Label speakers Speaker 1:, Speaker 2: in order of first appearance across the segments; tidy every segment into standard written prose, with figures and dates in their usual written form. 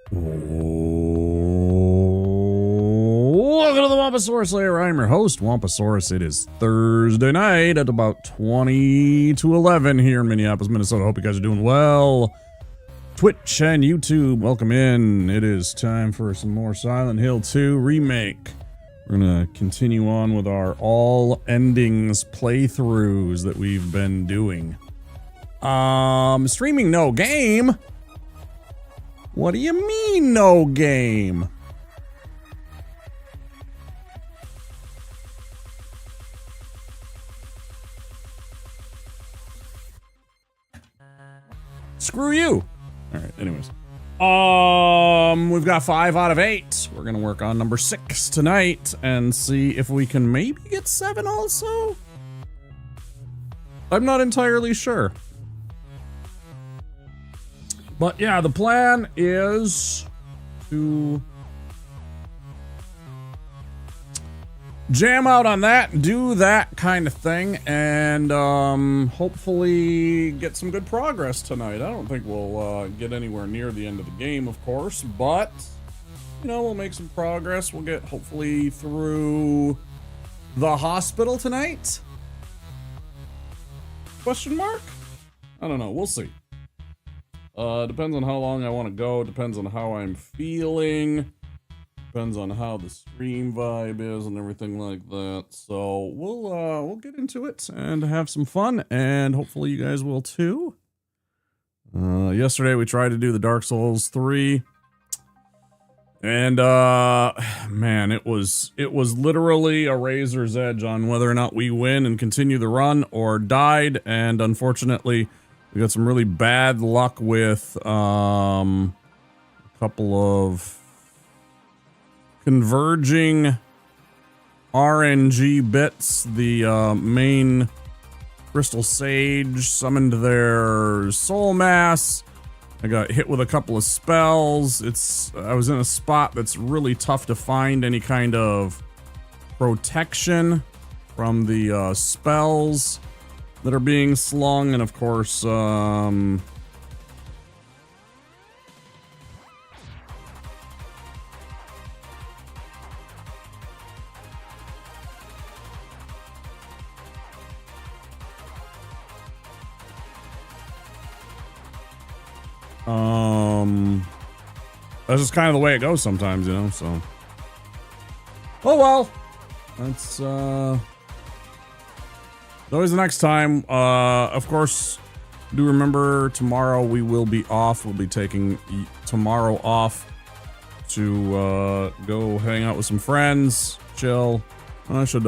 Speaker 1: Welcome to the Wampasaurus Lair. I'm your host, Wampasaurus. It is Thursday night at about 20 to 11 here in Minneapolis, Minnesota. Hope you guys are doing well. Twitch and YouTube, welcome in. It is time for some more Silent Hill 2 Remake. We're gonna continue on with our all endings playthroughs that we've been doing. Streaming no game? What do you mean, no game? Screw you. All right, anyways. We've got 5 out of 8. We're gonna work on number 6 tonight and see if we can maybe get 7 also. I'm not entirely sure. But yeah, the plan is to jam out on that, do that kind of thing, and hopefully get some good progress tonight. I don't think we'll get anywhere near the end of the game, of course, but, you know, we'll make some progress. We'll get hopefully through the hospital tonight? Question mark? I don't know. We'll see. Depends on how long I want to go. Depends on how I'm feeling. Depends on how the stream vibe is and everything like that. So we'll get into it and have some fun, and hopefully you guys will too. Yesterday we tried to do the Dark Souls 3, and man, it was literally a razor's edge on whether or not we win and continue the run or died, and unfortunately we got some really bad luck with a couple of converging RNG bits. The main Crystal Sage summoned their soul mass. I got hit with a couple of spells. I was in a spot that's really tough to find any kind of protection from the spells that are being slung, and of course, that's just kind of the way it goes sometimes, you know, so. Oh well. That's, always the next time. Of course, do remember tomorrow we will be off. We'll be taking tomorrow off to go hang out with some friends, chill. I should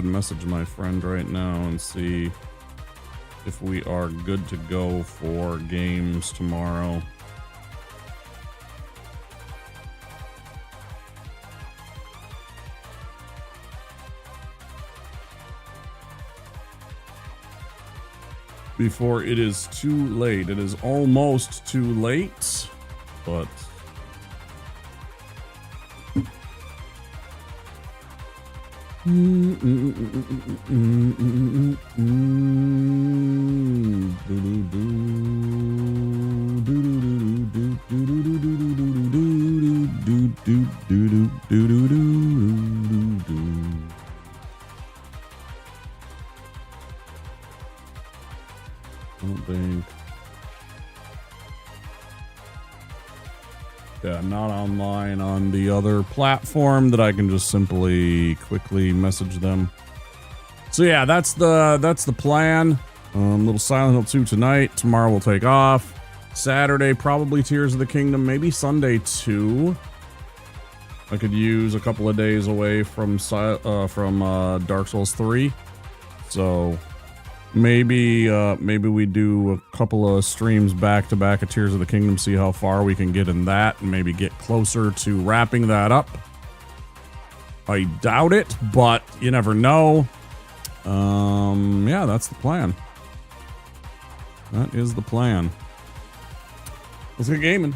Speaker 1: message my friend right now and see if we are good to go for games tomorrow. Before it is too late. It is almost too late, but yeah, not online on the other platform that I can just simply quickly message them. So yeah, that's the plan. Little Silent Hill 2 tonight. Tomorrow we'll take off. Saturday probably Tears of the Kingdom. Maybe Sunday too. I could use a couple of days away from Dark Souls 3. So maybe we do a couple of streams back to back of Tears of the Kingdom, see how far we can get in that, and maybe get closer to wrapping that up. I doubt it, but you never know. Yeah, that's the plan. That is the plan. Let's get gaming.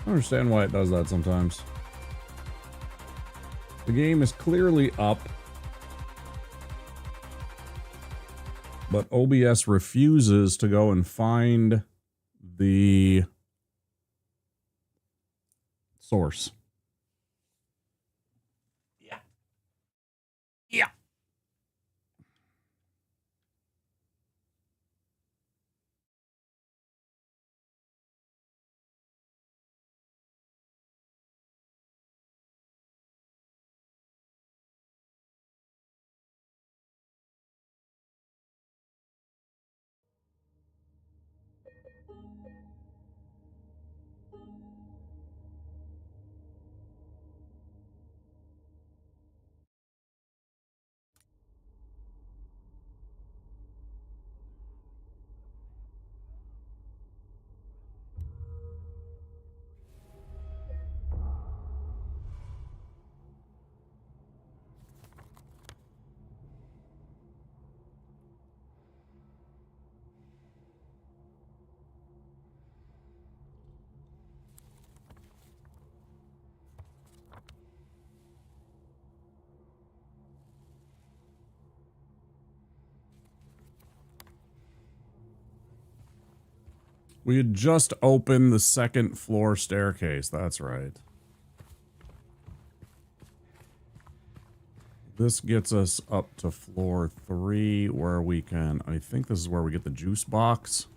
Speaker 1: I understand why it does that sometimes. The game is clearly up, but OBS refuses to go and find the source. Yeah. Yeah. We had just opened the second floor staircase. That's right. This gets us up to floor 3 where we can... I think this is where we get the juice box.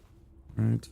Speaker 1: Right?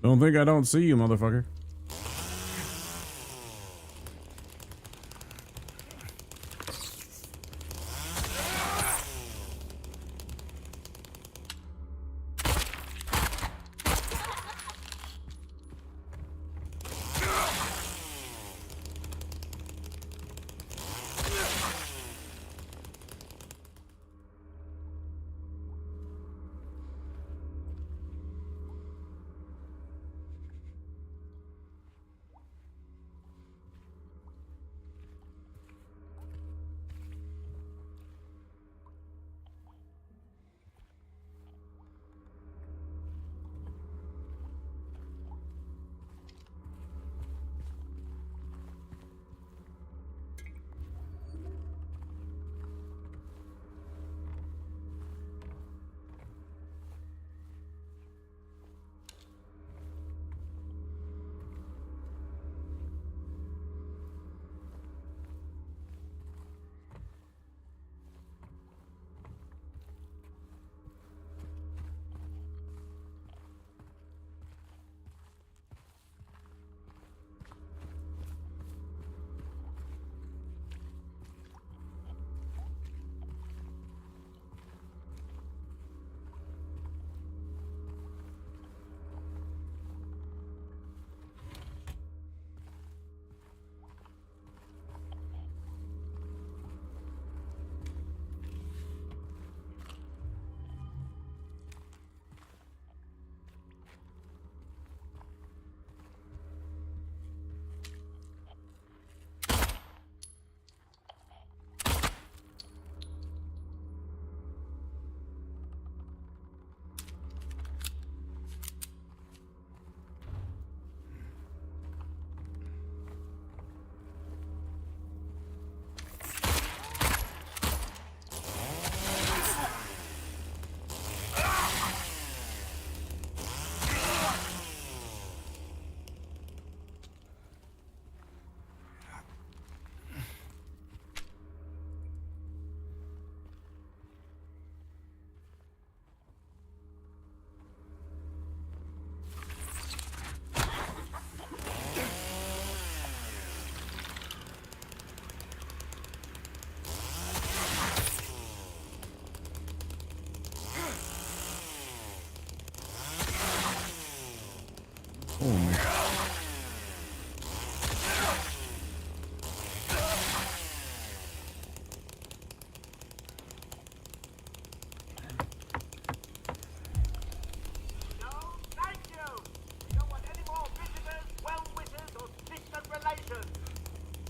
Speaker 1: Don't think I don't see you, motherfucker.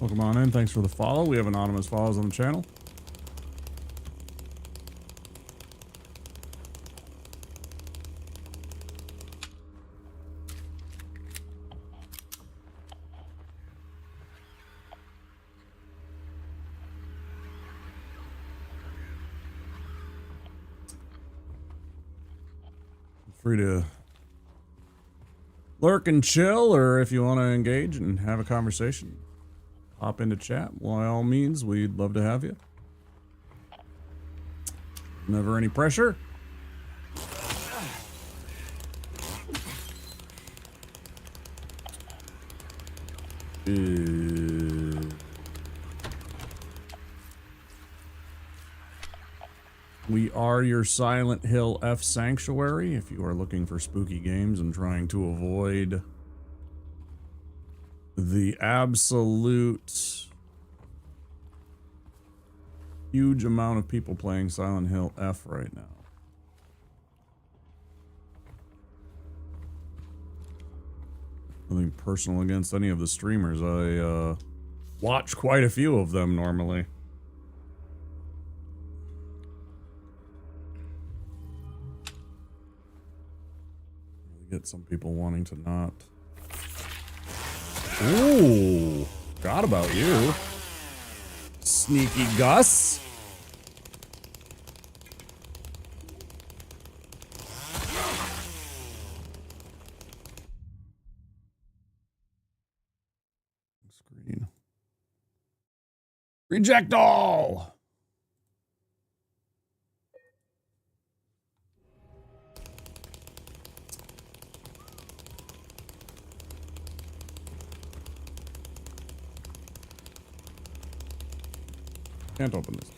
Speaker 1: Welcome on in. Thanks for the follow. We have anonymous follows on the channel. Free to lurk and chill, or if you want to engage and have a conversation, hop into chat. By all means, we'd love to have you. Never any pressure. We are your Silent Hill F Sanctuary if you are looking for spooky games and trying to avoid the absolute huge amount of people playing Silent Hill F right now. Nothing personal against any of the streamers. I watch quite a few of them normally. Get some people wanting to not. Ooh, forgot about you, sneaky Gus. Screen. Reject all. Can't open this.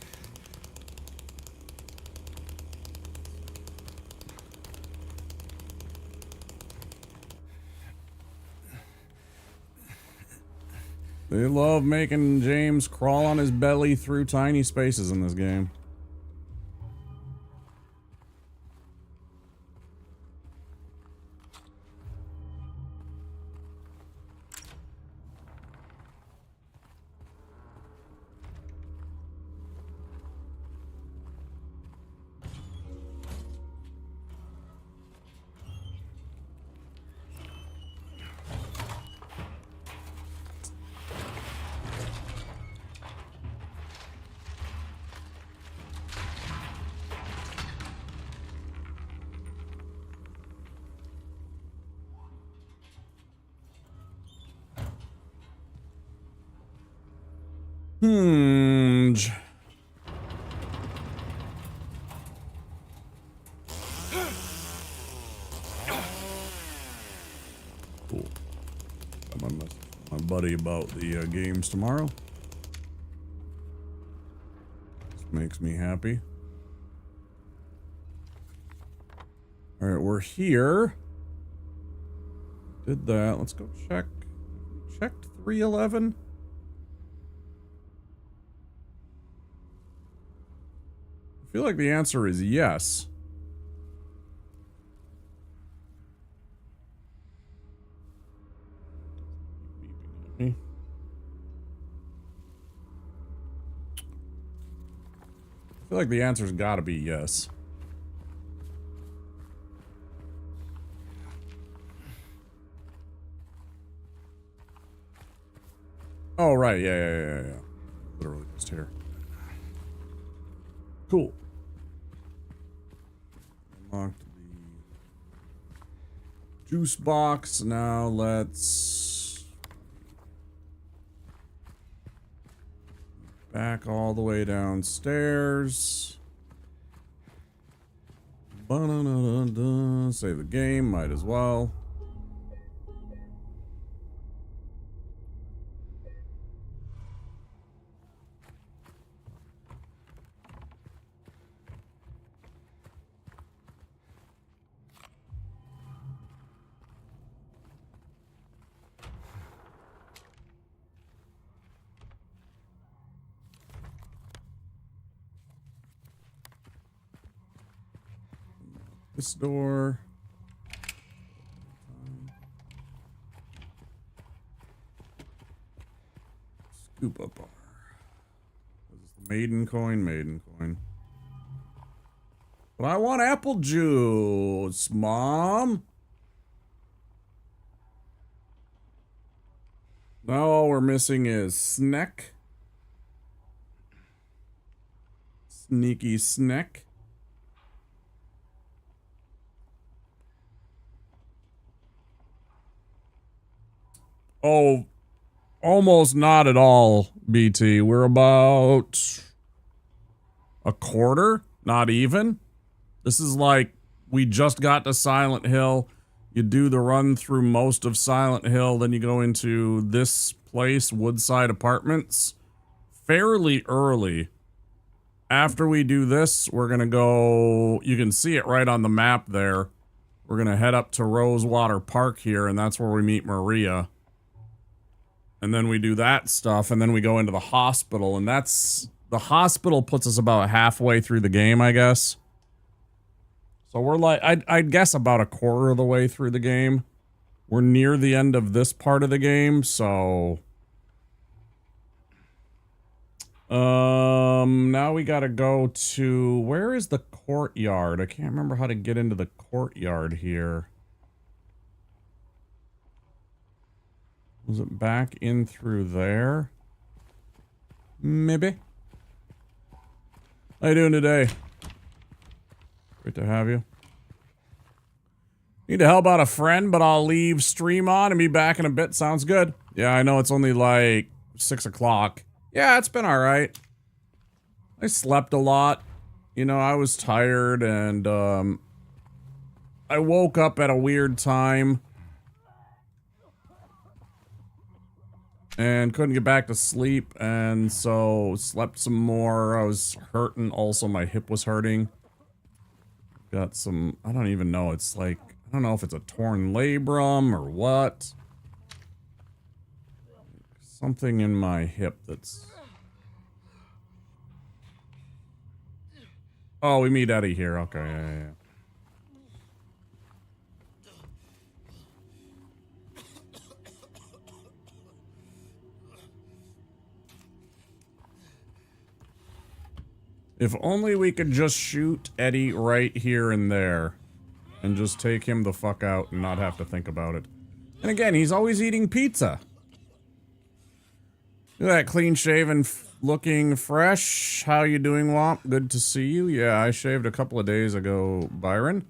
Speaker 1: They love making James crawl on his belly through tiny spaces in this game. Cool. Got my message from my buddy about the games tomorrow. This makes me happy. All right, we're here. Did that. Let's go check. Checked 311. I feel like the answer is yes. Beeping at me. I feel like the answer's gotta be yes. Oh, right. Yeah. Literally just here. Cool. Unlocked the juice box. Now let's back all the way downstairs. Ba-da-da-da-da. Save the game. Might as well. This door. Koopa bar. This is the maiden coin, maiden coin. But I want apple juice, Mom. Now all we're missing is snack. Sneaky snack. Oh, almost not at all, BT. We're about a quarter, not even. This is like we just got to Silent Hill. You do the run through most of Silent Hill, then you go into this place, Woodside Apartments, fairly early. After we do this, we're going to go, you can see it right on the map there. We're going to head up to Rosewater Park here, and that's where we meet Maria. And then we do that stuff, and then we go into the hospital, and that's, the hospital puts us about halfway through the game, I guess. So we're like, I'd guess about a quarter of the way through the game. We're near the end of this part of the game, so... now we gotta go to, where is the courtyard? I can't remember how to get into the courtyard here. Was it back in through there? Maybe. How you doing today? Great to have you. Need to help out a friend, but I'll leave stream on and be back in a bit. Sounds good. Yeah, I know it's only like 6 o'clock. Yeah, it's been alright. I slept a lot. You know, I was tired and, I woke up at a weird time. And couldn't get back to sleep, and so slept some more. I was hurting. Also, my hip was hurting. Got some, I don't even know. It's like, I don't know if it's a torn labrum or what. Something in my hip that's... Oh, we meet Eddie here. Okay, yeah. If only we could just shoot Eddie right here and there. And just take him the fuck out and not have to think about it. And again, he's always eating pizza. Look at that clean shaven, looking fresh. How you doing, Womp? Good to see you. Yeah, I shaved a couple of days ago, Byron.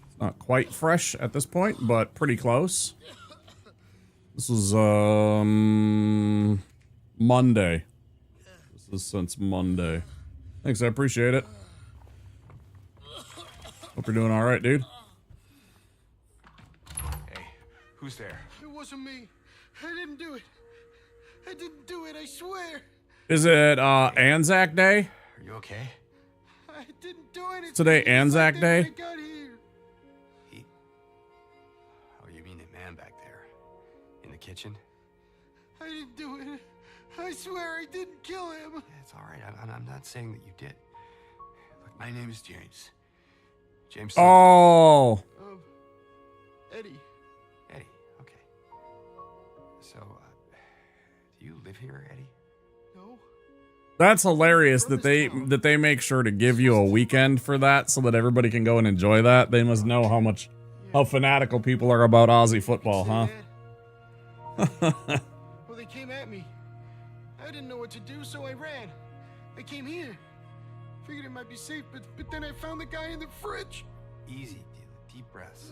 Speaker 1: It's not quite fresh at this point, but pretty close. This is, Monday. This is since Monday. Thanks, I appreciate it. Hope you're doing alright, dude.
Speaker 2: Hey, who's there?
Speaker 3: It wasn't me. I didn't do it. I didn't do it, I swear.
Speaker 1: Is it, Anzac Day?
Speaker 2: Are you okay?
Speaker 3: I didn't do anything.
Speaker 1: Today Anzac Day?
Speaker 3: When I got here.
Speaker 2: He... Oh, you mean the man back there? In the kitchen?
Speaker 3: I didn't do it. I swear I didn't kill him.
Speaker 2: Yeah, it's alright. I'm not saying that you did. Look, my name is James. James.
Speaker 1: Oh!
Speaker 3: Eddie.
Speaker 2: Eddie, okay. So, do you live here, Eddie?
Speaker 3: No.
Speaker 1: That's hilarious that they make sure to give you a weekend for that so that everybody can go and enjoy that. They must know how fanatical people are about Aussie football, huh?
Speaker 3: Well, they came at me. I didn't know what to do, so I ran. I came here. Figured it might be safe, but then I found the guy in the fridge.
Speaker 2: Easy, deep breaths.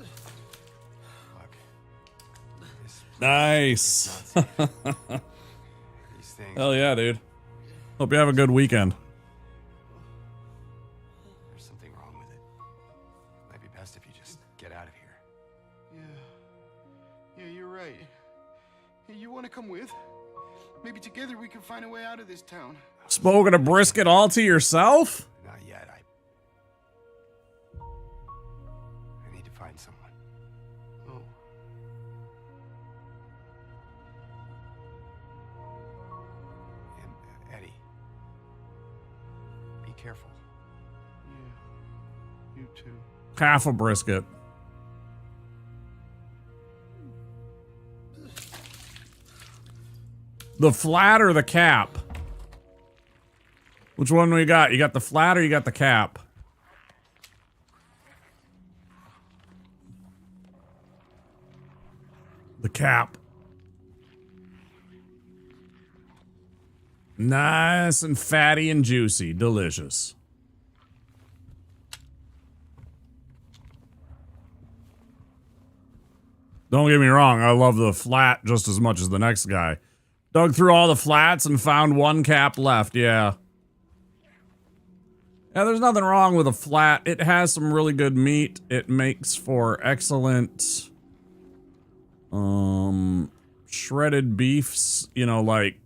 Speaker 2: Look.
Speaker 1: Nice.
Speaker 2: These things.
Speaker 1: Hell yeah, dude. Hope you have a good weekend.
Speaker 2: There's something wrong with it. Might be best if you just get out of here.
Speaker 3: Yeah, you're right. Hey, you want to come with? Maybe together we can find a way out of this town.
Speaker 1: Smoking a brisket all to yourself?
Speaker 2: Not yet. I need to find someone.
Speaker 3: Oh.
Speaker 2: And, Eddie. Be careful.
Speaker 3: Yeah. You too.
Speaker 1: Half a brisket. The flat or the cap? Which one we got? You got the flat or you got the cap? The cap. Nice and fatty and juicy. Delicious. Don't get me wrong, I love the flat just as much as the next guy. Dug through all the flats and found one cap left, yeah. Yeah, there's nothing wrong with a flat. It has some really good meat. It makes for excellent shredded beefs, you know, like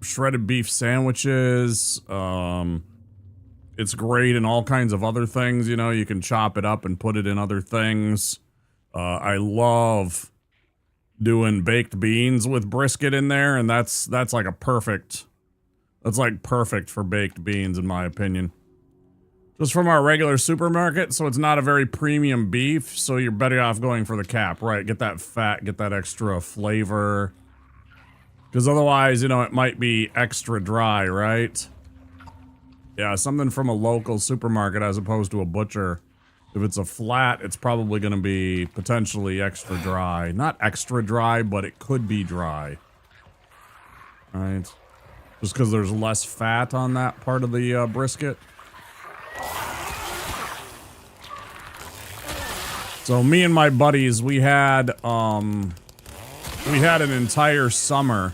Speaker 1: shredded beef sandwiches. It's great in all kinds of other things, you know, you can chop it up and put it in other things. I love doing baked beans with brisket in there, and that's like a perfect, that's like perfect for baked beans in my opinion. Just from our regular supermarket, so it's not a very premium beef, so you're better off going for the cap, right? Get that fat, get that extra flavor. Because otherwise, you know, it might be extra dry, right? Yeah, something from a local supermarket as opposed to a butcher. If it's a flat, it's probably going to be potentially extra dry. Not extra dry, but it could be dry. Right? Just because there's less fat on that part of the brisket. So me and my buddies, we had an entire summer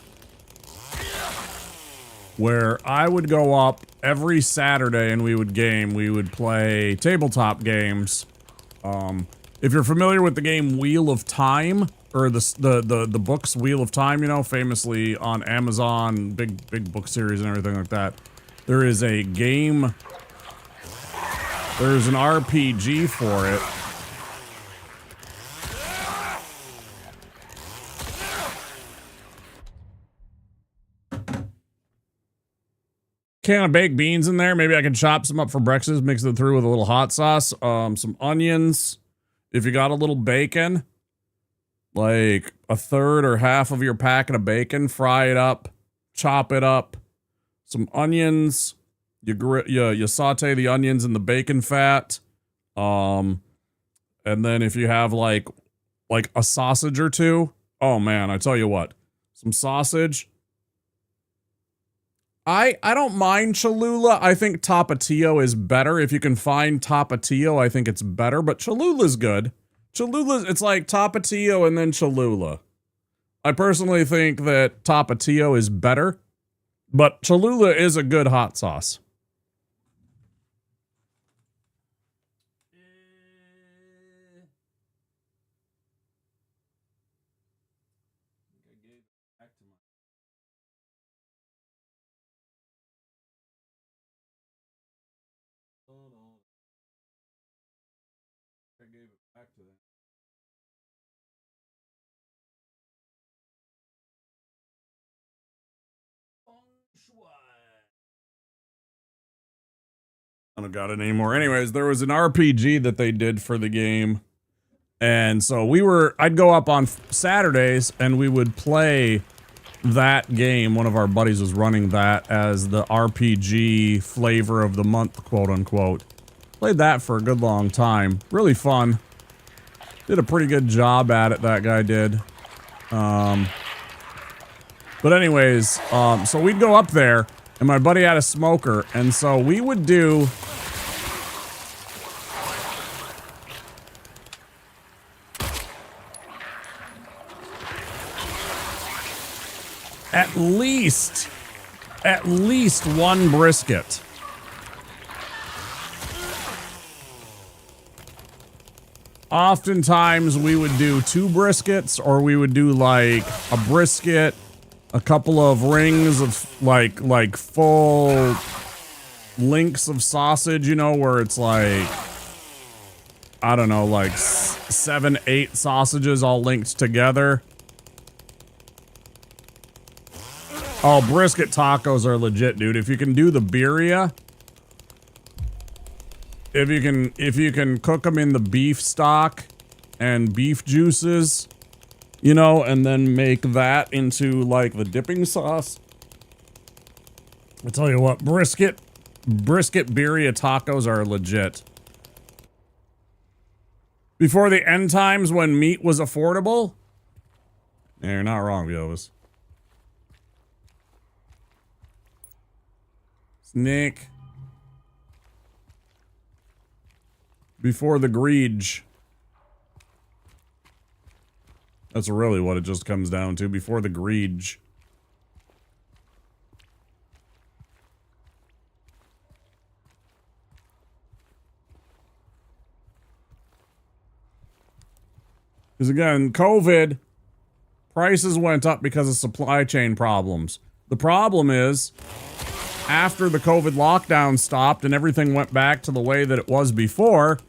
Speaker 1: where I would go up every Saturday and we would play tabletop games. If you're familiar with the game Wheel of Time, or the books Wheel of Time, you know, famously on Amazon, big book series and everything like that, there is a game, there's an RPG for it. Can of baked beans in there. Maybe I can chop some up for breakfast, mix it through with a little hot sauce, some onions. If you got a little bacon, like a third or half of your packet of bacon, fry it up, chop it up. Some onions, you saute the onions in the bacon fat, and then if you have like a sausage or two, oh man, I tell you what, some sausage. I don't mind Cholula. I think Tapatio is better. If you can find Tapatio, I think it's better, but Cholula's good. Cholula's, it's like Tapatio and then Cholula. I personally think that Tapatio is better, but Cholula is a good hot sauce. I gave it back to them. I don't got it anymore. Anyways, there was an RPG that they did for the game. And so I'd go up on Saturdays and we would play that game. One of our buddies was running that as the RPG flavor of the month, quote unquote. Played that for a good long time. Really fun. Did a pretty good job at it, that guy did. But anyways, so we'd go up there, and my buddy had a smoker, and so we would do... at least one brisket. Oftentimes we would do 2 briskets, or we would do like a brisket, a couple of rings of like full links of sausage, you know, where it's like, I don't know, like 7, 8 sausages all linked together. Oh, brisket tacos are legit, dude. If you can do the birria, if you can cook them in the beef stock and beef juices, You know, and then make that into like the dipping sauce. I tell you what, brisket birria tacos are legit. Before the end times when meat was affordable? Yeah, you're not wrong, Viovis. Snake. Before the greed. That's really what it just comes down to. Before the greed. Because again, COVID, prices went up because of supply chain problems. The problem is, after the COVID lockdown stopped and everything went back to the way that it was before,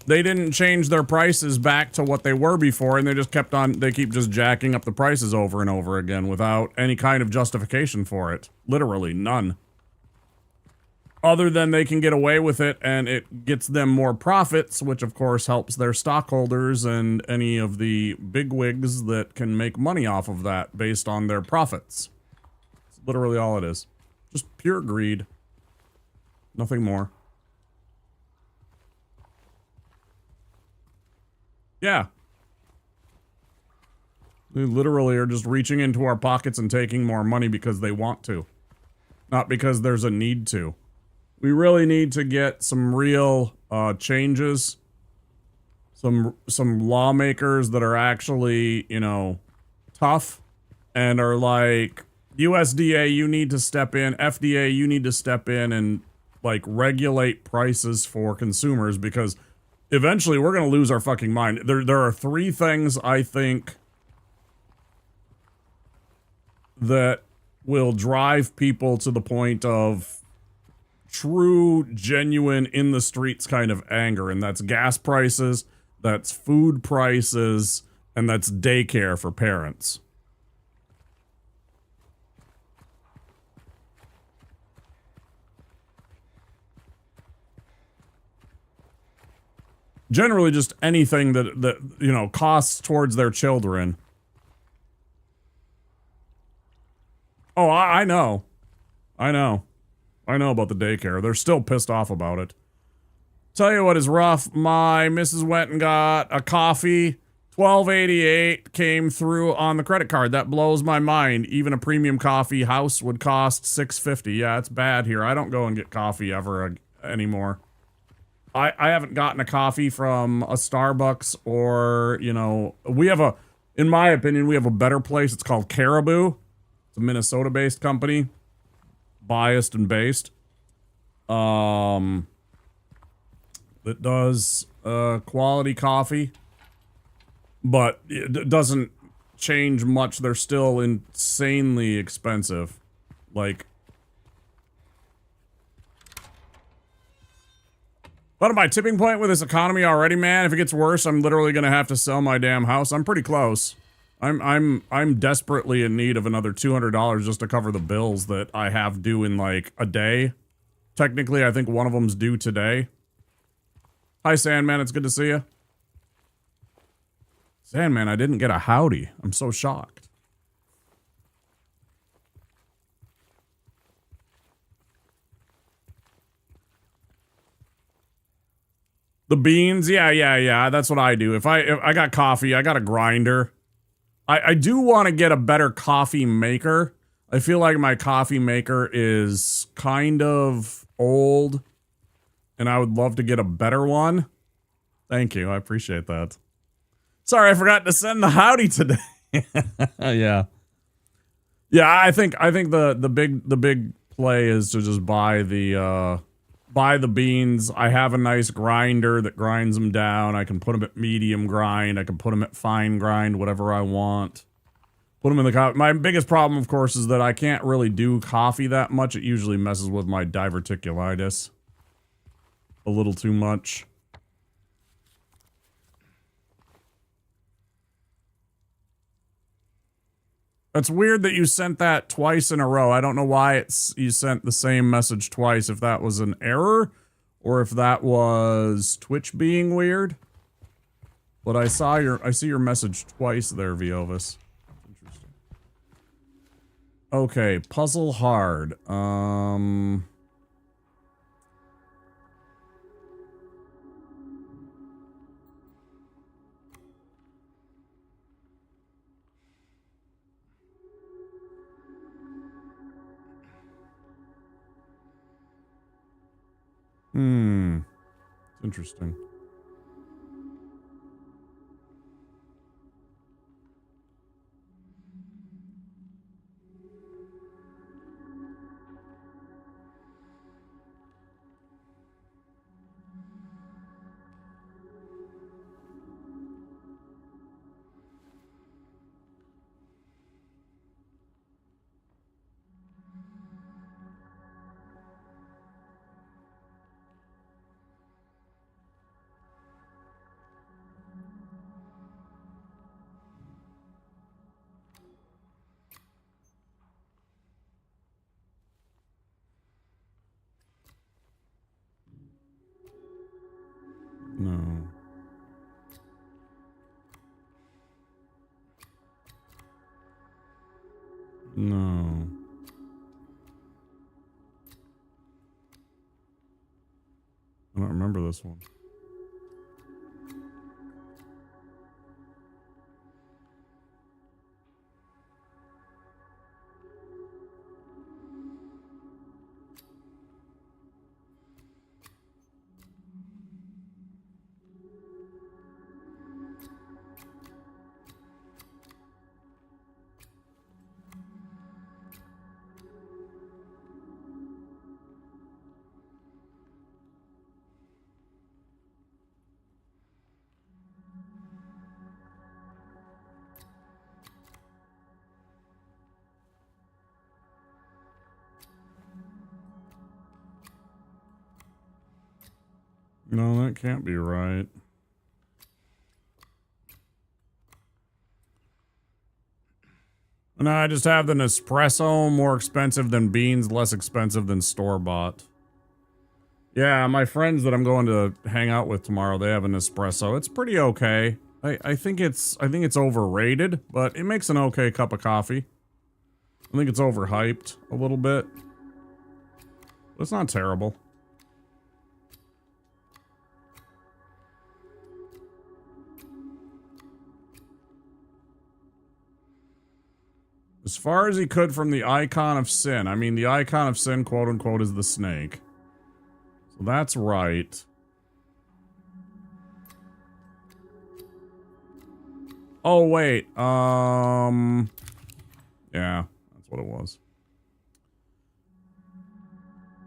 Speaker 1: they didn't change their prices back to what they were before, and they just kept on, they keep just jacking up the prices over and over again without any kind of justification for it. Literally, none. Other than they can get away with it and it gets them more profits, which of course helps their stockholders and any of the bigwigs that can make money off of that based on their profits. That's literally all it is. Just pure greed. Nothing more. Yeah. They literally are just reaching into our pockets and taking more money because they want to. Not because there's a need to. We really need to get some real changes. Some lawmakers that are actually, you know, tough and are like, USDA, you need to step in. FDA, you need to step in and, like, regulate prices for consumers because eventually we're going to lose our fucking mind. There are three things I think that will drive people to the point of true, genuine, in the streets kind of anger, and that's gas prices, that's food prices, and that's daycare for parents. Generally just anything that you know, costs towards their children. Oh, I know. I know. I know about the daycare. They're still pissed off about it. Tell you what is rough. My missus went and got a coffee. $12.88 came through on the credit card. That blows my mind. Even a premium coffee house would cost $6.50. Yeah, it's bad here. I don't go and get coffee ever anymore. I haven't gotten a coffee from a Starbucks or, you know, we have in my opinion, we have a better place. It's called Caribou. It's a Minnesota-based company. Biased and based. That does quality coffee. But it doesn't change much. They're still insanely expensive. Like, what am I, tipping point with this economy already, man? If it gets worse, I'm literally gonna have to sell my damn house. I'm pretty close. I'm desperately in need of another $200 just to cover the bills that I have due in like a day. Technically, I think one of them's due today. Hi, Sandman. It's good to see you. Sandman, I didn't get a howdy. I'm so shocked. The beans? Yeah. That's what I do. If I got coffee, I got a grinder. I do want to get a better coffee maker. I feel like my coffee maker is kind of old, and I would love to get a better one. Thank you. I appreciate that. Sorry, I forgot to send the howdy today. Yeah. Yeah, I think the big play is to just buy the beans. I have a nice grinder that grinds them down. I can put them at medium grind. I can put them at fine grind, whatever I want. Put them in the coffee. My biggest problem, of course, is that I can't really do coffee that much. It usually messes with my diverticulitis a little too much. That's weird that you sent that twice in a row. I don't know why you sent the same message twice, if that was an error or if that was Twitch being weird. But I see your message twice there, Viovis. Interesting. Okay, puzzle hard. It's interesting. No. No. I don't remember this one. No, that can't be right. No, I just have the Nespresso, more expensive than beans, less expensive than store-bought. Yeah, my friends that I'm going to hang out with tomorrow, they have an Nespresso. It's pretty okay. I think it's overrated, but it makes an okay cup of coffee. I think it's overhyped a little bit. It's not terrible. As far as he could from the icon of sin. I mean, the icon of sin, quote unquote, is the snake. So that's right. Oh, wait. Yeah, that's what it was.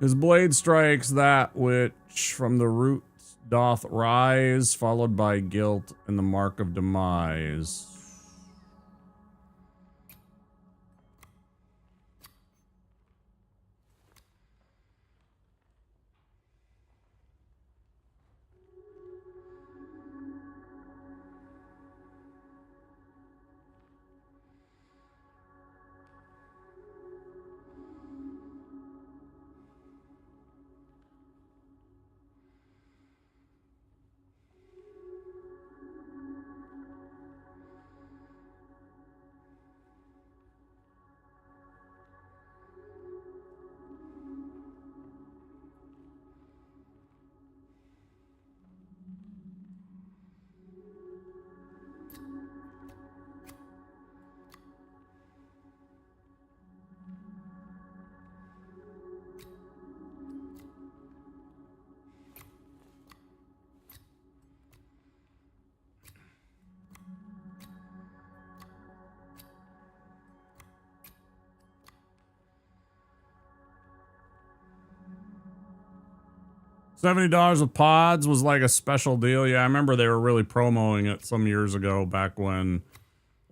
Speaker 1: His blade strikes that which from the roots doth rise, followed by guilt and the mark of demise. $70 with pods was like a special deal. Yeah, I remember they were really promoting it some years ago, back when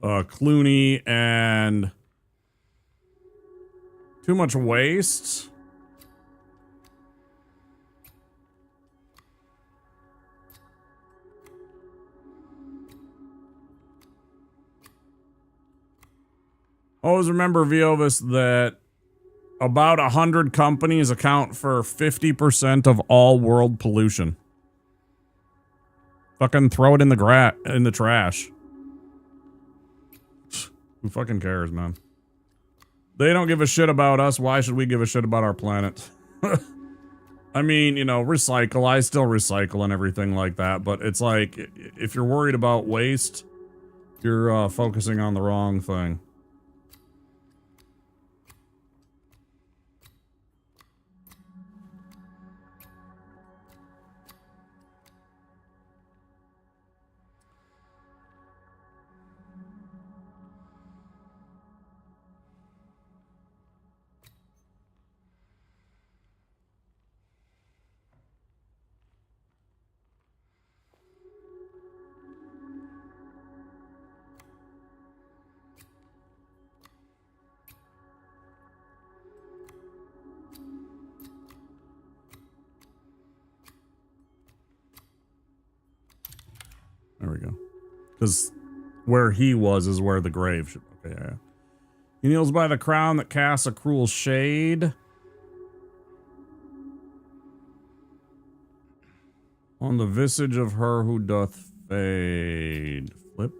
Speaker 1: Clooney and Too Much Waste. Always remember, Viovis, that about 100 companies account for 50% of all world pollution. Fucking throw it in the trash. Who fucking cares, man? They don't give a shit about us. Why should we give a shit about our planet? I mean, you know, recycle. I still recycle and everything like that, but it's like, if you're worried about waste, you're focusing on the wrong thing. There we go. Because where he was is where the grave should... Okay, yeah. He kneels by the crown that casts a cruel shade on the visage of her who doth fade. Flip.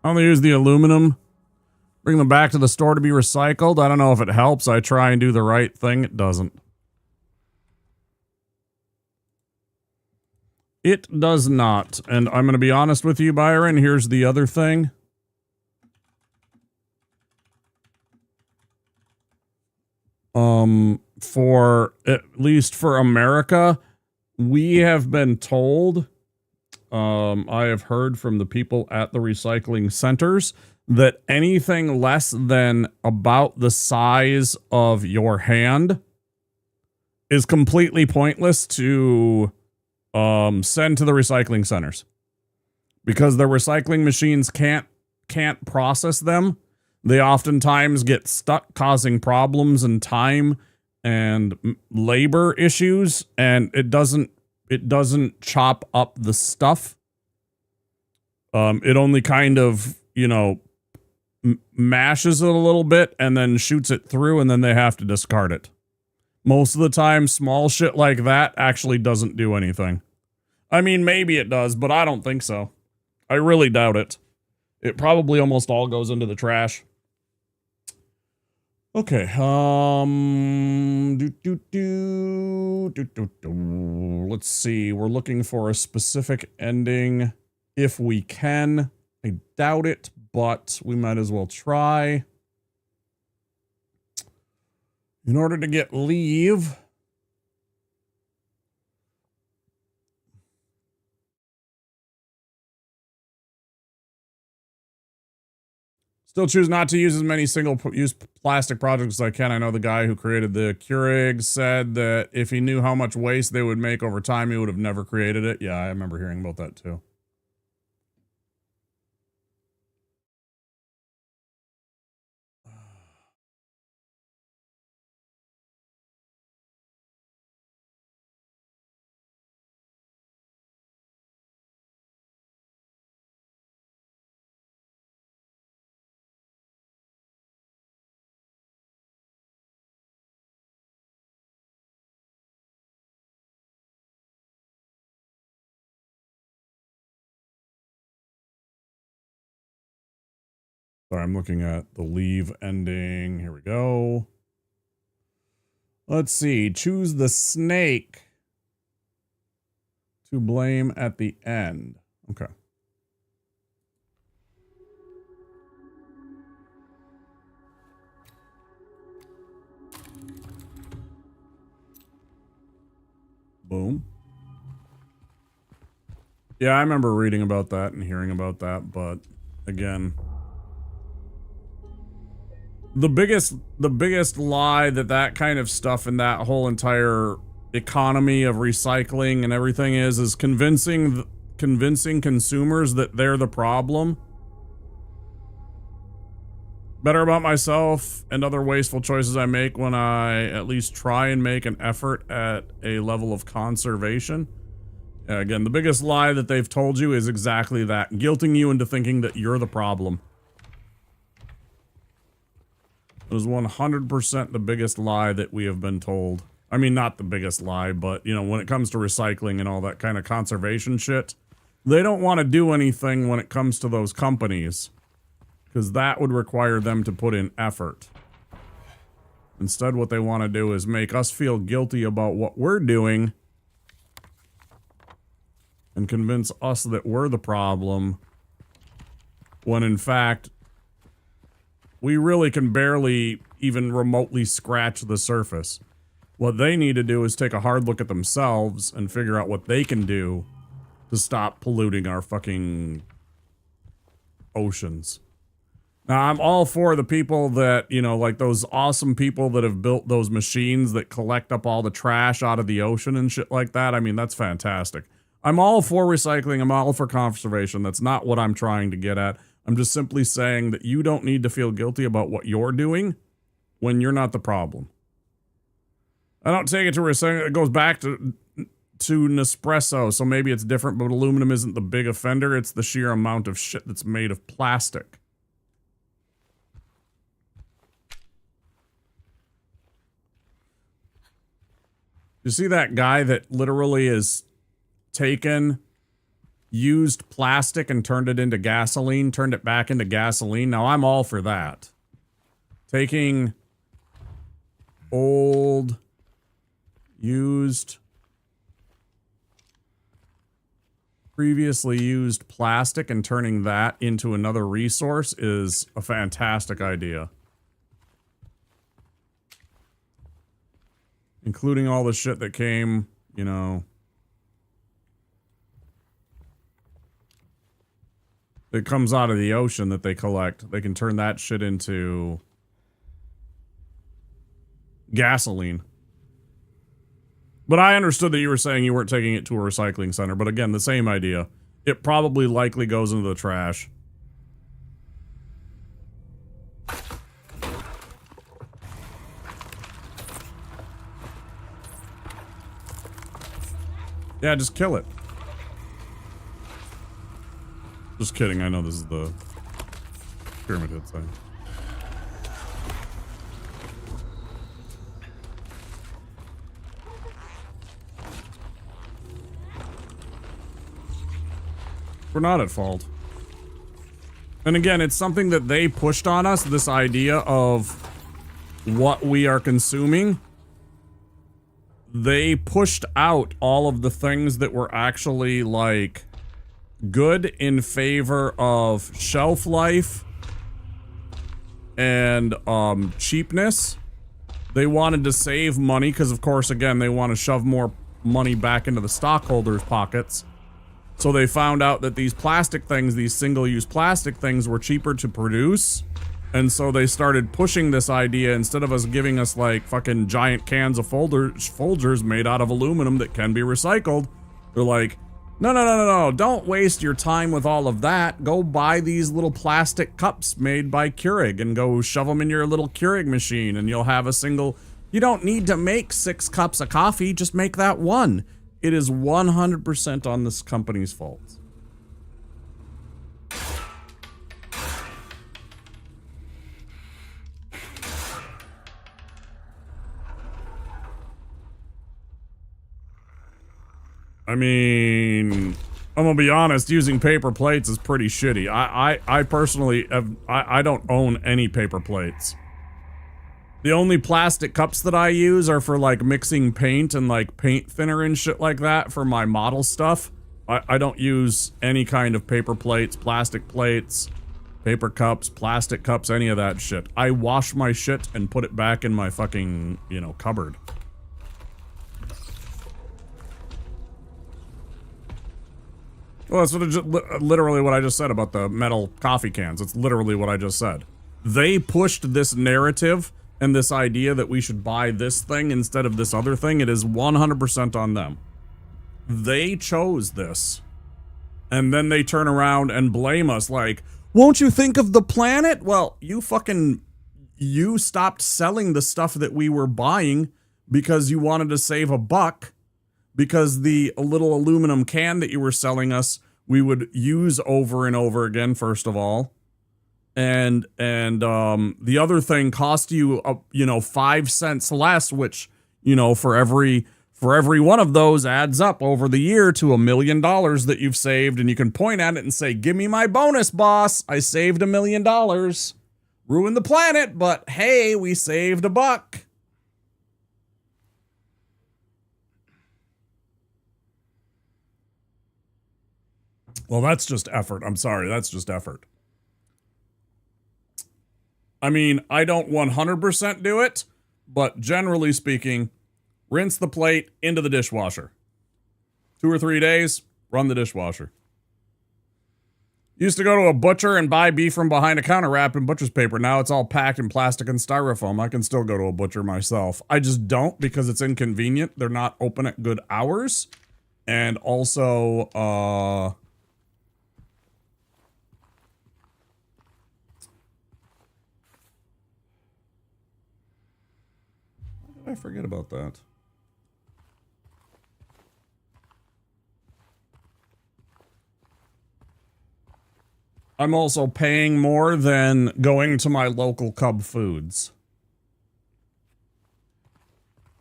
Speaker 1: I only use the aluminum. Bring them back to the store to be recycled. I don't know if it helps. I try and do the right thing. It doesn't. It does not. And I'm going to be honest with you, Byron. Here's the other thing. For at least for America, we have been told, I have heard from the people at the recycling centers that anything less than about the size of your hand is completely pointless to send to the recycling centers, because the recycling machines can't process them. They oftentimes get stuck, causing problems and time and labor issues, and it doesn't chop up the stuff. It only kind of, you know, mashes it a little bit and then shoots it through, and then they have to discard it. Most of the time, small shit like that actually doesn't do anything. I mean, maybe it does, but I don't think so. I really doubt it. It probably almost all goes into the trash. Okay, let's see. We're looking for a specific ending if we can. I doubt it, but we might as well try. In order to get leave, still choose not to use as many single-use plastic projects as I can. I know the guy who created the Keurig said that if he knew how much waste they would make over time, he would have never created it. Yeah, I remember hearing about that too. Sorry, I'm looking at the leave ending. Here we go. Let's see. Choose the snake to blame at the end. Okay. Boom. Yeah, I remember reading about that and hearing about that, but again, the biggest lie that kind of stuff and that whole entire economy of recycling and everything is convincing consumers that they're the problem. better about myself and other wasteful choices I make when I at least try and make an effort at a level of conservation. Again, the biggest lie that they've told you is exactly that, guilting you into thinking that you're the problem. It is 100% the biggest lie that we have been told. I mean, not the biggest lie, but, you know, when it comes to recycling and all that kind of conservation shit, they don't want to do anything when it comes to those companies, because that would require them to put in effort. Instead, what they want to do is make us feel guilty about what we're doing and convince us that we're the problem, when in fact, we really can barely even remotely scratch the surface. What they need to do is take a hard look at themselves and figure out what they can do to stop polluting our fucking oceans. Now, I'm all for the people that, you know, like those awesome people that have built those machines that collect up all the trash out of the ocean and shit like that. I mean, that's fantastic. I'm all for recycling. I'm all for conservation. That's not what I'm trying to get at. I'm just simply saying that you don't need to feel guilty about what you're doing when you're not the problem. I don't take it to recycling. It goes back to Nespresso, so maybe it's different, but aluminum isn't the big offender. It's the sheer amount of shit that's made of plastic. You see that guy that literally is taken used plastic and turned it into gasoline, turned it back into gasoline? Now, I'm all for that. Taking old, used, previously used plastic and turning that into another resource is a fantastic idea. Including all the shit that came, you know, that comes out of the ocean that they collect. They can turn that shit into gasoline. But I understood that you were saying you weren't taking it to a recycling center. But again, the same idea. It probably likely goes into the trash. Yeah, just kill it. Just kidding, I know this is the pyramid hit thing. We're not at fault. And again, it's something that they pushed on us, this idea of what we are consuming. They pushed out all of the things that were actually, like, good in favor of shelf life and cheapness. They wanted to save money because, of course, again, they want to shove more money back into the stockholders' pockets. So they found out that these plastic things, these single-use plastic things, were cheaper to produce. And so they started pushing this idea, instead of us giving us like fucking giant cans of Folgers made out of aluminum that can be recycled. They're like, no, don't waste your time with all of that. Go buy these little plastic cups made by Keurig and go shove them in your little Keurig machine and you'll have a single... You don't need to make 6 cups of coffee, just make that one. It is 100% on this company's fault. I mean, I'm gonna be honest, using paper plates is pretty shitty. I personally have, I don't own any paper plates. The only plastic cups that I use are for like mixing paint and like paint thinner and shit like that for my model stuff. I don't use any kind of paper plates, plastic plates, paper cups, plastic cups, any of that shit. I wash my shit and put it back in my fucking, you know, cupboard. Well, that's literally what I just said about the metal coffee cans. It's literally what I just said. They pushed this narrative and this idea that we should buy this thing instead of this other thing. It is 100% on them. They chose this. And then they turn around and blame us like, Won't you think of the planet? Well, you stopped selling the stuff that we were buying because you wanted to save a buck, because the little aluminum can that you were selling us, we would use over and over again, first of all. And the other thing cost you, 5 cents less, which, for every one of those adds up over the year to $1 million that you've saved. And you can point at it and say, give me my bonus, boss. I saved $1 million. Ruined the planet, but hey, we saved a buck. Well, that's just effort. I'm sorry. That's just effort. I mean, I don't 100% do it, but generally speaking, rinse the plate into the dishwasher. 2 or 3 days, run the dishwasher. Used to go to a butcher and buy beef from behind a counter wrapped in butcher's paper. Now it's all packed in plastic and styrofoam. I can still go to a butcher myself. I just don't because it's inconvenient. They're not open at good hours. And also, how did I forget about that? I'm also paying more than going to my local Cub Foods.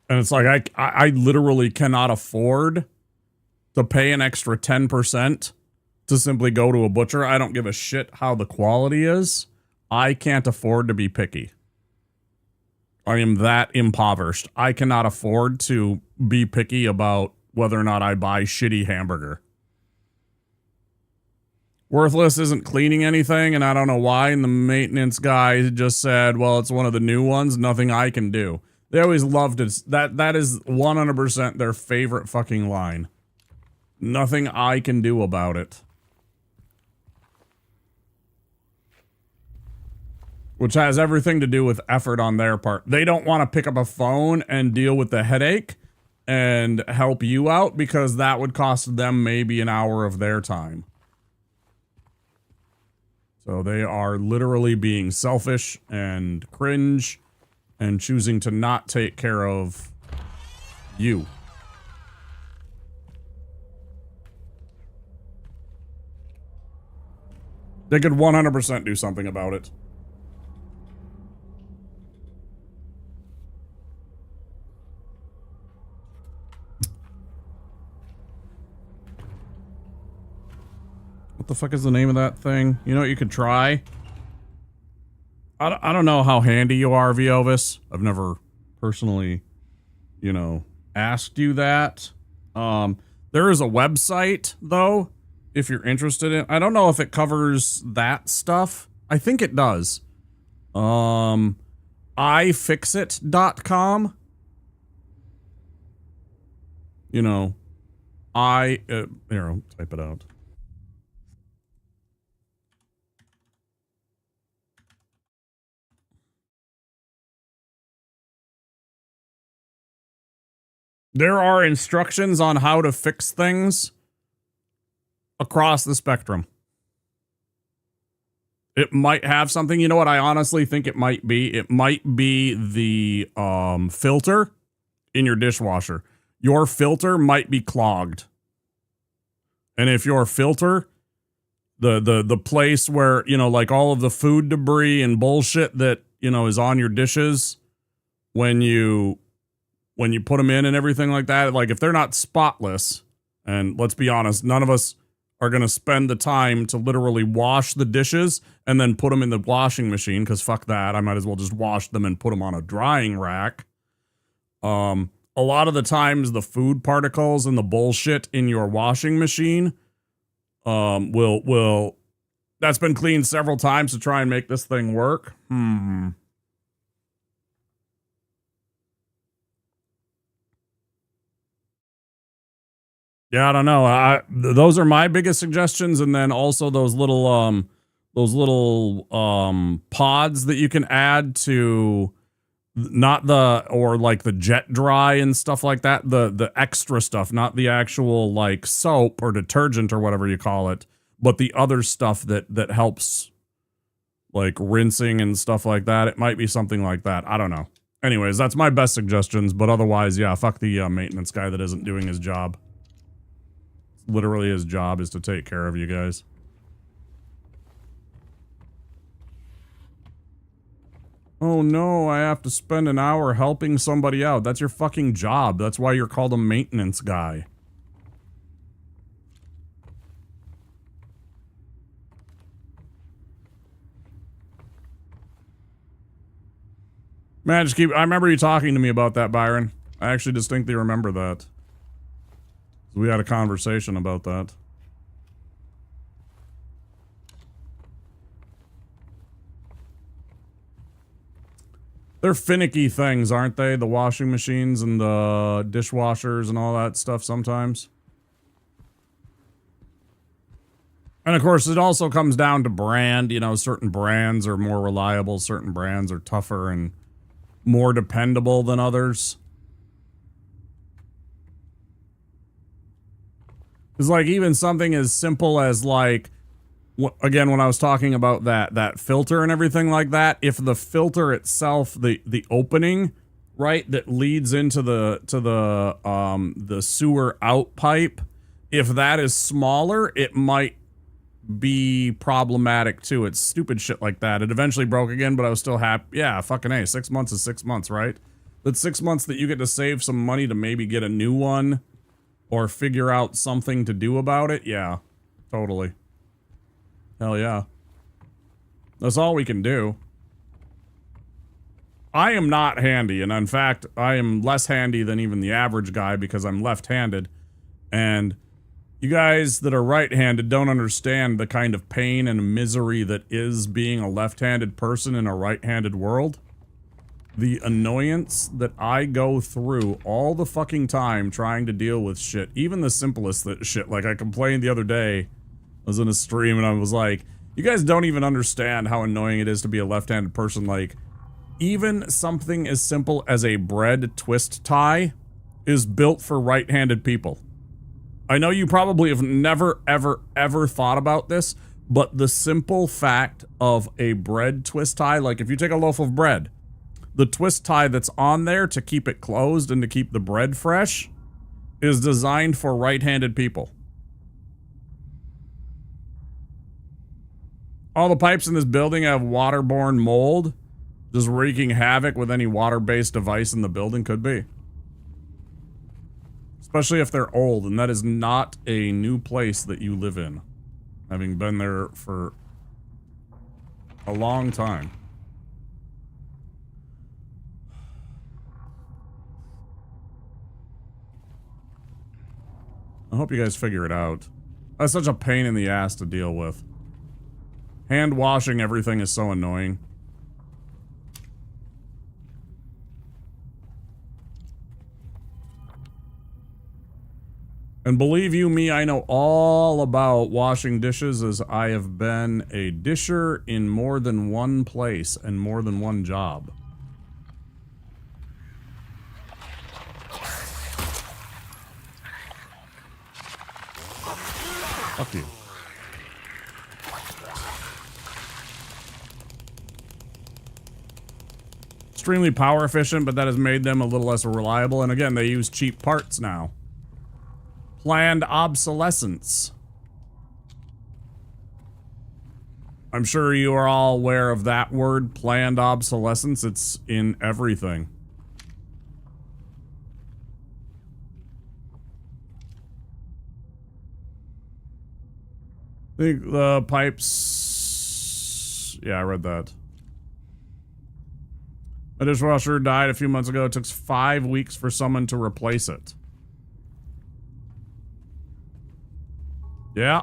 Speaker 1: And it's like, I literally cannot afford to pay an extra 10% to simply go to a butcher. I don't give a shit how the quality is. I can't afford to be picky. I am that impoverished. I cannot afford to be picky about whether or not I buy shitty hamburger. Worthless isn't cleaning anything, and I don't know why. And the maintenance guy just said, well, it's one of the new ones. Nothing I can do. They always loved it. That is 100% their favorite fucking line. Nothing I can do about it. Which has everything to do with effort on their part. They don't want to pick up a phone and deal with the headache and help you out because that would cost them maybe an hour of their time. So they are literally being selfish and cringe and choosing to not take care of you. They could 100% do something about it. What the fuck is the name of that thing? You know what you could try? I don't know how handy you are, Viovis. I've never personally, asked you that. There is a website, though, if you're interested in. I don't know if it covers that stuff. I think it does. iFixit.com. Here, I'll type it out. There are instructions on how to fix things across the spectrum. It might have something. You know what I honestly think it might be? It might be the filter in your dishwasher. Your filter might be clogged. And if your filter, the place where, like all of the food debris and bullshit that, is on your dishes when you put them in and everything like that, like if they're not spotless, and let's be honest, none of us are going to spend the time to literally wash the dishes and then put them in the washing machine, because fuck that. I might as well just wash them and put them on a drying rack. A lot of the times the food particles and the bullshit in your washing machine will that's been cleaned several times to try and make this thing work. Yeah, I don't know. Those are my biggest suggestions, and then also those little pods that you can add to the jet dry and stuff like that. The extra stuff, not the actual like soap or detergent or whatever you call it, but the other stuff that helps like rinsing and stuff like that. It might be something like that. I don't know. Anyways, that's my best suggestions, but otherwise, yeah, fuck the maintenance guy that isn't doing his job. Literally his job is to take care of you guys. Oh no, I have to spend an hour helping somebody out. That's your fucking job. That's why you're called a maintenance guy. Man, I remember you talking to me about that, Byron. I actually distinctly remember that. We had a conversation about that. They're finicky things, aren't they? The washing machines and the dishwashers and all that stuff sometimes. And of course, it also comes down to brand. You know, certain brands are more reliable, certain brands are tougher and more dependable than others. It's like even something as simple as like, again, when I was talking about that filter and everything like that, if the filter itself, the opening, right, that leads into the sewer out pipe, if that is smaller, it might be problematic too. It's stupid shit like that. It eventually broke again, but I was still happy. Yeah, fucking A. 6 months is 6 months, right? That's 6 months that you get to save some money to maybe get a new one or figure out something to do about it. Yeah, totally. Hell yeah. That's all we can do. I am not handy, and in fact, I am less handy than even the average guy because I'm left-handed, and you guys that are right-handed don't understand the kind of pain and misery that is being a left-handed person in a right-handed world. The annoyance that I go through all the fucking time trying to deal with shit, even the simplest shit. Like I complained the other day, I was in a stream and I was like, you guys don't even understand how annoying it is to be a left-handed person. Like, even something as simple as a bread twist tie is built for right-handed people. I know you probably have never, ever, ever thought about this, but the simple fact of a bread twist tie, like if you take a loaf of bread, the twist tie that's on there to keep it closed and to keep the bread fresh is designed for right-handed people. All the pipes in this building have waterborne mold, just wreaking havoc with any water-based device in the building. Could be. Especially if they're old, and that is not a new place that you live in. Having been there for a long time. I hope you guys figure it out. That's such a pain in the ass to deal with. Hand washing everything is so annoying. And believe you me, I know all about washing dishes as I have been a disher in more than one place and more than one job. Fuck you. Extremely power efficient, but that has made them a little less reliable. And again, they use cheap parts now. Planned obsolescence. I'm sure you are all aware of that word, planned obsolescence. It's in everything. I think the pipes... Yeah, I read that. A dishwasher died a few months ago. It took 5 weeks for someone to replace it. Yeah.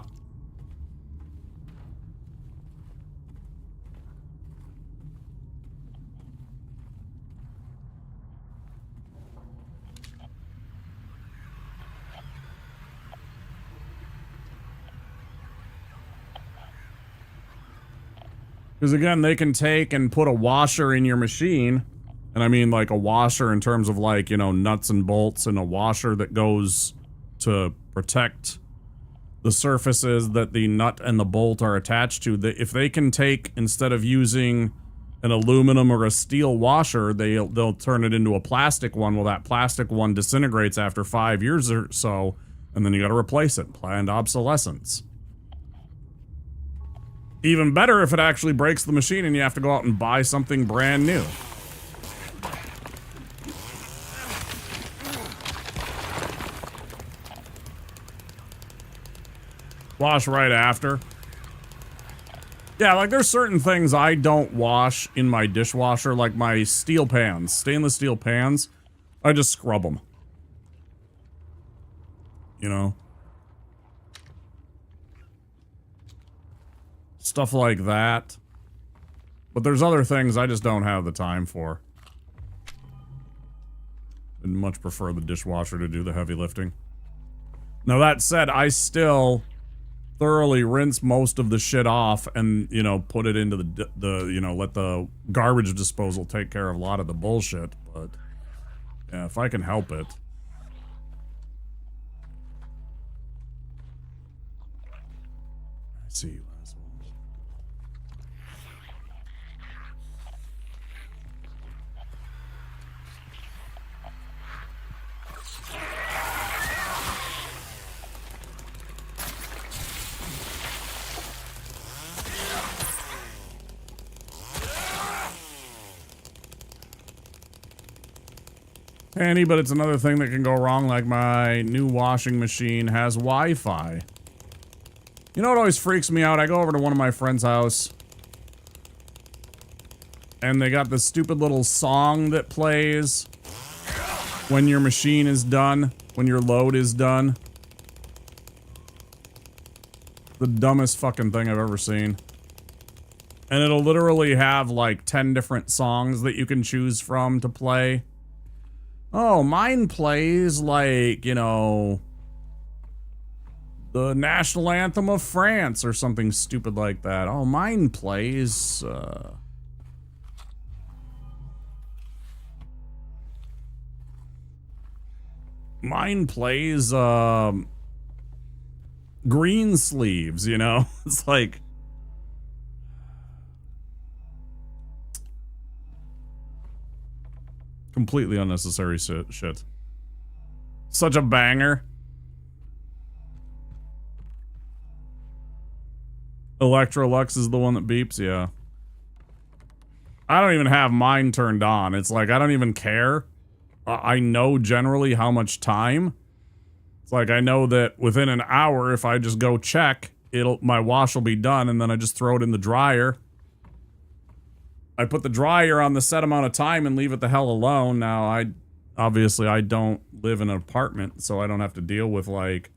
Speaker 1: Because again, they can take and put a washer in your machine. And I mean like a washer in terms of like, you know, nuts and bolts, and a washer that goes to protect the surfaces that the nut and the bolt are attached to, if they can take, instead of using an aluminum or a steel washer, they'll turn it into a plastic one. Well, that plastic one disintegrates after 5 years or so, and then you gotta replace it. Planned obsolescence. Even better if it actually breaks the machine and you have to go out and buy something brand new. Wash right after. Yeah, like there's certain things I don't wash in my dishwasher, like my steel pans, stainless steel pans. I just scrub them. You know? Stuff like that. But there's other things I just don't have the time for. I'd much prefer the dishwasher to do the heavy lifting. Now that said, I still thoroughly rinse most of the shit off and, you know, put it into the you know, let the garbage disposal take care of a lot of the bullshit, but yeah, if I can help it. Let's see. Handy, but it's another thing that can go wrong, like my new washing machine has Wi-Fi. You know what always freaks me out? I go over to one of my friend's house, and they got this stupid little song that plays when your machine is done, when your load is done. The dumbest fucking thing I've ever seen. And it'll literally have like 10 different songs that you can choose from to play. Oh, mine plays like, you know, the national anthem of France or something stupid like that. Oh, mine plays, Green Sleeves, you know? It's like... completely unnecessary shit. Such a banger. Electrolux is the one that beeps, yeah. I don't even have mine turned on. It's like, I don't even care. I know generally how much time. It's like, I know that within an hour, if I just go check, my wash will be done, and then I just throw it in the dryer. I put the dryer on the set amount of time and leave it the hell alone. Now, obviously I don't live in an apartment, so I don't have to deal with, like,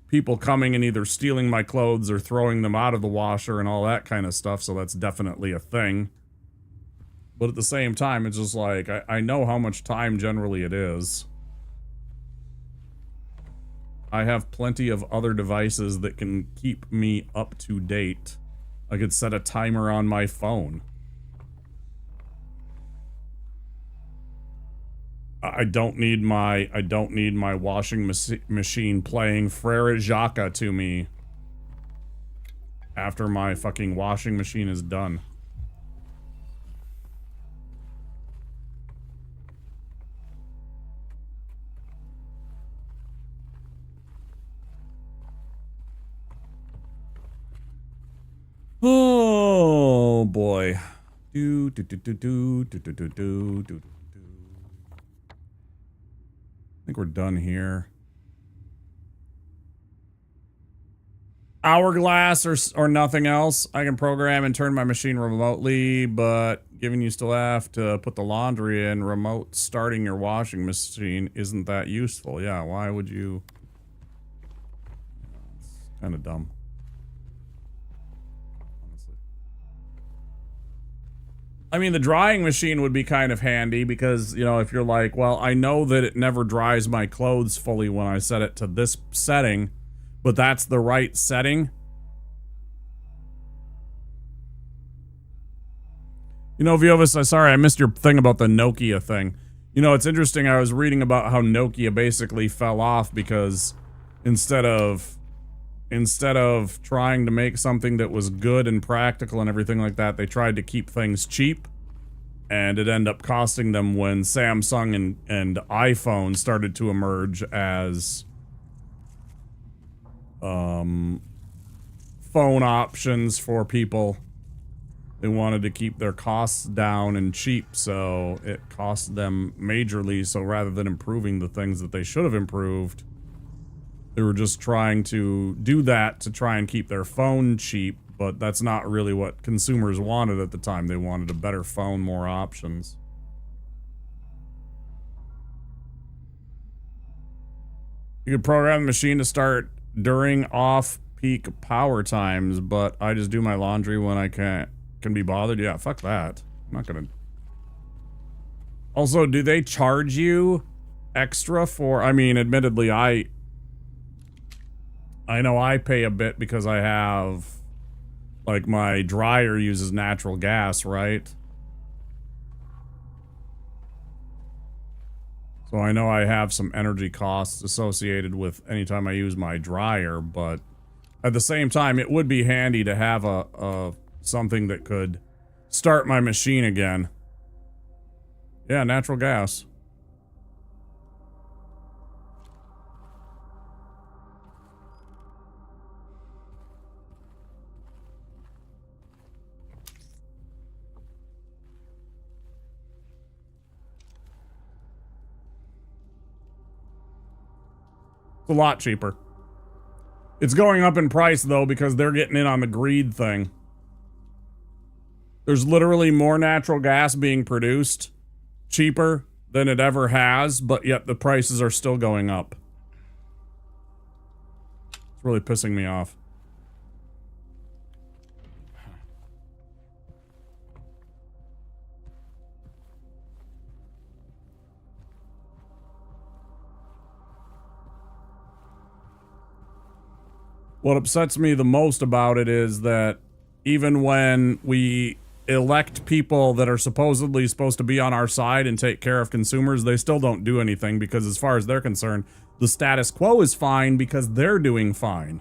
Speaker 1: people coming and either stealing my clothes or throwing them out of the washer and all that kind of stuff, so that's definitely a thing. But at the same time, it's just like, I know how much time generally it is. I have plenty of other devices that can keep me up to date. I could set a timer on my phone. I don't need my washing machine playing Frere Jacques to me after my fucking washing machine is done. Oh boy. Do do do do do do do do do do. I think we're done here. Hourglass or nothing else. I can program and turn my machine remotely, but given you still have to put the laundry in, remote starting your washing machine isn't that useful. Yeah, why would you? It's kind of dumb. I mean, the drying machine would be kind of handy because, you know, if you're like, well, I know that it never dries my clothes fully when I set it to this setting, but that's the right setting. You know, Viovis, sorry, I missed your thing about the Nokia thing. You know, it's interesting. I was reading about how Nokia basically fell off because instead of instead of trying to make something that was good and practical and everything like that, they tried to keep things cheap, and it ended up costing them when Samsung and iPhone started to emerge as phone options for people. They wanted to keep their costs down and cheap, so it cost them majorly. So rather than improving the things that they should have improved, they were just trying to do that to try and keep their phone cheap, but that's not really what consumers wanted at the time. They wanted a better phone, more options. You could program the machine to start during off-peak power times, but I just do my laundry when I can be bothered. Yeah, fuck that. I'm not gonna... Also, do they charge you extra for... I mean, admittedly, I know I pay a bit because I have... Like, my dryer uses natural gas, right? So I know I have some energy costs associated with anytime I use my dryer, but at the same time, it would be handy to have a something that could start my machine again. Yeah, natural gas. It's a lot cheaper. It's going up in price, though, because they're getting in on the greed thing. There's literally more natural gas being produced cheaper than it ever has, but yet the prices are still going up. It's really pissing me off. What upsets me the most about it is that even when we elect people that are supposedly supposed to be on our side and take care of consumers, they still don't do anything because as far as they're concerned, the status quo is fine because they're doing fine.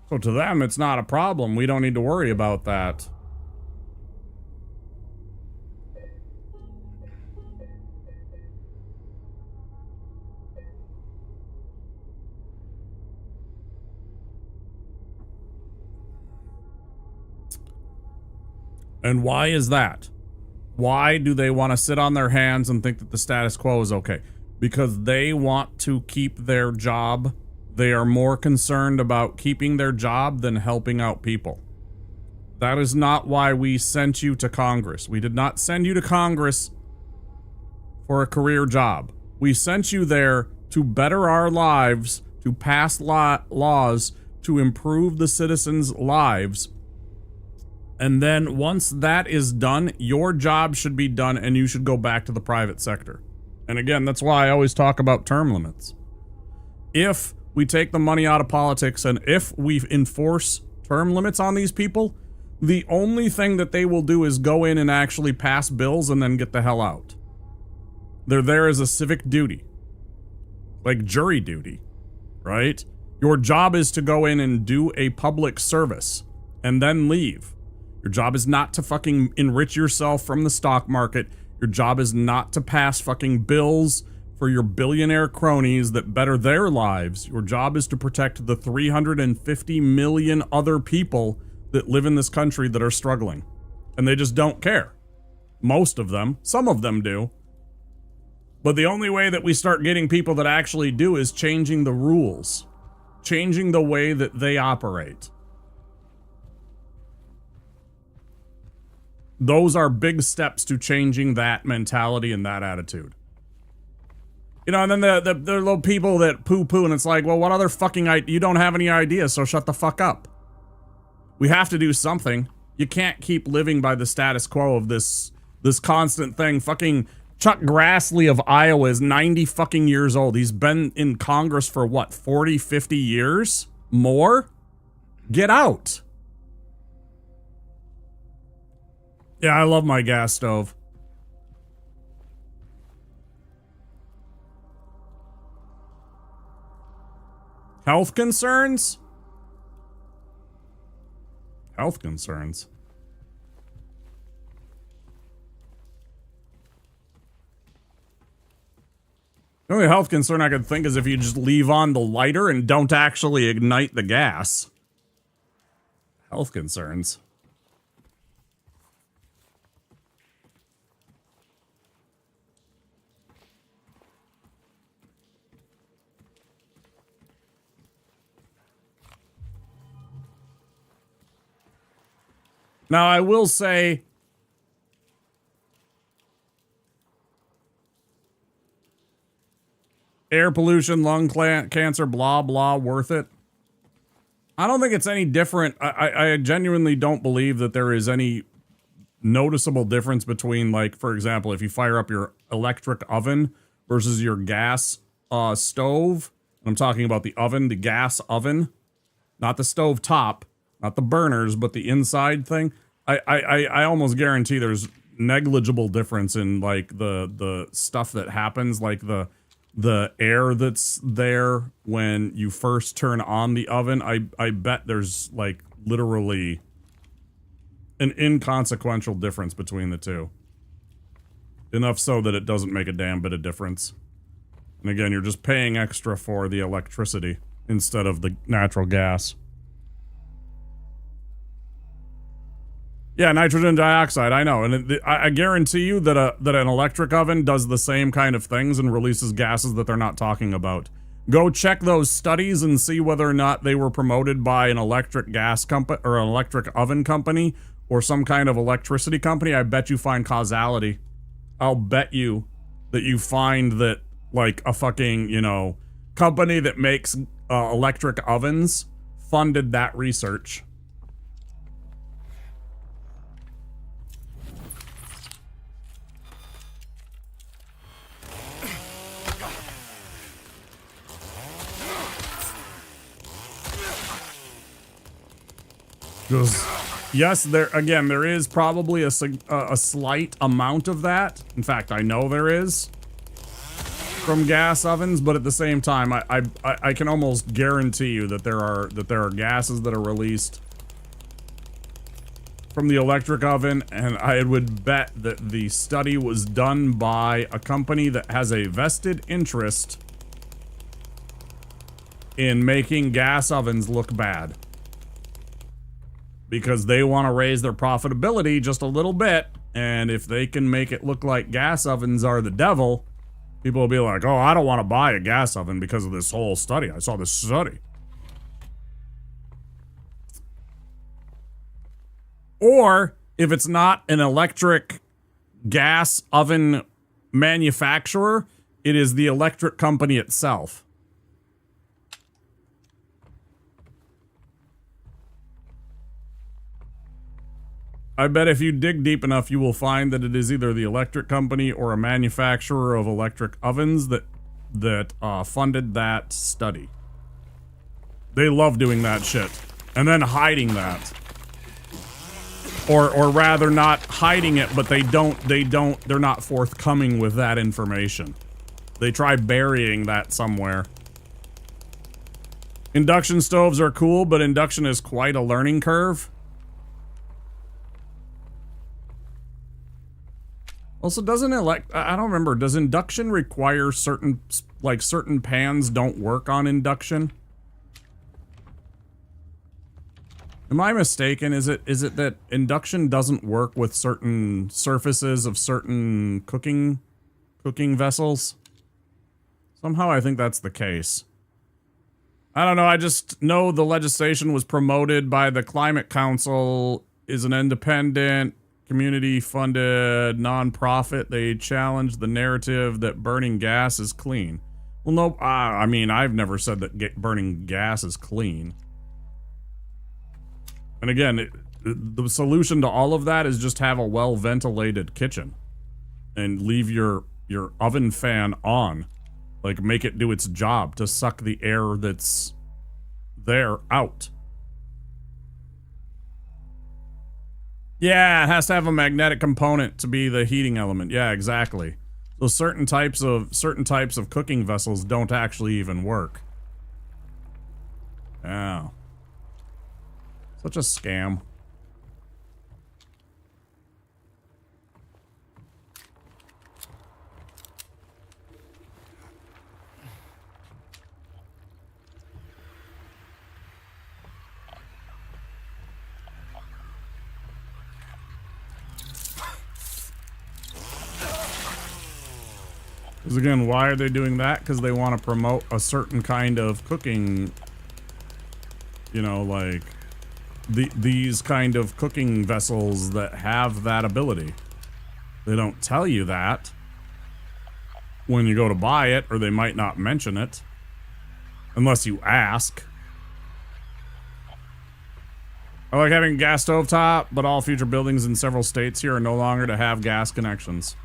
Speaker 1: So to them, it's not a problem. We don't need to worry about that. And why is that? Why do they want to sit on their hands and think that the status quo is okay? Because they want to keep their job. They are more concerned about keeping their job than helping out people. That is not why we sent you to Congress. We did not send you to Congress for a career job. We sent you there to better our lives, to pass laws, to improve the citizens' lives. And then once that is done, your job should be done and you should go back to the private sector. And again, that's why I always talk about term limits. If we take the money out of politics and if we enforce term limits on these people, the only thing that they will do is go in and actually pass bills and then get the hell out. They're there as a civic duty. Like jury duty, right? Your job is to go in and do a public service and then leave. Your job is not to fucking enrich yourself from the stock market. Your job is not to pass fucking bills for your billionaire cronies that better their lives. Your job is to protect the 350 million other people that live in this country that are struggling. And they just don't care. Most of them. Some of them do. But the only way that we start getting people that actually do is changing the rules. Changing the way that they operate. Those are big steps to changing that mentality and that attitude. You know, and then the little people that poo-poo, and it's like, well, what other fucking you don't have any ideas, so shut the fuck up. We have to do something. You can't keep living by the status quo of this constant thing. Fucking Chuck Grassley of Iowa is 90 fucking years old. He's been in Congress for what, 40, 50 years? More? Get out. Yeah, I love my gas stove. Health concerns? Health concerns. The only health concern I could think is if you just leave on the lighter and don't actually ignite the gas. Health concerns. Now, I will say, air pollution, lung cancer, blah, blah, worth it. I don't think it's any different. I genuinely don't believe that there is any noticeable difference between, like, for example, if you fire up your electric oven versus your gas stove. I'm talking about the oven, the gas oven, not the stove top. Not the burners, but the inside thing. I almost guarantee there's negligible difference in like the stuff that happens, like the air that's there when you first turn on the oven. I bet there's like literally an inconsequential difference between the two. Enough so that it doesn't make a damn bit of difference. And again, you're just paying extra for the electricity instead of the natural gas. Yeah, nitrogen dioxide, I know. And I guarantee you that an electric oven does the same kind of things and releases gases that they're not talking about. Go check those studies and see whether or not they were promoted by an electric gas company or an electric oven company or some kind of electricity company. I bet you find causality. I'll bet you that you find that like a fucking, you know, company that makes electric ovens funded that research. Yes, there is probably a slight amount of that. In fact, I know there is from gas ovens, but at the same time, I can almost guarantee you that there are gases that are released from the electric oven, and I would bet that the study was done by a company that has a vested interest in making gas ovens look bad. Because they want to raise their profitability just a little bit, and if they can make it look like gas ovens are the devil, people will be like, oh, I don't want to buy a gas oven because of this whole study. I saw this study. Or, if it's not an electric gas oven manufacturer, it is the electric company itself. I bet if you dig deep enough, you will find that it is either the electric company or a manufacturer of electric ovens that funded that study. They love doing that shit. And then hiding that. Or rather not hiding it, but they're not forthcoming with that information. They try burying that somewhere. Induction stoves are cool, but induction is quite a learning curve. Also, I don't remember, does induction require certain pans don't work on induction? Am I mistaken? Is it that induction doesn't work with certain surfaces of certain cooking vessels? Somehow I think that's the case. I don't know, I just know the legislation was promoted by the Climate Council, is an independent, community-funded nonprofit. They challenge the narrative that burning gas is clean. Well, no, I mean, I've never said that burning gas is clean. And again, the solution to all of that is just have a well-ventilated kitchen. And leave your oven fan on. Like, make it do its job to suck the air that's there out. Yeah, it has to have a magnetic component to be the heating element. Yeah, exactly. So certain types of cooking vessels don't actually even work. Yeah. Such a scam. Because again, why are they doing that? Because they want to promote a certain kind of cooking, you know, like these kind of cooking vessels that have that ability. They don't tell you that when you go to buy it, or they might not mention it unless you ask. I like having a gas stove top, but all future buildings in several states here are no longer to have gas connections.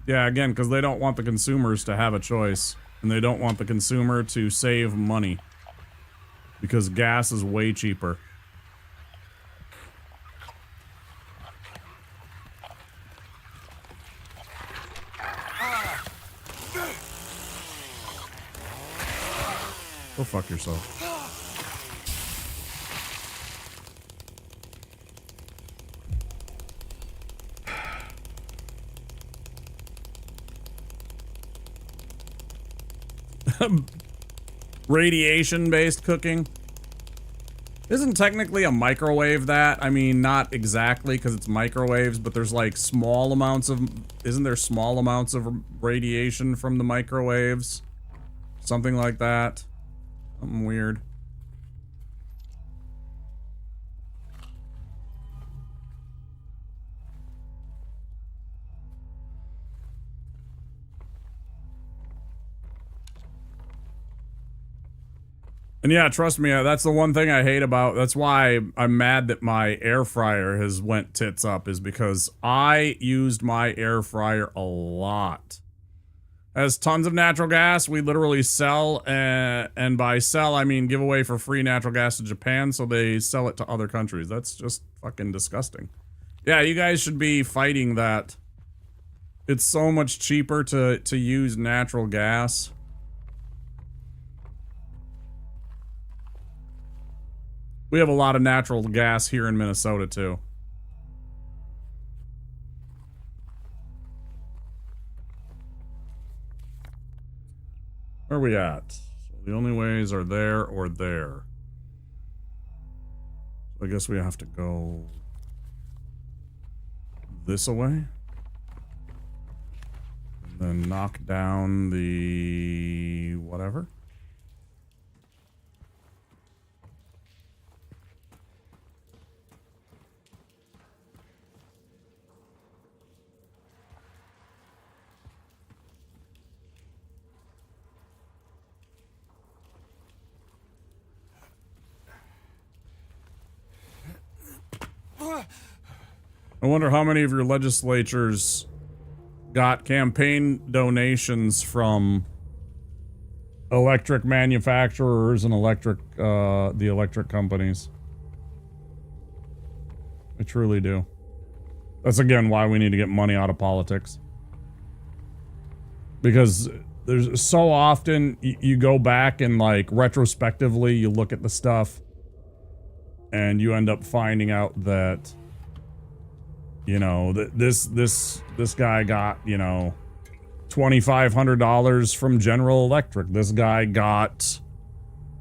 Speaker 1: Yeah, again, because they don't want the consumers to have a choice. And they don't want the consumer to save money. Because gas is way cheaper. Go fuck yourself. Radiation-based cooking. Isn't technically a microwave that? I mean, not exactly because it's microwaves, but there's like small amounts of... Isn't there small amounts of radiation from the microwaves? Something like that. Something weird. And yeah, trust me, that's the one thing I hate about, that's why I'm mad that my air fryer has went tits up, is because I used my air fryer a lot. Has tons of natural gas. We literally sell, and by sell, I mean give away for free natural gas to Japan, so they sell it to other countries. That's just fucking disgusting. Yeah, you guys should be fighting that. It's so much cheaper to use natural gas. We have a lot of natural gas here in Minnesota, too. Where are we at? So the only ways are there or there. So I guess we have to go this away. And then knock down the whatever. I wonder how many of your legislatures got campaign donations from electric manufacturers and the electric companies. I truly do. That's again why we need to get money out of politics. Because there's so often you go back and like retrospectively you look at the stuff and you end up finding out that, you know, this guy got, you know, $2,500 from General Electric. This guy got,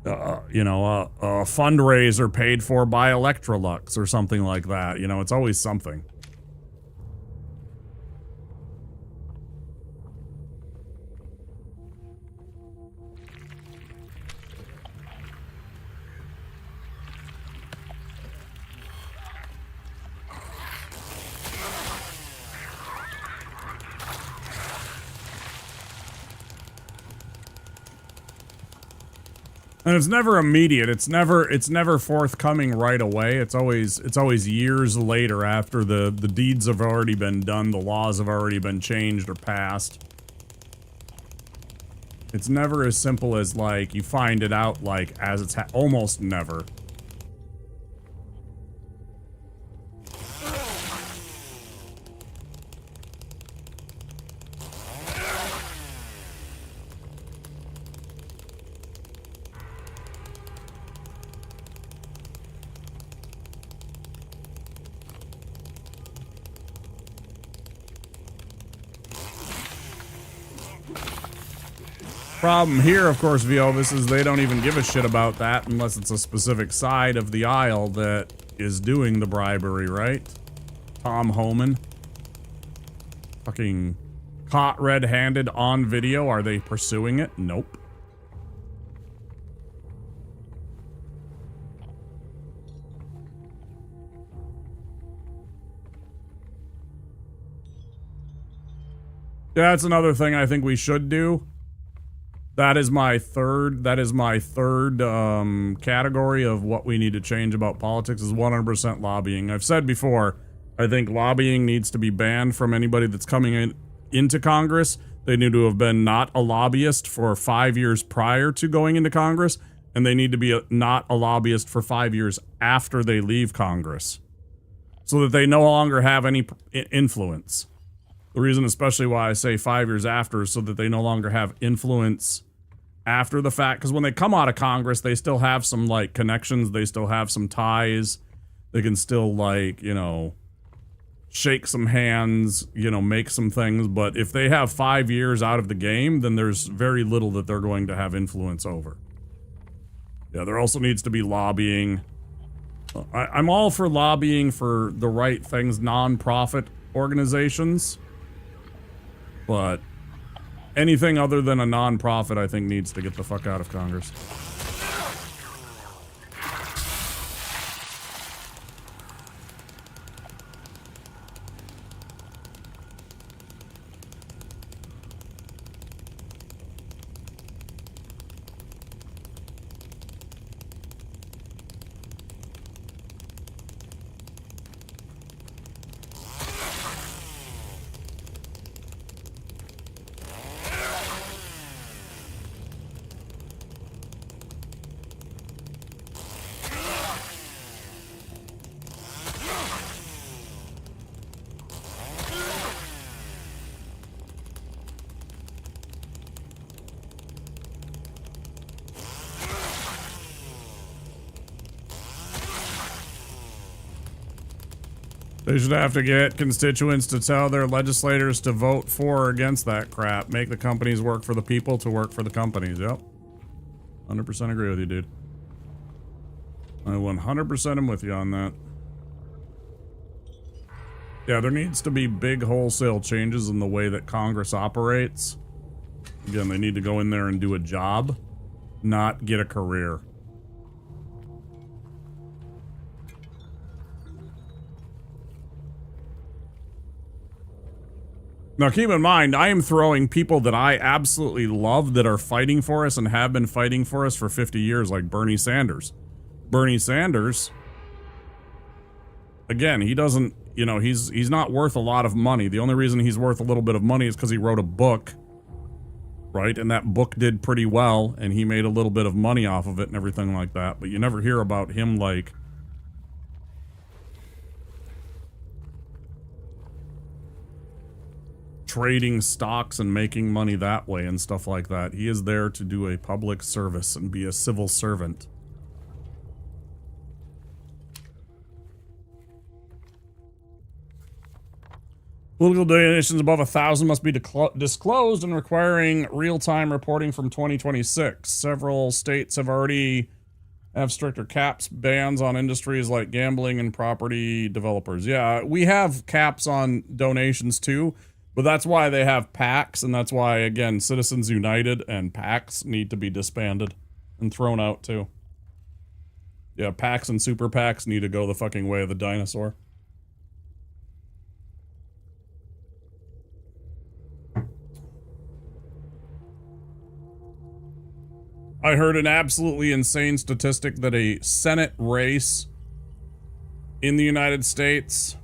Speaker 1: you know, a fundraiser paid for by Electrolux or something like that. You know, it's always something. And it's never immediate. It's never forthcoming right away. It's always years later after the deeds have already been done, the laws have already been changed or passed. It's never as simple as like you find it out like as it's almost never. Problem here, of course, Viovis, is they don't even give a shit about that unless it's a specific side of the aisle that is doing the bribery, right? Tom Homan. Fucking caught red-handed on video. Are they pursuing it? Nope. Yeah, that's another thing I think we should do. That is my third category of what we need to change about politics is 100% lobbying. I've said before, I think lobbying needs to be banned from anybody that's coming into Congress. They need to have been not a lobbyist for 5 years prior to going into Congress, and they need to be not a lobbyist for 5 years after they leave Congress, so that they no longer have any influence. The reason especially why I say 5 years after is so that they no longer have influence after the fact. Because when they come out of Congress, they still have some, like, connections. They still have some ties. They can still, like, you know, shake some hands, you know, make some things. But if they have 5 years out of the game, then there's very little that they're going to have influence over. Yeah, there also needs to be lobbying. I'm all for lobbying for the right things, non-profit organizations. But anything other than a non-profit, I think, needs to get the fuck out of Congress. They should have to get constituents to tell their legislators to vote for or against that crap. Make the companies work for the people to work for the companies. Yep. 100% agree with you, dude. I 100% am with you on that. Yeah, there needs to be big wholesale changes in the way that Congress operates. Again, they need to go in there and do a job, not get a career. Now, keep in mind, I am throwing people that I absolutely love that are fighting for us and have been fighting for us for 50 years, like Bernie Sanders. Bernie Sanders, again, he doesn't, you know, he's not worth a lot of money. The only reason he's worth a little bit of money is because he wrote a book, right? And that book did pretty well, and he made a little bit of money off of it and everything like that. But you never hear about him, like, trading stocks and making money that way and stuff like that. He is there to do a public service and be a civil servant. Political donations above 1,000 must be disclosed and requiring real-time reporting from 2026. Several states have already have stricter caps, bans on industries like gambling and property developers. Yeah, we have caps on donations too. But that's why they have PACs, and that's why, again, Citizens United and PACs need to be disbanded and thrown out, too. Yeah, PACs and super PACs need to go the fucking way of the dinosaur. I heard an absolutely insane statistic that a Senate race in the United States,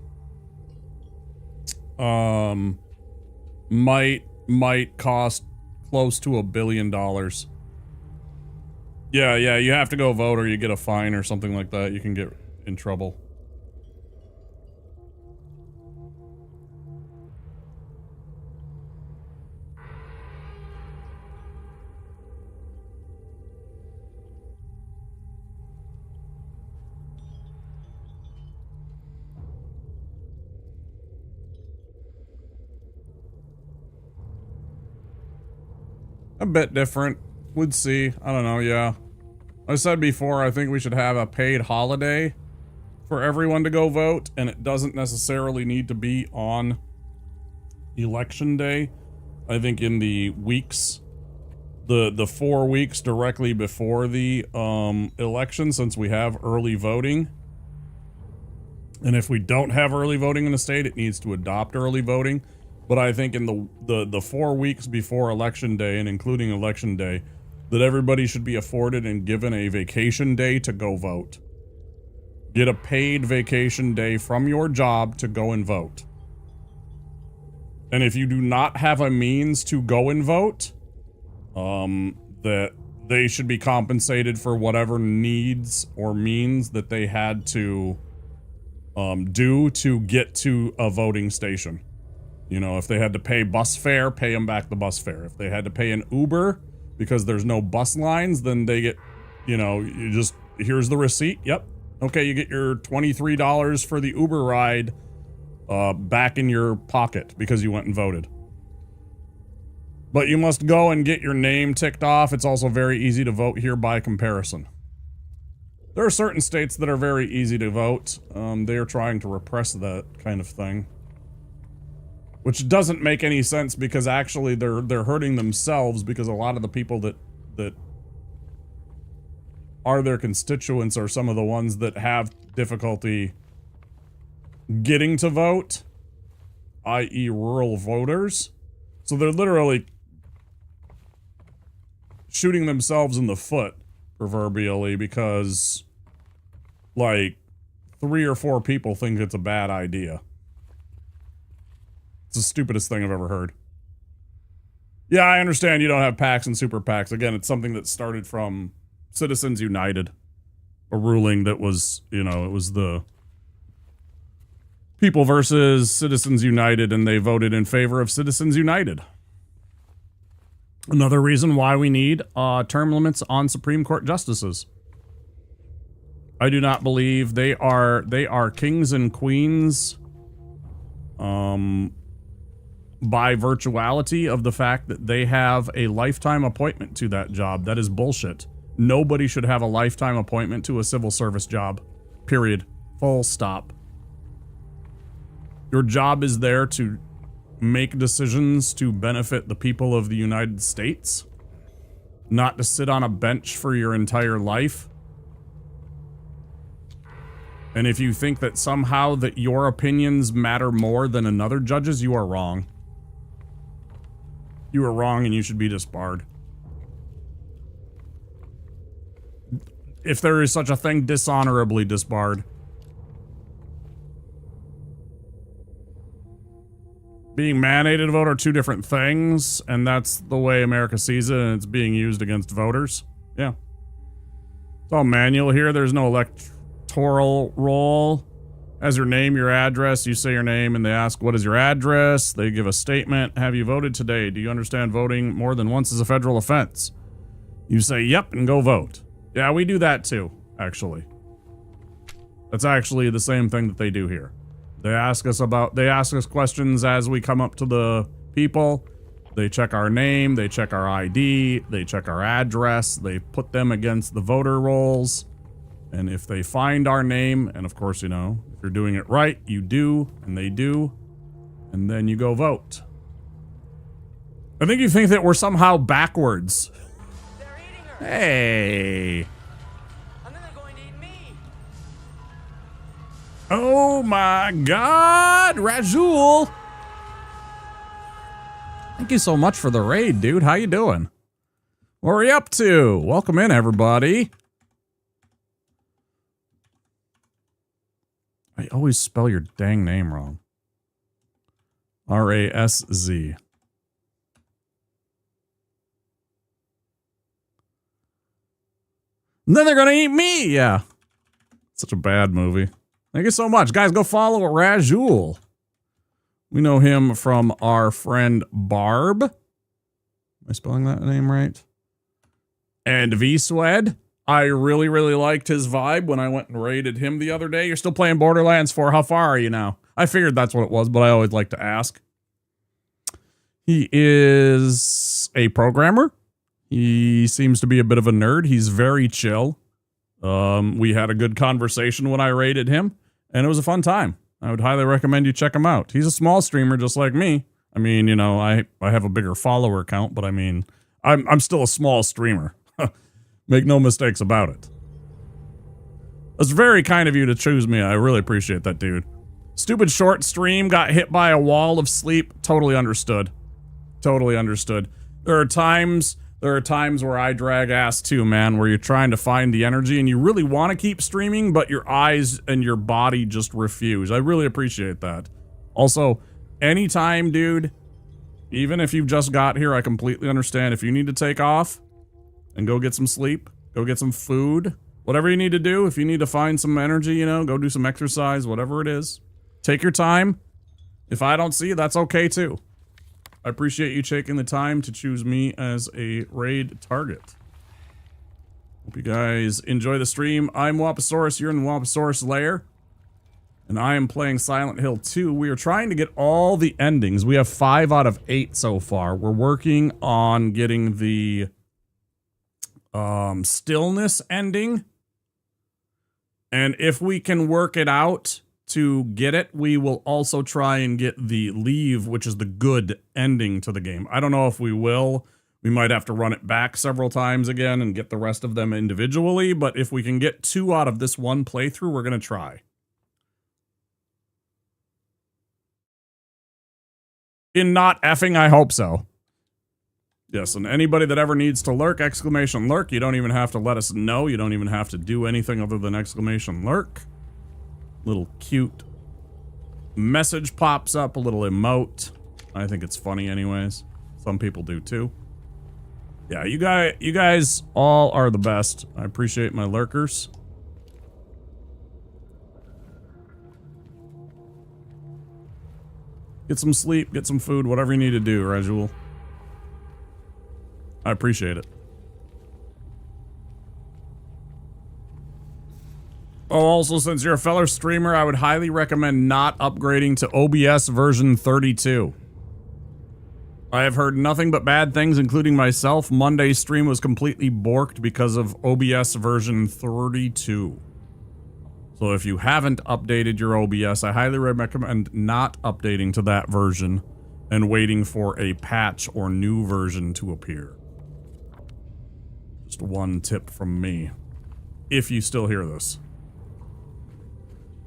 Speaker 1: might cost close to $1 billion. Yeah, you have to go vote or you get a fine or something like that. You can get in trouble. A bit different. Would see. I don't know, yeah. I said before, I think we should have a paid holiday for everyone to go vote, and it doesn't necessarily need to be on election day. I think in the weeks, the 4 weeks directly before the election, since we have early voting. And if we don't have early voting in the state, it needs to adopt early voting. But I think in the 4 weeks before election day, and including election day, that everybody should be afforded and given a vacation day to go vote. Get a paid vacation day from your job to go and vote. And if you do not have a means to go and vote, that they should be compensated for whatever needs or means that they had to do to get to a voting station. You know, if they had to pay bus fare, pay them back the bus fare. If they had to pay an Uber because there's no bus lines, then they get, you know, you just, here's the receipt. Yep. Okay, you get your $23 for the Uber ride back in your pocket because you went and voted. But you must go and get your name ticked off. It's also very easy to vote here by comparison. There are certain states that are very easy to vote. They are trying to repress that kind of thing. Which doesn't make any sense because actually they're hurting themselves because a lot of the people that are their constituents are some of the ones that have difficulty getting to vote, i.e. rural voters. So they're literally shooting themselves in the foot, proverbially, because like 3 or 4 people think it's a bad idea. It's the stupidest thing I've ever heard. Yeah, I understand you don't have PACs and super PACs. Again, it's something that started from Citizens United. A ruling that was, you know, it was the people versus Citizens United, and they voted in favor of Citizens United. Another reason why we need term limits on Supreme Court justices. I do not believe they are kings and queens by virtuality of the fact that they have a lifetime appointment to that job. That is bullshit. Nobody should have a lifetime appointment to a civil service job. Period. Full stop. Your job is there to make decisions to benefit the people of the United States, not to sit on a bench for your entire life. And if you think that somehow that your opinions matter more than another judge's, you are wrong. You are wrong and you should be disbarred. If there is such a thing, dishonorably disbarred. Being mandated to vote are 2 different things, and that's the way America sees it, and it's being used against voters. Yeah. It's all manual here. There's no electoral roll. As your name, your address, you say your name, and they ask, what is your address? They give a statement. Have you voted today? Do you understand voting more than once is a federal offense? You say, yep, and go vote. Yeah, we do that too, actually. That's actually the same thing that they do here. They ask us questions as we come up to the people. They check our name, they check our ID, they check our address, they put them against the voter rolls. And if they find our name, and of course, you know, if you're doing it right, you do, and they do, and then you go vote. I think you think that we're somehow backwards.
Speaker 4: They're eating her.
Speaker 1: Hey.
Speaker 4: And then they're going to eat me.
Speaker 1: Oh my God, Rajul. Thank you so much for the raid, dude. How you doing? What are you up to? Welcome in, everybody. I always spell your dang name wrong. R-A-S-Z. And then they're gonna eat me! Yeah. Such a bad movie. Thank you so much. Guys, go follow Rajul. We know him from our friend Barb. Am I spelling that name right? And V-Swed. I really, really liked his vibe when I went and raided him the other day. You're still playing Borderlands 4. How far are you now? I figured that's what it was, but I always like to ask. He is a programmer. He seems to be a bit of a nerd. He's very chill. We had a good conversation when I raided him, and it was a fun time. I would highly recommend you check him out. He's a small streamer just like me. I mean, you know, I have a bigger follower count, but I mean, I'm still a small streamer. Make no mistakes about it. It's very kind of you to choose me. I really appreciate that, dude. Stupid short stream, got hit by a wall of sleep. Totally understood. Totally understood. There are times where I drag ass too, man, where you're trying to find the energy and you really want to keep streaming, but your eyes and your body just refuse. I really appreciate that. Also, anytime, dude, even if you've just got here, I completely understand. If you need to take off and go get some sleep, go get some food, whatever you need to do, if you need to find some energy, you know, go do some exercise, whatever it is. Take your time. If I don't see you, that's okay too. I appreciate you taking the time to choose me as a raid target. Hope you guys enjoy the stream. I'm Wapasaurus, you're in the Wapasaurus lair. And I am playing Silent Hill 2. We are trying to get all the endings. We have 5 out of 8 so far. We're working on getting the stillness ending. And if we can work it out to get it, we will also try and get the leave, which is the good ending to the game. I don't know if we will. We might have to run it back several times again and get the rest of them individually, but if we can get 2 out of this one playthrough, we're going to try. In not effing, I hope so. Yes, and anybody that ever needs to lurk, exclamation lurk, you don't even have to let us know. You don't even have to do anything other than exclamation lurk. Little cute message pops up, a little emote. I think it's funny anyways. Some people do too. Yeah, you guys all are the best. I appreciate my lurkers. Get some sleep, get some food, whatever you need to do, Rajul. I appreciate it. Oh, also, since you're a fellow streamer, I would highly recommend not upgrading to OBS version 32. I have heard nothing but bad things, including myself. Monday's stream was completely borked because of OBS version 32. So if you haven't updated your OBS, I highly recommend not updating to that version and waiting for a patch or new version to appear. Just one tip from me. If you still hear this.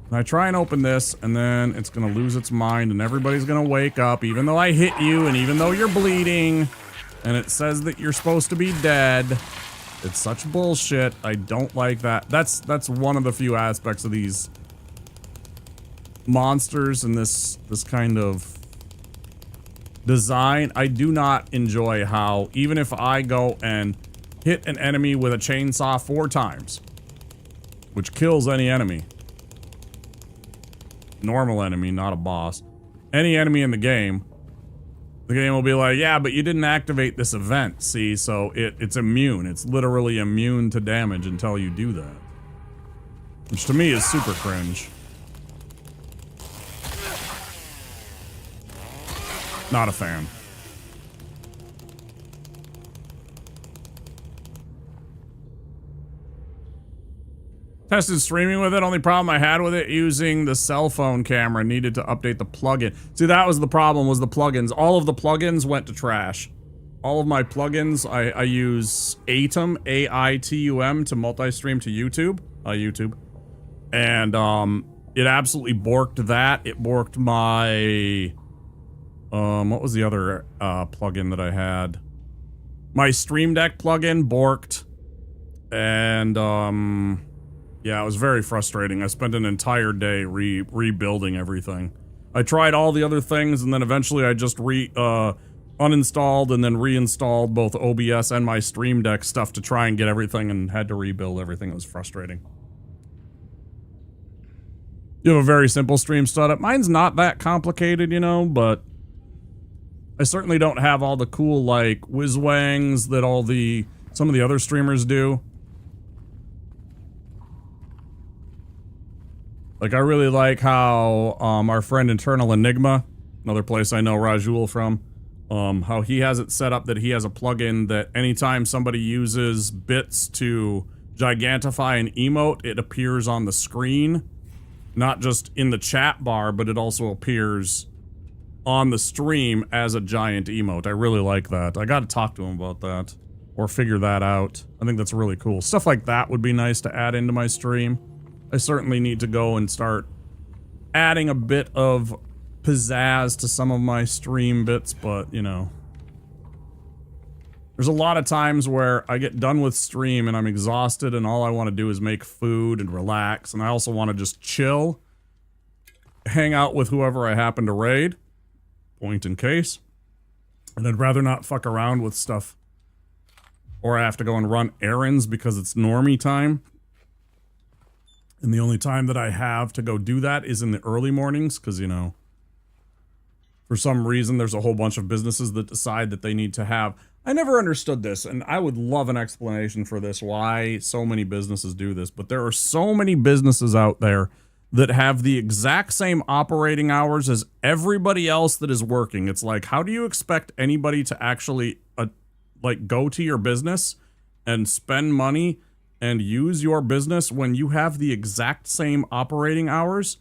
Speaker 1: And I try and open this, and then it's gonna lose its mind, and everybody's gonna wake up, even though I hit you, and even though you're bleeding, and it says that you're supposed to be dead. It's such bullshit. I don't like that. That's one of the few aspects of these monsters and this kind of design. I do not enjoy how, even if I go and hit an enemy with a chainsaw 4 times, which kills any enemy, normal enemy, not a boss, any enemy in the game will be like, yeah, but you didn't activate this event, see, so it's immune. It's literally immune to damage until you do that. Which to me is super cringe. Not a fan. Tested streaming with it. Only problem I had with it, using the cell phone camera, needed to update the plugin. See, that was the problem, was the plugins. All of the plugins went to trash. All of my plugins, I use Atom, A-I-T-U-M, to multi-stream to YouTube. And, it absolutely borked that. It borked my, what was the other, plugin that I had? My Stream Deck plugin borked. And, yeah, it was very frustrating. I spent an entire day rebuilding everything. I tried all the other things, and then eventually I just uninstalled and then reinstalled both OBS and my Stream Deck stuff to try and get everything, and had to rebuild everything. It was frustrating. You have a very simple stream setup. Mine's not that complicated, you know, but I certainly don't have all the cool, like, whiz-wangs that some of the other streamers do. Like, I really like how, our friend Eternal Enigma, another place I know Rajul from, How he has it set up that he has a plugin that anytime somebody uses bits to gigantify an emote, it appears on the screen. Not just in the chat bar, but it also appears on the stream as a giant emote. I really like that. I gotta talk to him about that. Or figure that out. I think that's really cool. Stuff like that would be nice to add into my stream. I certainly need to go and start adding a bit of pizzazz to some of my stream bits, but, you know. There's a lot of times where I get done with stream and I'm exhausted and all I want to do is make food and relax, and I also want to just chill, hang out with whoever I happen to raid, point in case, and I'd rather not fuck around with stuff, or I have to go and run errands because it's normie time. And the only time that I have to go do that is in the early mornings, because, you know, for some reason there's a whole bunch of businesses that decide that they need to have... I never understood this, and I would love an explanation for this, why so many businesses do this, but there are so many businesses out there that have the exact same operating hours as everybody else that is working. It's like, how do you expect anybody to actually, like, go to your business and spend money and use your business when you have the exact same operating hours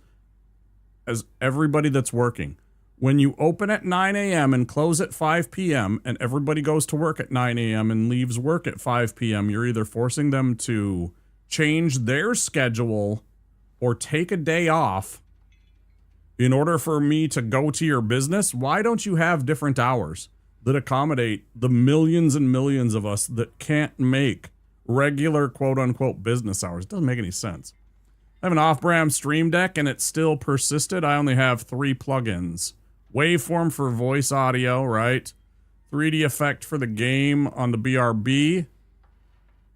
Speaker 1: as everybody that's working? When you open at 9 a.m. and close at 5 p.m. and everybody goes to work at 9 a.m. and leaves work at 5 p.m., you're either forcing them to change their schedule or take a day off in order for me to go to your business. Why don't you have different hours that accommodate the millions and millions of us that can't make regular quote-unquote business hours? It doesn't make any sense. I have an off-brand Stream Deck and it still persisted. I only have 3 plugins. Waveform for voice audio, right? 3D effect for the game on the BRB.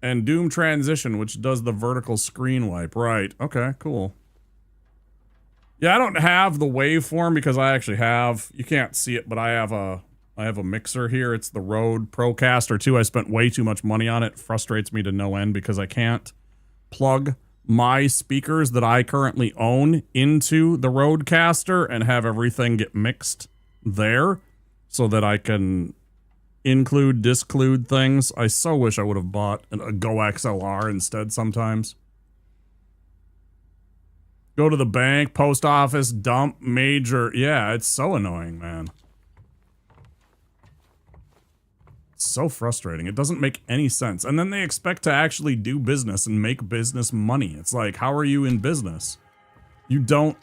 Speaker 1: And Doom Transition, which does the vertical screen wipe. Right. Okay, cool. Yeah, I don't have the waveform because I actually have... You can't see it, but I have a mixer here. It's the Rode Procaster 2. I spent way too much money on it. It frustrates me to no end because I can't plug my speakers that I currently own into the Rodecaster and have everything get mixed there so that I can include, disclude things. I so wish I would have bought a Go XLR instead sometimes. Go to the bank, post office, dump, major. Yeah, it's so annoying, man. So frustrating. It doesn't make any sense. And then they expect to actually do business and make business money. It's like, how are you in business? You don't...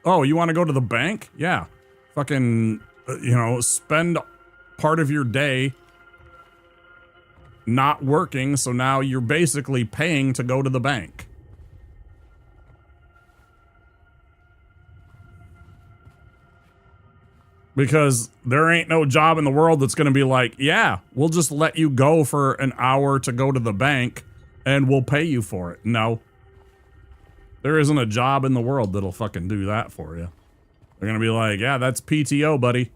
Speaker 1: Oh, you want to go to the bank? Yeah. Fucking, you know, spend part of your day not working, so now you're basically paying to go to the bank. Because there ain't no job in the world that's going to be like, yeah, we'll just let you go for an hour to go to the bank and we'll pay you for it. No. There isn't a job in the world that'll fucking do that for you. They're going to be like, yeah, that's PTO, buddy.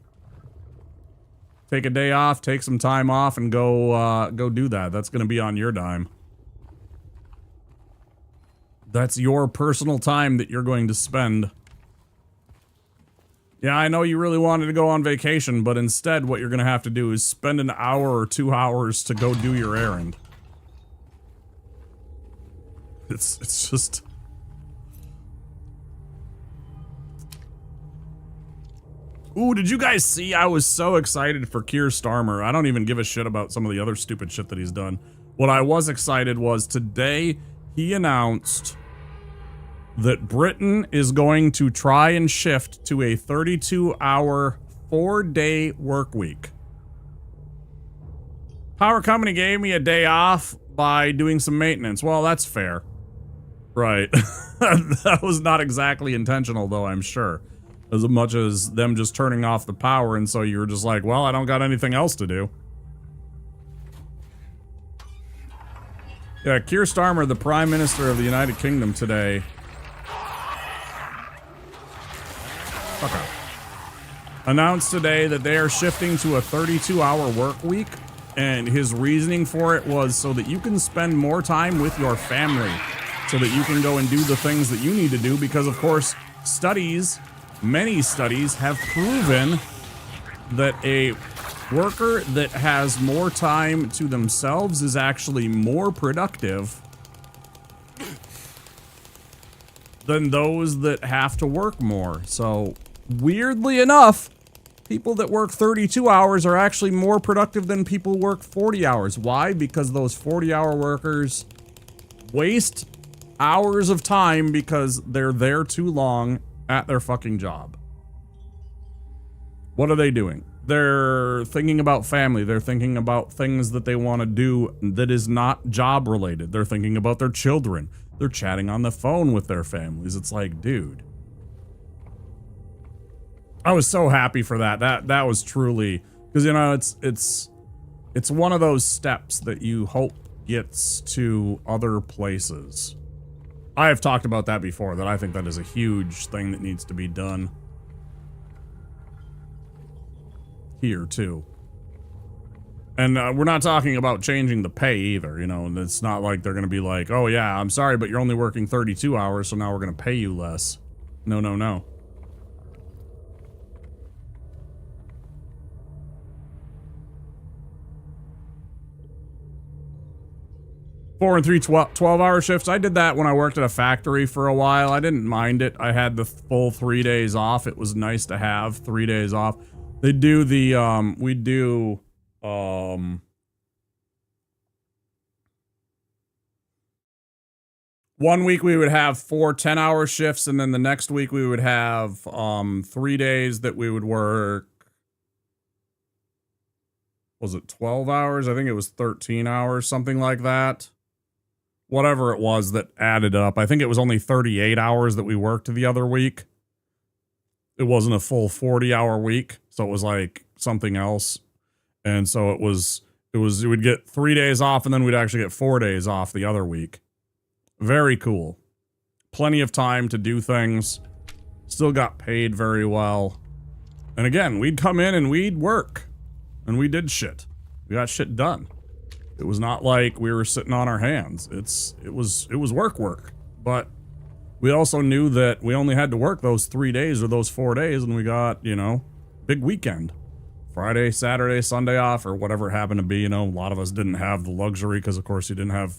Speaker 1: Take a day off, take some time off, and go do that. That's going to be on your dime. That's your personal time that you're going to spend. Yeah, I know you really wanted to go on vacation, but instead what you're going to have to do is spend an hour or 2 hours to go do your errand. It's just... Ooh, did you guys see? I was so excited for Keir Starmer. I don't even give a shit about some of the other stupid shit that he's done. What I was excited was today he announced that Britain is going to try and shift to a 32-hour, 4-day work week. Power company gave me a day off by doing some maintenance. Well, that's fair. Right. That was not exactly intentional, though, I'm sure. As much as them just turning off the power, and so you were just like, well, I don't got anything else to do. Yeah, Keir Starmer, the Prime Minister of the United Kingdom today... Okay. Announced today that they are shifting to a 32-hour work week, and his reasoning for it was so that you can spend more time with your family, so that you can go and do the things that you need to do, because of course, many studies have proven that a worker that has more time to themselves is actually more productive than those that have to work more. So, weirdly enough, people that work 32 hours are actually more productive than people who work 40 hours. Why? Because those 40-hour workers waste hours of time because they're there too long at their fucking job. What are they doing? They're thinking about family. They're thinking about things that they want to do that is not job related. They're thinking about their children. They're chatting on the phone with their families. It's like, dude. I was so happy for that. That was truly, because, you know, it's one of those steps that you hope gets to other places. I have talked about that before, that I think that is a huge thing that needs to be done here too. And we're not talking about changing the pay either, you know, and it's not like they're going to be like, oh yeah, I'm sorry, but you're only working 32 hours, so now we're going to pay you less. No, no, no. 4 and 3 12-hour shifts. I did that when I worked at a factory for a while. I didn't mind it. I had the full 3 days off. It was nice to have 3 days off. They do the, we do, 1 week we would have 4 10-hour shifts, and then the next week we would have 3 days that we would work. Was it 12 hours? I think it was 13 hours, something like that. Whatever it was that added up. I think it was only 38 hours that we worked the other week. It wasn't a full 40-hour week, so it was like something else. And so it would get 3 days off, and then we'd actually get 4 days off the other week. Very cool. Plenty of time to do things. Still got paid very well. And again, we'd come in and we'd work. And we did shit. We got shit done. It was not like we were sitting on our hands. It was work. But we also knew that we only had to work those 3 days or those 4 days, and we got, you know, big weekend. Friday, Saturday, Sunday off, or whatever it happened to be. You know, a lot of us didn't have the luxury because, of course, you didn't have,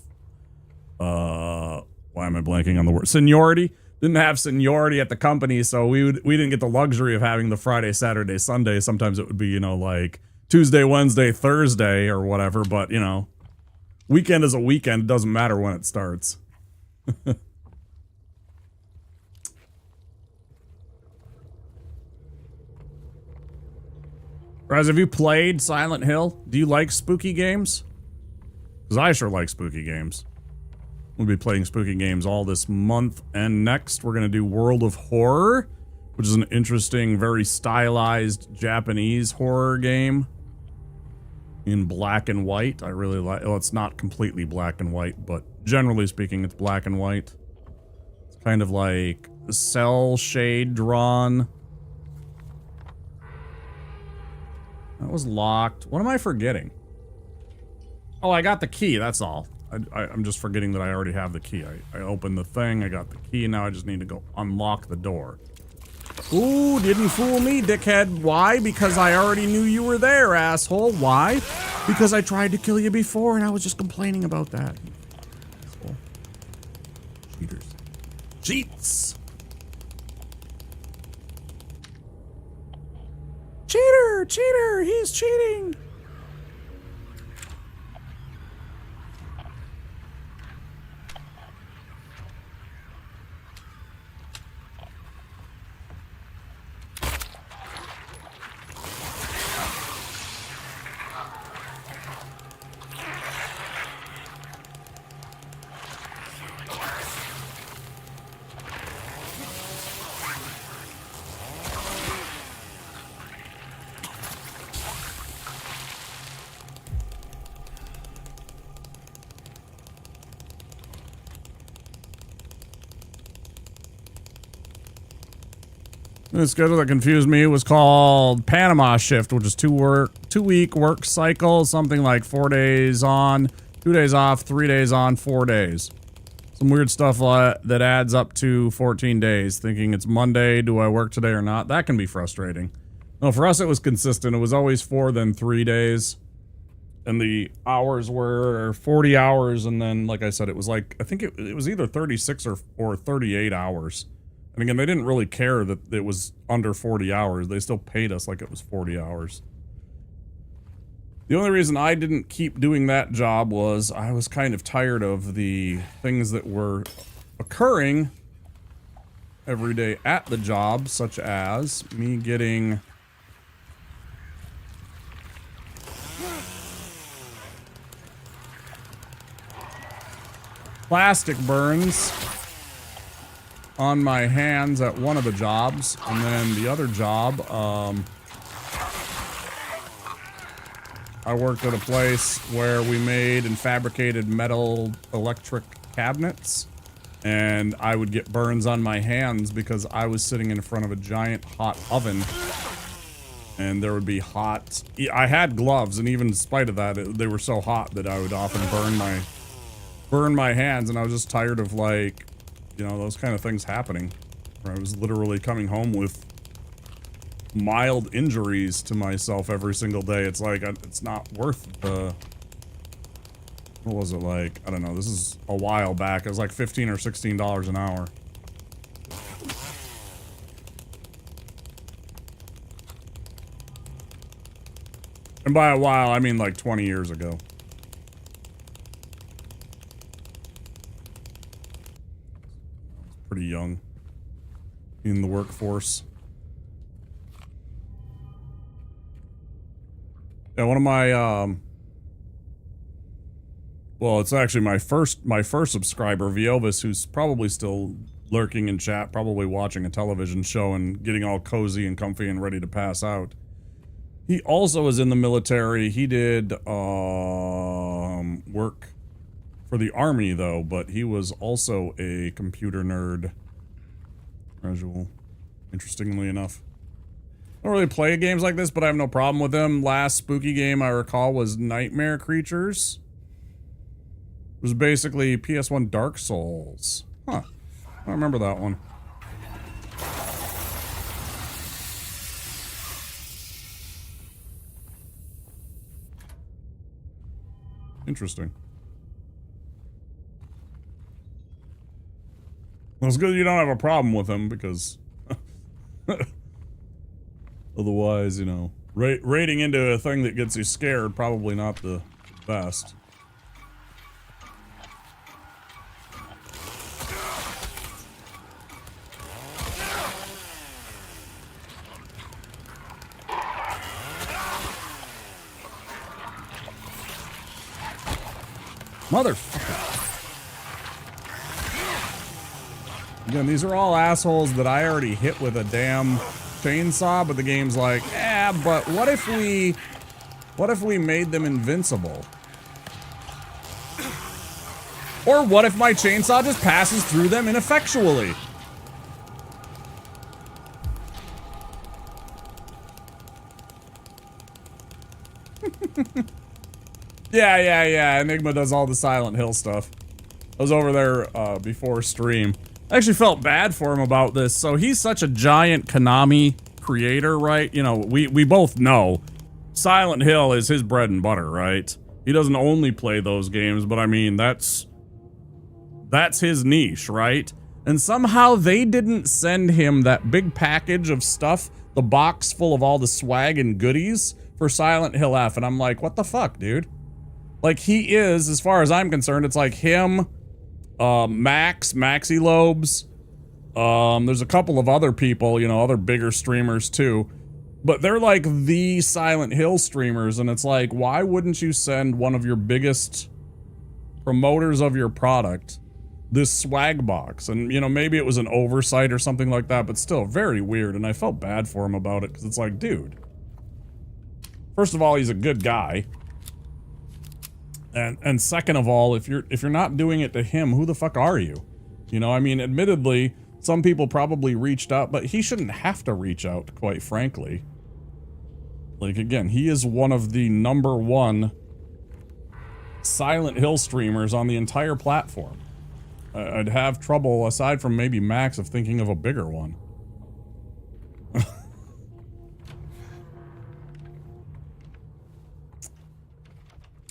Speaker 1: why am I blanking on the word? Seniority. Didn't have seniority at the company, so we didn't get the luxury of having the Friday, Saturday, Sunday. Sometimes it would be, you know, like Tuesday, Wednesday, Thursday, or whatever, but, you know, weekend is a weekend. It doesn't matter when it starts. Raz, have you played Silent Hill? Do you like spooky games? Because I sure like spooky games. We'll be playing spooky games all this month, and next we're going to do World of Horror, which is an interesting, very stylized Japanese horror game in black and white. I really like, well, it's not completely black and white, but generally speaking, it's black and white. It's kind of like cell shade drawn. That was locked. What am I forgetting? Oh, I got the key, that's all. I'm just forgetting that I already have the key. I opened the thing, I got the key, now I just need to go unlock the door. Ooh, didn't fool me, dickhead. Why? Because I already knew you were there, asshole. Why? Because I tried to kill you before and I was just complaining about that. Asshole. Cheaters. Cheats! Cheater! Cheater! He's cheating! The schedule that confused me was called Panama shift, which is 2 week work cycle, something like 4 days on, 2 days off, 3 days on, 4 days. Some weird stuff that adds up to 14 days, thinking it's Monday, do I work today or not? That can be frustrating. No, for us it was consistent. It was always 4, then 3 days. And the hours were 40 hours, and then, like I said, it was like, I think it was either 36 or 38 hours. And again, they didn't really care that it was under 40 hours. They still paid us like it was 40 hours. The only reason I didn't keep doing that job was I was kind of tired of the things that were occurring every day at the job, such as me getting plastic burns on my hands at one of the jobs, and then the other job, I worked at a place where we made and fabricated metal electric cabinets, and I would get burns on my hands because I was sitting in front of a giant hot oven, and there would be hot, I had gloves, and even in spite of that, they were so hot that I would often burn my hands, and I was just tired of, like, you know, those kind of things happening, where I was literally coming home with mild injuries to myself every single day. It's like, it's not worth the, what was it, like, I don't know, this is a while back, it was like $15 or $16 an hour. And by a while, I mean like 20 years ago. Pretty young in the workforce. Yeah, one of my well, it's actually my first subscriber, Viovis, who's probably still lurking in chat, probably watching a television show and getting all cozy and comfy and ready to pass out. He also was in the military. He did work for the army, though, but he was also a computer nerd. Casual. Interestingly enough. I don't really play games like this, but I have no problem with them. Last spooky game I recall was Nightmare Creatures. It was basically PS1 Dark Souls. Huh. I don't remember that one. Interesting. Well, it's good you don't have a problem with him, because otherwise, you know, raiding into a thing that gets you scared, probably not the best. Motherfucker. Again, these are all assholes that I already hit with a damn chainsaw, but the game's like, but what if we made them invincible? Or what if my chainsaw just passes through them ineffectually? Yeah, Enigma does all the Silent Hill stuff. I was over there before stream. I actually felt bad for him about this. So he's such a giant Konami creator, right? You know, we both know Silent Hill is his bread and butter, right? He doesn't only play those games, but I mean, that's his niche, right? And somehow they didn't send him that big package of stuff, the box full of all the swag and goodies for Silent Hill F. And I'm like, what the fuck, dude? Like, he is, as far as I'm concerned, it's like him, Maxi Lobes. There's a couple of other people, you know, other bigger streamers too. But they're like the Silent Hill streamers, and it's like, why wouldn't you send one of your biggest promoters of your product this swag box? And, you know, maybe it was an oversight or something like that, but still very weird, and I felt bad for him about it, because it's like, dude. First of all, he's a good guy. And second of all, if you're not doing it to him, who the fuck are you? You know, I mean, admittedly, some people probably reached out, but he shouldn't have to reach out, quite frankly. Like, again, he is one of the #1 Silent Hill streamers on the entire platform. I'd have trouble, aside from maybe Max, of thinking of a bigger one.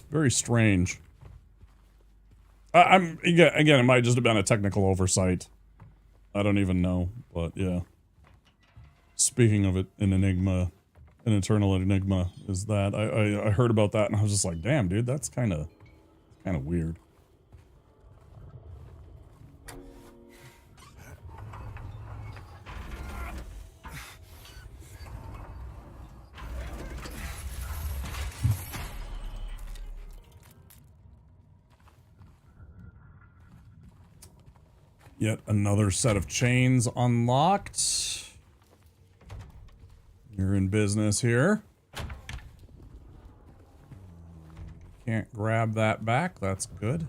Speaker 1: very strange. I'm again, it might just have been a technical oversight. I don't even know, but yeah. Speaking of it, an enigma, an eternal enigma is that I heard about that and I was just like, damn, dude, that's kind of weird. Yet another set of chains unlocked. You're in business here. Can't grab that back. That's good.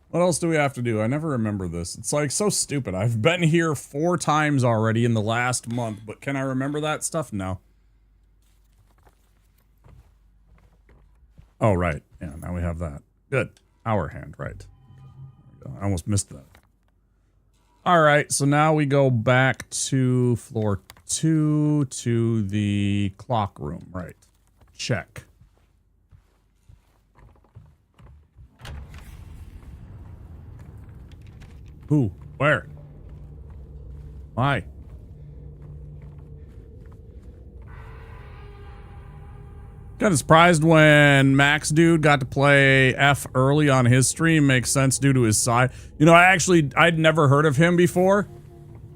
Speaker 1: What else do we have to do? I never remember this. It's like so stupid. I've been here 4 times already in the last month, but can I remember that stuff? No. Oh, right. Yeah, now we have that. Good. Hour hand, right. I almost missed that. All right, so now we go back to floor 2 to the clock room, right? Check. Who? Where? Why? Kind of surprised when Max Dude got to play F early on his stream. Makes sense due to his size. You know, I'd never heard of him before.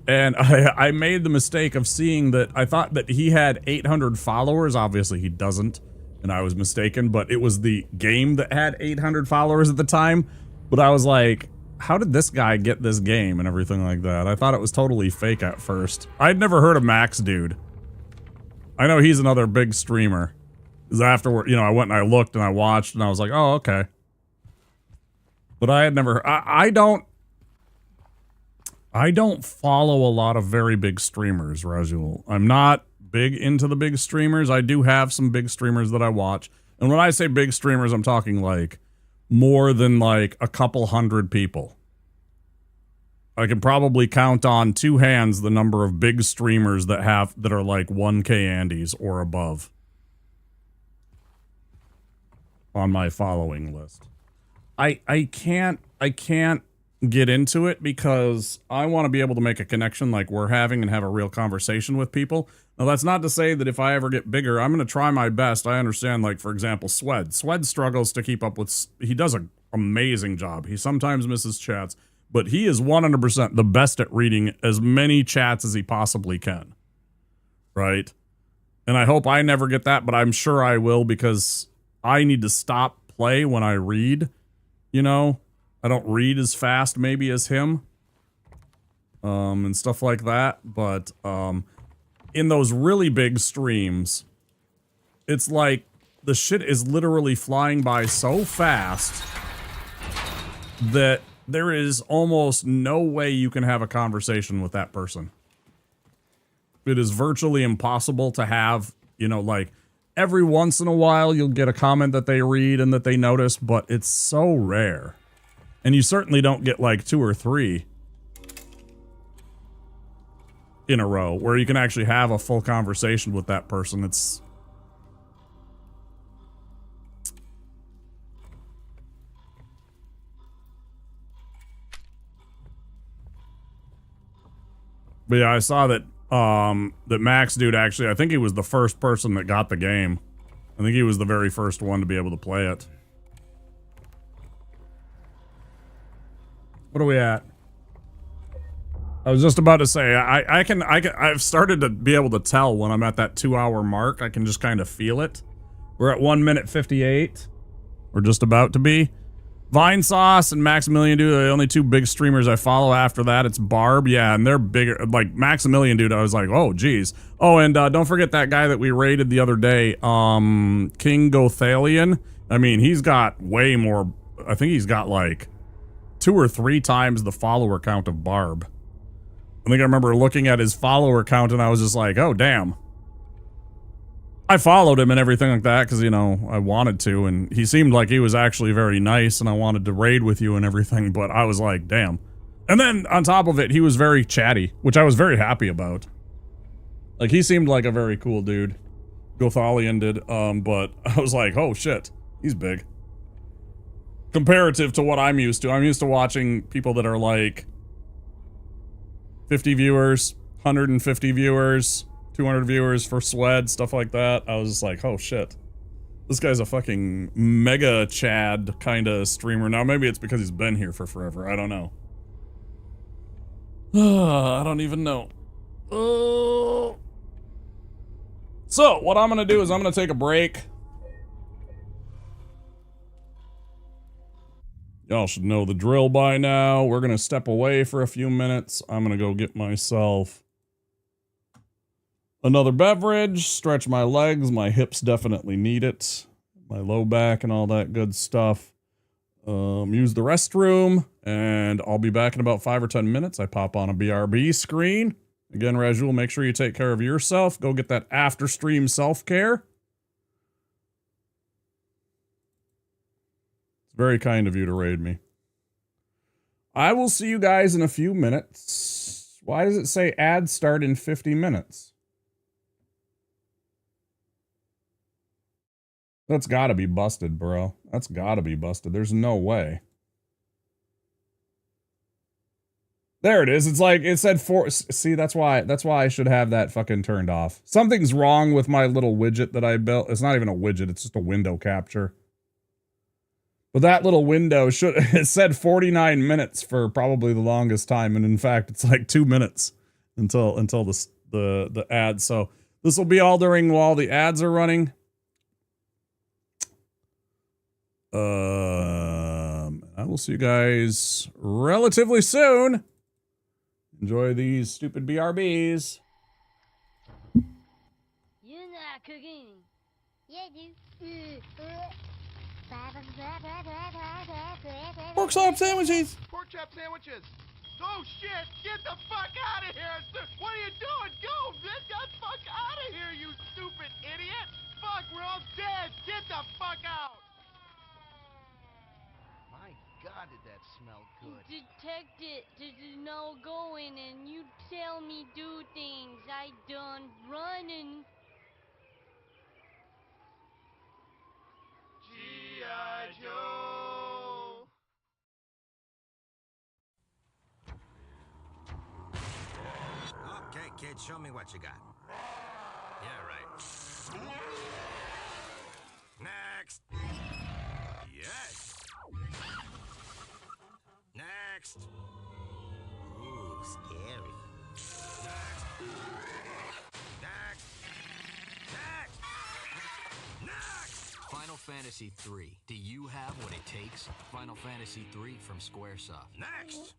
Speaker 1: And I made the mistake of seeing that. I thought that he had 800 followers. Obviously he doesn't. And I was mistaken. But it was the game that had 800 followers at the time. But I was like, how did this guy get this game and everything like that? I thought it was totally fake at first. I'd never heard of Max Dude. I know he's another big streamer. Because afterward, you know, I went and I looked and I watched and I was like, oh, okay. But I had never, I don't follow a lot of very big streamers, Rajul. I'm not big into the big streamers. I do have some big streamers that I watch. And when I say big streamers, I'm talking like more than like a couple hundred people. I can probably count on 2 hands the number of big streamers that are like 1K Andes or above on my following list. I can't get into it because I want to be able to make a connection like we're having and have a real conversation with people. Now, that's not to say that if I ever get bigger, I'm going to try my best. I understand, like, for example, Swed. Swed struggles to keep up with... He does an amazing job. He sometimes misses chats, but he is 100% the best at reading as many chats as he possibly can. Right? And I hope I never get that, but I'm sure I will because I need to stop play when I read, you know? I don't read as fast maybe as him. And stuff like that, but in those really big streams, it's like the shit is literally flying by so fast that there is almost no way you can have a conversation with that person. It is virtually impossible to have, you know, like every once in a while you'll get a comment that they read and that they notice, but it's so rare. And you certainly don't get like 2 or 3 in a row where you can actually have a full conversation with that person. It's but yeah, I saw that that Max Dude actually, I think he was the first person that got the game. I think he was the very first one to be able to play it. What are we at? I was just about to say, I've started to be able to tell when I'm at that 2-hour mark. I can just kind of feel it. We're at 1 minute 58. We're just about to be. Vine Sauce and Maximilian Dude are the only 2 big streamers I follow. After that, it's Barb. Yeah, and they're bigger. Like, Maximilian Dude, I was like, oh, geez. Oh, and don't forget that guy that we raided the other day, King Gothalion. I mean, he's got way more. I think he's got like 2 or 3 times the follower count of Barb. I think I remember looking at his follower count and I was just like, oh, damn. I followed him and everything like that because, you know, I wanted to. And he seemed like he was actually very nice and I wanted to raid with you and everything. But I was like, damn. And then on top of it, he was very chatty, which I was very happy about. Like, he seemed like a very cool dude. Gothalion did. But I was like, oh, shit. He's big. Comparative to what I'm used to. I'm used to watching people that are like 50 viewers, 150 viewers, 200 viewers for SWED, stuff like that. I was just like, oh shit. This guy's a fucking mega Chad kind of streamer. Now, maybe it's because he's been here for forever. I don't know. I don't even know. So, what I'm going to do is I'm going to take a break. Y'all should know the drill by now. We're going to step away for a few minutes. I'm going to go get myself another beverage, stretch my legs. My hips definitely need it. My low back and all that good stuff. Use the restroom, and I'll be back in about 5 or 10 minutes. I pop on a BRB screen. Again, Rajul, make sure you take care of yourself. Go get that after stream self-care. It's very kind of you to raid me. I will see you guys in a few minutes. Why does it say ads start in 50 minutes? That's gotta be busted, bro. That's gotta be busted. There's no way. There it is. It's like, it said four. See, that's why I should have that fucking turned off. Something's wrong with my little widget that I built. It's not even a widget. It's just a window capture. But that little window it said 49 minutes for probably the longest time. And in fact, it's like 2 minutes until the ad. So this will be all during while the ads are running. I will see you guys relatively soon. Enjoy these stupid BRBs.
Speaker 5: You're not cooking. Yeah, dude.
Speaker 1: Pork chop sandwiches.
Speaker 3: Pork chop sandwiches. Oh shit! Get the fuck out of here! What are you doing? Go! Get the fuck out of here, you stupid idiot! Fuck, we're all dead! Get the fuck out! My God, did that smell good?
Speaker 5: Detective, there's no going, and you tell me do things. I done running.
Speaker 3: G.I. Joe!
Speaker 6: Okay, kid, show me what you got. Yeah, right. Next. Yes. Next. Ooh, scary. Next. Next. Next. Next.
Speaker 7: Final Fantasy III. Do you have what it takes? Final Fantasy III from Squaresoft.
Speaker 6: Next.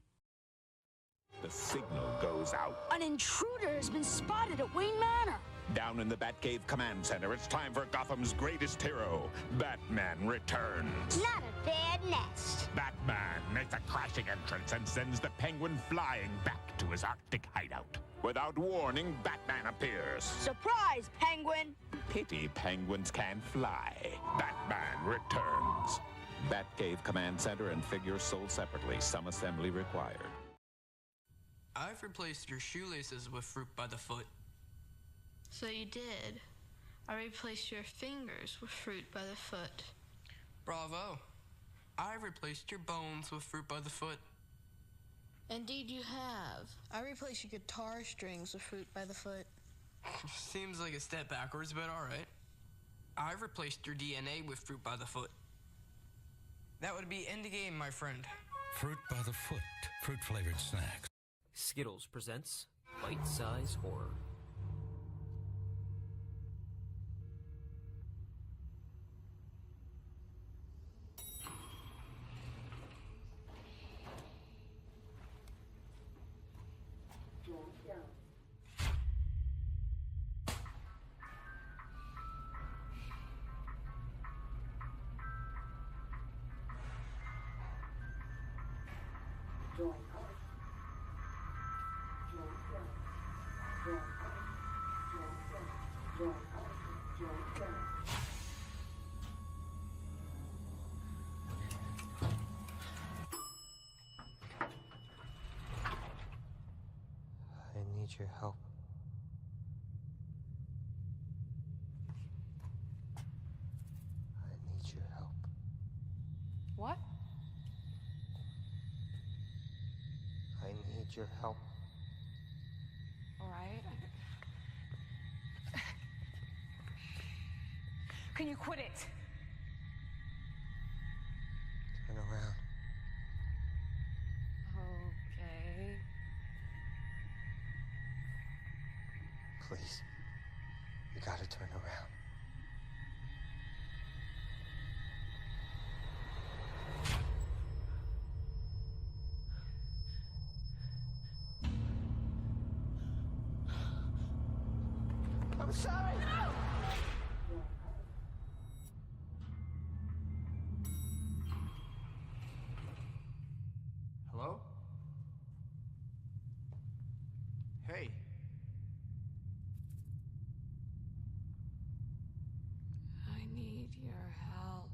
Speaker 8: The signal goes out.
Speaker 9: An intruder has been spotted at Wayne Manor.
Speaker 8: Down in the Batcave Command Center, it's time for Gotham's greatest hero, Batman returns.
Speaker 9: Not a bad nest.
Speaker 8: Batman makes a crashing entrance and sends the Penguin flying back to his Arctic hideout. Without warning, Batman appears.
Speaker 9: Surprise, Penguin!
Speaker 8: Pity penguins can't fly. Batman returns. Batcave Command Center and figures sold separately. Some assembly required.
Speaker 4: I've replaced your shoelaces with fruit by the foot.
Speaker 10: So you did. I replaced your fingers with fruit by the foot.
Speaker 4: Bravo. I've replaced your bones with fruit by the foot.
Speaker 10: Indeed you have. I replaced your guitar strings with fruit by the foot.
Speaker 4: Seems like a step backwards, but alright. I've replaced your DNA with fruit by the foot. That would be end game, my friend.
Speaker 11: Fruit by the foot. Fruit-flavored snacks.
Speaker 7: Skittles presents Bite-Size Horror.
Speaker 12: I need your help. I need your help.
Speaker 13: What?
Speaker 12: I need your help.
Speaker 13: All right.
Speaker 14: Can you quit it?
Speaker 12: Turn around.
Speaker 13: Okay.
Speaker 12: Please. You gotta turn around. I'm sorry!
Speaker 2: Hello? Hey.
Speaker 13: I need your help.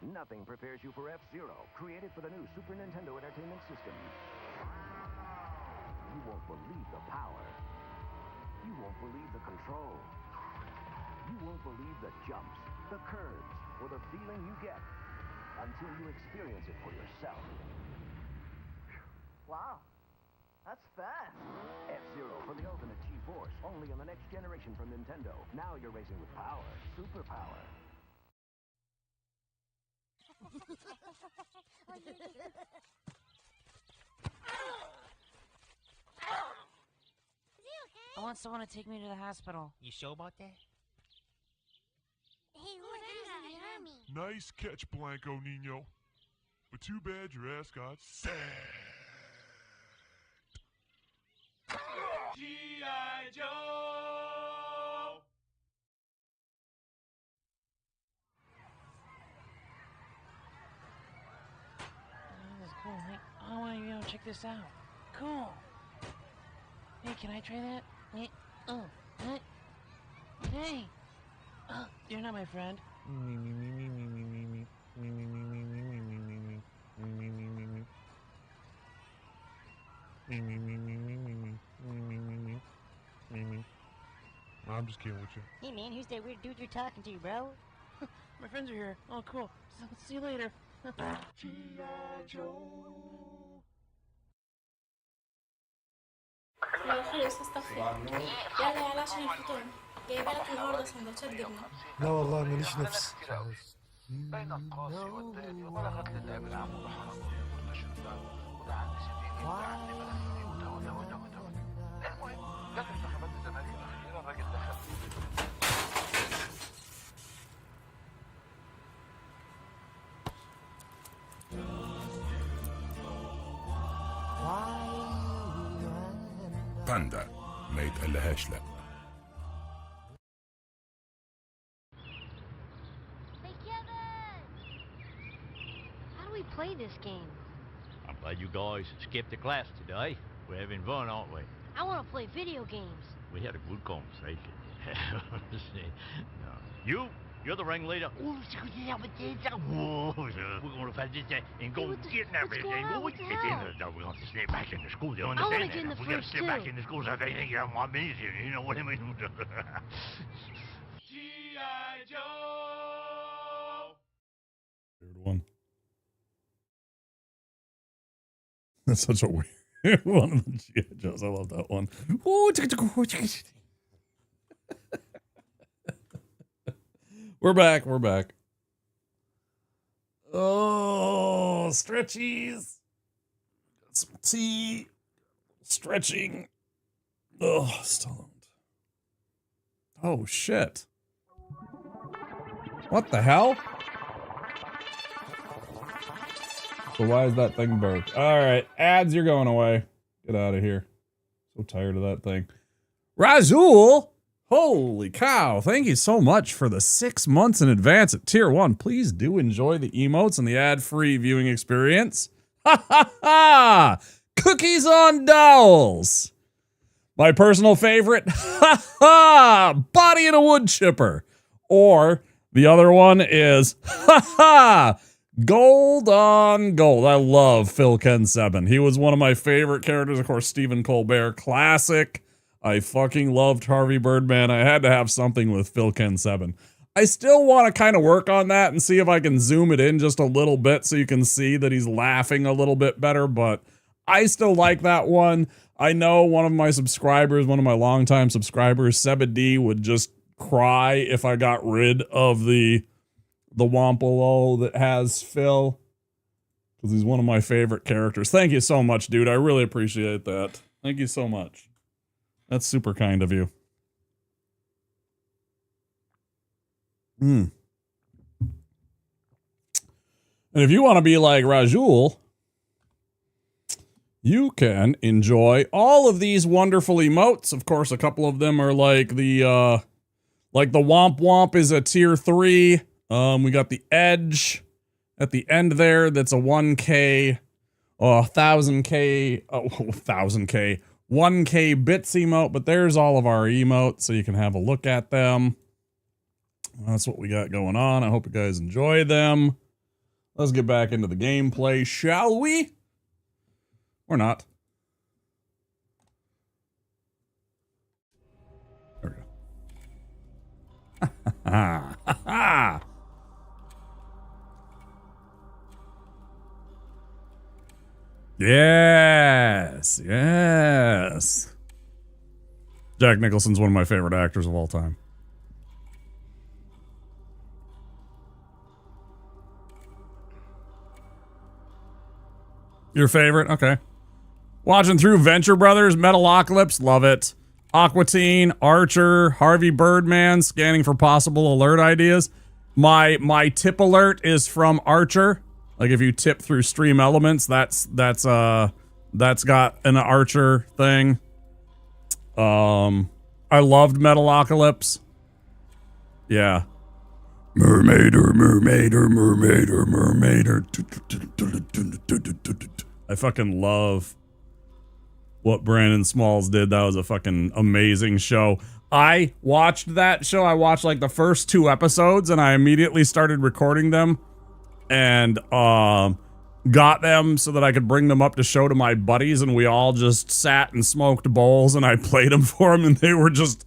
Speaker 15: Nothing prepares you for F-Zero, created for the new Super Nintendo Entertainment System. You won't believe the power. You won't believe the control. You won't believe the jumps, the curves, or the feeling you get until you experience it for yourself.
Speaker 14: Wow. That's fast.
Speaker 15: F-Zero for the ultimate G-Force, only on the next generation from Nintendo. Now you're racing with power, superpower.
Speaker 16: I want someone to take me to the hospital.
Speaker 17: You sure about that?
Speaker 5: Hey, look, he's in the army.
Speaker 18: Nice catch, Blanco Nino. But too bad your ass got sacked.
Speaker 3: G.I. Joe!
Speaker 16: This is cool. Hey, I want to check this out. Cool. Hey, can I try that? Hey, hey, hey. You're not my friend.
Speaker 18: I'm just kidding with you.
Speaker 19: Hey man, who's that weird dude you're talking to, bro?
Speaker 16: My friends are here. Oh, cool. See you later.
Speaker 3: G.I. Joe!
Speaker 10: لو خلص استغفر يلا يلا عشان الفطور جايبه لك النهارده سندوتشات جبنه
Speaker 12: لا والله ماليش نفس.
Speaker 3: بين القاسي والداني وبلغت للعب العمود حرام وكل شدة ودعا سنين ودعا ملايين وتولى المهم جت انتخابات الزمالك الأخيرة الراجل دخل
Speaker 11: باندا ما يتقلهاش لا.
Speaker 5: Hey, Kevin! How do we play this game?
Speaker 20: I'm glad you guys skipped the class today. We're having fun, aren't we?
Speaker 5: I want to play video games.
Speaker 20: We had a good conversation. No. You're the ringleader. Oh, we're going to find this and go get everything. We're going to slip back in the school. You understand that? We're going to slip back in the school so they think you want me here. You know what I mean?
Speaker 3: G.I. Joe!
Speaker 1: Weird one. That's such a weird one of the G.I. Joes. I love that one. We're back. We're back. Oh, stretchies. Got some tea. Stretching. Oh, still don't. Oh, shit. What the hell? So why is that thing broke? All right, ads, you're going away. Get out of here. So tired of that thing. Razul! Holy cow, thank you so much for the 6 months in advance at Tier 1. Please do enjoy the emotes and the ad-free viewing experience. Ha ha ha! Cookies on dowels! My personal favorite, ha ha! Body in a wood chipper. Or the other one is, ha ha! Gold on gold. I love Phil Ken 7. He was one of my favorite characters. Of course, Stephen Colbert, classic. I fucking loved Harvey Birdman. I had to have something with Phil Ken 7. I still want to kind of work on that and see if I can zoom it in just a little bit so you can see that he's laughing a little bit better, but I still like that one. I know one of my subscribers, one of my longtime subscribers, Seba D, would just cry if I got rid of the Wampolo that has Phil, because he's one of my favorite characters. Thank you so much, dude. I really appreciate that. Thank you so much. That's super kind of you. And if you want to be like Rajul, you can enjoy all of these wonderful emotes. Of course, a couple of them are like the Womp Womp is a tier 3. We got the Edge at the end there. That's a 1K, 1000K, 1000K, 1K bits emote. But there's all of our emotes, so you can have a look at them. That's what we got going on. I hope you guys enjoy them. Let's get back into the gameplay, shall we? Or not. There we go. Yes, yes. Jack Nicholson's one of my favorite actors of all time. Your favorite? Okay. Watching through Venture Brothers, Metalocalypse, love it. Aquatine, Archer, Harvey Birdman, scanning for possible alert ideas. My tip alert is from Archer. Like if you tip through Stream Elements, that's got an Archer thing. I loved Metalocalypse. Yeah. Mermaider, mermaider, mermaider, mermaider. I fucking love what Brandon Smalls did. That was a fucking amazing show. I watched that show. I watched like the first 2 episodes and I immediately started recording them and got them so that I could bring them up to show to my buddies, and we all just sat and smoked bowls and I played them for them, and they were just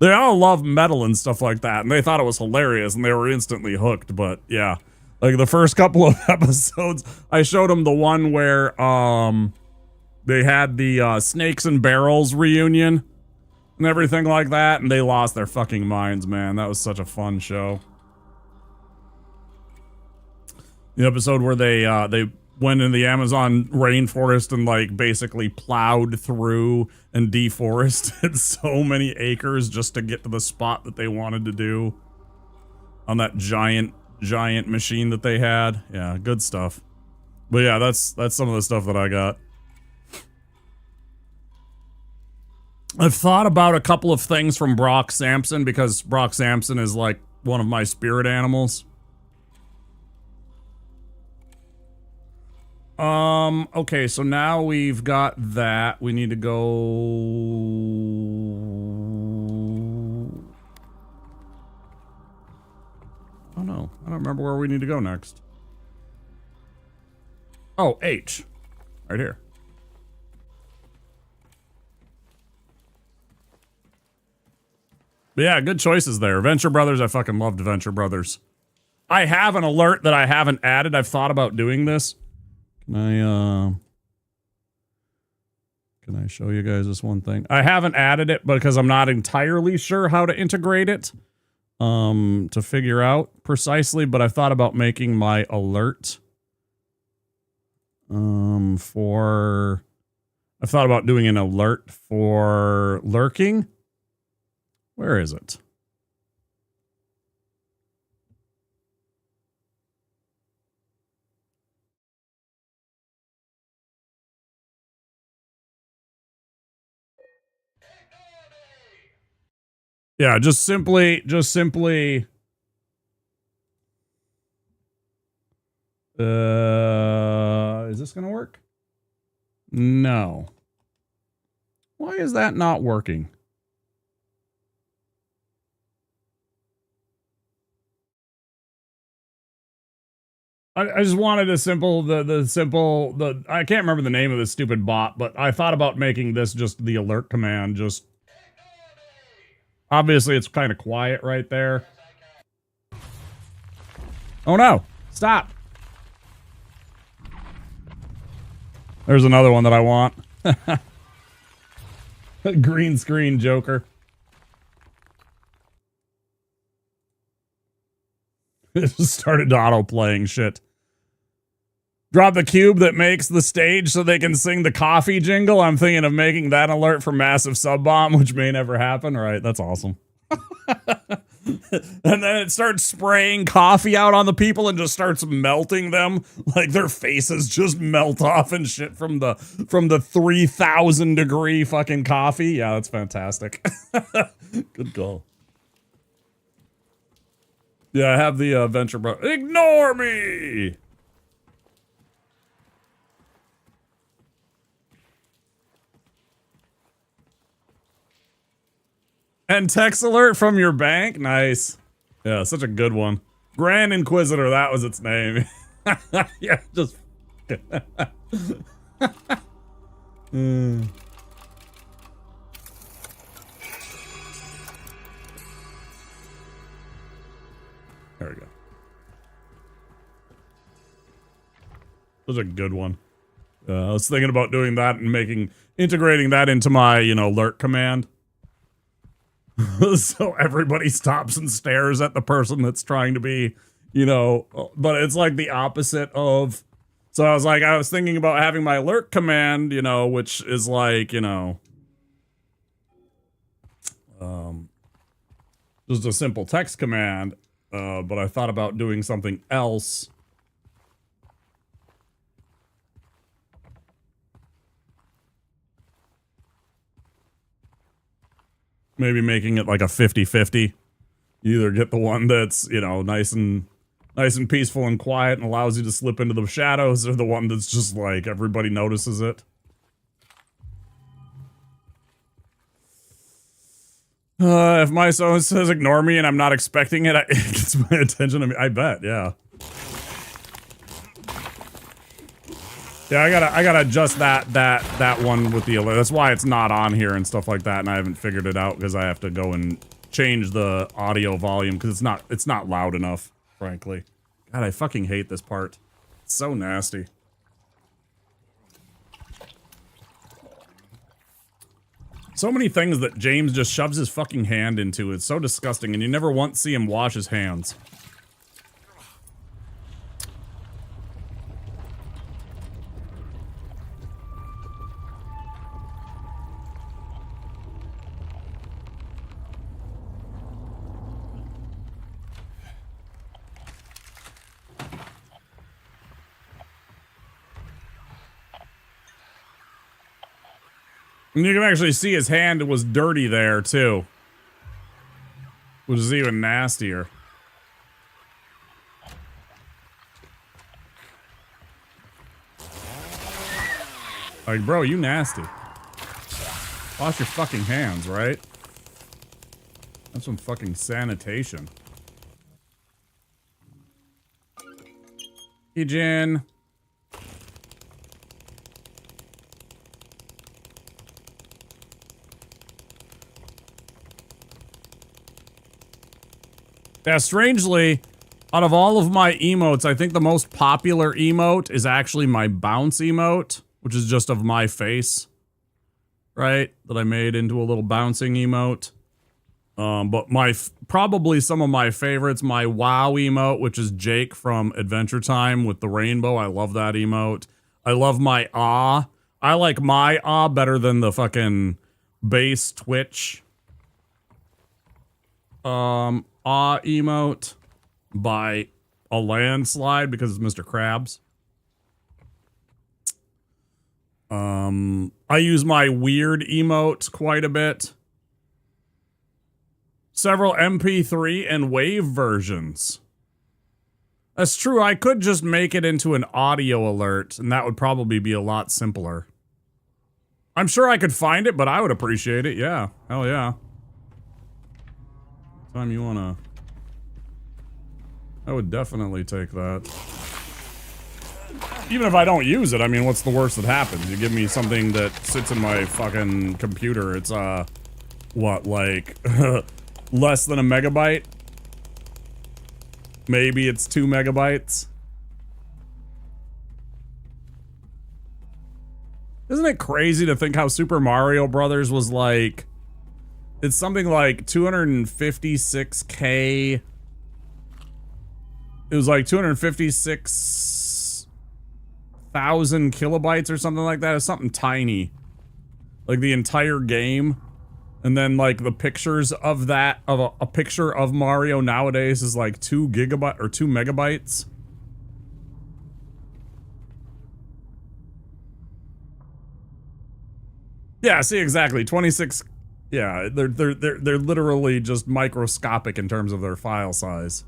Speaker 1: they all love metal and stuff like that, and they thought it was hilarious and they were instantly hooked. But yeah, like the first couple of episodes, I showed them the one where they had the Snakes and Barrels reunion and everything like that, and they lost their fucking minds, man. That was such a fun show. The episode where they went in the Amazon rainforest and like basically plowed through and deforested so many acres just to get to the spot that they wanted to do on that giant machine that they had. Yeah, good stuff. But yeah, that's some of the stuff that I got. I've thought about a couple of things from Brock Sampson, because Brock Sampson is like one of my spirit animals. Okay, so now we've got that. We need to go... Oh no, I don't remember where we need to go next. Oh, H. Right here. But yeah, good choices there. Venture Brothers, I fucking loved Venture Brothers. I have an alert that I haven't added. I've thought about doing this. Can I show you guys this one thing? I haven't added it because I'm not entirely sure how to integrate it to figure out precisely, but I've thought about making my alert I've thought about doing an alert for lurking. Where is it? Yeah, just simply, is this gonna work? No. Why is that not working? I just wanted a simple, I can't remember the name of this stupid bot, but I thought about making this just the alert command, just, obviously it's kind of quiet right there. Oh no, stop. There's another one that I want. Green screen Joker. It just started auto-playing shit. Drop the cube that makes the stage so they can sing the coffee jingle. I'm thinking of making that alert for Massive Sub Bomb, which may never happen. Right, that's awesome. And then it starts spraying coffee out on the people and just starts melting them. Like their faces just melt off and shit from the 3,000 degree fucking coffee. Yeah, that's fantastic. Good call. Yeah, I have the Venture Bro. Ignore me! And text alert from your bank? Nice. Yeah, such a good one. Grand Inquisitor, that was its name. Yeah, just... There we go. Such a good one. I was thinking about doing that and integrating that into my, alert command. So everybody stops and stares at the person that's trying to be, but it's like the opposite of, so I was thinking about having my alert command, which is like, just a simple text command, but I thought about doing something else. Maybe making it like a 50-50. You either get the one that's, nice and peaceful and quiet and allows you to slip into the shadows, or the one that's just like everybody notices it. If my phone says ignore me and I'm not expecting it, it gets my attention. I bet, yeah. Yeah, I gotta adjust that one with the alert. That's why it's not on here and stuff like that, and I haven't figured it out because I have to go and change the audio volume because it's not loud enough, frankly. God, I fucking hate this part. It's so nasty. So many things that James just shoves his fucking hand into. It's so disgusting, and you never once see him wash his hands. And you can actually see his hand was dirty there, too. Which is even nastier. Like, bro, you nasty. Wash your fucking hands, right? That's some fucking sanitation. Hey, Jen. Yeah, strangely, out of all of my emotes, I think the most popular emote is actually my bounce emote, which is just of my face, right? That I made into a little bouncing emote. But probably some of my favorites, my wow emote, which is Jake from Adventure Time with the rainbow. I love that emote. I love my ah. I like my ah better than the fucking base Twitch. Ah emote by a landslide because it's Mr. Krabs. I use my weird emotes quite a bit. Several MP3 and WAV versions. That's true, I could just make it into an audio alert, and that would probably be a lot simpler. I'm sure I could find it, but I would appreciate it, yeah. Hell yeah. Time you wanna... I would definitely take that. Even if I don't use it, I mean, what's the worst that happens? You give me something that sits in my fucking computer. It's, what, like, less than a megabyte? Maybe it's 2 megabytes. Isn't it crazy to think how Super Mario Brothers was like... It's something like 256K... It was like 256,000 kilobytes or something like that. It's something tiny. Like the entire game. And then like the pictures of that, of a picture of Mario nowadays is like 2 gigabyte or 2 megabytes. Yeah, see, exactly. 26. Yeah, they're literally just microscopic in terms of their file size.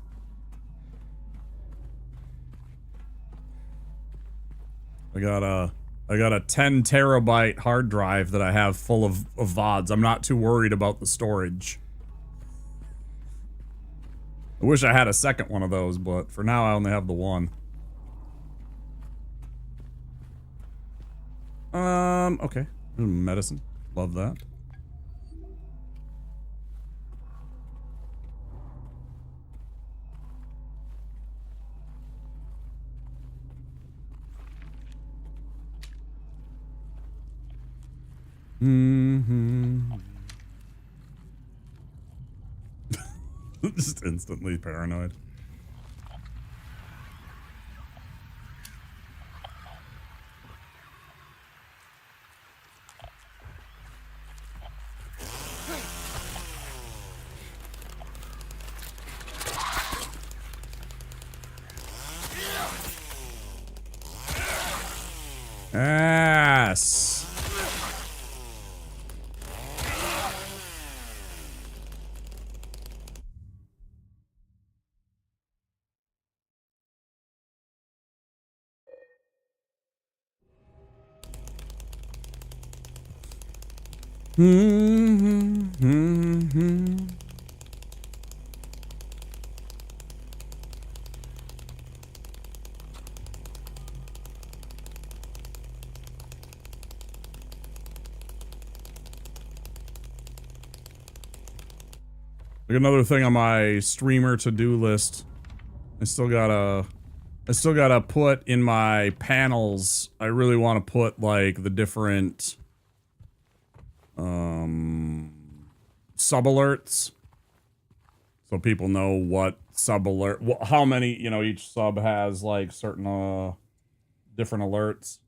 Speaker 1: I got a 10 terabyte hard drive that I have full of VODs. I'm not too worried about the storage. I wish I had a second one of those, but for now I only have the one. Okay. Medicine. Love that. Just instantly paranoid. Ass. Like another thing on my streamer to-do list. I still gotta put in my panels. I really want to put like the different sub alerts, so people know what sub alert, how many, you know, each sub has like certain different alerts.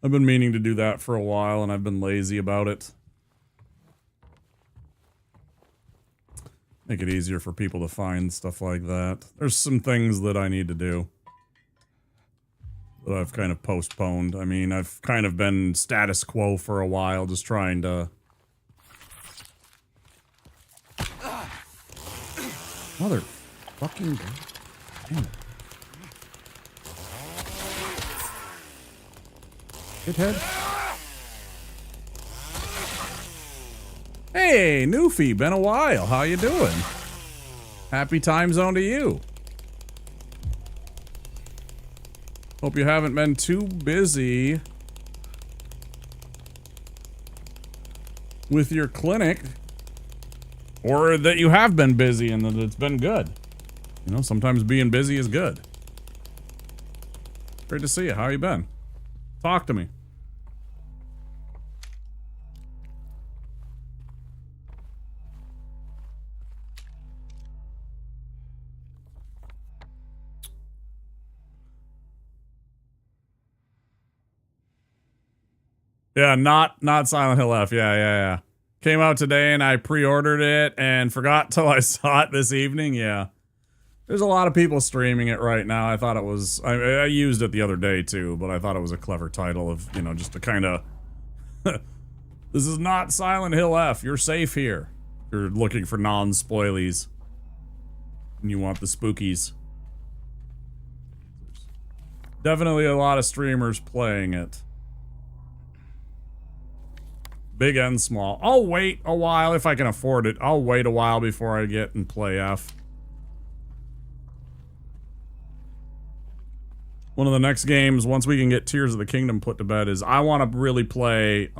Speaker 1: I've been meaning to do that for a while and I've been lazy about it. Make it easier for people to find stuff like that. There's some things that I need to do that I've kind of postponed. I mean, I've kind of been status quo for a while, just trying to... Motherfucking... Damn it. Shithead. Hey, Newfie, been a while. How you doing? Happy time zone to you. Hope you haven't been too busy with your clinic, or that you have been busy and that it's been good. You know, sometimes being busy is good. Great to see you. How you been? Talk to me. Yeah, not Silent Hill F. Yeah. Came out today and I pre-ordered it and forgot till I saw it this evening. Yeah. There's a lot of people streaming it right now. I thought it was... I used it the other day too, but I thought it was a clever title of, you know, just to kind of... This is not Silent Hill F. You're safe here. You're looking for non-spoilies. And you want the spookies. Definitely a lot of streamers playing it. Big and small. I'll wait a while if I can afford it. I'll wait a while before I get and play F. one of the next games, once we can get Tears of the Kingdom put to bed, is I want to really play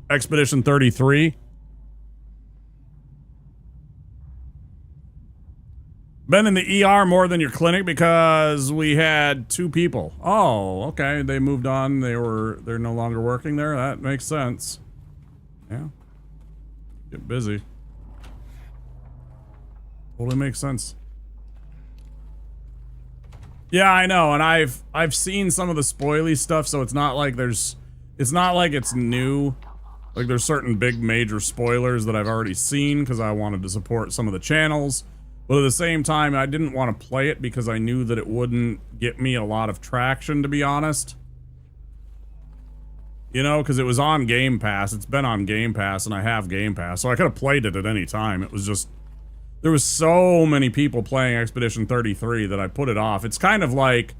Speaker 1: Expedition 33. Been in the ER more than your clinic because we had 2 people. Oh, okay. They moved on. They're no longer working there. That makes sense. Yeah. Get busy. Totally makes sense. Yeah, I know, and I've seen some of the spoily stuff, so it's not like it's new. Like there's certain big major spoilers that I've already seen because I wanted to support some of the channels. But at the same time, I didn't want to play it because I knew that it wouldn't get me a lot of traction, to be honest. You know, because it was on Game Pass. It's been on Game Pass, and I have Game Pass, so I could have played it at any time. It was just... There was so many people playing Expedition 33 that I put it off. It's kind of like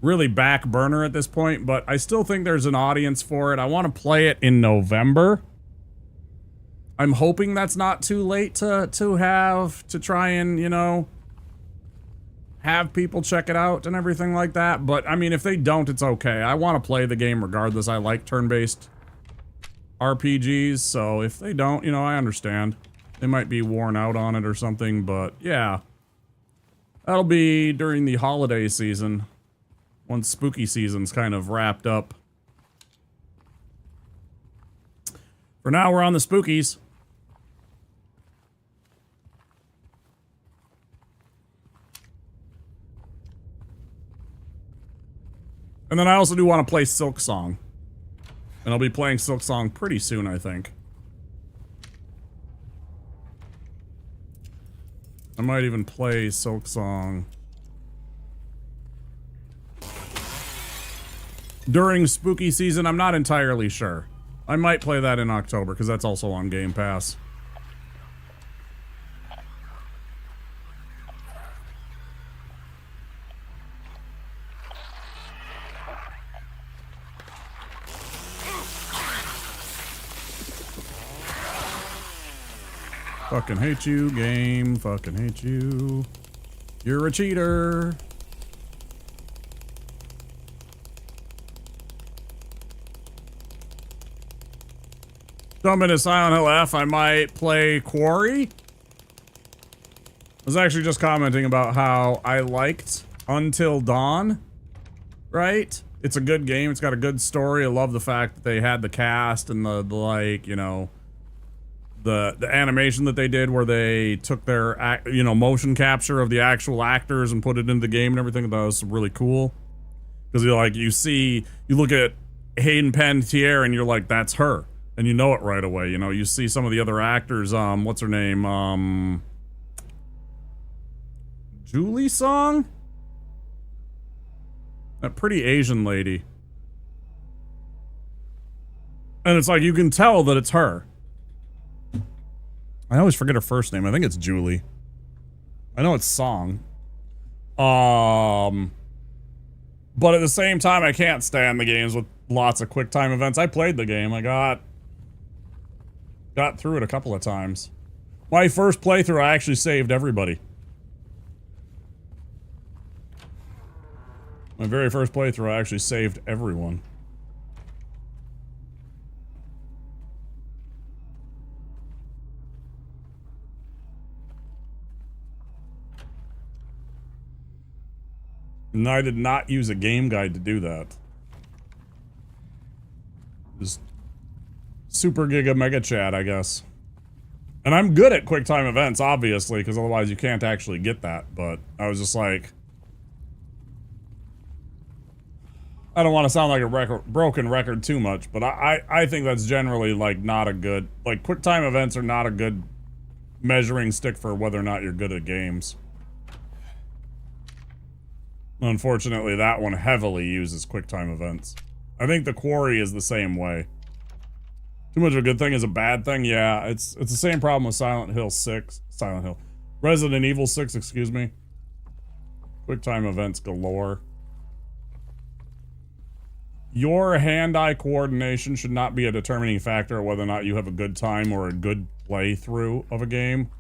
Speaker 1: really back burner at this point, but I still think there's an audience for it. I want to play it in November. I'm hoping that's not too late to try and, you know, have people check it out and everything like that. But, I mean, if they don't, it's okay. I want to play the game regardless. I like turn-based RPGs, so if they don't, you know, I understand. They might be worn out on it or something, but yeah. That'll be during the holiday season, once spooky season's kind of wrapped up. For now, we're on the spookies. And then I also do want to play Silk Song. And I'll be playing Silk Song pretty soon, I think. I might even play Silk Song during spooky season. I'm not entirely sure. I might play that in October, because that's also on Game Pass. Fucking hate you, game. Fucking hate you. You're a cheater. Jump into Silent Hill F. I might play Quarry. I was actually just commenting about how I liked Until Dawn. Right? It's a good game. It's got a good story. I love the fact that they had the cast and the like, you know, the animation that they did where they took their, you know, motion capture of the actual actors and put it into the game and everything. That was really cool. Because you like, you look at Hayden Panettiere and you're like, that's her. And you know it right away. You know, you see some of the other actors, what's her name? Julie Song? That pretty Asian lady. And it's like, you can tell that it's her. I always forget her first name. I think it's Julie. I know it's Song. But at the same time, I can't stand the games with lots of quick time events. I played the game. I got through it a couple of times. My first playthrough, I actually saved everybody. My very first playthrough, I actually saved everyone. And I did not use a game guide to do that. Just super giga mega chat, I guess. And I'm good at QuickTime events, obviously, because otherwise you can't actually get that. But I was just like, I don't want to sound like a broken record too much, but I think that's generally like not a good, like QuickTime events are not a good measuring stick for whether or not you're good at games. Unfortunately, that one heavily uses QuickTime events. I think the Quarry is the same way. Too much of a good thing is a bad thing? Yeah, it's the same problem with Resident Evil 6, excuse me. QuickTime events galore. Your hand-eye coordination should not be a determining factor of whether or not you have a good time or a good playthrough of a game.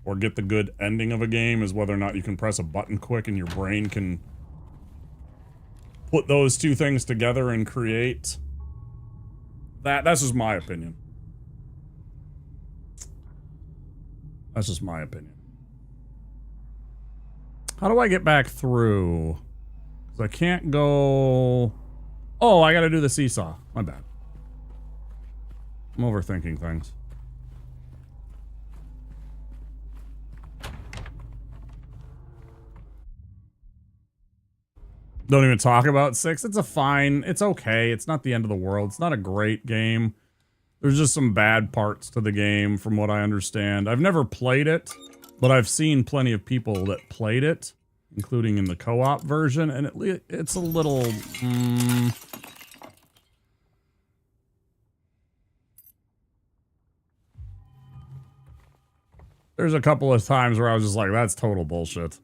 Speaker 1: Or get the good ending of a game, is whether or not you can press a button quick and your brain can put those two things together and create that. That's just my opinion. That's just my opinion. How do I get back through? Because I can't go... Oh, I gotta do the seesaw. My bad. I'm overthinking things. Don't even talk about 6. It's a fine. It's okay. It's not the end of the world. It's not a great game. There's just some bad parts to the game from what I understand. I've never played it, but I've seen plenty of people that played it, including in the co-op version, and it's a little... There's a couple of times where I was just like, that's total bullshit.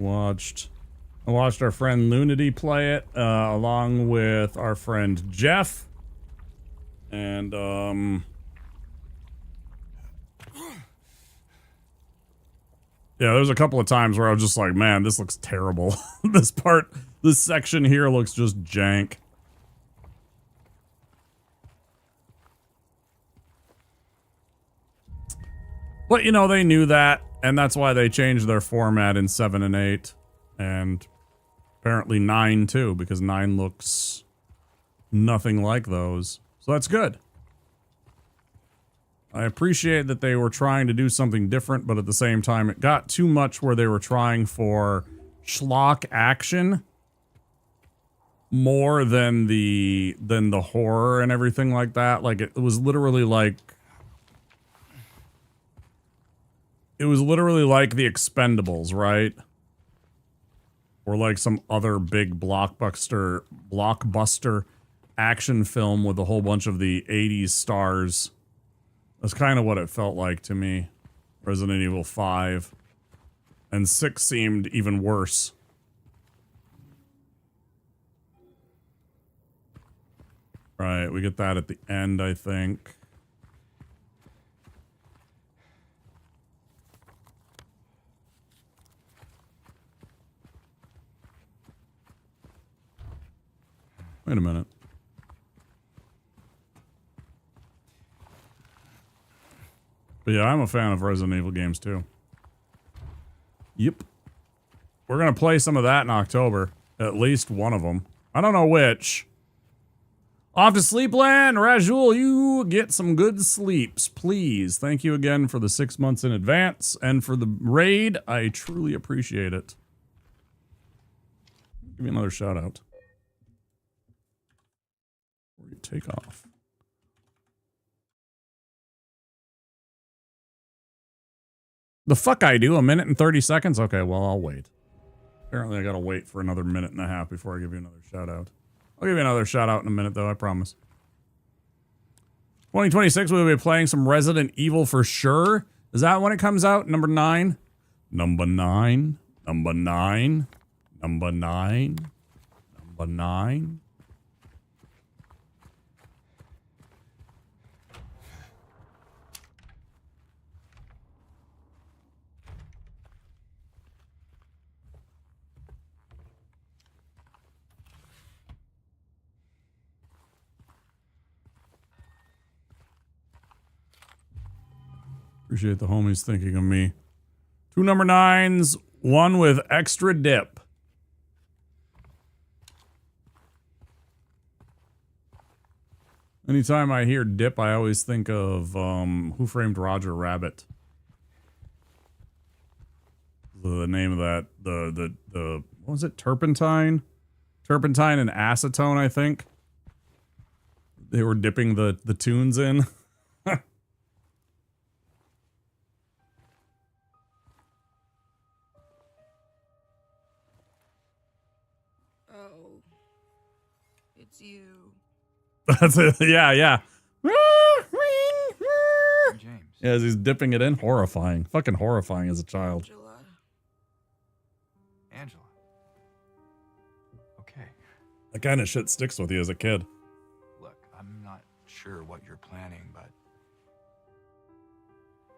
Speaker 1: I watched our friend Lunity play it, along with our friend Jeff. And, yeah, there's a couple of times where I was just like, man, this looks terrible. This section here looks just jank. But, you know, they knew that, and that's why they changed their format in 7 and 8. And apparently 9, too, because 9 looks nothing like those. So that's good. I appreciate that they were trying to do something different, but at the same time, it got too much where they were trying for schlock action more than the horror and everything like that. Like, it was literally like... It was literally like The Expendables, right? Or like some other big blockbuster action film with a whole bunch of the 80s stars. That's kind of what it felt like to me. Resident Evil 5. And 6 seemed even worse. Right, we get that at the end, I think. Wait a minute. But yeah, I'm a fan of Resident Evil games too. Yep. We're gonna play some of that in October. At least one of them. I don't know which. Off to Sleepland, Rajul, you get some good sleeps, please. Thank you again for the 6 months in advance and for the raid. I truly appreciate it. Give me another shout out. Before you take off. The fuck I do? 1 minute and 30 seconds? Okay, well, I'll wait. Apparently I gotta wait for another minute and a half before I give you another shout out. I'll give you another shout out in a minute though, I promise. 2026 we'll be playing some Resident Evil for sure. Is that when it comes out? Number 9? Number 9? Number 9? Number 9? Number 9? Appreciate the homies thinking of me. 2 number 9s, 1 with extra dip. Anytime I hear dip, I always think of Who Framed Roger Rabbit. The name of that, the what was it? Turpentine? Turpentine and acetone, I think. They were dipping the tunes in.
Speaker 13: It's you.
Speaker 1: That's it. Yeah, yeah.
Speaker 2: James.
Speaker 1: Yeah, as he's dipping it in. Horrifying. Fucking horrifying as a child.
Speaker 2: Angela. Okay.
Speaker 1: That kind of shit sticks with you as a kid.
Speaker 2: Look, I'm not sure what you're planning, but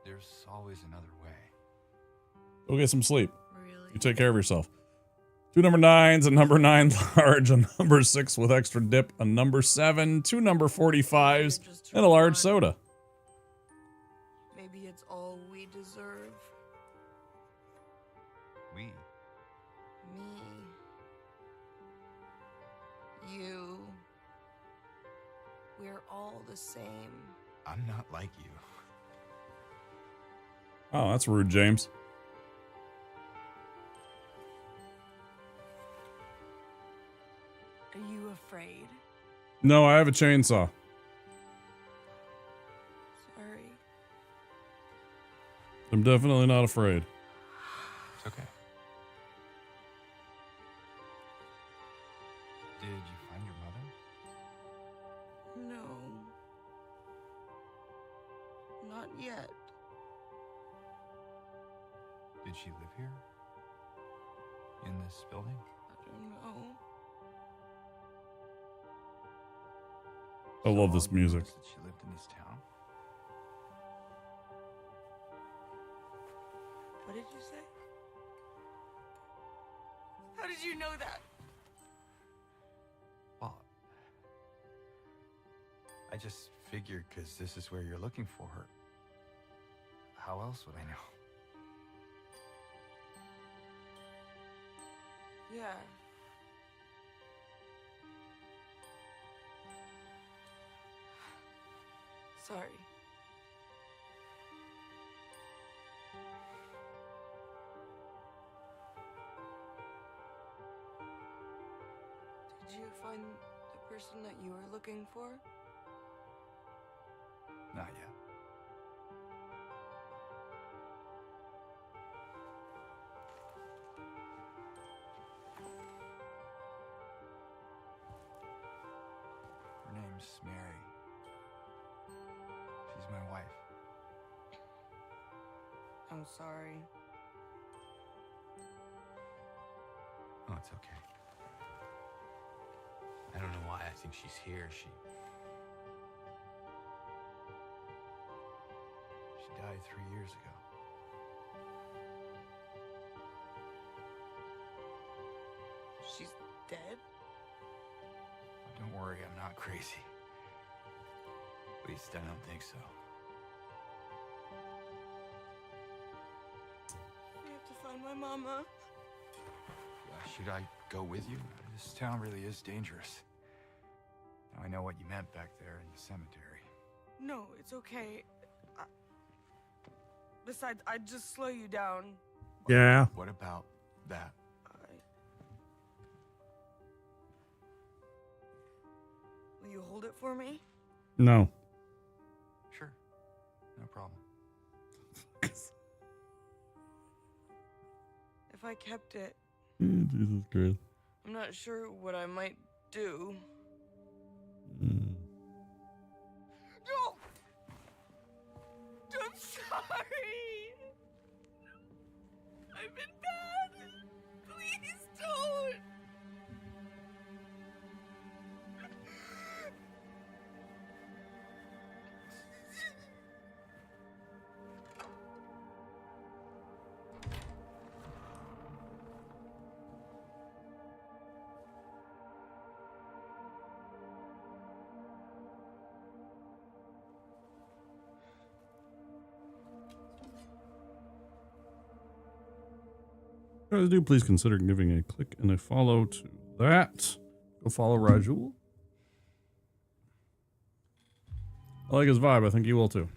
Speaker 2: there's always another way.
Speaker 1: Go get some sleep. You take care of yourself. 2 number 9s, a number 9 large, a number 6 with extra dip, a number 7, 2 number 45s, and a large soda.
Speaker 13: Maybe it's all we deserve.
Speaker 2: We.
Speaker 13: Me. You. We're all the same.
Speaker 2: I'm not like you.
Speaker 1: Oh, that's rude, James.
Speaker 13: Are you afraid?
Speaker 1: No, I have a chainsaw.
Speaker 13: Sorry.
Speaker 1: I'm definitely not afraid.
Speaker 2: It's okay. Did you find your mother?
Speaker 13: No. Not yet.
Speaker 2: Did she live here? In this building?
Speaker 13: I don't know.
Speaker 1: I love this music.
Speaker 2: That she lived in this town?
Speaker 13: What did you say? How did you know that?
Speaker 2: Well, I just figured because this is where you're looking for her. How else would I know?
Speaker 13: Yeah. Sorry. Did you find the person that you were looking for?
Speaker 2: Not yet. Her name's Mary. She's my wife.
Speaker 13: I'm sorry.
Speaker 2: Oh, it's okay. I don't know why I think she's here. She died 3 years ago.
Speaker 13: She's dead?
Speaker 2: Don't worry, I'm not crazy. At least I don't think so.
Speaker 13: We have to find my mama.
Speaker 2: Should I go with you? This town really is dangerous. Now I know what you meant back there in the cemetery.
Speaker 13: No, it's okay. Besides, I'd just slow you down.
Speaker 1: Yeah.
Speaker 2: What about that?
Speaker 13: Will you hold it for me?
Speaker 1: No.
Speaker 2: Sure. No problem.
Speaker 13: If I kept it,
Speaker 1: Jesus Christ.
Speaker 13: I'm not sure what I might do. No! I'm sorry! I've been bad! Please don't!
Speaker 1: Guys, do please consider giving a click and a follow to that. Go follow Rajul. I like his vibe. I think you will too.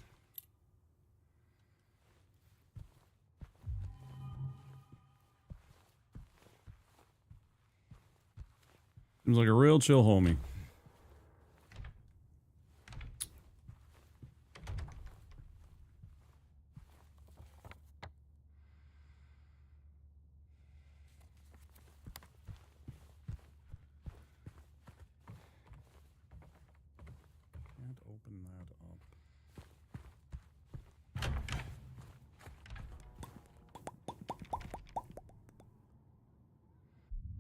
Speaker 1: Seems like a real chill homie. Can't open that up.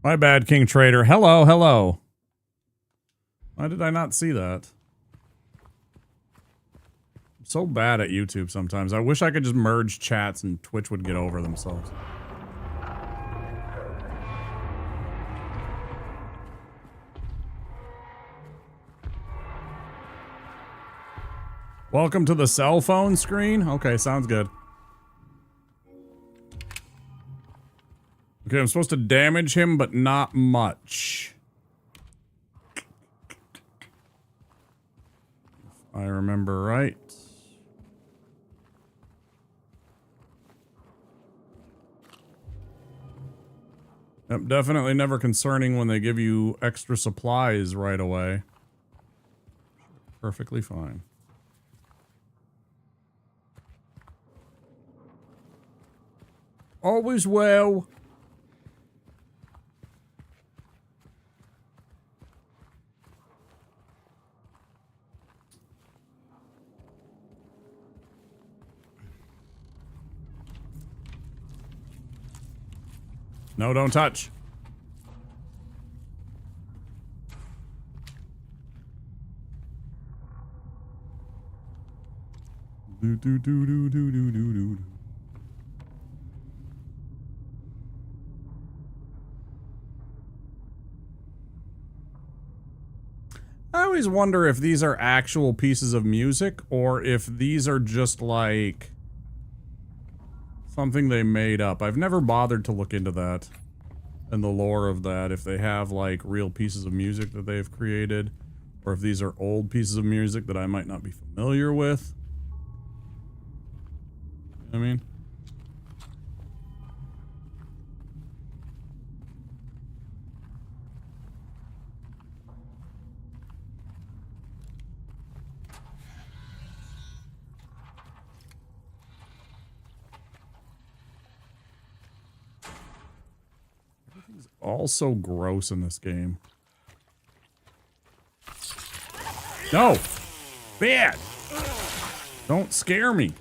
Speaker 1: My bad, King Trader. Hello, hello. Why did I not see that? So bad at YouTube sometimes. I wish I could just merge chats and Twitch would get over themselves. Welcome to the cell phone screen? Okay, sounds good. Okay, I'm supposed to damage him, but not much. If I remember right. Yep, definitely never concerning when they give you extra supplies right away. Perfectly fine. Always well. No, don't touch. Do do do do do do do do. I always wonder if these are actual pieces of music or if these are just like something they made up. I've never bothered to look into that and the lore of that, if they have like real pieces of music that they've created or if these are old pieces of music that I might not be familiar with. You know what I mean? Everything's all so gross in this game. No! Bad! Don't scare me.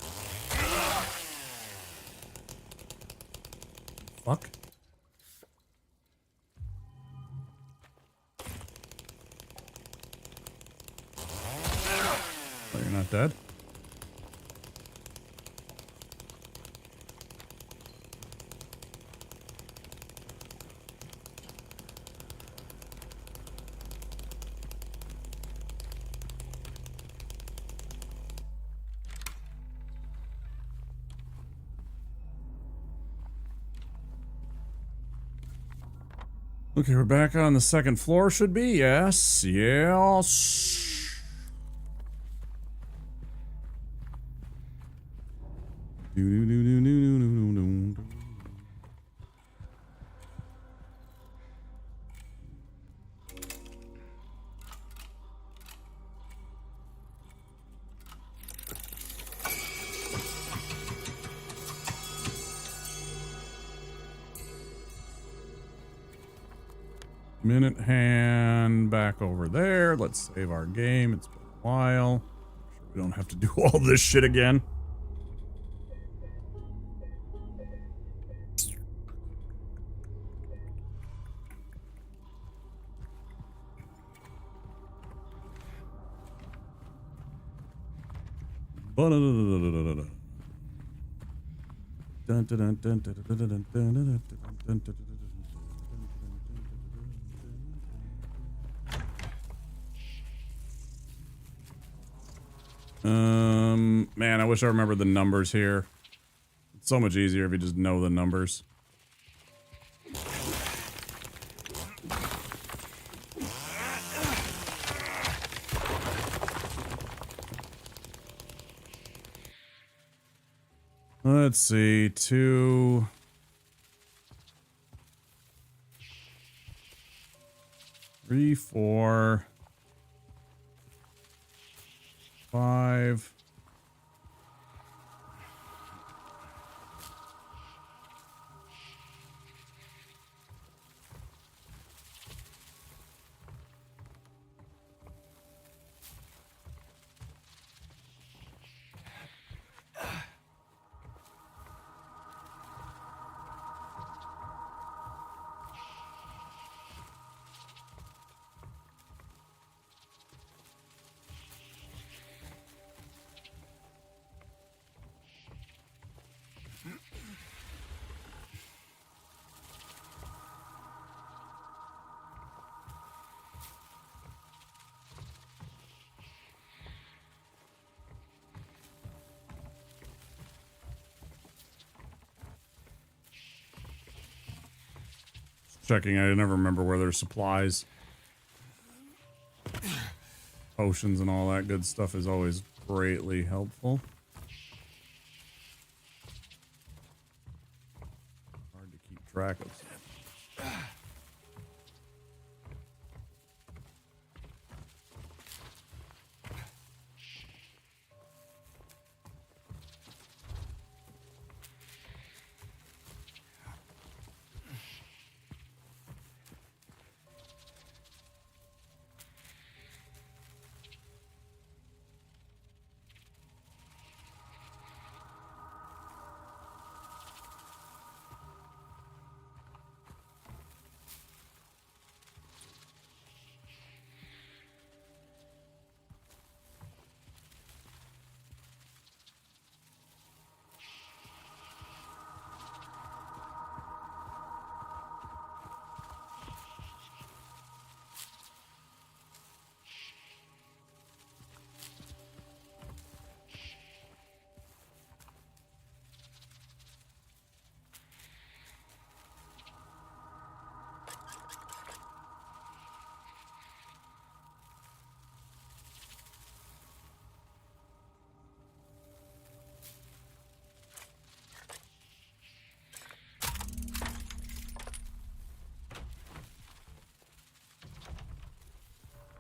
Speaker 1: Fuck. Oh, you're not dead? Okay, we're back on the second floor, should be. Yes. Yes. Minute hand back over there. Let's save our game. It's been a while. We don't have to do all this shit again. Man, I wish I remembered the numbers here. It's so much easier if you just know the numbers. Let's see, 2, 3, 4, 5. Checking, I never remember where there's supplies. Potions and all that good stuff is always greatly helpful. Hard to keep track of.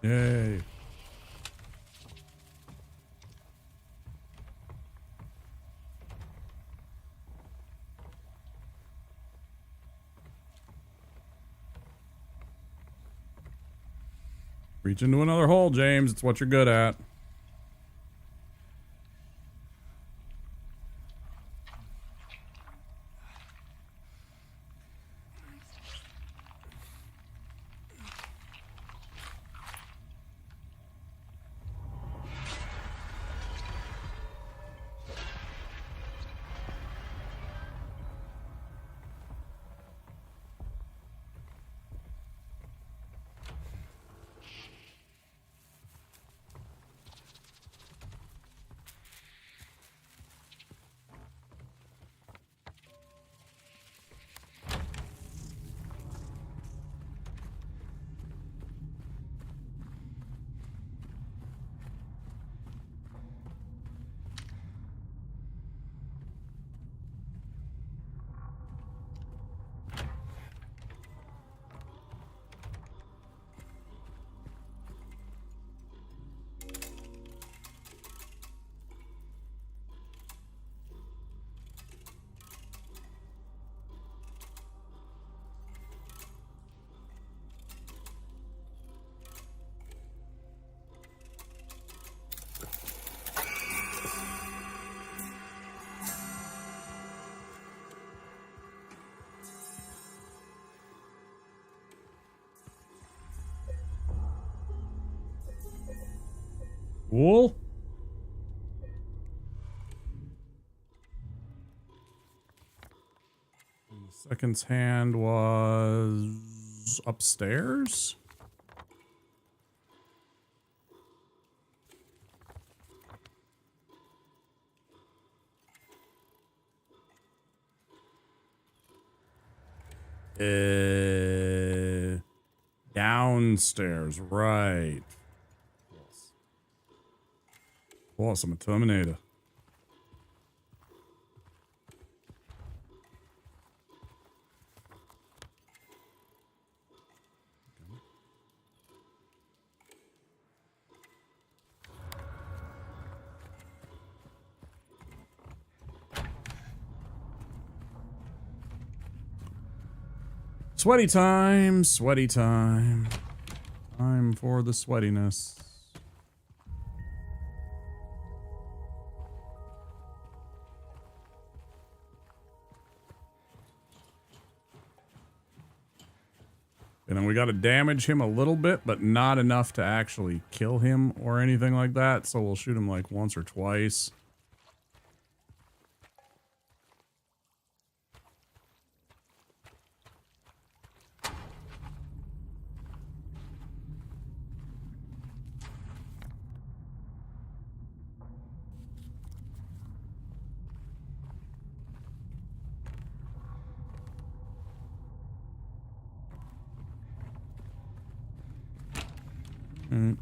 Speaker 1: Yay. Reach into another hole, James. It's what you're good at. Cool. And the second's hand was upstairs. Downstairs, right. Awesome, a Terminator. Sweaty time, sweaty time. Time for the sweatiness. And then we got to damage him a little bit, but not enough to actually kill him or anything like that. So we'll shoot him like once or twice. Mm.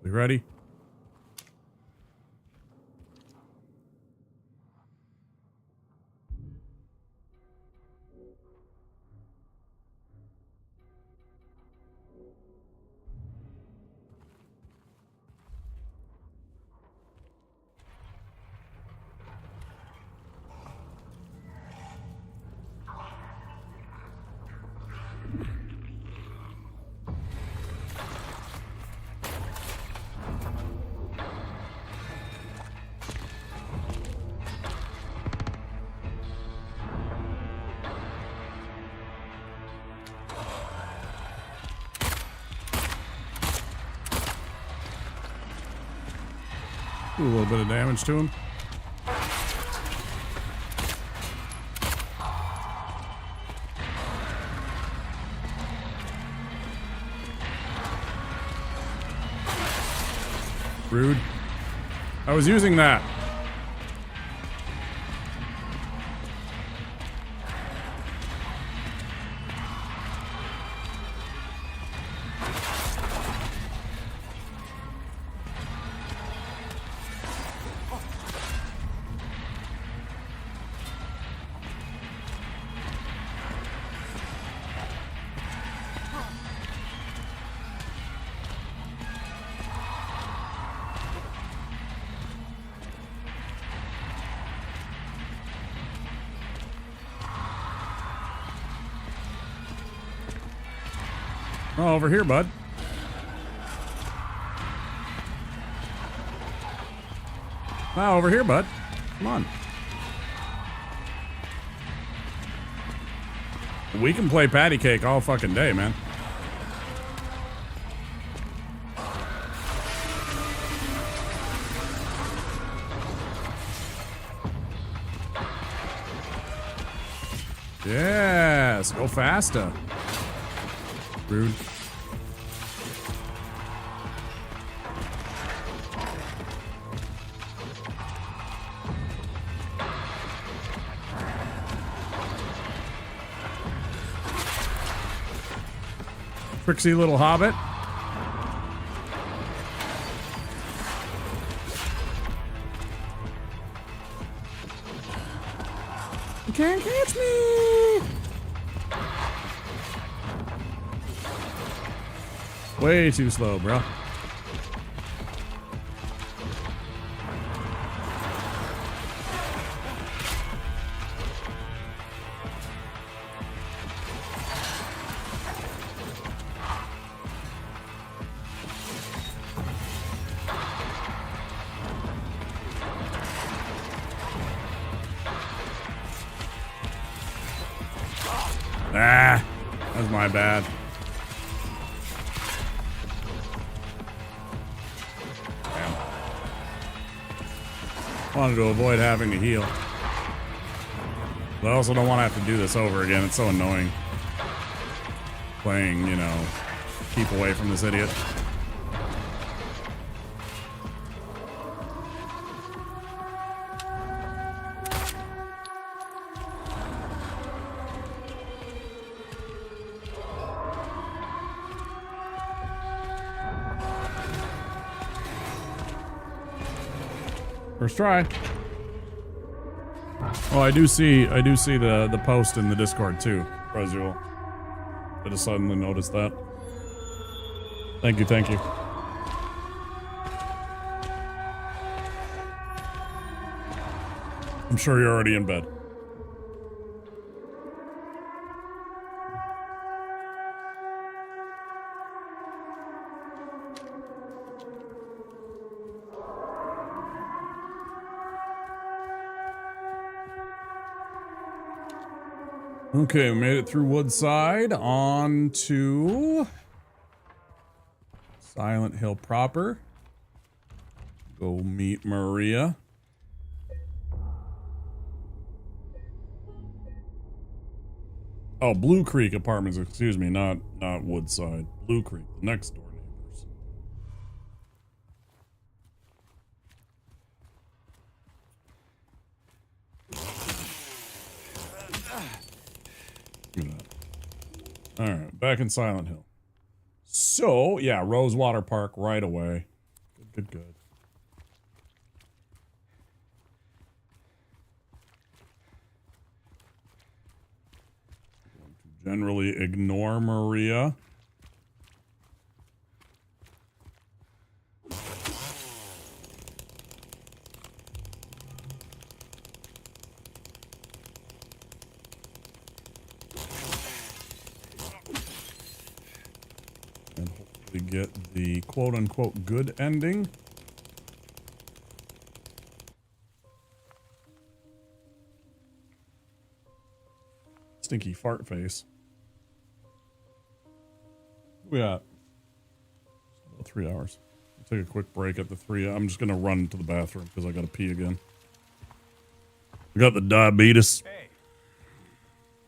Speaker 1: We ready? Do a little bit of damage to him. Rude. I was using that. Oh, over here, bud. Oh, over here, bud. Come on. We can play patty cake all fucking day, man. Yes, go faster. Rude. Tricksy little hobbit. You can't catch me. Way too slow, bro. Ah, that's my bad. Wanted to avoid having to heal. But I also don't want to have to do this over again. It's so annoying. Playing, you know, keep away from this idiot. First try. Oh, I do see the post in the Discord too, Rosul. I just suddenly noticed that. Thank you, thank you. I'm sure you're already in bed. Okay, we made it through Woodside on to Silent Hill proper. Go meet Maria. Oh, Blue Creek Apartments, excuse me, not Woodside. Blue Creek, the next door neighbors. All right, back in Silent Hill. So, yeah, Rosewater Park right away. Good, good, good. Generally ignore Maria. And hopefully get the quote-unquote good ending. Stinky fart face. We got about 3 hours. I'll take a quick break at the 3. I'm just gonna run to the bathroom because I gotta pee again. I got the diabetes.
Speaker 2: Hey,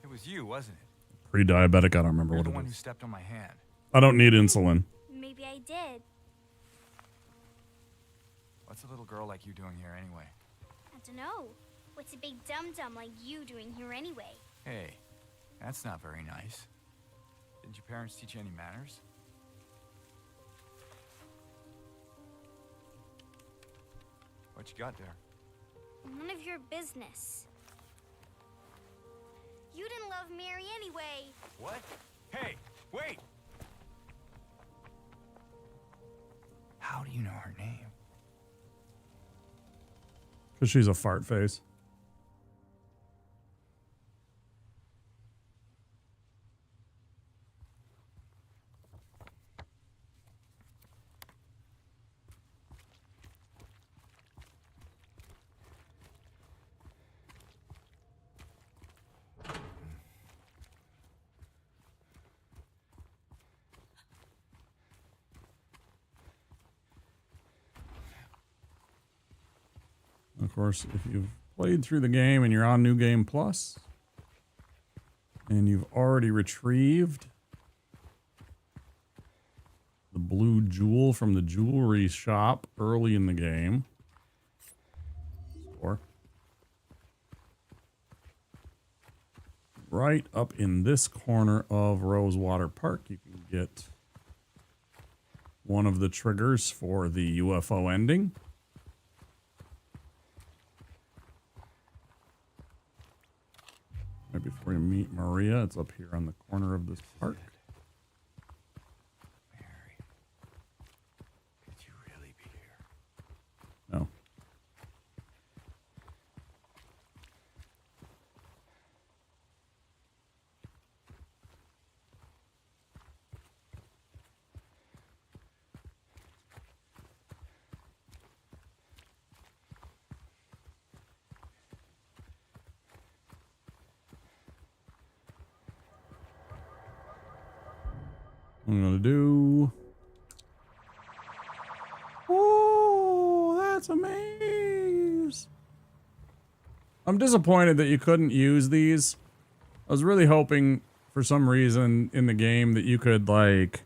Speaker 2: it was you, wasn't it?
Speaker 1: Pre-diabetic. I don't remember
Speaker 2: You're
Speaker 1: what
Speaker 2: the
Speaker 1: it
Speaker 2: one who
Speaker 1: is.
Speaker 2: stepped on my hand.
Speaker 1: I don't need insulin.
Speaker 9: Maybe I did.
Speaker 2: What's a little girl like you doing here anyway?
Speaker 9: I don't know. What's a big dum-dum like you doing here anyway?
Speaker 2: Hey, that's not very nice. Didn't your parents teach you any manners? What you got there?
Speaker 9: None of your business. You didn't love Mary anyway.
Speaker 2: What? Hey, wait! How do you know her name?
Speaker 1: Because she's a fart face. Of course, if you've played through the game and you're on New Game Plus, and you've already retrieved the blue jewel from the jewelry shop early in the game, or right up in this corner of Rosewater Park, you can get one of the triggers for the UFO ending. Right before you meet Maria, it's up here on the corner of this park.
Speaker 2: Mary, could you really be here?
Speaker 1: No. I'm gonna do. Oh, that's amazing. I'm disappointed that you couldn't use these. I was really hoping for some reason in the game that you could, like,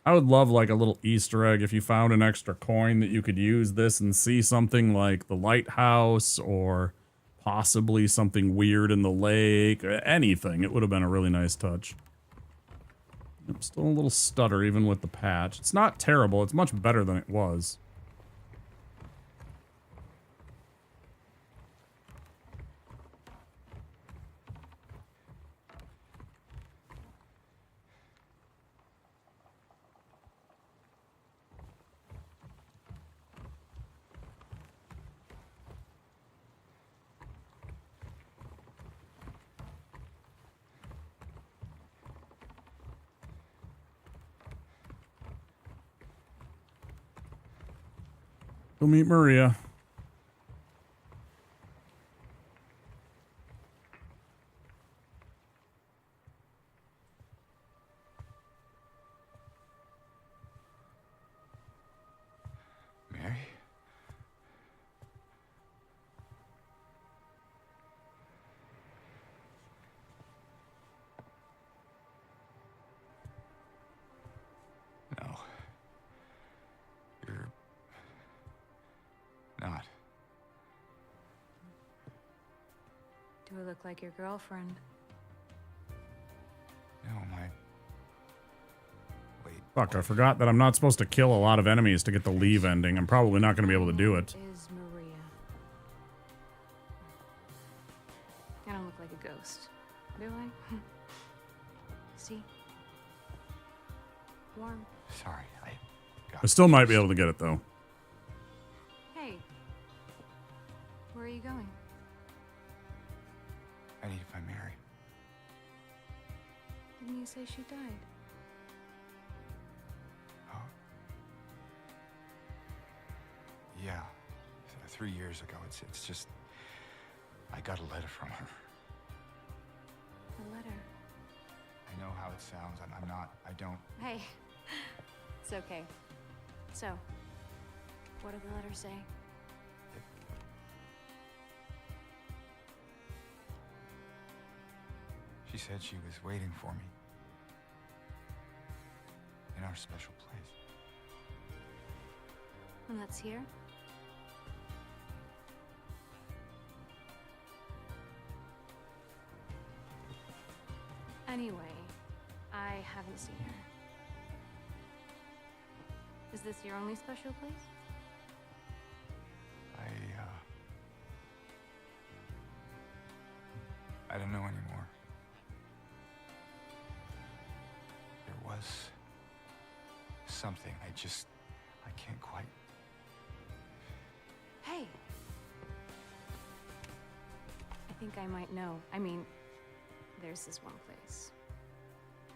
Speaker 1: I would love like a little Easter egg if you found an extra coin that you could use this and see something like the lighthouse or possibly something weird in the lake or anything. It would have been a really nice touch. I'm still a little stutter even with the patch. It's not terrible. It's much better than it was. Go meet Maria.
Speaker 2: Mary? No. You're not.
Speaker 17: Do I look like your girlfriend?
Speaker 2: No, my
Speaker 1: Fuck, I forgot that I'm not supposed to kill a lot of enemies to get the leave ending. I'm probably not going to be able to do it.
Speaker 17: Is Maria. I don't look like a ghost, do I? See? Warm.
Speaker 2: Sorry,
Speaker 1: I still might be able to get it, though.
Speaker 17: Hey. Where are you going?
Speaker 2: I need to find Mary.
Speaker 17: Didn't you say she died?
Speaker 2: Yeah, 3 years ago. It's just I got a letter from her.
Speaker 17: A letter?
Speaker 2: I know how it sounds. I don't.
Speaker 17: Hey. It's okay. So, what did the letter say?
Speaker 2: She said she was waiting for me in our special place.
Speaker 17: And that's here? Anyway, I haven't seen her. Is this your only special place?
Speaker 2: I don't know anymore. There was something. I can't quite.
Speaker 17: Hey! I think I might know. I mean, there's this one place.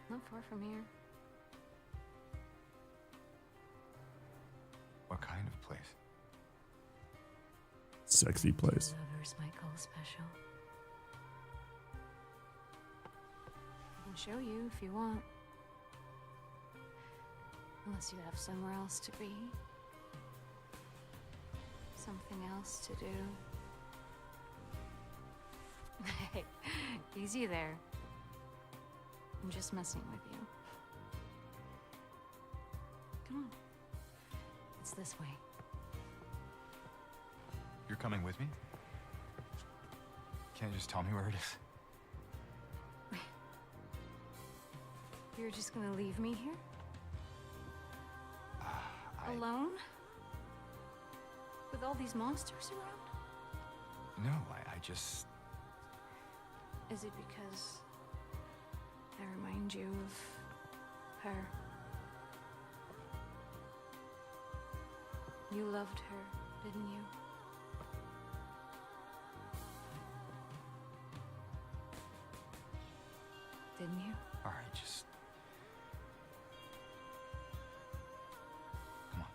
Speaker 17: Not far from here.
Speaker 2: What kind of place?
Speaker 1: Sexy place.
Speaker 17: Lovers might call special. I can show you if you want. Unless you have somewhere else to be. Something else to do. Hey, easy there. I'm just messing with you. Come on. It's this way.
Speaker 2: You're coming with me? Can't you just tell me where it is?
Speaker 17: You're just gonna leave me here? Alone? With all these monsters around?
Speaker 2: No, I just...
Speaker 17: Is it because I remind you of her? You loved her, didn't you? Didn't you?
Speaker 2: All right, just... Come on.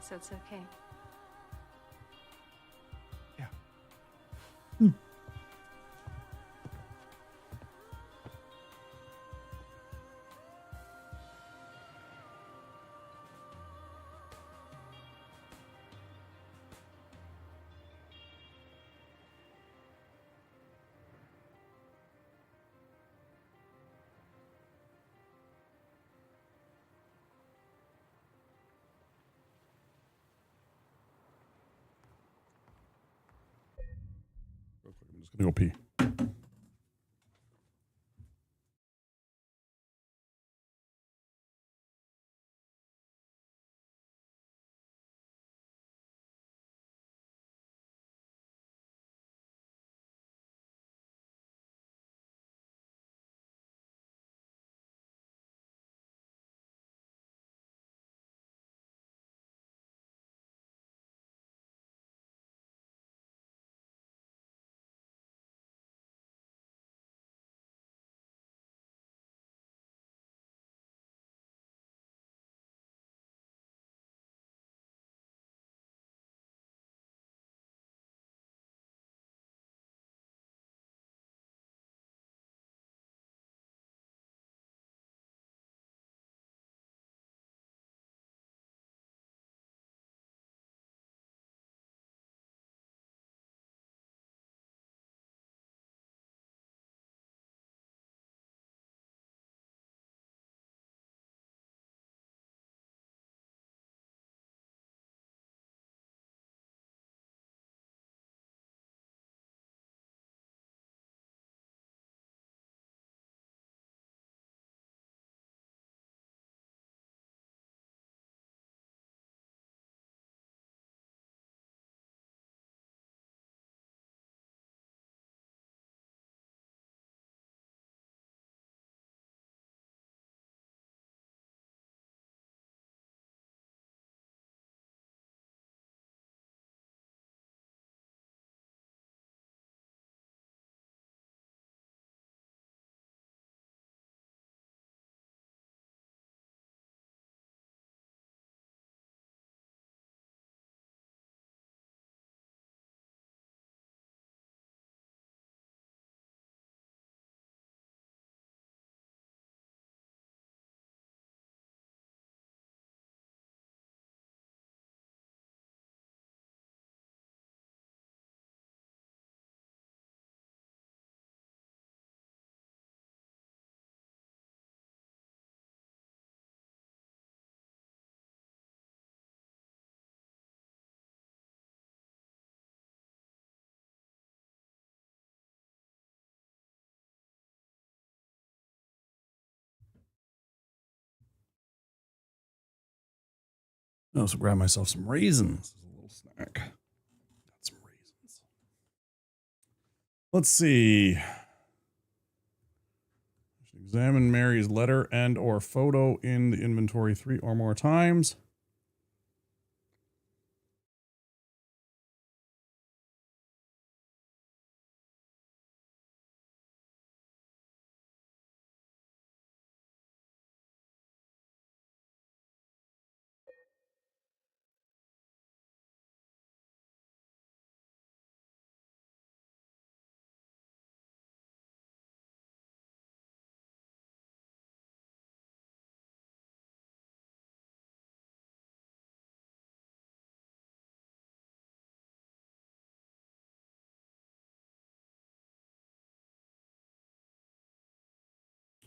Speaker 17: So it's okay.
Speaker 2: Yeah.
Speaker 1: I'm just gonna go pee. I also grab myself some raisins as a little snack. Got some raisins. Let's see. Examine Mary's letter and or photo in the inventory 3 or more times.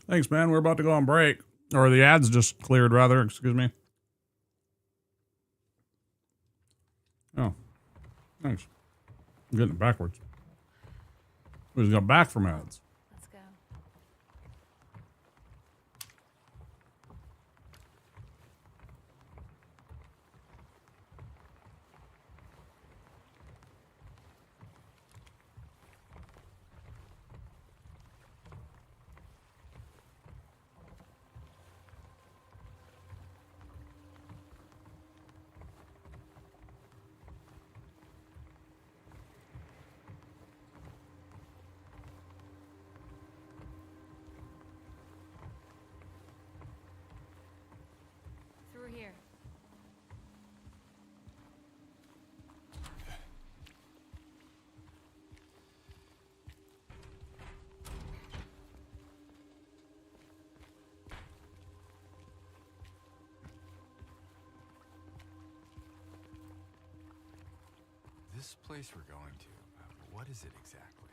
Speaker 1: Thanks, man. We're about to go on break. Or the ads just cleared, rather. Excuse me. Oh. Thanks. I'm getting it backwards. We just got back from ads.
Speaker 17: Let's go. Through here.
Speaker 2: This place we're going to, what is it exactly?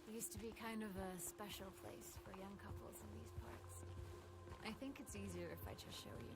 Speaker 17: It used to be kind of a special place for young couples in these parts. I think it's easier if I just show you.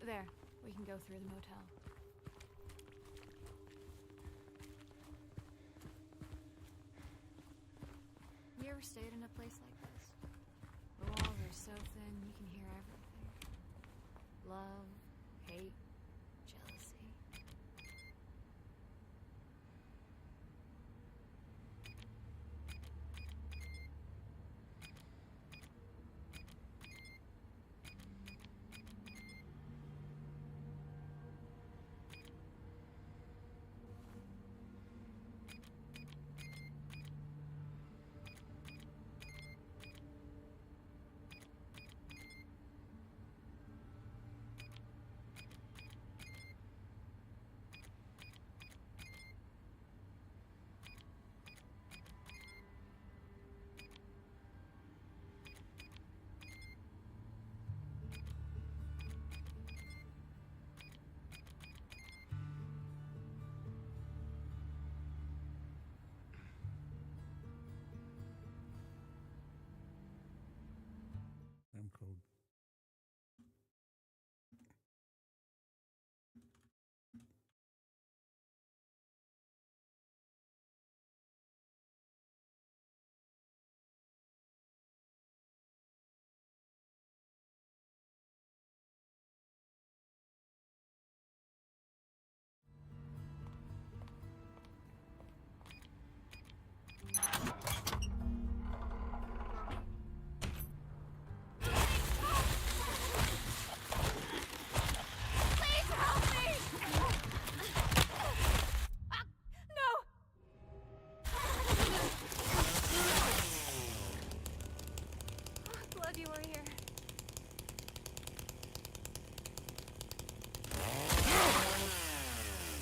Speaker 17: There, we can go through the motel. You ever stayed in a place like this? The walls are so thin you can hear everything. Love, hate, jealousy.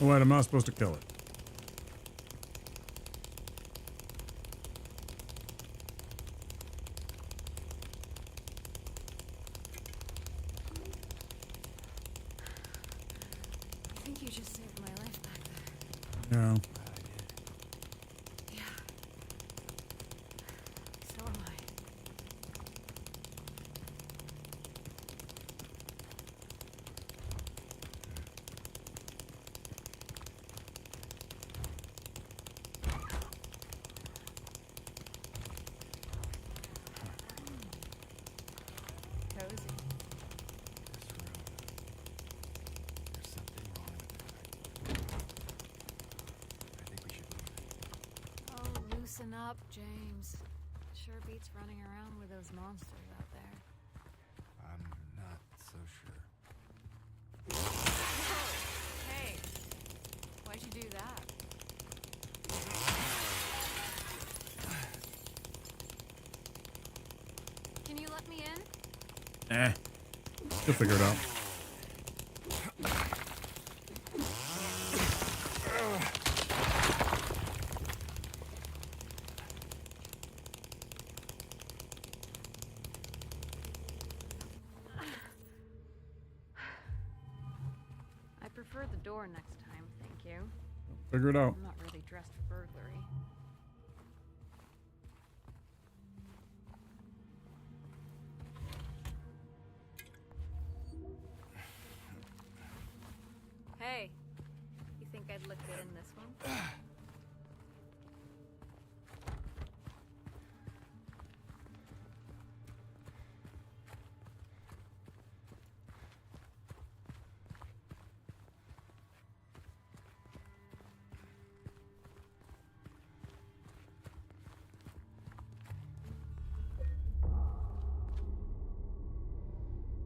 Speaker 1: Oh, wait, I'm not supposed to kill it.
Speaker 17: I think you just saved my life back there.
Speaker 1: Yeah.
Speaker 17: Yeah. So am I. Cozy.
Speaker 2: There's something wrong with it. I think we should leave.
Speaker 17: Oh, loosen up, James. Sure beats running around with those monsters out there.
Speaker 2: I'm not so sure.
Speaker 17: Hey, why'd you do that? Can you let me in?
Speaker 1: You'll figure it out.
Speaker 17: I prefer the door next time, thank you.
Speaker 1: Figure it out.
Speaker 17: I'm not really dressed for burglary. Hey, you think I'd look good in this one?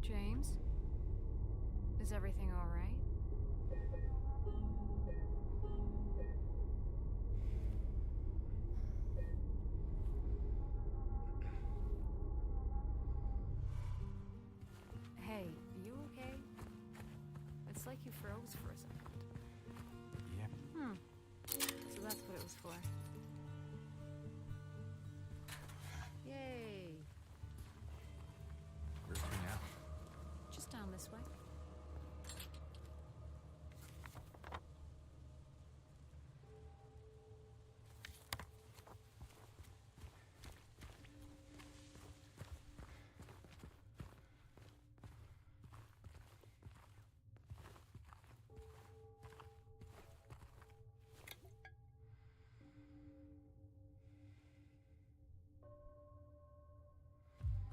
Speaker 17: James? Is everything all right? Hey, you okay? It's like you froze for a second.
Speaker 2: Yeah.
Speaker 17: So that's what it was for. Yay.
Speaker 2: Where to now?
Speaker 17: Just down this way.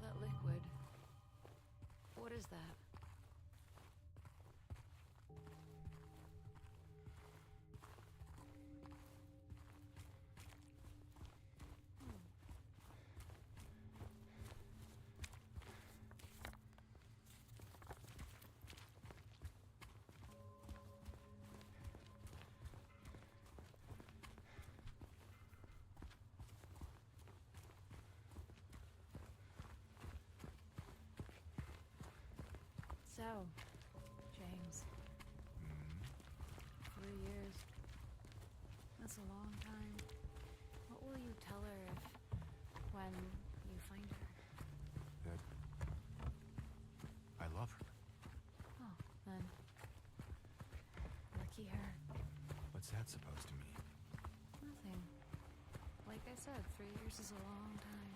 Speaker 17: That liquid. What is that? So, James. 3 years. That's a long time. What will you tell her when you find her?
Speaker 2: That I love her.
Speaker 17: Oh, then. Lucky her.
Speaker 2: What's that supposed to mean?
Speaker 17: Nothing. Like I said, 3 years is a long time.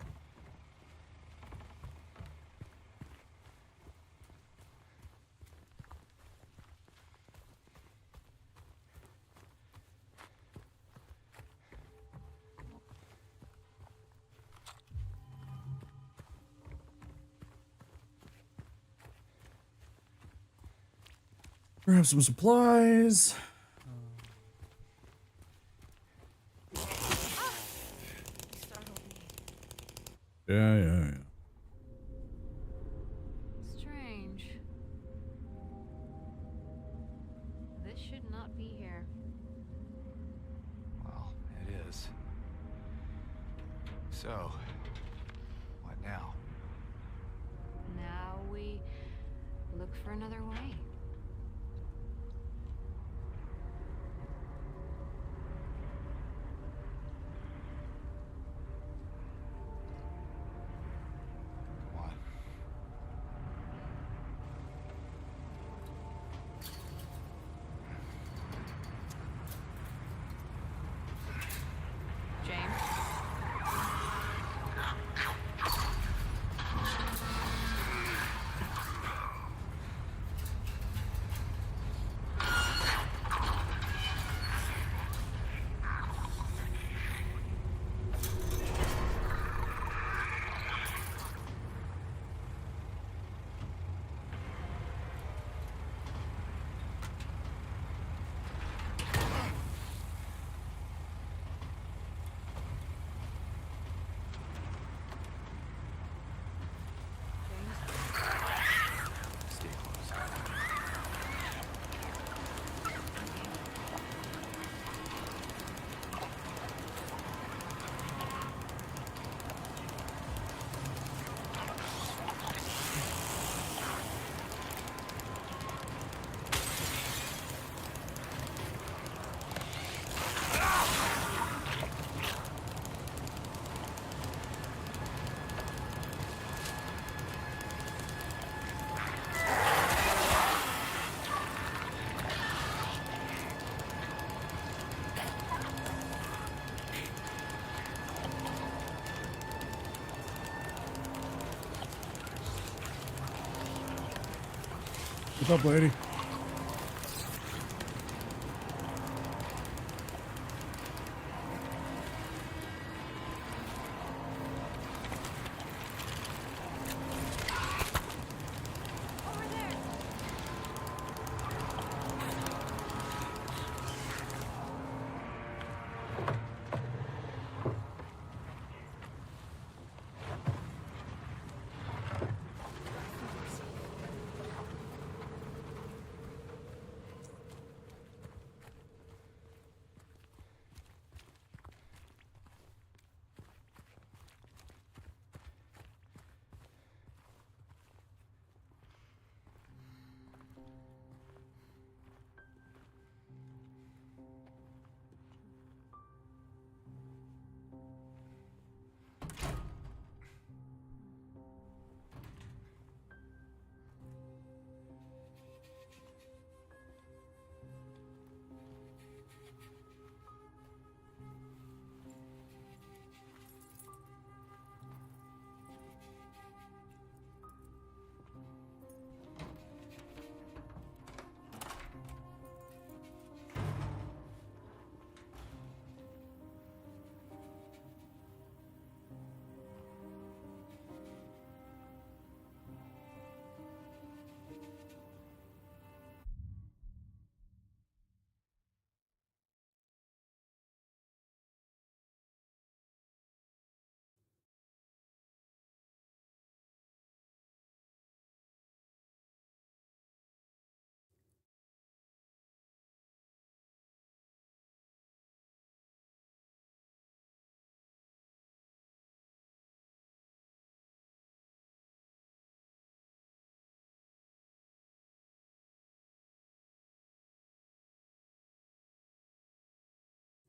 Speaker 1: Grab some supplies. Yeah.
Speaker 17: Strange. This should not be here.
Speaker 2: Well, it is. So, what now?
Speaker 17: Now we look for another way.
Speaker 1: What's up, lady?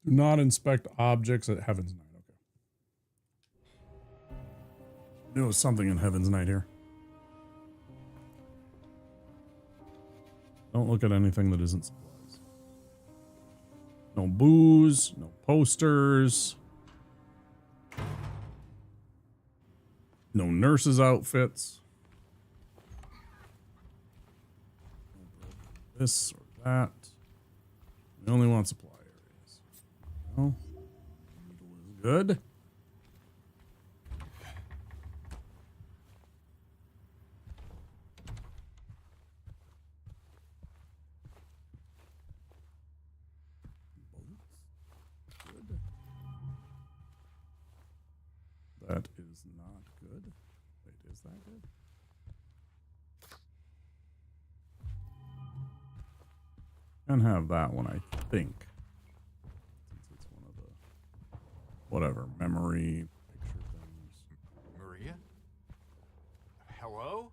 Speaker 1: Do not inspect objects at Heaven's Night. Okay. Knew it was something in Heaven's Night here. Don't look at anything that isn't supplies. No booze, no posters. No nurses' outfits. This or that. We only want supply areas. No. Needle is good. Good. That is not good. Wait, is that good? Can have that one, I think. Since it's one of the whatever memory picture things.
Speaker 2: Maria? Hello?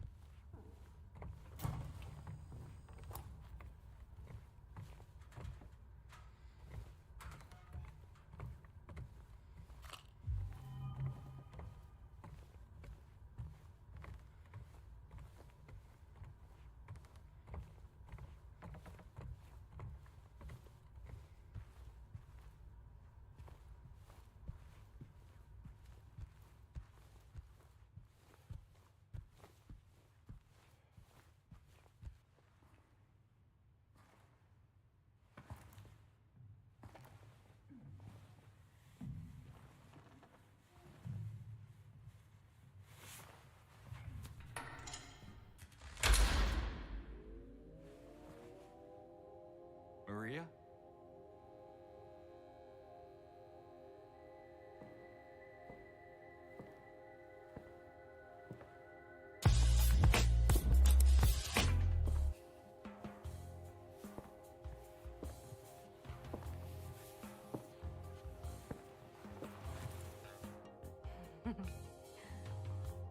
Speaker 2: Maria?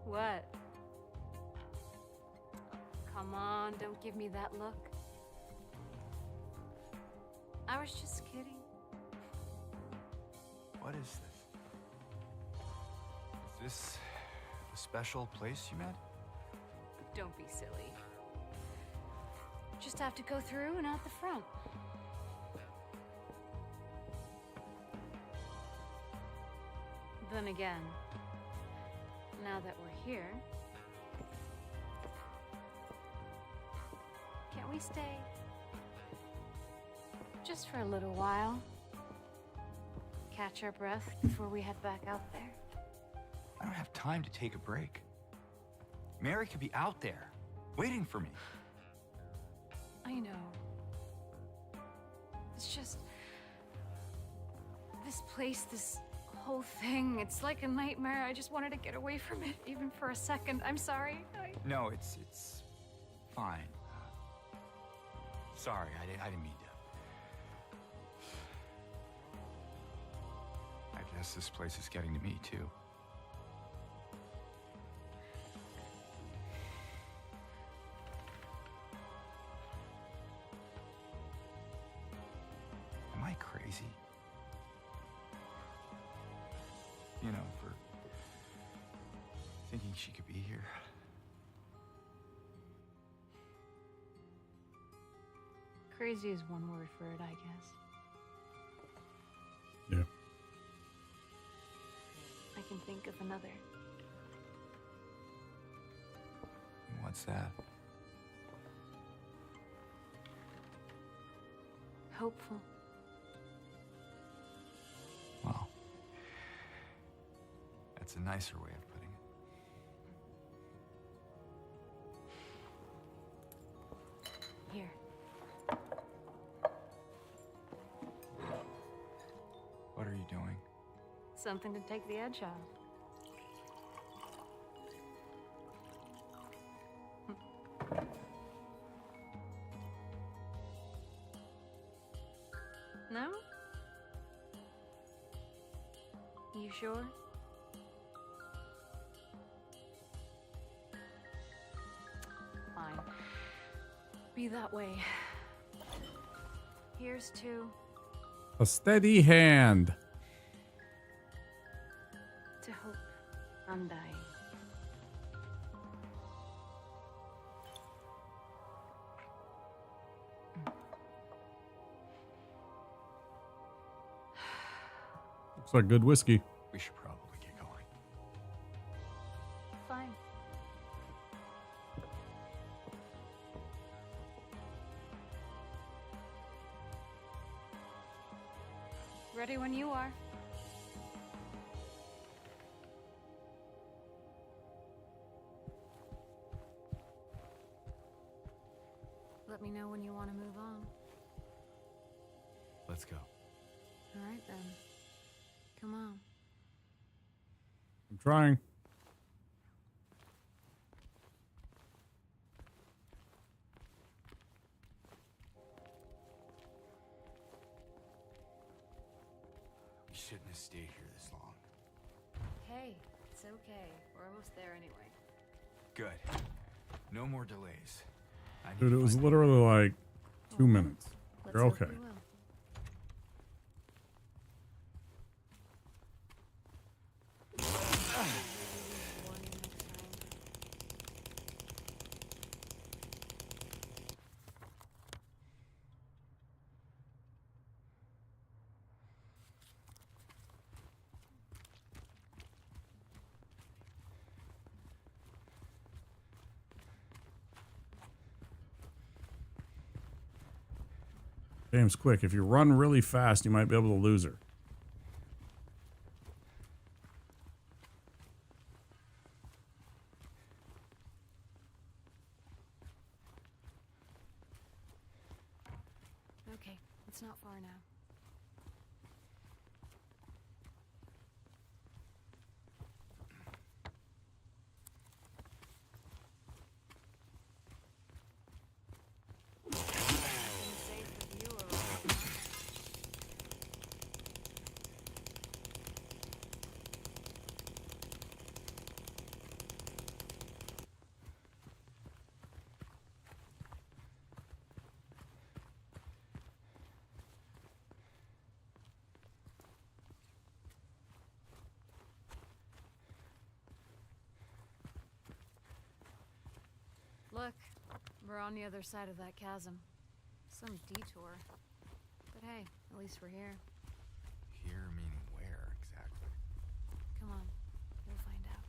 Speaker 17: What? Come on, don't give me that look. I was just kidding.
Speaker 2: What is this? Is this a special place you met?
Speaker 17: Don't be silly. Just have to go through and out the front. Then again, now that we're here, we stay? Just for a little while. Catch our breath before we head back out there.
Speaker 2: I don't have time to take a break. Mary could be out there, waiting for me.
Speaker 17: I know. It's just... this place, this whole thing, it's like a nightmare. I just wanted to get away from it, even for a second. I'm sorry.
Speaker 2: No, it's fine. Sorry, I didn't mean to. I guess this place is getting to me, too. Am I crazy? You know, for thinking she could be here.
Speaker 17: Crazy is one word for it, I guess.
Speaker 1: Yeah.
Speaker 17: I can think of another.
Speaker 2: What's that?
Speaker 17: Hopeful.
Speaker 2: Well, that's a nicer way of putting it.
Speaker 17: Here.
Speaker 2: What are you doing?
Speaker 17: Something to take the edge off. No? You sure? Fine. Be that way. Here's to...
Speaker 1: A steady hand.
Speaker 17: to hope I'm dying.
Speaker 1: Looks like good whiskey.
Speaker 2: We should probably get going.
Speaker 17: Fine. Ready when you are. Let me know when you want to move on.
Speaker 2: Let's go.
Speaker 17: All right, then. Come on.
Speaker 1: I'm trying.
Speaker 2: We shouldn't have stayed here this long.
Speaker 17: Hey, it's okay. We're almost there anyway.
Speaker 2: Good. No more delays.
Speaker 1: Dude, it was literally like 2 minutes. You're okay. Game's quick. If you run really fast, you might be able to lose her.
Speaker 17: Okay, it's not far now. Look, we're on the other side of that chasm. Some detour. But hey, at least we're here.
Speaker 2: Here meaning where exactly?
Speaker 17: Come on, we'll find out.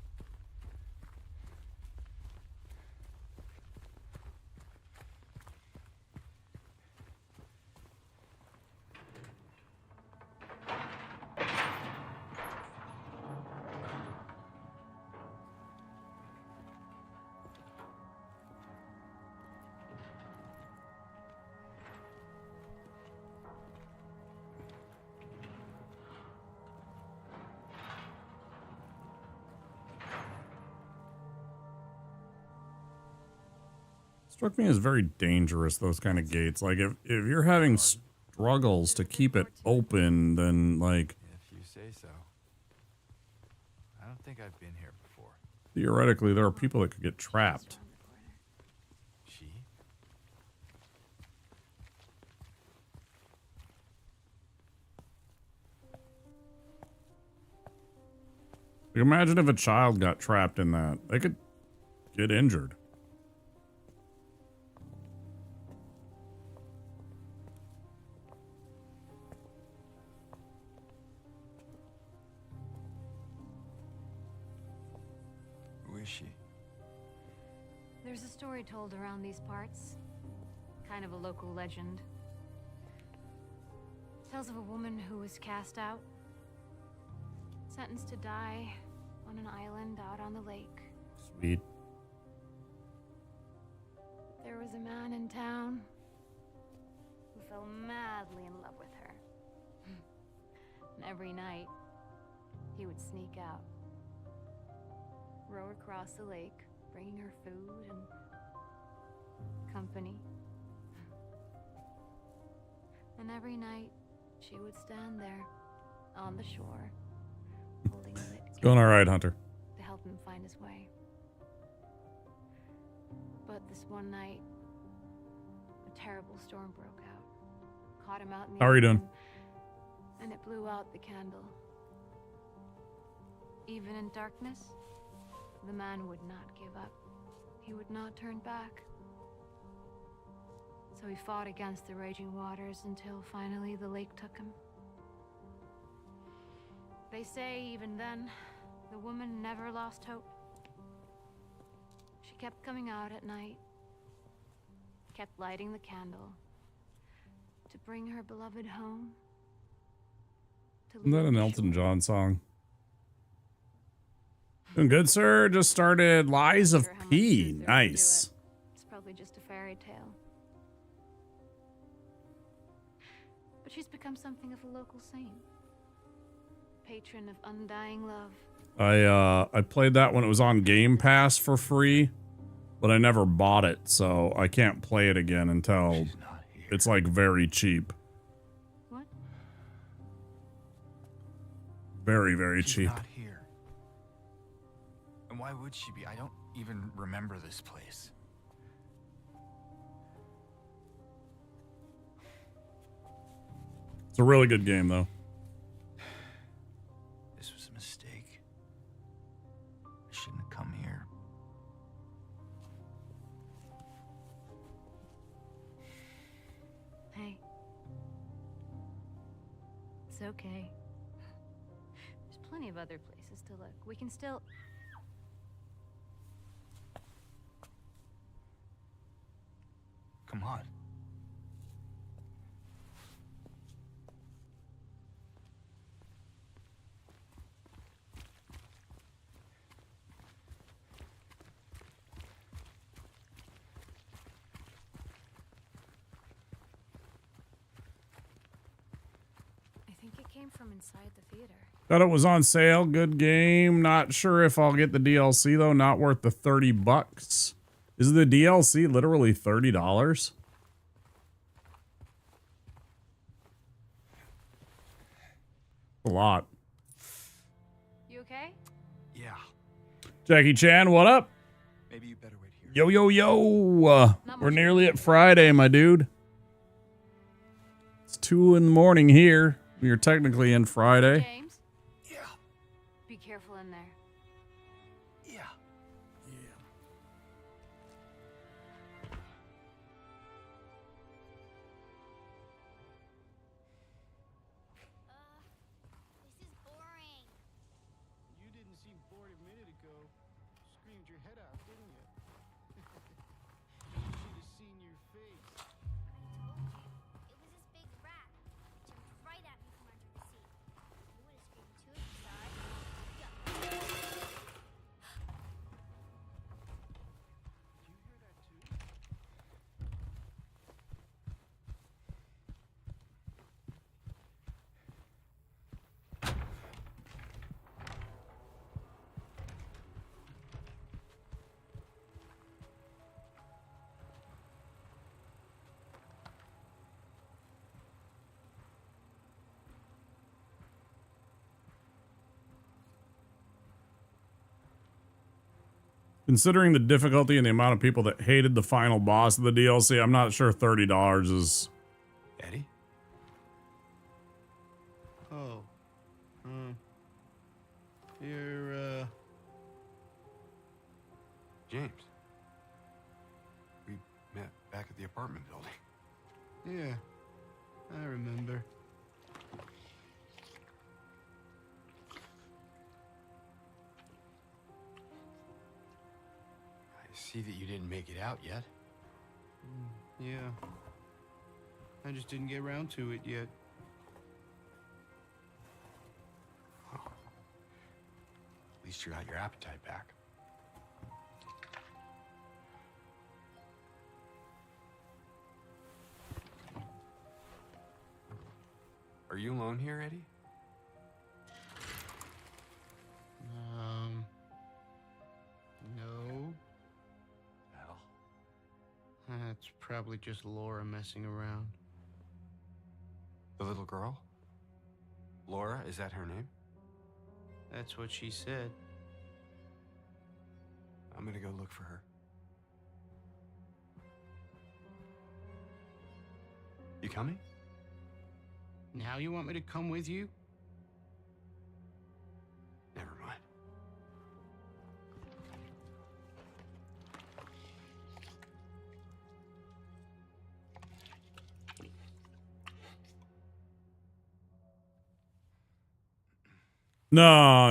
Speaker 1: Struck me as very dangerous, those kind of gates. Like, if you're having struggles to keep it open, then, like...
Speaker 2: If you say so. I don't think I've been here before.
Speaker 1: Theoretically, there are people that could get trapped.
Speaker 2: She?
Speaker 1: Like, imagine if a child got trapped in that. They could get injured.
Speaker 2: Who is she?
Speaker 17: There's a story told around these parts. Kind of a local legend. Tells of a woman who was cast out. Sentenced to die on an island out on the lake.
Speaker 1: Sweet.
Speaker 17: There was a man in town who fell madly in love with her. And every night, he would sneak out, row across the lake, bringing her food and company. And every night, she would stand there on the shore, holding a lit
Speaker 1: It's going all right, Hunter.
Speaker 17: to help him find his way. But this one night, a terrible storm broke out. Caught him out in the
Speaker 1: How are you doing?
Speaker 17: open, and it blew out the candle. Even in darkness, the man would not give up. He would not turn back. So he fought against the raging waters until finally the lake took him. They say even then, the woman never lost hope. She kept coming out at night, kept lighting the candle to bring her beloved home.
Speaker 1: Isn't that an Elton John song? Doing good, sir. Just started Lies of P. Nice.
Speaker 17: It's probably just a fairy tale. But she's become something of a local saint. Patron of undying love.
Speaker 1: I played that when it was on Game Pass for free, but I never bought it, so I can't play it again until it's like very cheap.
Speaker 17: What?
Speaker 1: Very, very
Speaker 2: She's
Speaker 1: cheap.
Speaker 2: not here. And why would she be? I don't even remember this place.
Speaker 1: It's a really good game, though.
Speaker 2: This was a mistake. I shouldn't have come here.
Speaker 17: Hey. It's okay. There's plenty of other places to look. We can still...
Speaker 2: Come on.
Speaker 17: I think it came from inside the theater.
Speaker 1: Thought it was on sale. Good game. Not sure if I'll get the DLC, though. Not worth the $30. Is the DLC literally $30? A lot.
Speaker 17: You okay?
Speaker 2: Yeah.
Speaker 1: Jackie Chan, what up?
Speaker 2: Maybe you better wait here.
Speaker 1: Yo, yo, yo. We're nearly at Friday, my dude. It's 2 in the morning here. We are technically in Friday.
Speaker 17: James?
Speaker 2: Yeah.
Speaker 17: Be careful in there.
Speaker 2: Yeah.
Speaker 9: This is boring.
Speaker 3: You didn't seem bored a minute ago. Screamed your head out, didn't you? Should have seen your face.
Speaker 9: It was this big rat. It jumped right at me from under the seat. You would have screamed too if you saw it.
Speaker 1: Considering the difficulty and the amount of people that hated the final boss of the DLC, I'm not sure $30 is...
Speaker 2: Eddie?
Speaker 3: Oh. You're,
Speaker 2: James. We met back at the apartment building.
Speaker 3: Yeah, I remember.
Speaker 2: I see that you didn't make it out yet.
Speaker 3: Yeah. I just didn't get around to it yet.
Speaker 2: At least you got your appetite back. Are you alone here, Eddie?
Speaker 3: No.
Speaker 2: Well.
Speaker 3: That's probably just Laura messing around.
Speaker 2: The little girl? Laura, is that her name?
Speaker 3: That's what she said.
Speaker 2: I'm gonna go look for her. You coming?
Speaker 3: Now you want me to come with you?
Speaker 2: Never mind.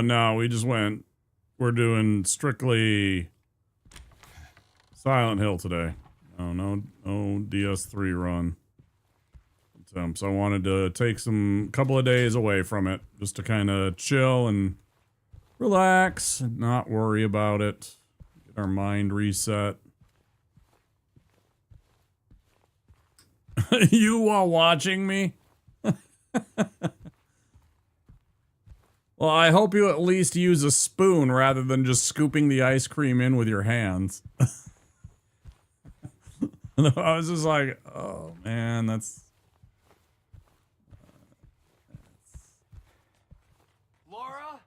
Speaker 1: No, we just went. We're doing strictly Silent Hill today. No DS3 run attempts. I wanted to take couple of days away from it just to kind of chill and relax and not worry about it. Get our mind reset. You while watching me? Well, I hope you at least use a spoon rather than just scooping the ice cream in with your hands. I was just like, oh man, that's...
Speaker 2: Laura?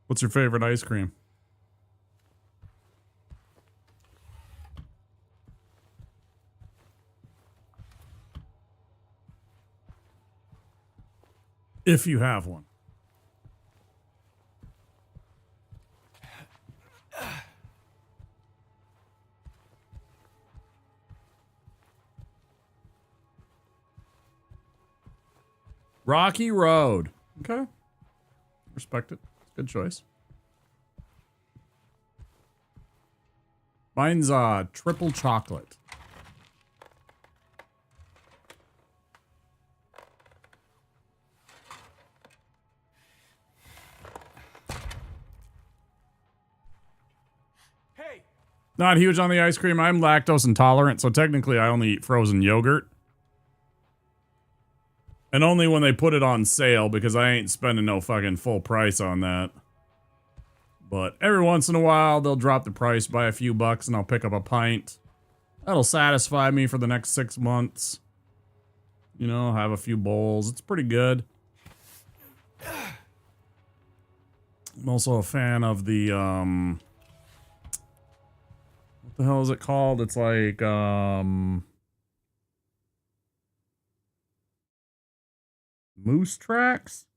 Speaker 1: What's your favorite ice cream? If you have one. Rocky Road. Okay. Respect it. Good choice. Mine's triple chocolate.
Speaker 2: Hey!
Speaker 1: Not huge on the ice cream. I'm lactose intolerant, so technically I only eat frozen yogurt. And only when they put it on sale, because I ain't spending no fucking full price on that. But every once in a while, they'll drop the price by a few bucks and I'll pick up a pint. That'll satisfy me for the next 6 months. You know, have a few bowls. It's pretty good. I'm also a fan of the, what the hell is it called? It's like, Moose Tracks?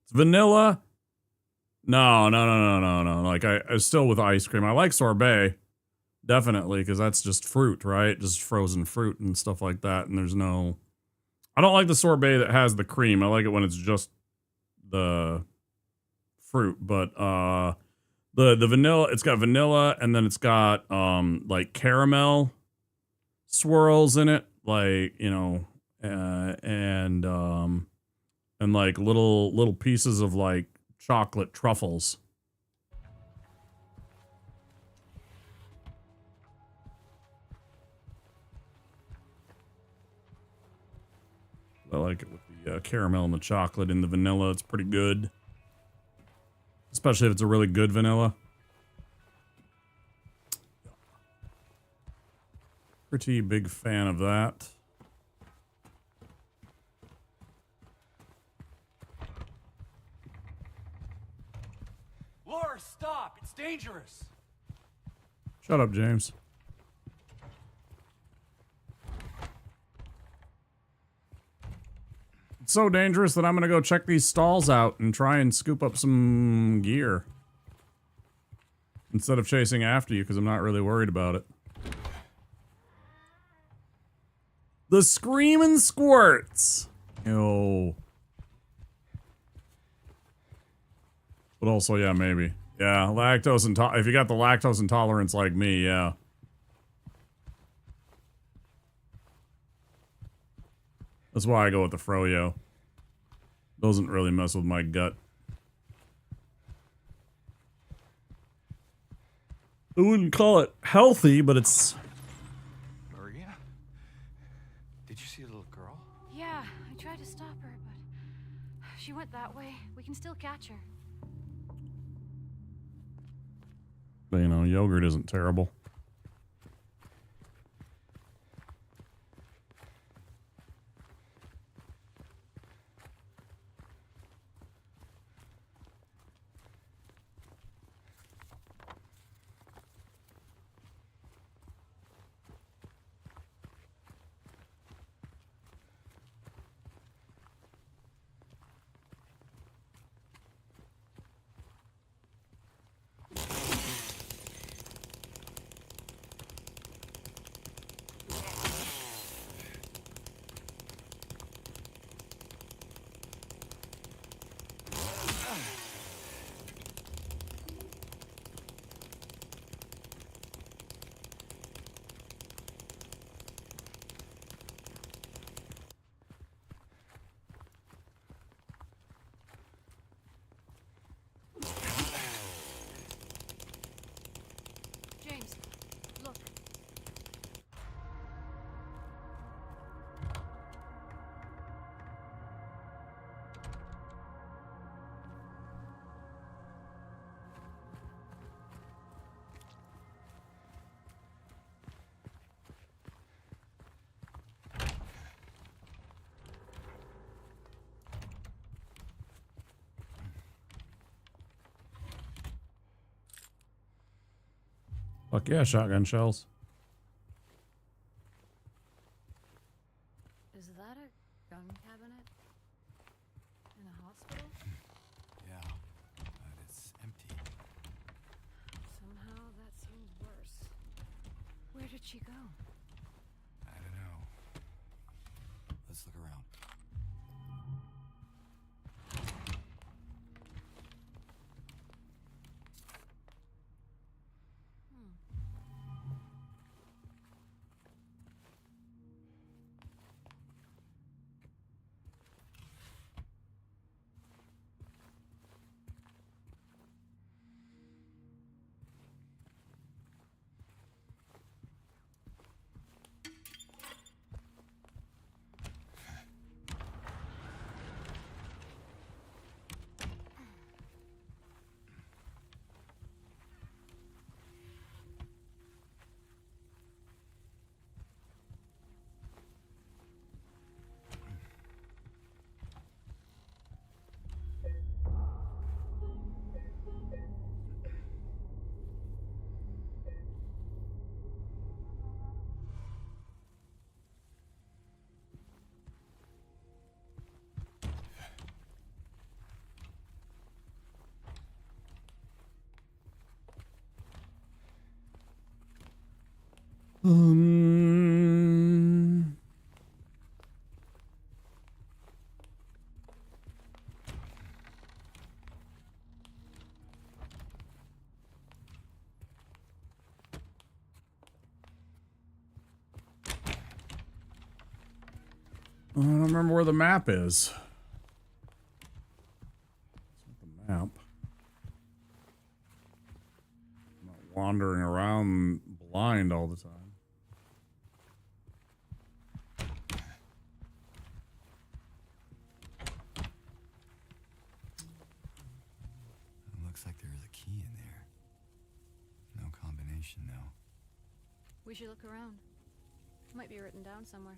Speaker 1: It's vanilla. No. Like, I still with ice cream. I like sorbet. Definitely, because that's just fruit, right? Just frozen fruit and stuff like that. And there's no... I don't like the sorbet that has the cream. I like it when it's just the fruit. But the vanilla, it's got vanilla and then it's got like caramel swirls in it, like, you know, and like little pieces of like chocolate truffles. I like it with the caramel and the chocolate and the vanilla. It's pretty good. Especially if it's a really good vanilla. Pretty big fan of that.
Speaker 21: Laura, stop! It's dangerous!
Speaker 1: Shut up, James. It's so dangerous that I'm gonna go check these stalls out and try and scoop up some gear. Instead of chasing after you, because I'm not really worried about it. The Screaming Squirts! Ew. But also, yeah, maybe. Yeah, lactose if you got the lactose intolerance like me, yeah. That's why I go with the Froyo. Doesn't really mess with my gut. I wouldn't call it healthy, but it's...
Speaker 2: Maria? Did you see the little girl?
Speaker 17: Yeah, I tried to stop her, but she went that way. We can still catch her.
Speaker 1: But, you know, yogurt isn't terrible.
Speaker 17: James, look.
Speaker 1: Fuck yeah, shotgun shells.
Speaker 17: Is that a gun cabinet? In a hospital?
Speaker 2: Yeah, but it's empty.
Speaker 17: Somehow that seems worse. Where did she go?
Speaker 2: I don't know. Let's look around.
Speaker 1: I don't remember where the map is. The map. I'm not wandering around blind all the time.
Speaker 2: It looks like there is a key in there. No combination, though.
Speaker 17: We should look around. It might be written down somewhere.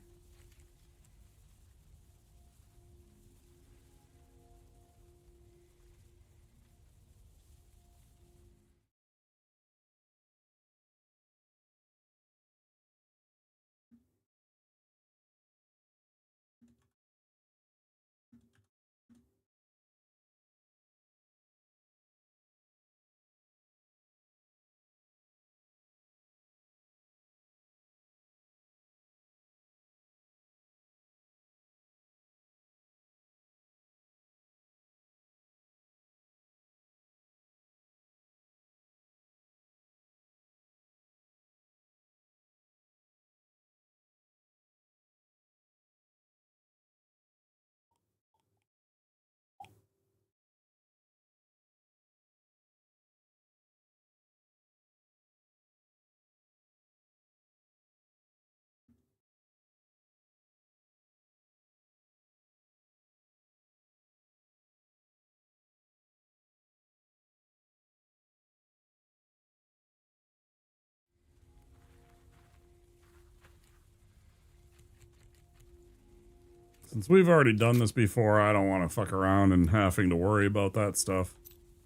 Speaker 1: Since we've already done this before, I don't want to fuck around and having to worry about that stuff.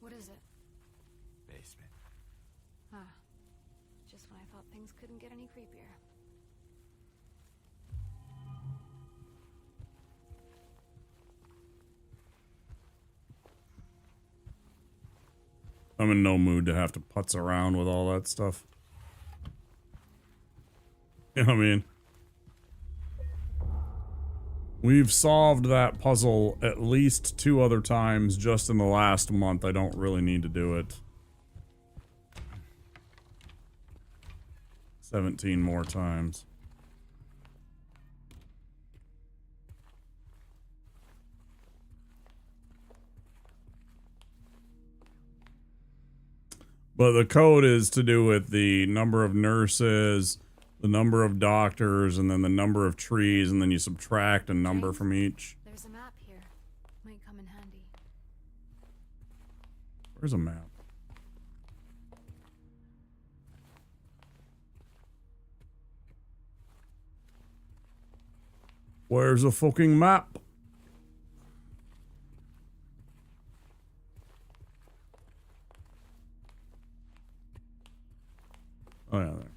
Speaker 17: What is it?
Speaker 2: Basement.
Speaker 17: Ah. Just when I thought things couldn't get any creepier.
Speaker 1: I'm in no mood to have to putz around with all that stuff. You know what I mean? We've solved that puzzle at least 2 other times just in the last month. I don't really need to do it. 17 more times. But the code is to do with the number of nurses, the number of doctors, and then the number of trees, and then you subtract a number from each.
Speaker 17: There's a map here. Might come in handy.
Speaker 1: Where's a map? Where's a fucking map? Oh yeah, there.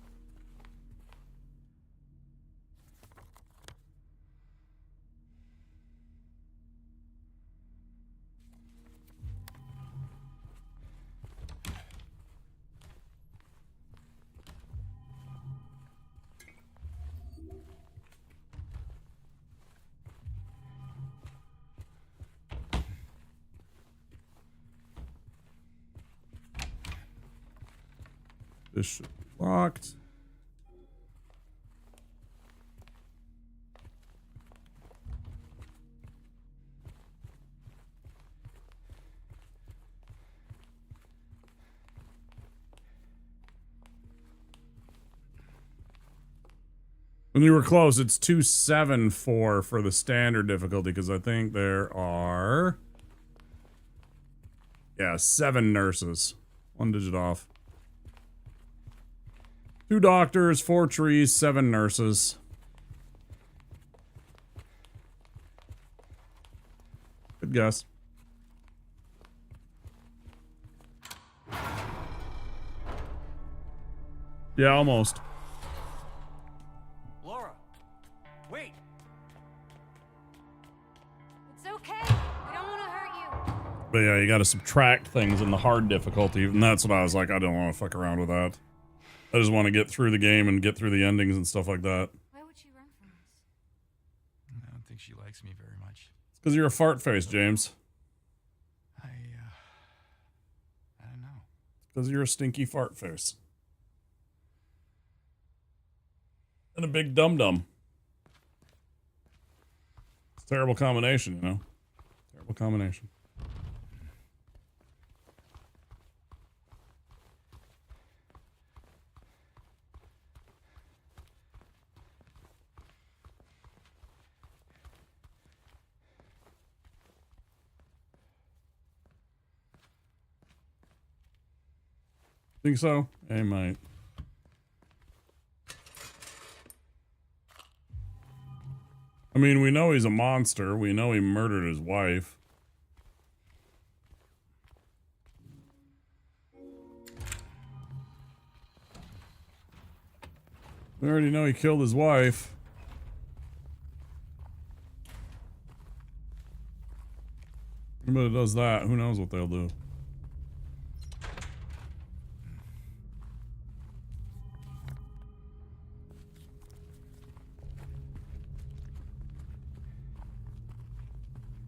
Speaker 1: This should be locked. When you were close, it's 274 for the standard difficulty, because I think there are... Yeah, 7 nurses. 1 digit off. 2 doctors, 4 trees, 7 nurses. Good guess. Yeah, almost.
Speaker 21: Laura, wait.
Speaker 17: It's okay. We don't want to hurt you.
Speaker 1: But yeah, you gotta subtract things in the hard difficulty, and that's what I was like, I don't want to fuck around with that. I just want to get through the game and get through the endings and stuff like that.
Speaker 17: Why would she run from us?
Speaker 2: I don't think she likes me very much.
Speaker 1: It's because you're a fart face, James.
Speaker 2: I don't know.
Speaker 1: It's because you're a stinky fart face. And a big dum-dum. Terrible combination, you know? Terrible combination. Think so? Hey, might. I mean, we know he's a monster. We know he murdered his wife. We already know he killed his wife. Anybody does that, who knows what they'll do.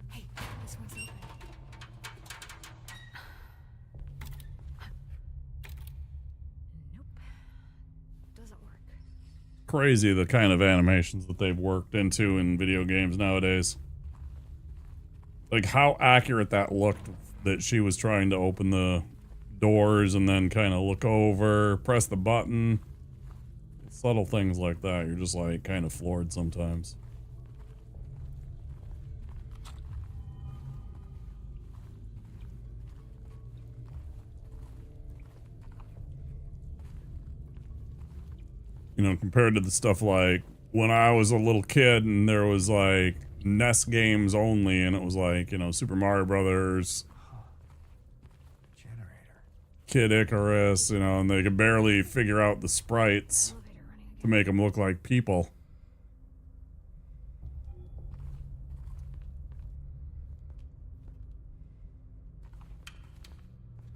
Speaker 17: Hey, this one's open. Nope. Doesn't work.
Speaker 1: Crazy the kind of animations that they've worked into in video games nowadays. Like how accurate that looked, that she was trying to open the doors and then kind of look over, press the button. Subtle things like that, you're just like kind of floored sometimes. You know, compared to the stuff like when I was a little kid and there was like NES games only, and it was like, you know, Super Mario Brothers, Kid Icarus, you know, and they could barely figure out the sprites to make them look like people.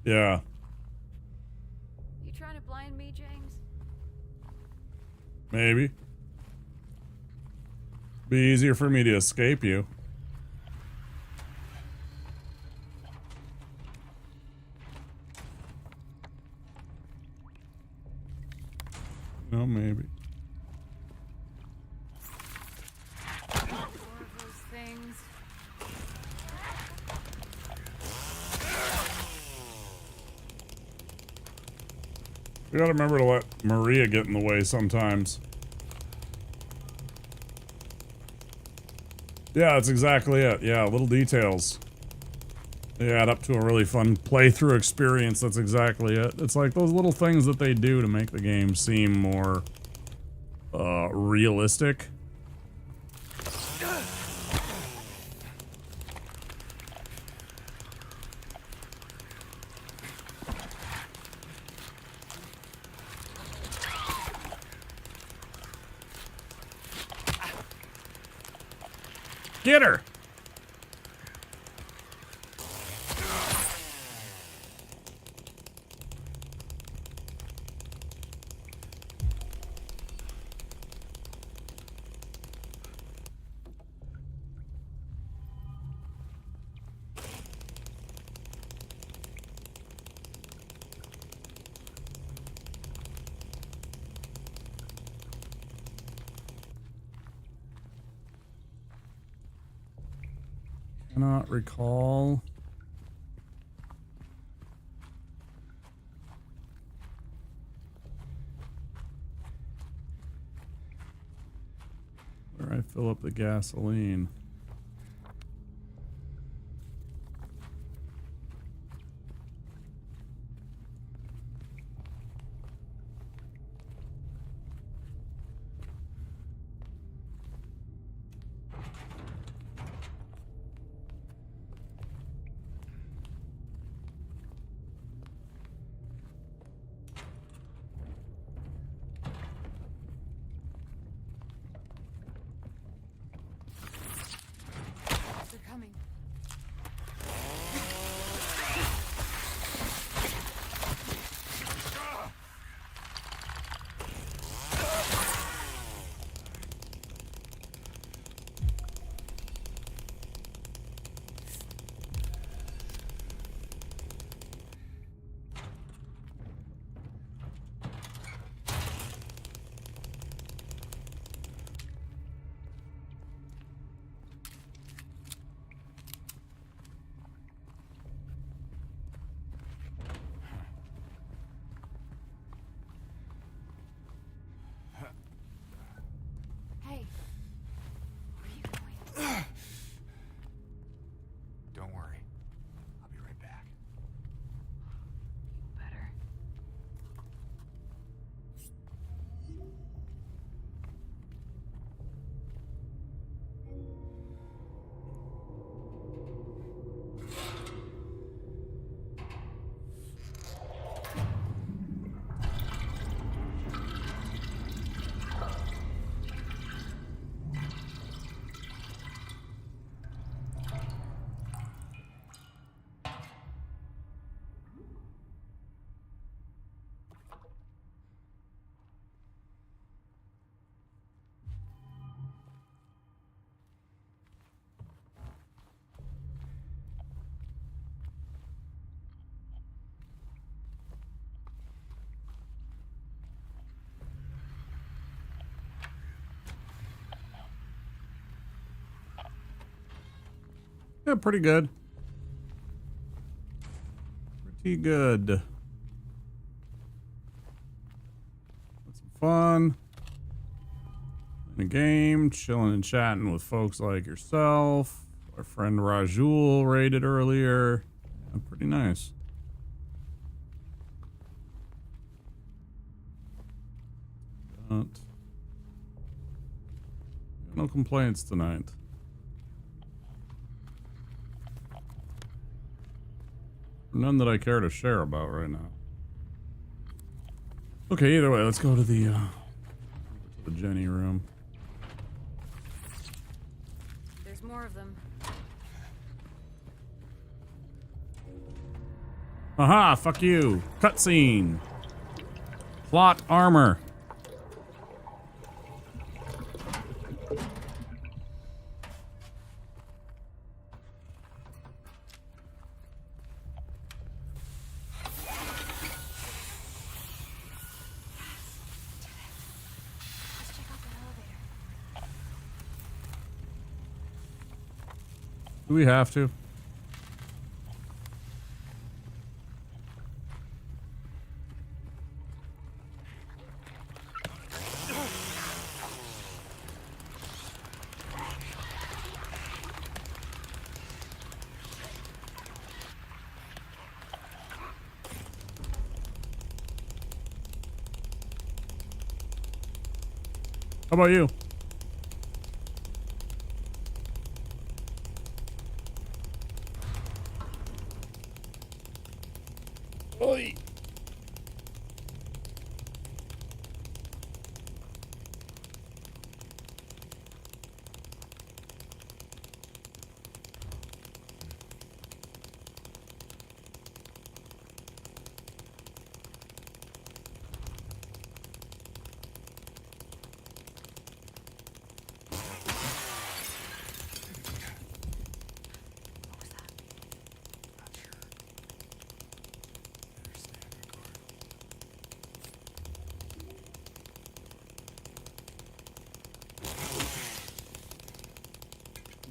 Speaker 1: Yeah.
Speaker 17: You trying to blind me, James?
Speaker 1: Maybe. Be easier for me to escape you. No, maybe.
Speaker 17: More of those things.
Speaker 1: We gotta remember to let Maria get in the way sometimes. Yeah, that's exactly it. Yeah, little details. They add up to a really fun playthrough experience. That's exactly it. It's like those little things that they do to make the game seem more realistic. Get her! Cannot recall. Where I fill up the gasoline. Yeah, pretty good. Pretty good. Had some fun. In a game, chilling and chatting with folks like yourself. Our friend Rajul raided earlier. Yeah, pretty nice. No complaints tonight. None that I care to share about right now. Okay, either way, let's go to the Jenny room.
Speaker 17: There's more of them.
Speaker 1: Aha, fuck you. Cutscene. Plot armor. Do we have to? How about you? Oi.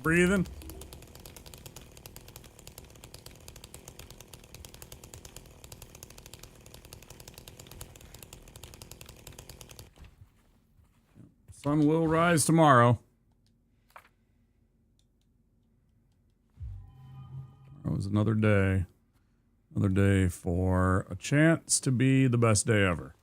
Speaker 1: Breathing. Sun will rise tomorrow. Tomorrow is another day. Another day for a chance to be the best day ever.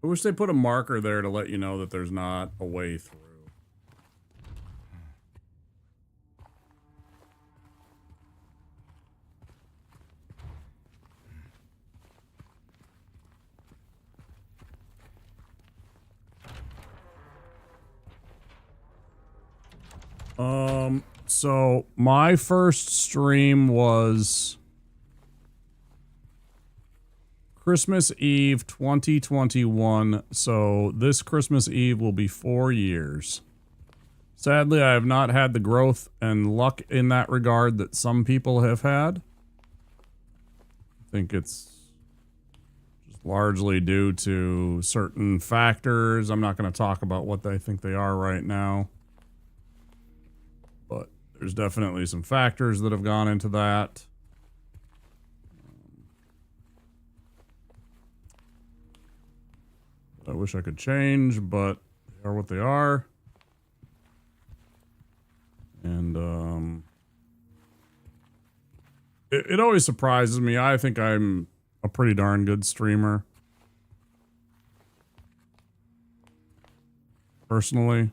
Speaker 1: I wish they put a marker there to let you know that there's not a way through. So my first stream was Christmas Eve 2021, so this Christmas Eve will be 4 years. Sadly, I have not had the growth and luck in that regard that some people have had. I think it's just largely due to certain factors. I'm not going to talk about what I think they are right now. But there's definitely some factors that have gone into that. I wish I could change, but they are what they are. And it always surprises me. I think I'm a pretty darn good streamer. Personally.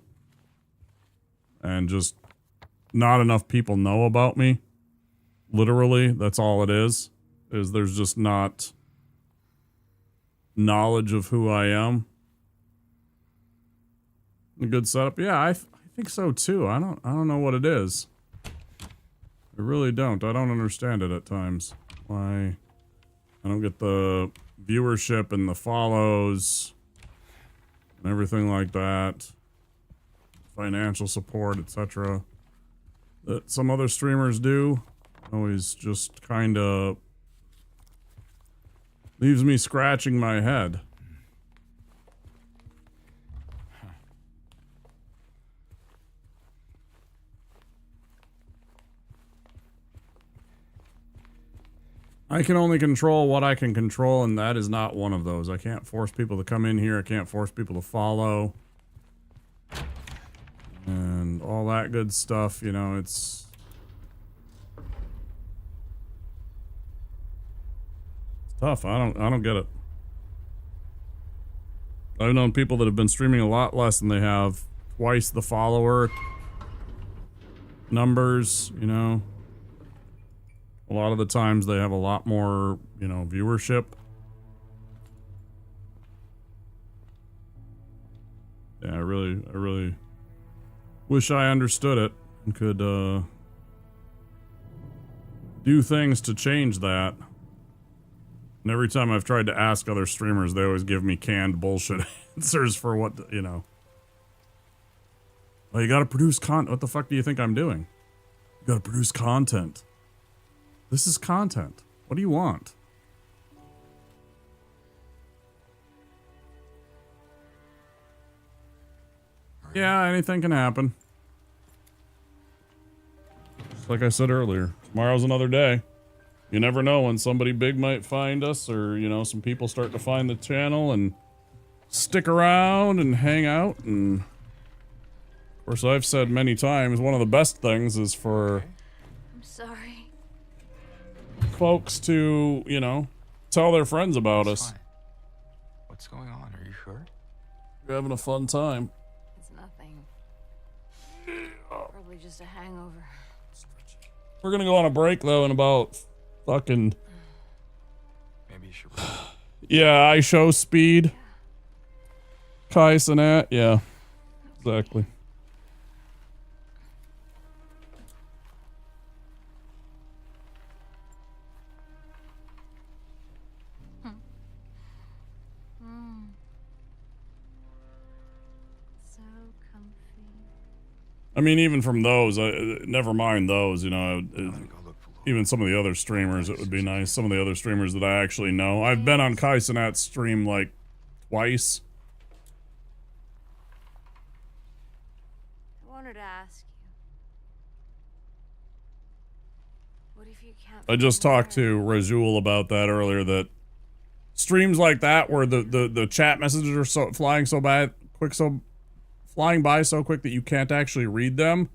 Speaker 1: And just not enough people know about me. Literally, that's all it is there's just not knowledge of who I am. A good setup. Yeah, I think so too. I don't know what it is. I really don't. I don't understand it at times. Why I don't get the viewership and the follows and everything like that. Financial support, etc. that some other streamers do. Always just kind of leaves me scratching my head. I can only control what I can control, and that is not one of those. I can't force people to come in here. I can't force people to follow. And all that good stuff, you know, it's tough. I don't get it. I've known people that have been streaming a lot less and they have twice the follower numbers, you know. A lot of the times they have a lot more, you know, viewership. Yeah, I really wish I understood it and could do things to change that. And every time I've tried to ask other streamers, they always give me canned bullshit answers for what, you know. Oh, you gotta produce content. What the fuck do you think I'm doing? You gotta produce content. This is content. What do you want? Yeah, anything can happen. Just like I said earlier, tomorrow's another day. You never know when somebody big might find us, or, you know, some people start to find the channel and stick around and hang out. And of course, I've said many times, one of the best things is for
Speaker 17: I'm sorry.
Speaker 1: folks to, you know, tell their friends about us.
Speaker 2: Fine. What's going on? Are you sure?
Speaker 1: You're having a fun time.
Speaker 17: It's nothing. Probably just a hangover.
Speaker 1: We're gonna go on a break though in about fucking.
Speaker 2: Maybe you should.
Speaker 1: Yeah, I show speed. Kai Sinat, yeah, exactly.
Speaker 17: So comfy.
Speaker 1: I mean, even from those, never mind those, you know, even some of the other streamers, it would be nice. Some of the other streamers that I actually know. I've been on Kai Sinat's stream like twice.
Speaker 17: I wanted to ask you. What if you can't?
Speaker 1: I just talked to Rajul about that earlier, that streams like that where the chat messages are so flying by so quick that you can't actually read them.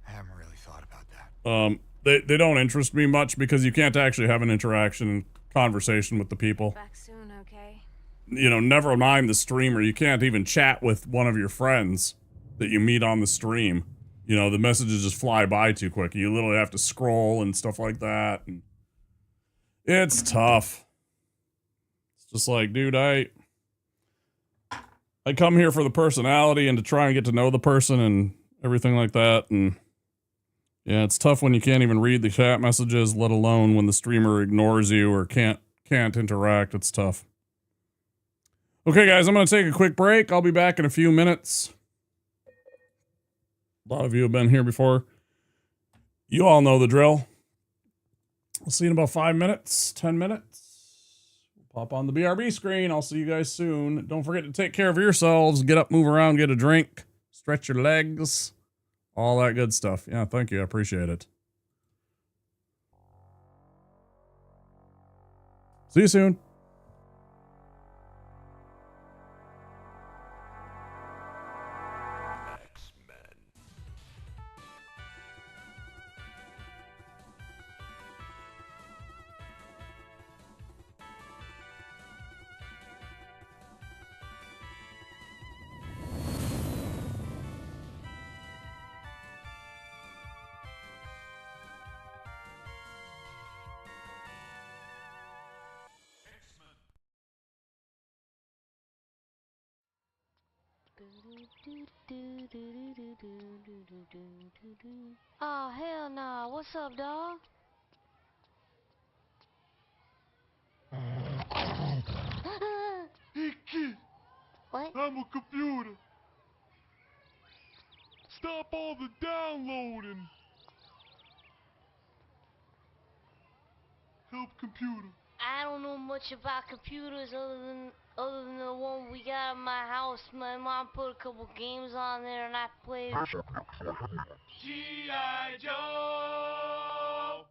Speaker 2: I haven't really thought about that.
Speaker 1: They don't interest me much because you can't actually have an interaction and conversation with the people.
Speaker 17: Back soon, okay?
Speaker 1: You know, never mind the streamer. You can't even chat with one of your friends that you meet on the stream. You know, the messages just fly by too quick. You literally have to scroll and stuff like that. And it's tough. It's just like, dude, I come here for the personality and to try and get to know the person and everything like that. And yeah, it's tough when you can't even read the chat messages, let alone when the streamer ignores you or can't interact. It's tough. Okay, guys, I'm going to take a quick break. I'll be back in a few minutes. A lot of you have been here before. You all know the drill. I'll see you in about 5 minutes, 10 minutes. We'll pop on the BRB screen. I'll see you guys soon. Don't forget to take care of yourselves. Get up, move around, get a drink, stretch your legs. All that good stuff. Yeah, thank you. I appreciate it. See you soon.
Speaker 5: Oh, hell no. What's up, dog?
Speaker 18: Hey, kid.
Speaker 5: What?
Speaker 18: I'm a computer. Stop all the downloading. Help computer.
Speaker 5: I don't know much about computers other than the one we got in my house. My mom put a couple games on there and I played.
Speaker 3: G.I. Joe!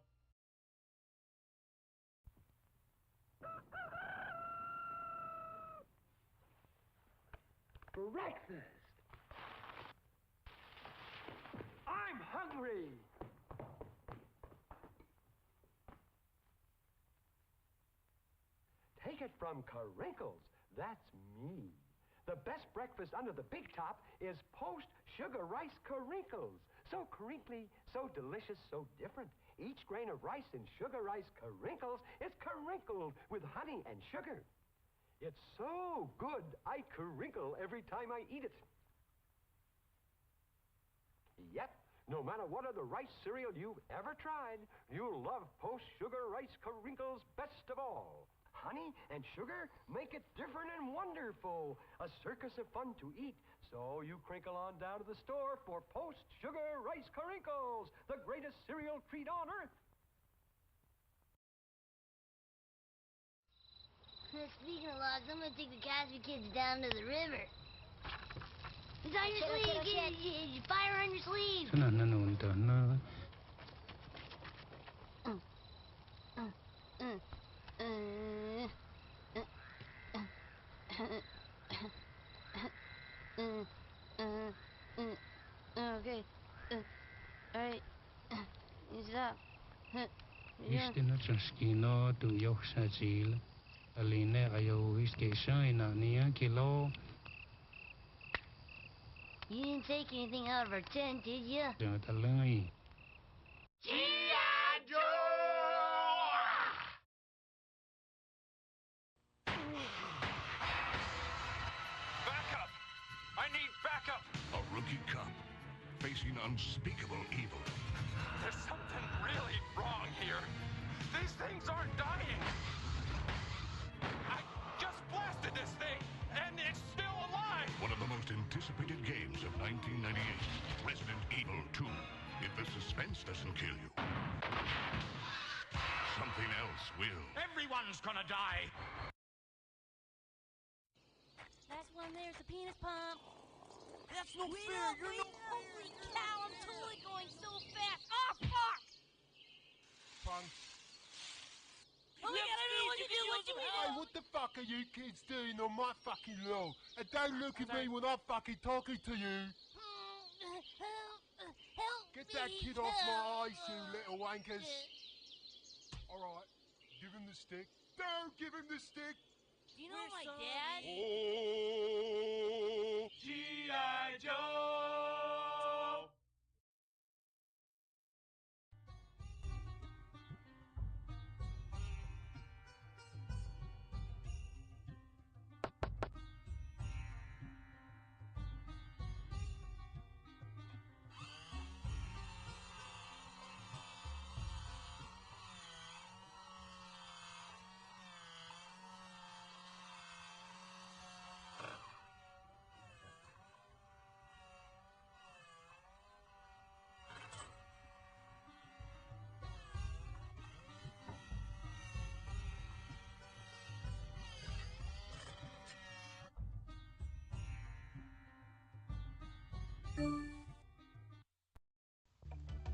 Speaker 15: Breakfast! I'm hungry! Take it from Carinkles. That's me. The best breakfast under the big top is post-sugar rice Carinkles. So crinkly, so delicious, so different. Each grain of rice in sugar rice Carinkles is crinkled with honey and sugar. It's so good, I crinkle every time I eat it. Yep, no matter what other rice cereal you've ever tried, you'll love post-sugar rice Carinkles best of all. Honey and sugar make it different and wonderful. A circus of fun to eat. So you crinkle on down to the store for post-sugar rice Carinkles, the greatest cereal treat on earth.
Speaker 5: Speaking of logs, I'm gonna take the Casby kids down to the river. It's on your sleeve! Get fire on your sleeve! Okay. Alright. Stop.
Speaker 6: Istino transkino tu yok sa zil. Aline ayo iskesha ina niya kilo.
Speaker 5: You didn't take anything out of our tent, did you?
Speaker 6: Talay.
Speaker 3: G.I. Joe!
Speaker 18: Backup! I need backup!
Speaker 11: A rookie cop facing unspeakable evil.
Speaker 18: There's something really wrong here. These things aren't dying. I just blasted this thing, and it's still alive!
Speaker 11: One of the most anticipated games of 1998, Resident Evil 2. If the suspense doesn't kill you, something else will.
Speaker 3: Everyone's gonna die!
Speaker 5: Last one there's the penis pump.
Speaker 3: That's no fair, you're no...
Speaker 5: Holy cow, I'm totally going so fast. Oh, fuck!
Speaker 18: Punk.
Speaker 5: Oh my god, I don't know what to do, what do we do?
Speaker 18: Hey, what the fuck are you kids doing on my fucking lawn? And don't look at me when I'm fucking talking to you.
Speaker 5: Help
Speaker 18: Get that kid off my eyes, you little wankers. Alright, give him the stick. Don't give him the stick.
Speaker 5: Do you know my dad?
Speaker 18: Oh,
Speaker 3: G.I. Joe!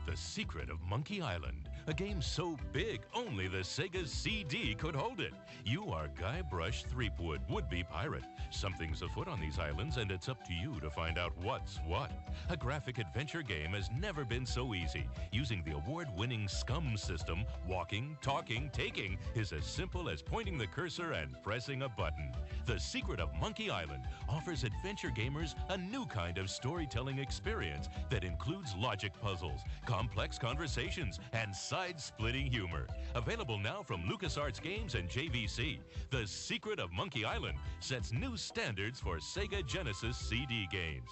Speaker 22: The Secret of Monkey Island, a game so big only the Sega's CD could hold it. You are Guybrush Threepwood, would-be pirate. Something's afoot on these islands, and it's up to you to find out what's what. A graphic adventure game has never been so easy. Using the award-winning SCUM system, walking, talking, taking is as simple as pointing the cursor and pressing a button. The Secret of Monkey Island offers adventure gamers a new kind of storytelling experience that includes logic puzzles, complex conversations, and side-splitting humor. Available now from LucasArts Games and JVC, The Secret of Monkey Island sets new standards for Sega Genesis CD games.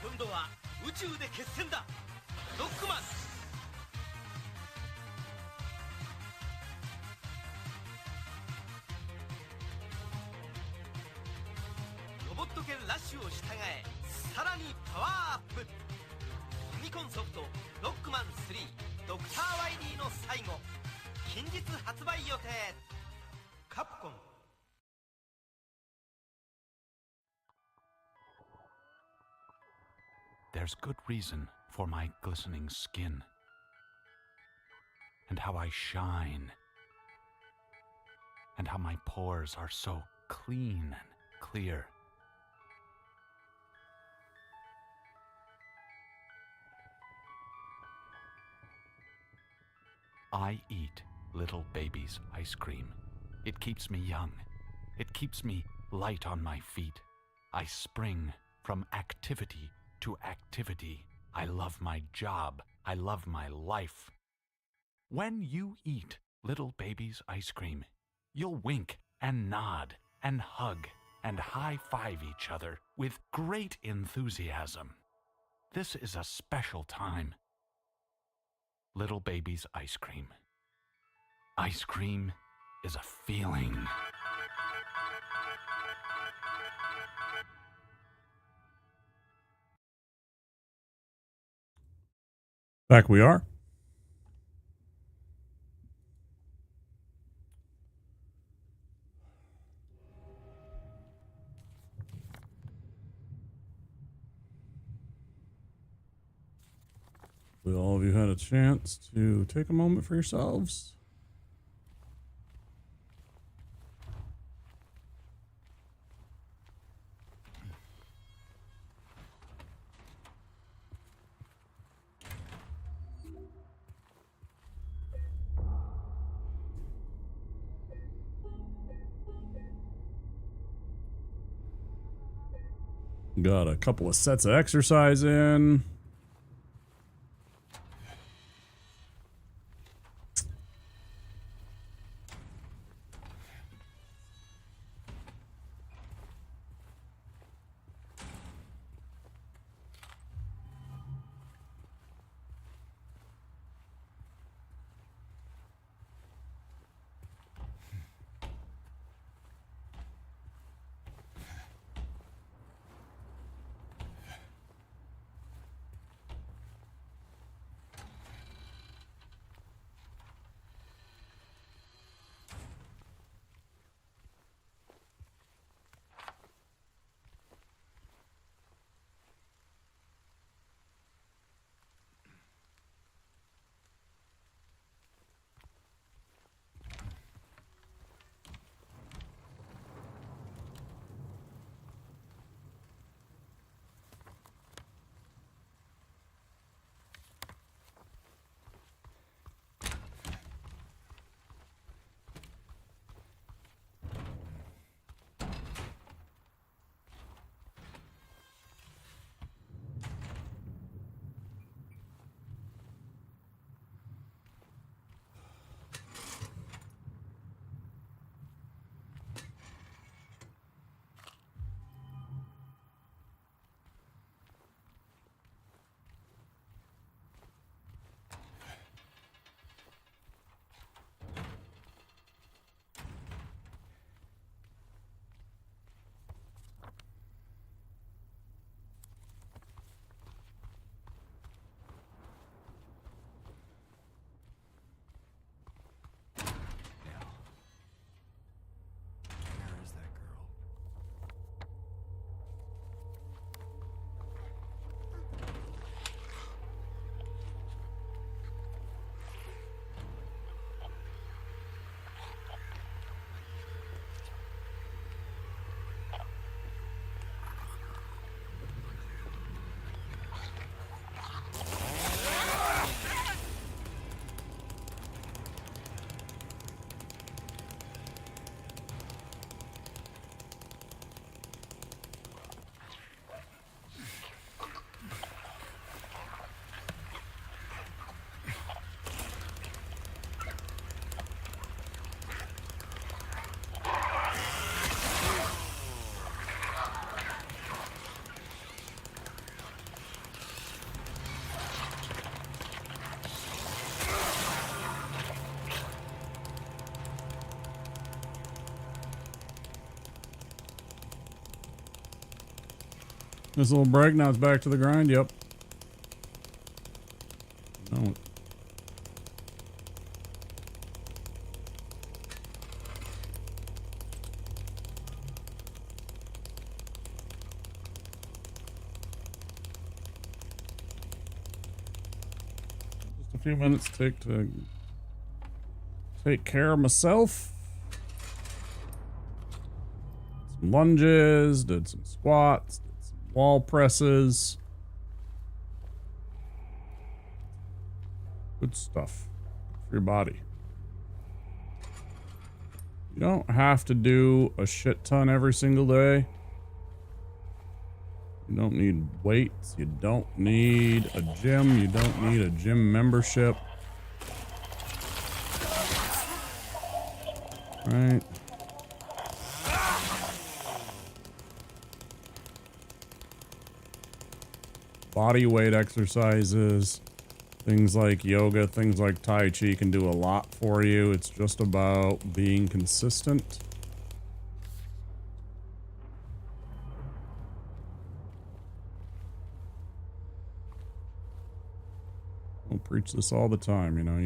Speaker 4: 今度は宇宙で決戦だ。ロックマン。ロボット犬ラッシュを従え、さらにパワーアップ。ファミコンソフトロックマン3ドクター・ワイリーの最後、近日発売予定。カプコン。
Speaker 8: There's good reason for my glistening skin, and how I shine, and how my pores are so clean and clear. I eat little baby's ice cream. It keeps me young. It keeps me light on my feet. I spring from activity to activity. I love my job. I love my life. When you eat little baby's ice cream, you'll wink and nod and hug and high-five each other with great enthusiasm. This is a special time. Little baby's ice cream. Ice cream is a feeling.
Speaker 1: Back we are. Will all of you had a chance to take a moment for yourselves? Got a couple of sets of exercise in. This little break, now it's back to the grind. Yep. No. Just a few minutes to take care of myself. Some lunges, did some squats, did some wall presses. Good stuff for your body. You don't have to do a shit ton every single day. You don't need weights. You don't need a gym. You don't need a gym membership. Right. Body weight exercises, things like yoga, things like Tai Chi can do a lot for you. It's just about being consistent. I'll preach this all the time. You know,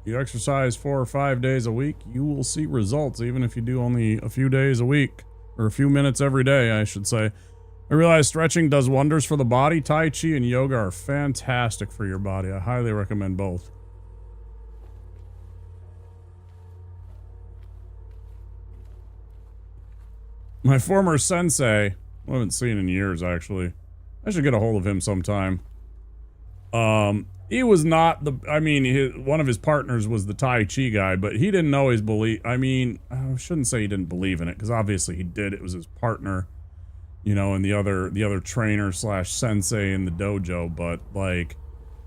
Speaker 1: you exercise 4 or 5 days a week, you will see results, even if you do only a few days a week, or a few minutes every day, I should say. I realize stretching does wonders for the body. Tai Chi and yoga are fantastic for your body. I highly recommend both. My former sensei, I haven't seen in years actually. I should get a hold of him sometime. He was not the, I mean, one of his partners was the Tai Chi guy, but he didn't always believe, I mean, I shouldn't say he didn't believe in it, because obviously he did. It was his partner, you know, and the other trainer slash sensei in the dojo, but like,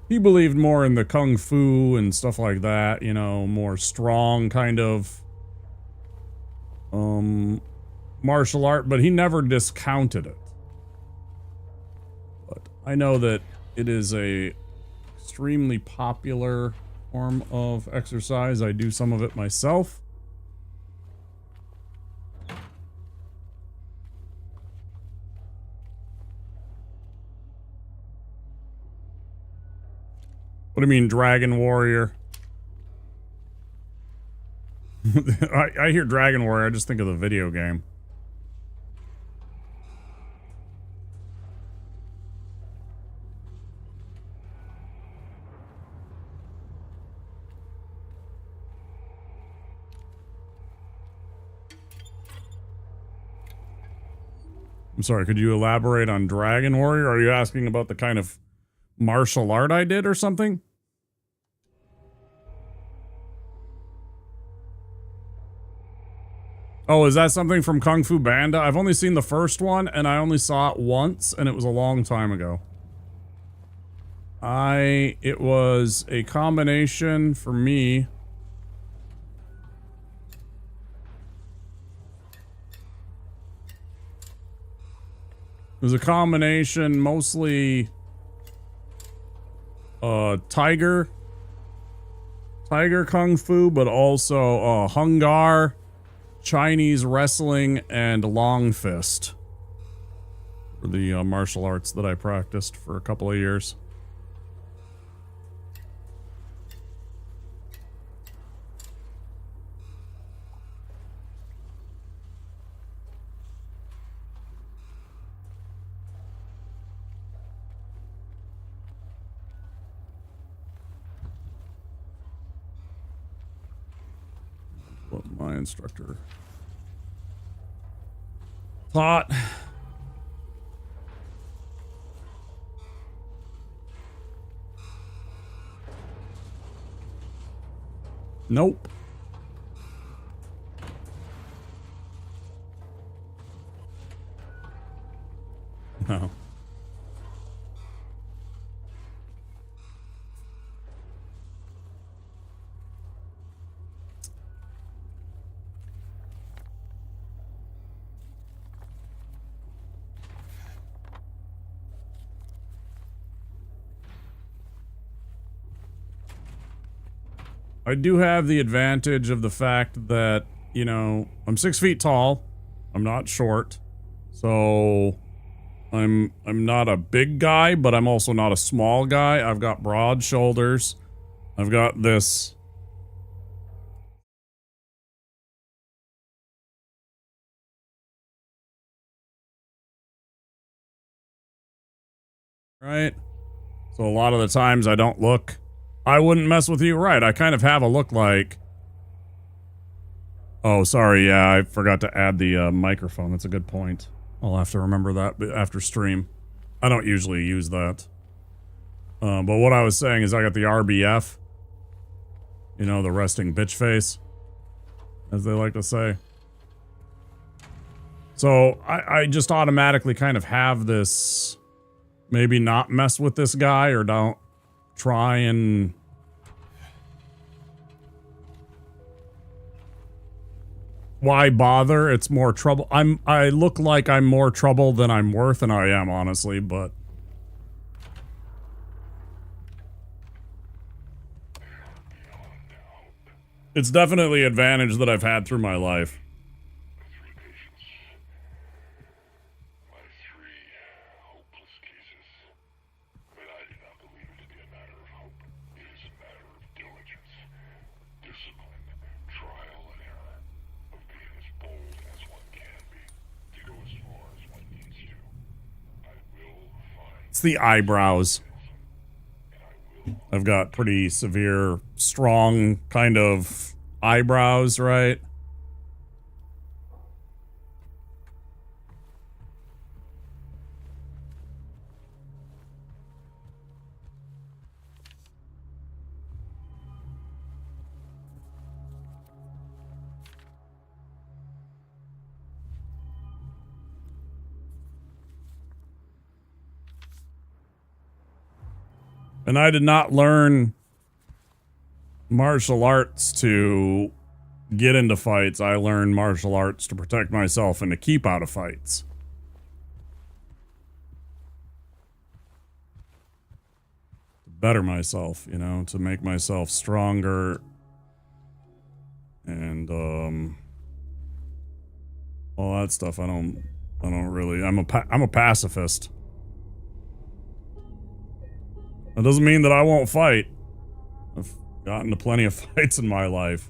Speaker 1: he believed more in the kung fu and stuff like that, you know, more strong kind of martial art, but he never discounted it. But I know that it is a extremely popular form of exercise. I do some of it myself. What do you mean, Dragon Warrior? I hear Dragon Warrior, I just think of the video game. I'm sorry, could you elaborate on Dragon Warrior? Are you asking about the kind of martial art I did or something? Oh, is that something from Kung Fu Panda? I've only seen the first one, and I only saw it once, and it was a long time ago. It was a combination for me. It was a combination, mostly tiger kung fu, but also hung gar, Chinese wrestling, and long fist for the martial arts that I practiced for a couple of years. What my instructor thought. Nope. No. I do have the advantage of the fact that, you know, I'm 6 feet tall. I'm not short. So, I'm not a big guy, but I'm also not a small guy. I've got broad shoulders. I've got this. Right? So a lot of the times I don't look. I wouldn't mess with you. Right. I kind of have a look like. Oh, sorry. Yeah, I forgot to add the microphone. That's a good point. I'll have to remember that after stream. I don't usually use that. But what I was saying is I got the RBF. You know, the resting bitch face, as they like to say. So I just automatically kind of have this, maybe not mess with this guy or don't try and... Why bother? It's more trouble. I look like I'm more trouble than I'm worth, and I am, honestly, but... It's definitely an advantage that I've had through my life. It's the eyebrows. I've got pretty severe, strong kind of eyebrows, right? And I did not learn martial arts to get into fights. I learned martial arts to protect myself and to keep out of fights. To better myself, you know, to make myself stronger. And, all that stuff. I don't really, I'm a pacifist. That doesn't mean that I won't fight. I've gotten into plenty of fights in my life.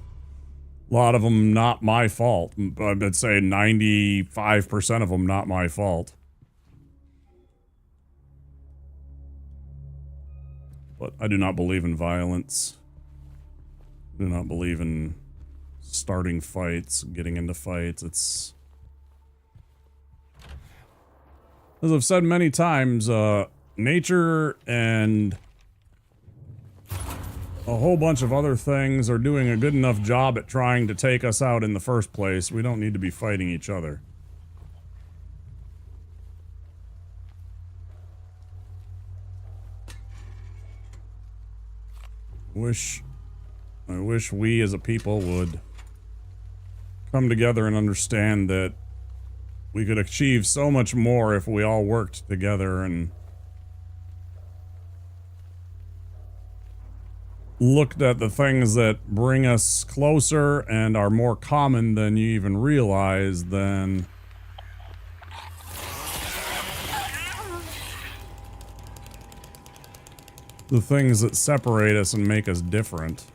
Speaker 1: A lot of them not my fault. I'd say 95% of them not my fault. But I do not believe in violence. I do not believe in starting fights, getting into fights. It's... As I've said many times, nature and a whole bunch of other things are doing a good enough job at trying to take us out in the first place. We don't need to be fighting each other. I wish we as a people would come together and understand that we could achieve so much more if we all worked together and looked at the things that bring us closer and are more common than you even realize, then the things that separate us and make us different.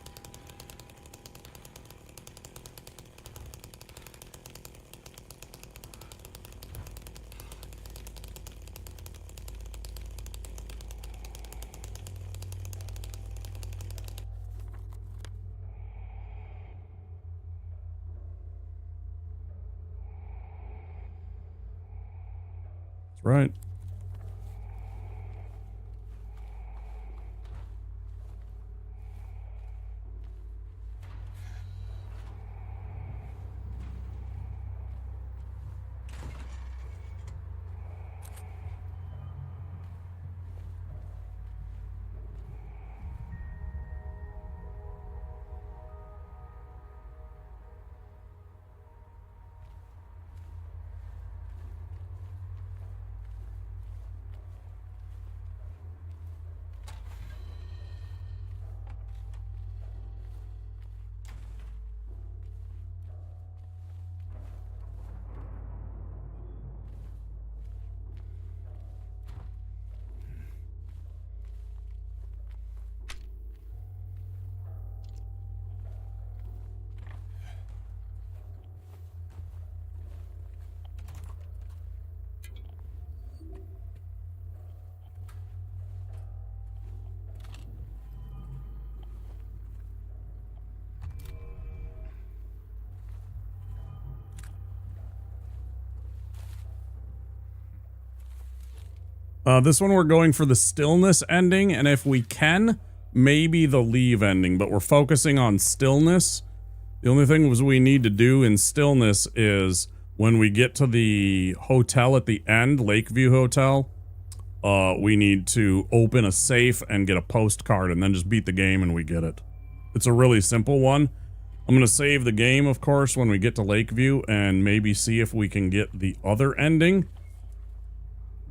Speaker 1: Right. This one we're going for the stillness ending, and if we can, maybe the leave ending, but we're focusing on stillness. The only thing we need to do in stillness is when we get to the hotel at the end, Lakeview Hotel, we need to open a safe and get a postcard and then just beat the game and we get it. It's a really simple one. I'm going to save the game, of course, when we get to Lakeview and maybe see if we can get the other ending.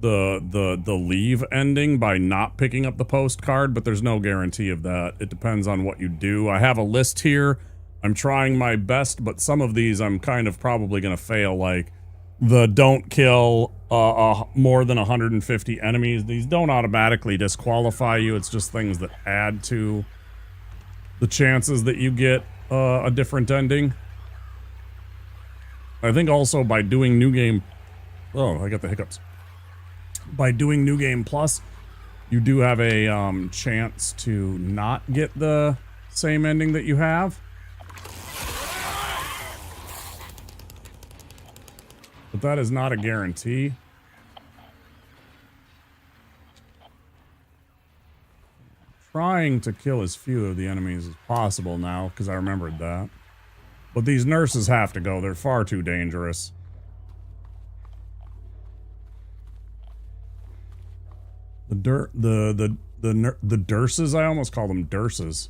Speaker 1: The leave ending by not picking up the postcard, but there's no guarantee of that. It depends on what you do. I have a list here. I'm trying my best, but some of these I'm kind of probably going to fail, like the don't kill more than 150 enemies. These don't automatically disqualify you. It's just things that add to the chances that you get a different ending. I think also by doing New Game... Oh, I got the hiccups. By doing New Game Plus, you do have a chance to not get the same ending that you have. But that is not a guarantee. Trying to kill as few of the enemies as possible now, because I remembered that. But these nurses have to go. They're far too dangerous. The nurses, I almost call them nurses.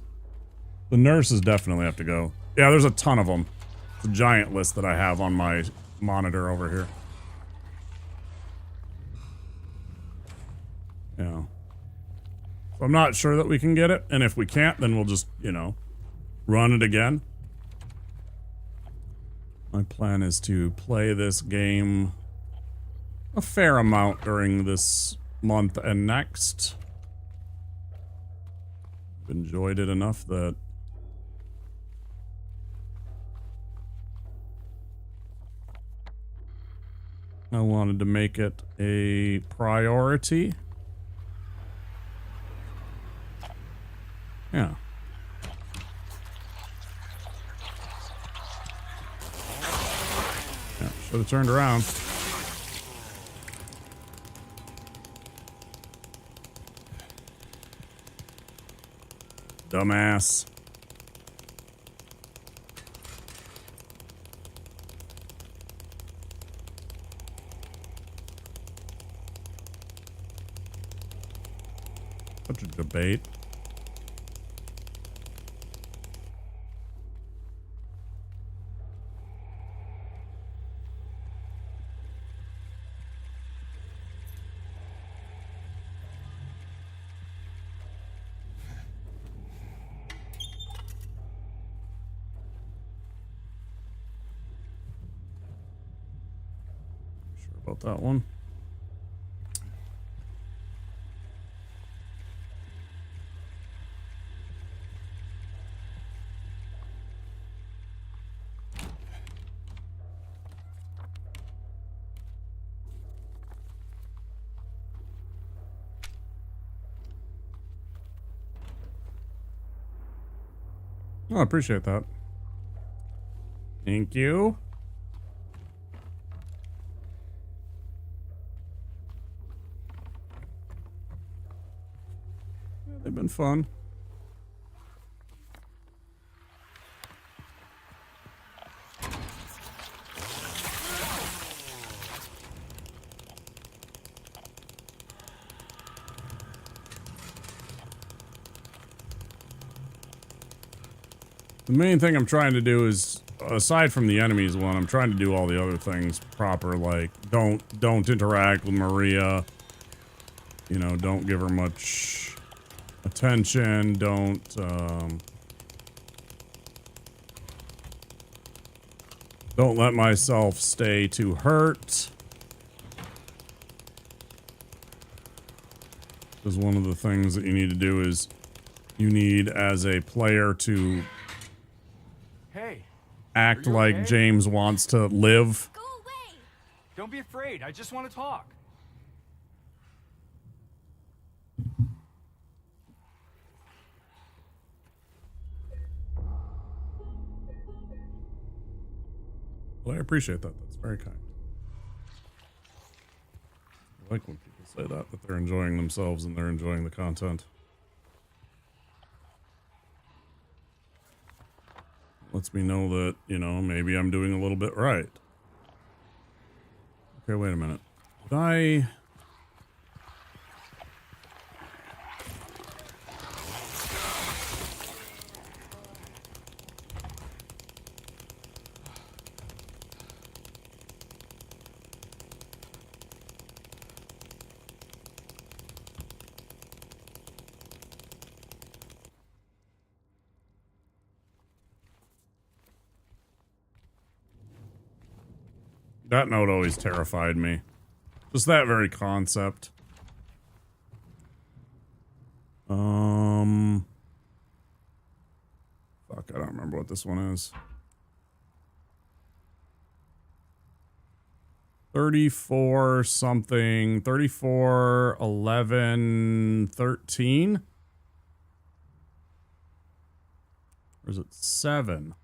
Speaker 1: The nurses definitely have to go. Yeah, there's a ton of them. It's a giant list that I have on my monitor over here. Yeah. So I'm not sure that we can get it, and if we can't, then we'll just, you know, run it again. My plan is to play this game a fair amount during this month and next. I've enjoyed it enough that I wanted to make it a priority. Yeah. Yeah, should have turned around. Dumbass. Such a debate. About that one. Oh, I appreciate that. Thank you. They've been fun. The main thing I'm trying to do is, aside from the enemies one, I'm trying to do all the other things proper, like don't interact with Maria. You know, don't give her much attention, don't let myself stay too hurt. Because one of the things that you need to do is you need, as a player, to act like James wants to live.
Speaker 2: Go away! Don't be afraid. I just want to talk.
Speaker 1: Well, I appreciate that. That's very kind. I like when people say that they're enjoying themselves and they're enjoying the content. Lets me know that, you know, maybe I'm doing a little bit right. Okay, wait a minute. Did I... That note always terrified me. Just that very concept. Fuck, I don't remember what this one is. 34 something. 34, 11, 13? Or is it 7?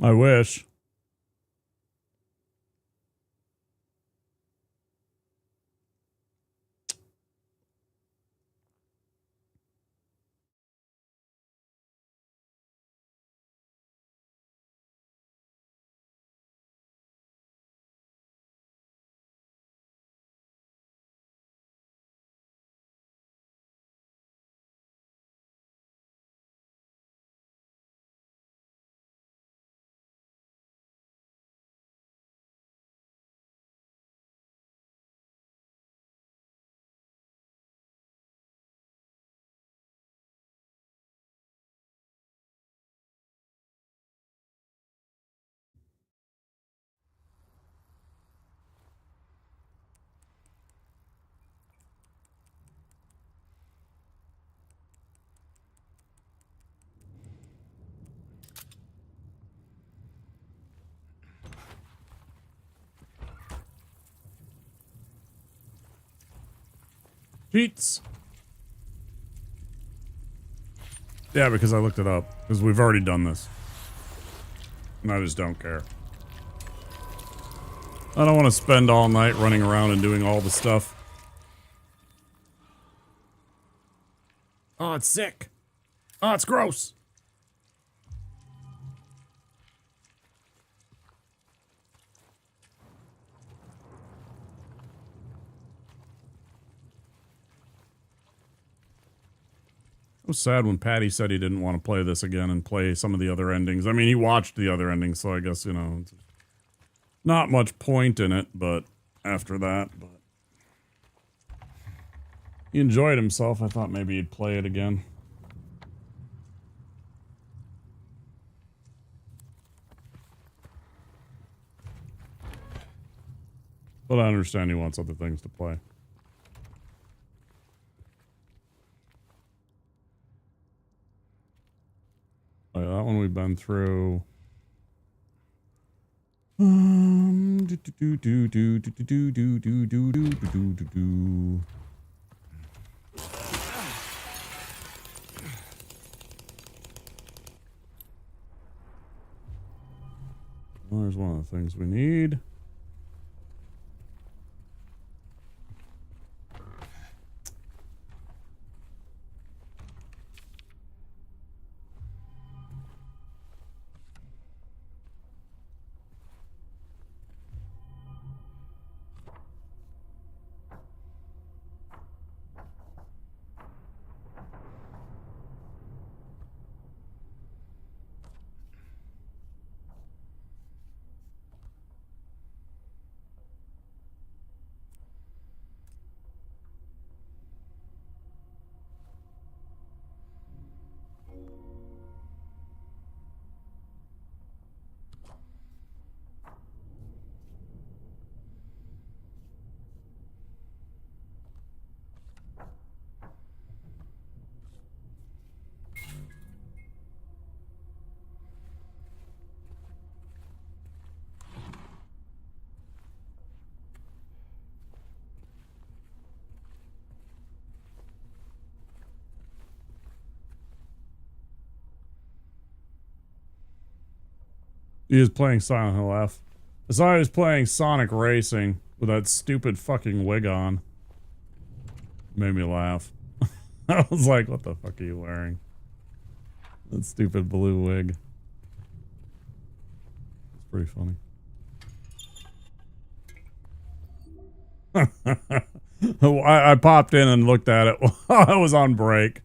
Speaker 1: I wish. Cheats. Yeah, because I looked it up. Because we've already done this. And I just don't care. I don't want to spend all night running around and doing all the stuff. Oh, it's sick. Oh, it's gross. It was sad when Patty said he didn't want to play this again and play some of the other endings. I mean, he watched the other endings, so I guess, you know, not much point in it, but after that, but he enjoyed himself. I thought maybe he'd play it again. But I understand he wants other things to play. Oh, yeah, that one we've been through. Well, there's one of the things we need. He is playing Silent Hill F. I saw he was playing Sonic Racing with that stupid fucking wig on. Made me laugh. I was like, what the fuck are you wearing? That stupid blue wig. It's pretty funny. I popped in and looked at it while I was on break.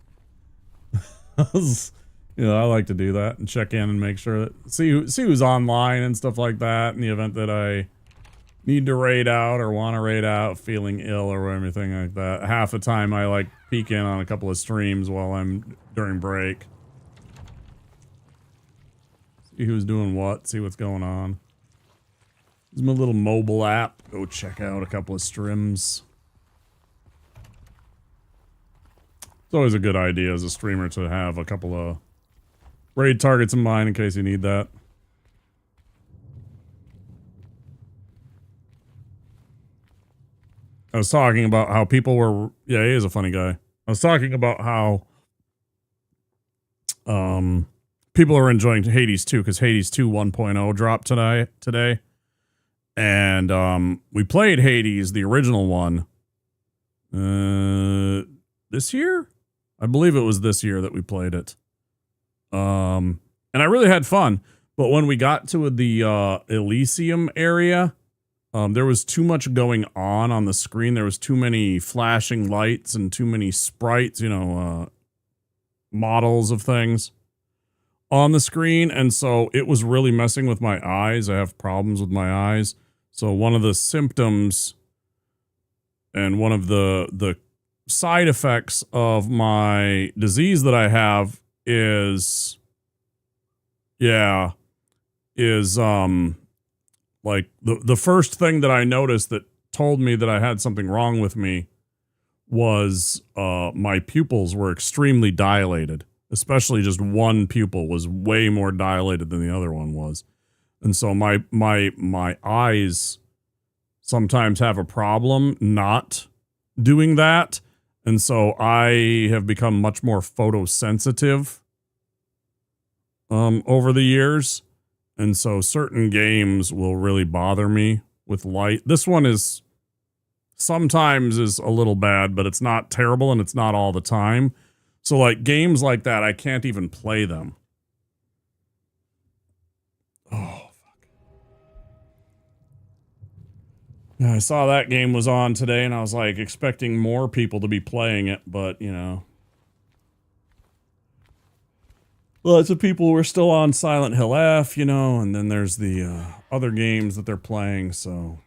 Speaker 1: You know, I like to do that and check in and make sure that see who's online and stuff like that in the event that I need to raid out or want to raid out, feeling ill or anything like that. Half the time I like peek in on a couple of streams while I'm during break. See who's doing what, see what's going on. This is my little mobile app. Go check out a couple of streams. It's always a good idea as a streamer to have a couple of raid targets in mind in case you need that. I was talking about how people were... Yeah, he is a funny guy. I was talking about how people are enjoying Hades 2 because Hades 2 1.0 dropped today. And we played Hades, the original one, this year? I believe it was this year that we played it. And I really had fun. But when we got to the Elysium area, there was too much going on the screen. There was too many flashing lights and too many sprites, you know, models of things on the screen. And so it was really messing with my eyes. I have problems with my eyes. So one of the symptoms and one of the side effects of my disease that I have is like the first thing that I noticed that told me that I had something wrong with me was my pupils were extremely dilated. Especially just one pupil was way more dilated than the other one was. And so my eyes sometimes have a problem not doing that. And so I have become much more photosensitive over the years. And so certain games will really bother me with light. This one is sometimes is a little bad, but it's not terrible and it's not all the time. So like games like that, I can't even play them. Oh, fuck. Yeah, I saw that game was on today and I was like expecting more people to be playing it, but you know. Lots of people were still on Silent Hill F, you know, and then there's the other games that they're playing, so.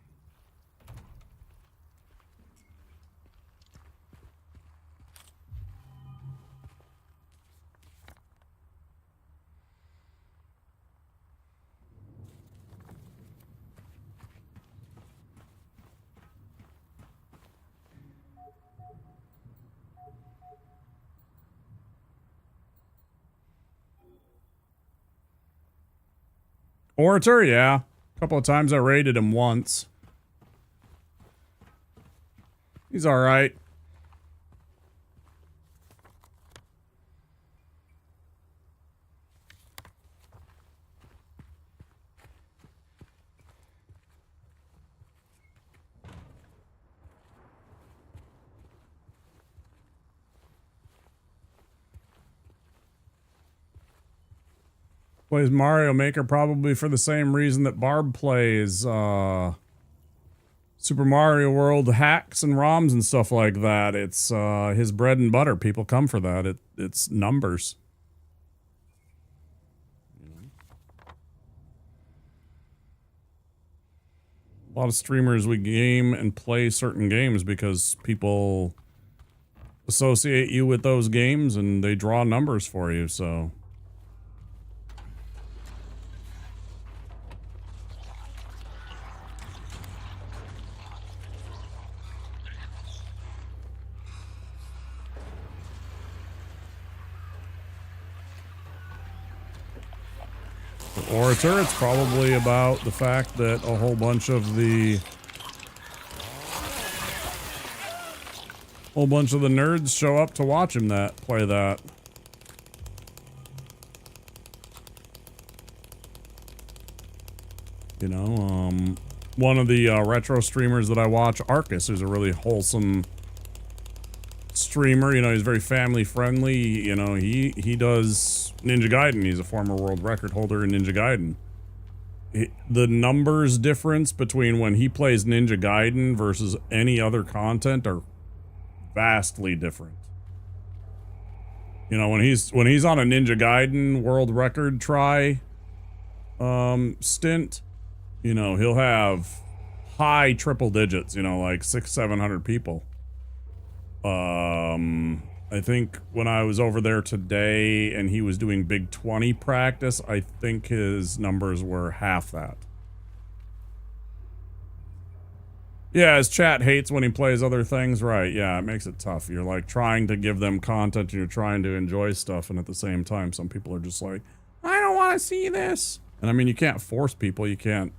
Speaker 1: Orator, yeah. A couple of times I raided him once. He's alright. Plays Mario Maker probably for the same reason that Barb plays Super Mario World hacks and ROMs and stuff like that. It's his bread and butter. People come for that. It's numbers. A lot of streamers we game and play certain games because people associate you with those games and they draw numbers for you, so. Orator, it's probably about the fact that a whole bunch of the nerds show up to watch him play that. You know, one of the retro streamers that I watch, Arcus, who's a really wholesome streamer. You know, he's very family friendly. You know, he does Ninja Gaiden. He's a former world record holder in Ninja Gaiden. The numbers difference between when he plays Ninja Gaiden versus any other content are vastly different. You know, when he's on a Ninja Gaiden world record try stint, you know, he'll have high triple digits, you know, like 600-700 people. I think when I was over there today and he was doing Big 20 practice, I think his numbers were half that. Yeah, his chat hates when he plays other things, right? Yeah, it makes it tough. You're like trying to give them content and you're trying to enjoy stuff, and at the same time, some people are just like, I don't want to see this. And I mean, you can't force people, you can't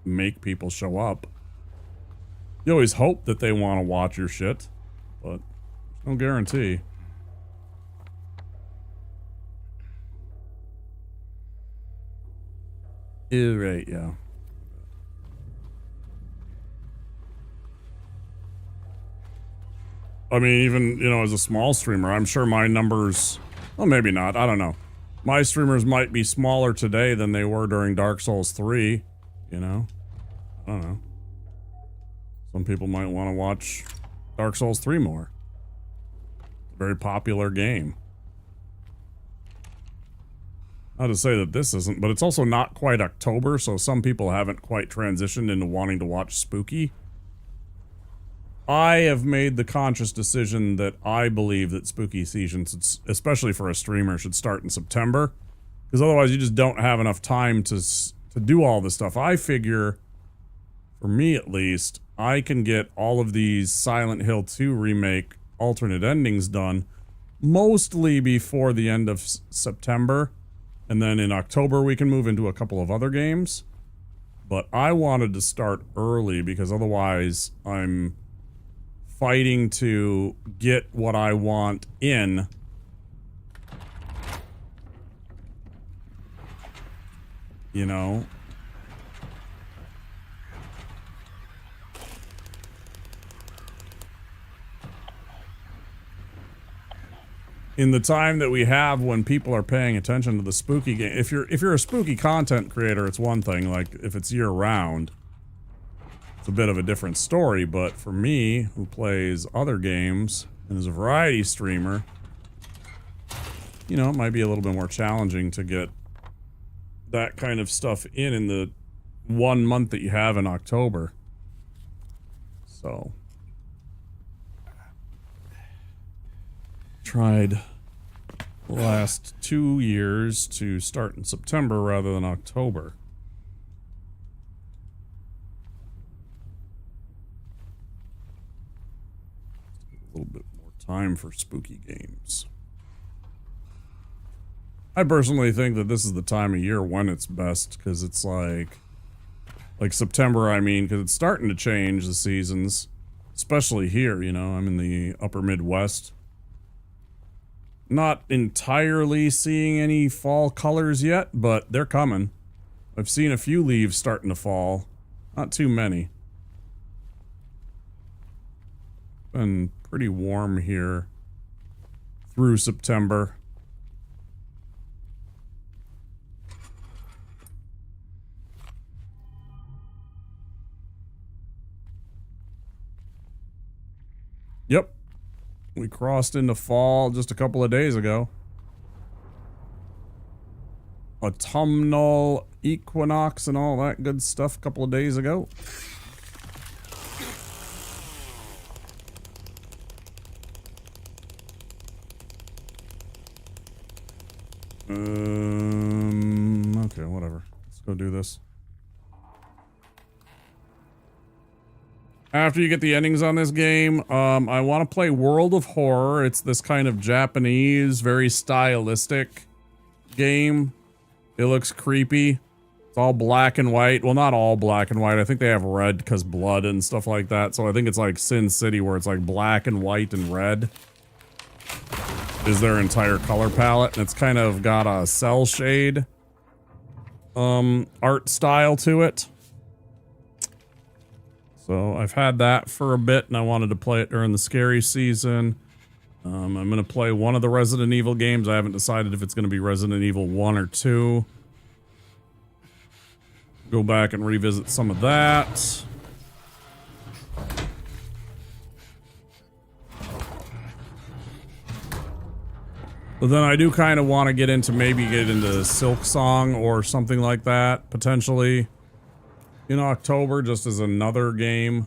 Speaker 1: make people show up. You always hope that they want to watch your shit, but no guarantee. Right, yeah. I mean, even, you know, as a small streamer, I'm sure my numbers, well, maybe not, I don't know. My streamers might be smaller today than they were during Dark Souls 3, you know? I don't know. Some people might want to watch Dark Souls 3 more. Very popular game. Not to say that this isn't, but it's also not quite October, so some people haven't quite transitioned into wanting to watch Spooky. I have made the conscious decision that I believe that Spooky season, especially for a streamer, should start in September. Because otherwise you just don't have enough time to do all this stuff. I figure, for me at least, I can get all of these Silent Hill 2 remake alternate endings done mostly before the end of September. And then in October, we can move into a couple of other games. But I wanted to start early because otherwise I'm fighting to get what I want in. You know? In the time that we have when people are paying attention to the spooky game, if you're a spooky content creator, it's one thing. Like if it's year round, it's a bit of a different story. But for me, who plays other games and is a variety streamer, you know, it might be a little bit more challenging to get that kind of stuff in the 1 month that you have in October. So tried the last 2 years to start in September rather than October. A little bit more time for spooky games. I personally think that this is the time of year when it's best, because it's like September, I mean, because it's starting to change the seasons, especially here, you know, I'm in the upper Midwest. Not entirely seeing any fall colors yet, but they're coming. I've seen a few leaves starting to fall. Not too many. Been pretty warm here through September. Yep. We crossed into fall just a couple of days ago. Autumnal equinox and all that good stuff a couple of days ago. Okay, whatever. Let's go do this. After you get the endings on this game, I want to play World of Horror. It's this kind of Japanese, very stylistic game. It looks creepy. It's all black and white. Well, not all black and white. I think they have red because blood and stuff like that. So I think it's like Sin City where it's like black and white and red is their entire color palette. And it's kind of got a cell shade art style to it. So I've had that for a bit and I wanted to play it during the scary season. I'm going to play one of the Resident Evil games. I haven't decided if it's going to be Resident Evil 1 or 2. Go back and revisit some of that. But then I do kind of want to get into Silk Song or something like that, potentially. In October, just as another game.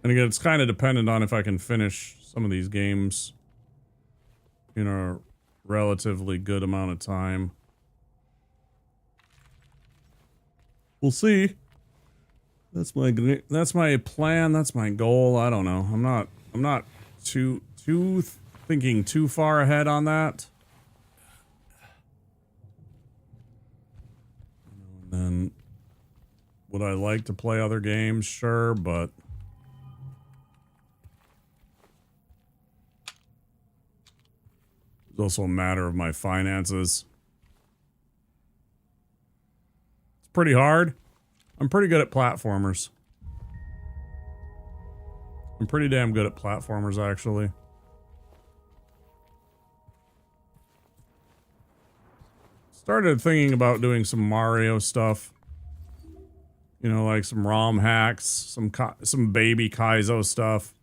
Speaker 1: And again, it's kind of dependent on if I can finish some of these games in a relatively good amount of time. We'll see. That's my plan. That's my goal. I don't know. I'm not too thinking too far ahead on that. And would I like to play other games? Sure, but it's also a matter of my finances. It's pretty hard. I'm pretty good at platformers. I'm pretty damn good at platformers, actually. Started thinking about doing some Mario stuff. You know, like some ROM hacks, some baby Kaizo stuff.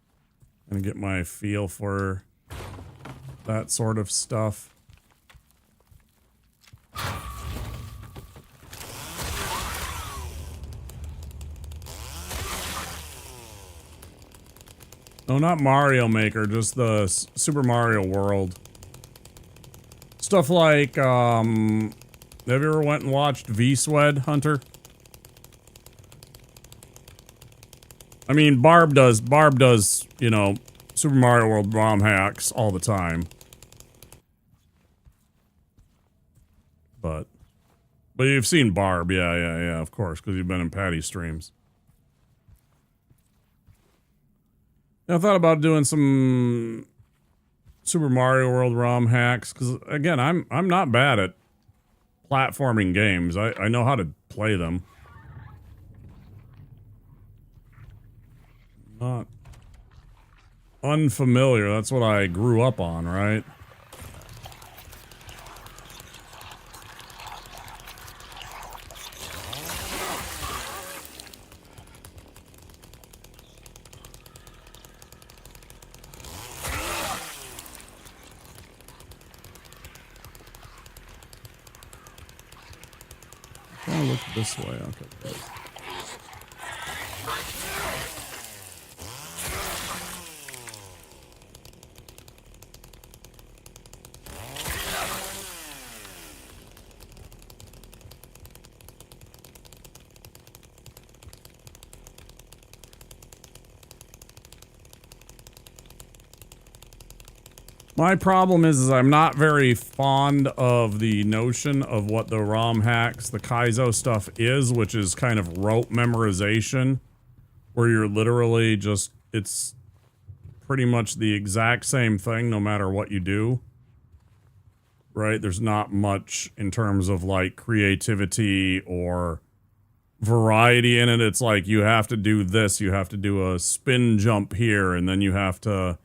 Speaker 1: Gonna get my feel for that sort of stuff. No, not Mario Maker, just the Super Mario World. Stuff like, have you ever went and watched V-Swed, Hunter? I mean, Barb does, you know, Super Mario World ROM hacks all the time. But you've seen Barb, yeah, of course, because you've been in Patty's streams. I thought about doing some Super Mario World ROM hacks because, again, I'm not bad at platforming games. I know how to play them. Not unfamiliar. That's what I grew up on, right? I'll look this way. Okay, good. My problem is I'm not very fond of the notion of what the ROM hacks, the Kaizo stuff is, which is kind of rote memorization, where you're literally just, it's pretty much the exact same thing no matter what you do, right? There's not much in terms of like creativity or variety in it. It's like you have to do this, you have to do a spin jump here, and then you have to,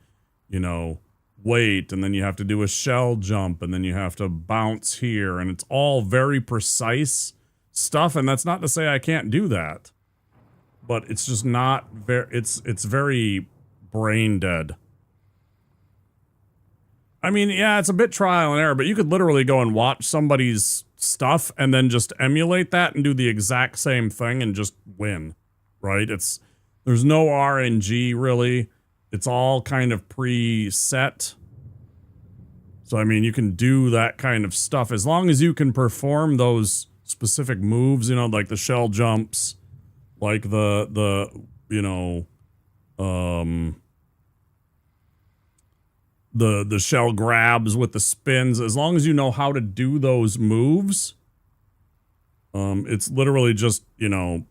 Speaker 1: you know, wait, and then you have to do a shell jump, and then you have to bounce here, and it's all very precise stuff. And that's not to say I can't do that, but it's just not very, it's very brain dead. I mean, yeah, it's a bit trial and error, but you could literally go and watch somebody's stuff and then just emulate that and do the exact same thing and just win, right? There's no RNG really. It's all kind of preset. So, I mean, you can do that kind of stuff as long as you can perform those specific moves, you know, like the shell jumps, like the you know, the shell grabs with the spins. As long as you know how to do those moves, it's literally just, you know,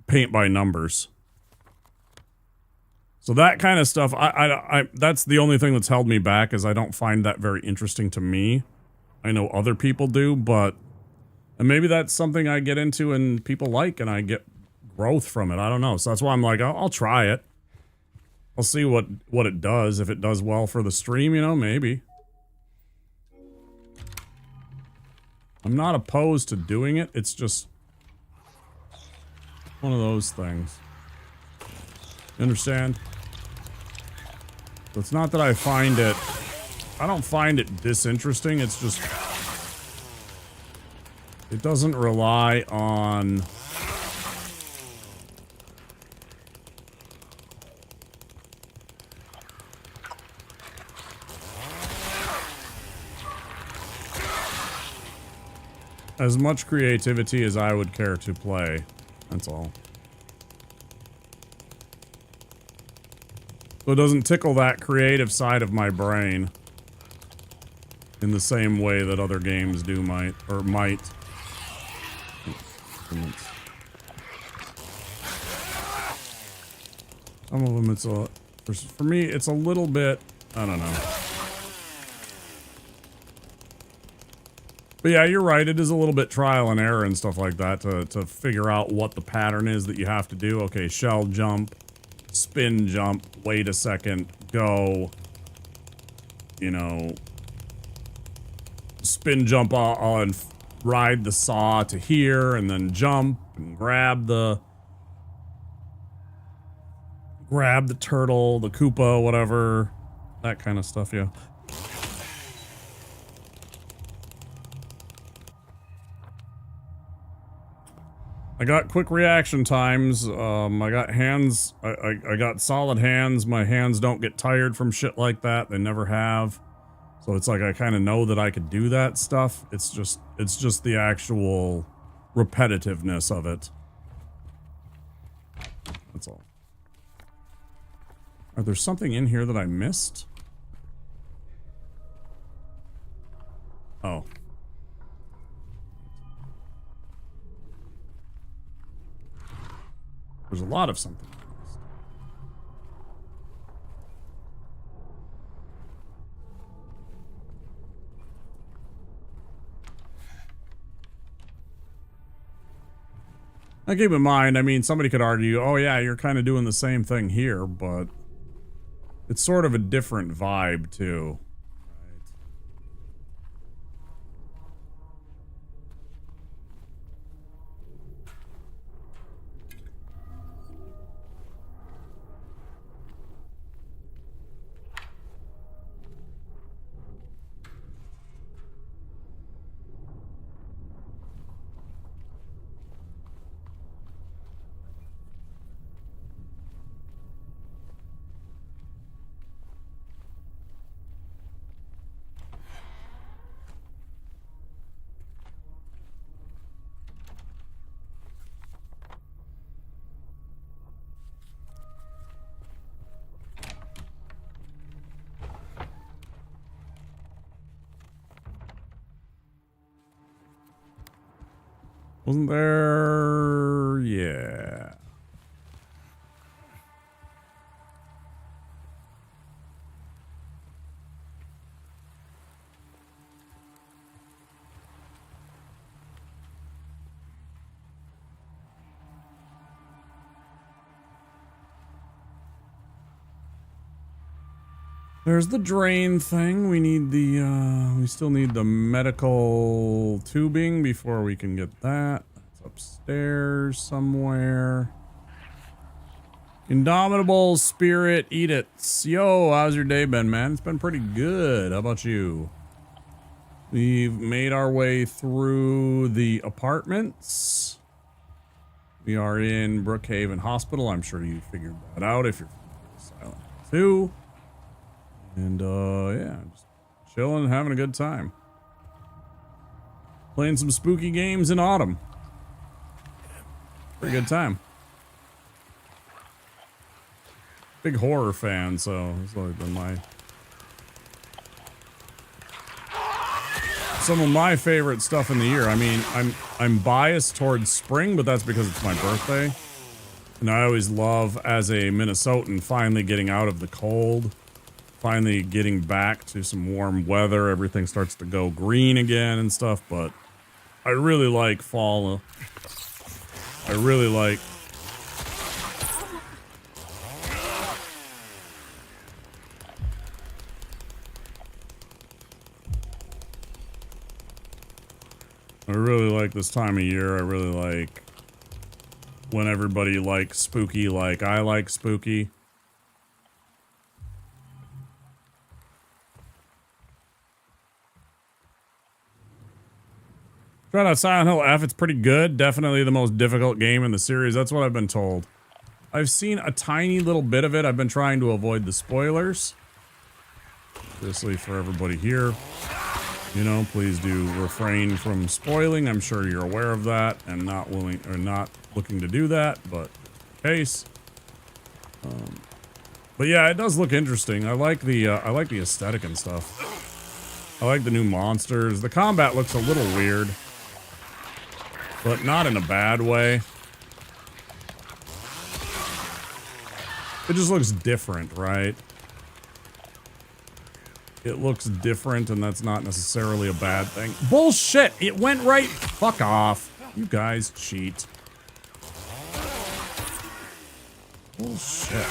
Speaker 1: paint by numbers. So that kind of stuff, I that's the only thing that's held me back, is I don't find that very interesting to me. I know other people do, but, and maybe that's something I get into and people like, and I get growth from it. I don't know. So that's why I'm like, I'll try it. I'll see what it does. If it does well for the stream, you know, maybe. I'm not opposed to doing it. It's just one of those things. You understand? So it's not that I don't find it disinteresting. It's just, it doesn't rely on as much creativity as I would care to play. That's all. So it doesn't tickle that creative side of my brain in the same way that other games do might. Some of them it's for me it's a little bit, I don't know. But yeah, you're right, it is a little bit trial and error and stuff like that to figure out what the pattern is that you have to do. Okay, shell jump, spin jump, wait a second, go, you know, spin jump on, ride the saw to here, and then jump and grab the turtle, the Koopa, whatever, that kind of stuff, yeah. I got quick reaction times. I got hands. I got solid hands. My hands don't get tired from shit like that. They never have. So it's like I kind of know that I could do that stuff. It's just the actual repetitiveness of it. That's all. Are there something in here that I missed? Oh. There's a lot of something. Now keep in mind, I mean, somebody could argue, oh yeah, you're kind of doing the same thing here, but it's sort of a different vibe too. Wasn't there? Yeah. There's the drain thing. We need the, we still need the medical tubing before we can get that. It's upstairs somewhere. Indomitable Spirit, eat it. Yo, how's your day been, man? It's been pretty good. How about you? We've made our way through the apartments. We are in Brookhaven Hospital. I'm sure you figured that out if you're Silent Hill 2. And, yeah, just chilling and having a good time. Playing some spooky games in autumn. Pretty good time. Big horror fan, so it's always been some of my favorite stuff in the year. I mean, I'm biased towards spring, but that's because it's my birthday. And I always love, as a Minnesotan, finally getting out of the cold. Finally getting back to some warm weather. Everything starts to go green again and stuff, but I really like fall. I really like this time of year. I really like when everybody likes spooky like I like spooky. Tried out Silent Hill F, it's pretty good. Definitely the most difficult game in the series. That's what I've been told. I've seen a tiny little bit of it. I've been trying to avoid the spoilers. Obviously for everybody here. You know, please do refrain from spoiling. I'm sure you're aware of that and not willing or not looking to do that, but in case. But yeah, it does look interesting. I like the aesthetic and stuff. I like the new monsters. The combat looks a little weird. But not in a bad way. It just looks different, right? It looks different, and that's not necessarily a bad thing. Bullshit! It went right... Fuck off. You guys cheat. Bullshit.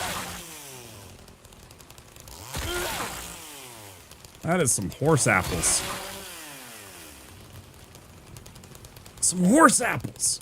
Speaker 1: That is some horse apples. Some horse apples.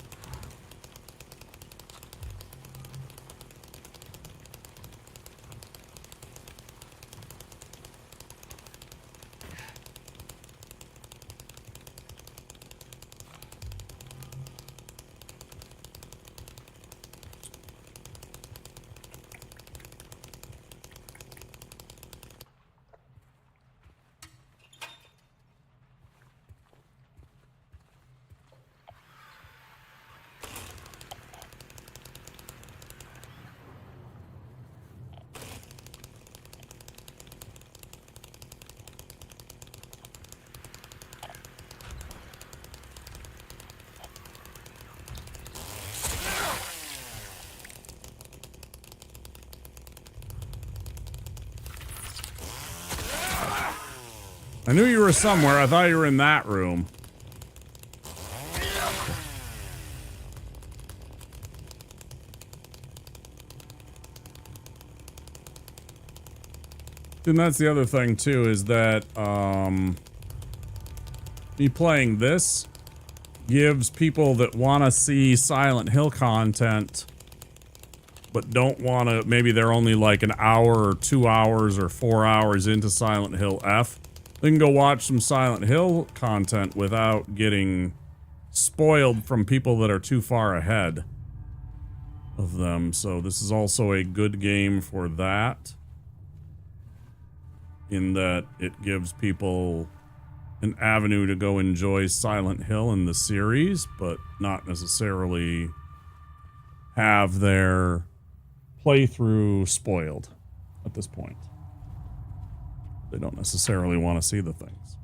Speaker 1: I knew you were somewhere. I thought you were in that room. And that's the other thing too, is that me playing this gives people that want to see Silent Hill content but don't want to, maybe they're only like an hour or 2 hours or 4 hours into Silent Hill F, they can go watch some Silent Hill content without getting spoiled from people that are too far ahead of them. So this is also a good game for that, in that it gives people an avenue to go enjoy Silent Hill in the series, but not necessarily have their playthrough spoiled at this point. They don't necessarily want to see the things.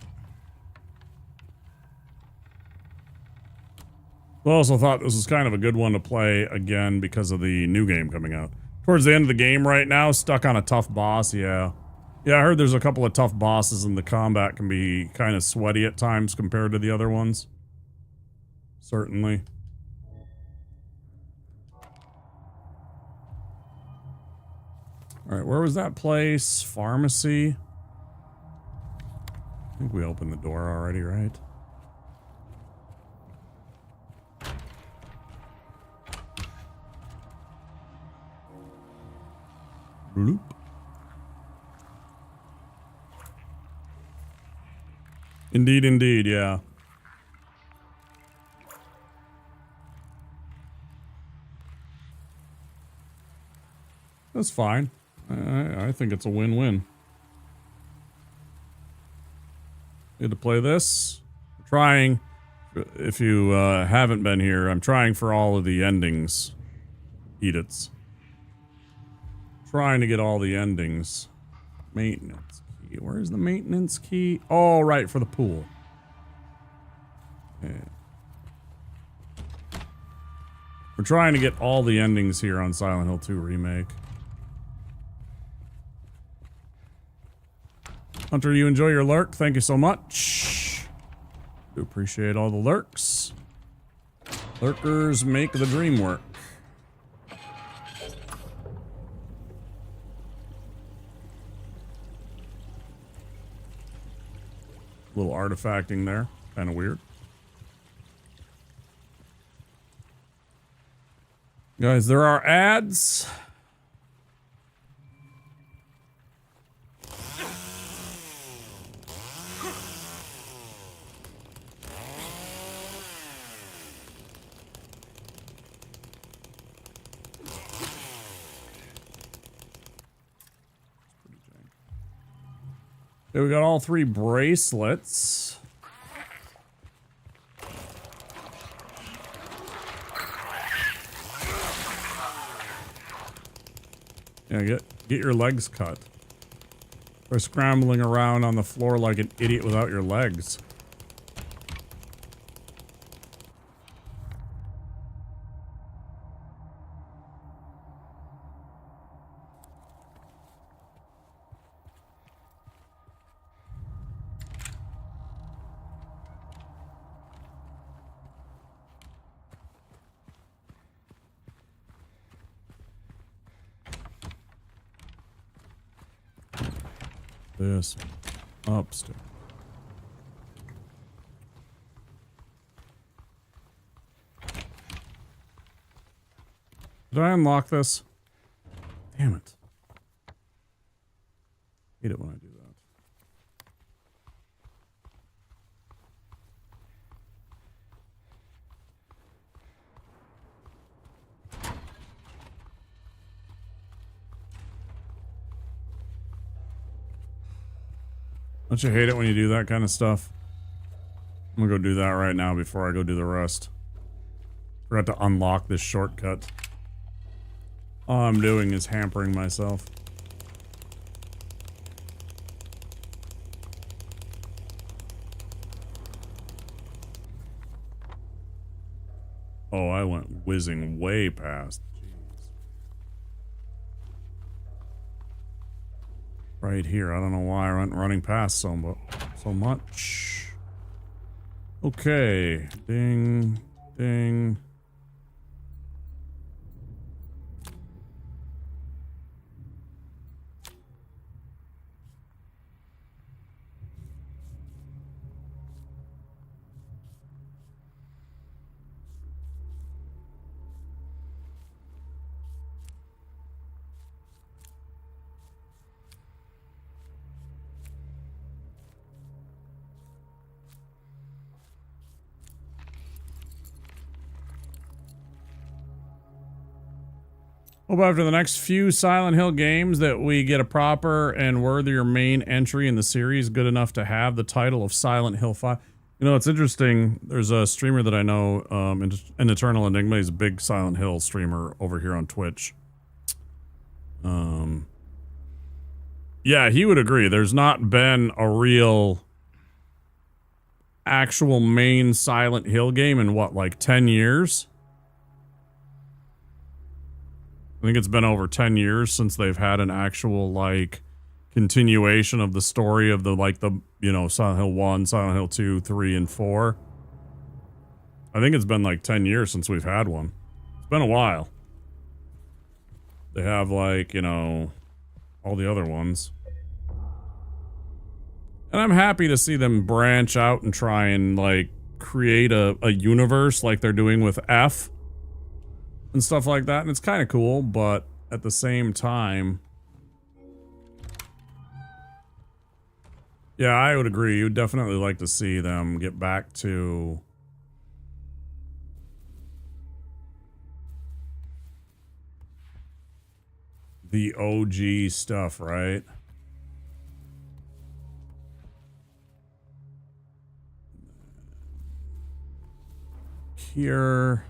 Speaker 1: I also thought this was kind of a good one to play again because of the new game coming out. Towards the end of the game right now, stuck on a tough boss, yeah. Yeah, I heard there's a couple of tough bosses and the combat can be kind of sweaty at times compared to the other ones. Certainly. Alright, where was that place? Pharmacy? I think we opened the door already, right? Bloop. Indeed, indeed, yeah. That's fine. I think it's a win-win. Good to play this. I'm trying, if you haven't been here, I'm trying for all of the endings. Edits. Trying to get all the endings. Maintenance key. Where's the maintenance key? Oh, right, for the pool. Okay. We're trying to get all the endings here on Silent Hill 2 Remake. Hunter, you enjoy your lurk? Thank you so much. Do appreciate all the lurks. Lurkers make the dream work. Little artifacting there. Kind of weird. Guys, there are ads. Okay, we got all 3 bracelets. Yeah, get your legs cut. Or scrambling around on the floor like an idiot without your legs. This upstairs. Did I unlock this? Damn it. Hate it when I do that. Don't you hate it when you do that kind of stuff? I'm gonna go do that right now before I go do the rest. Forgot to unlock this shortcut. All I'm doing is hampering myself. Oh, I went whizzing way past. Jeez. Right here. I don't know why I went running past so much. Okay. Ding. Ding. Hope after the next few Silent Hill games that we get a proper and worthier main entry in the series, good enough to have the title of Silent Hill 5. You know, it's interesting. There's a streamer that I know, an Eternal Enigma. He's a big Silent Hill streamer over here on Twitch. Yeah, he would agree. There's not been a real actual main Silent Hill game in what, like 10 years? I think it's been over 10 years since they've had an actual, like, continuation of the story of you know, Silent Hill 1, Silent Hill 2, 3, and 4. I think it's been like 10 years since we've had one. It's been a while. They have, like, you know, all the other ones. And I'm happy to see them branch out and try and, like, create a universe like they're doing with F and stuff like that. And it's kind of cool, but at the same time, yeah, I would agree. You'd definitely like to see them get back to the OG stuff, right? Here.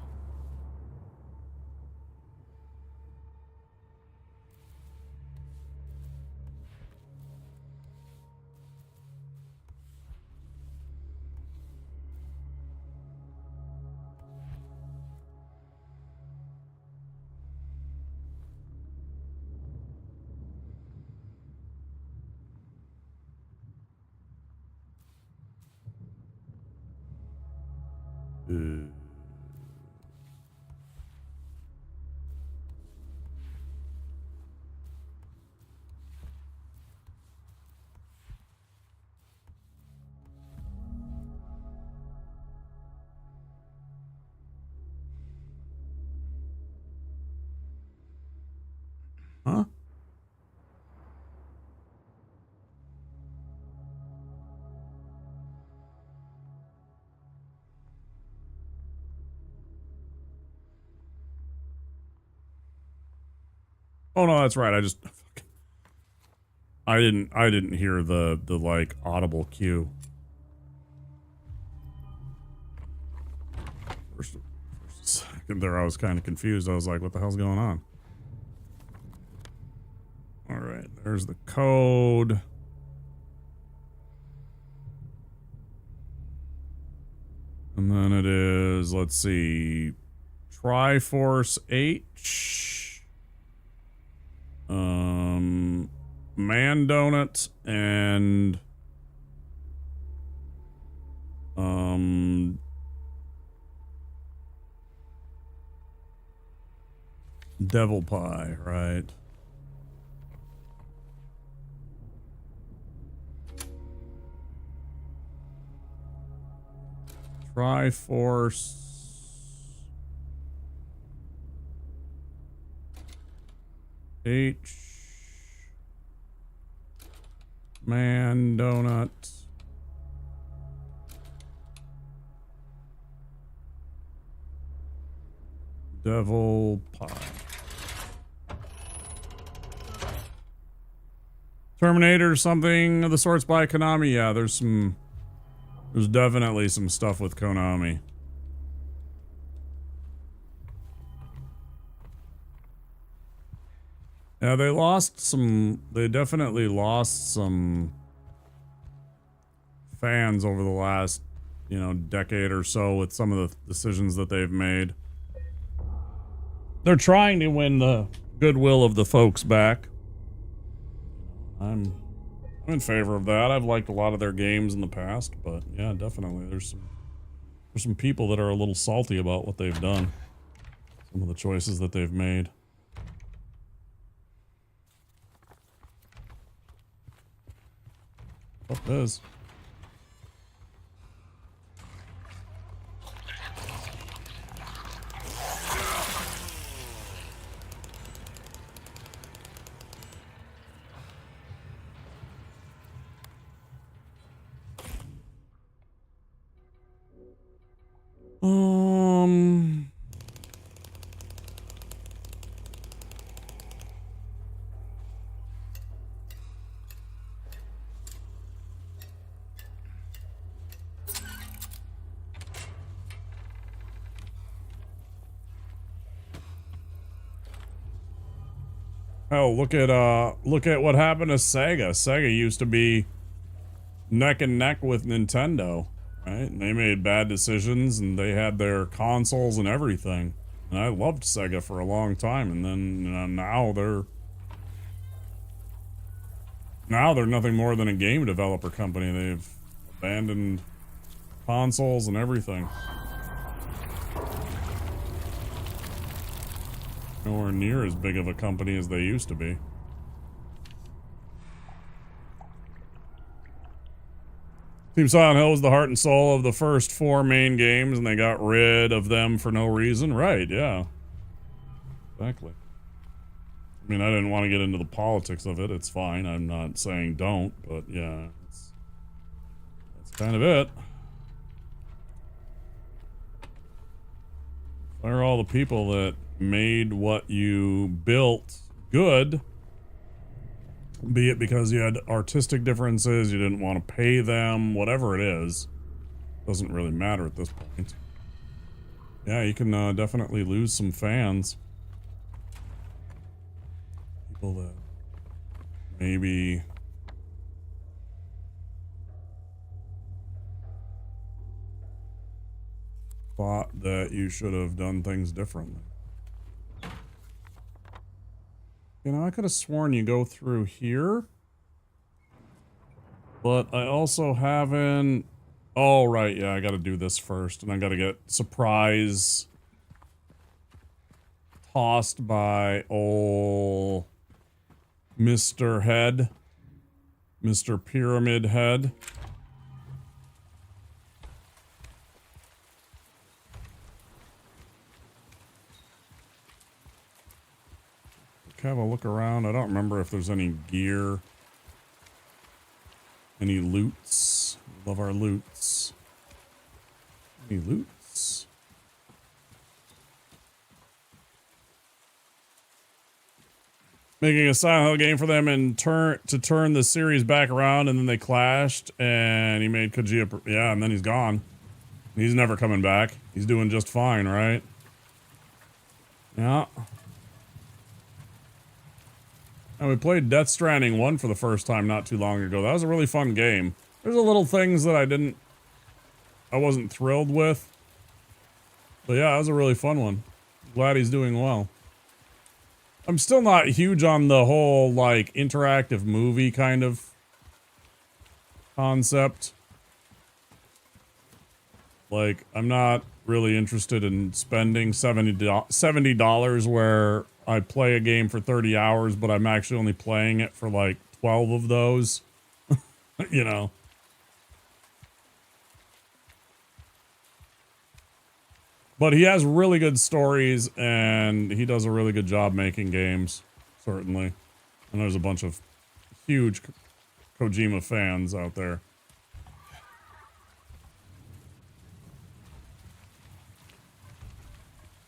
Speaker 1: Huh? Oh no, that's right. I didn't hear the like audible cue. First second there, I was kind of confused. I was like, what the hell's going on? All right, there's the code. And then it is, let's see, Triforce H, Man Donut, and Devil Pie, right? Triforce H, Man Donut, Devil Pie. Terminator something of the sorts by Konami. Yeah, there's definitely some stuff with Konami. Yeah, they definitely lost some fans over the last, you know, decade or so with some of the decisions that they've made. They're trying to win the goodwill of the folks back. I'm in favor of that. I've liked a lot of their games in the past, but yeah, definitely there's some people that are a little salty about what they've done. Some of the choices that they've made. What is? Oh, look at what happened to Sega. Sega used to be neck and neck with Nintendo, right? And they made bad decisions and they had their consoles and everything. And I loved Sega for a long time, and then now they're nothing more than a game developer company. They've abandoned consoles and everything. Nowhere near as big of a company as they used to be. Team Silent Hill was the heart and soul of the first 4 main games, and they got rid of them for no reason. Right, yeah. Exactly. I mean, I didn't want to get into the politics of it. It's fine. I'm not saying don't, but yeah. That's kind of it. Fire all the people that made what you built good, be it because you had artistic differences, you didn't want to pay them, whatever it is. Doesn't really matter at this point. Yeah, you can definitely lose some fans. People that maybe thought that you should have done things differently. You know, I could have sworn you go through here. But I also haven't... Oh, right, yeah, I gotta do this first. And I gotta get surprise tossed by old Mr. Head. Mr. Pyramid Head. Have a look around. I don't remember if there's any gear. Any loots. Love our loots. Any loots? Making a Silent Hill game for them and turn the series back around, and then they clashed and he made Kojima. Yeah, and then he's gone. He's never coming back. He's doing just fine, right? Yeah. And we played Death Stranding 1 for the first time not too long ago. That was a really fun game. There's a little things that I wasn't thrilled with. But yeah, that was a really fun one. Glad he's doing well. I'm still not huge on the whole, like, interactive movie kind of concept. Like, I'm not really interested in spending $70 where I play a game for 30 hours, but I'm actually only playing it for like 12 of those. You know. But he has really good stories, and he does a really good job making games, certainly. And there's a bunch of huge Kojima fans out there.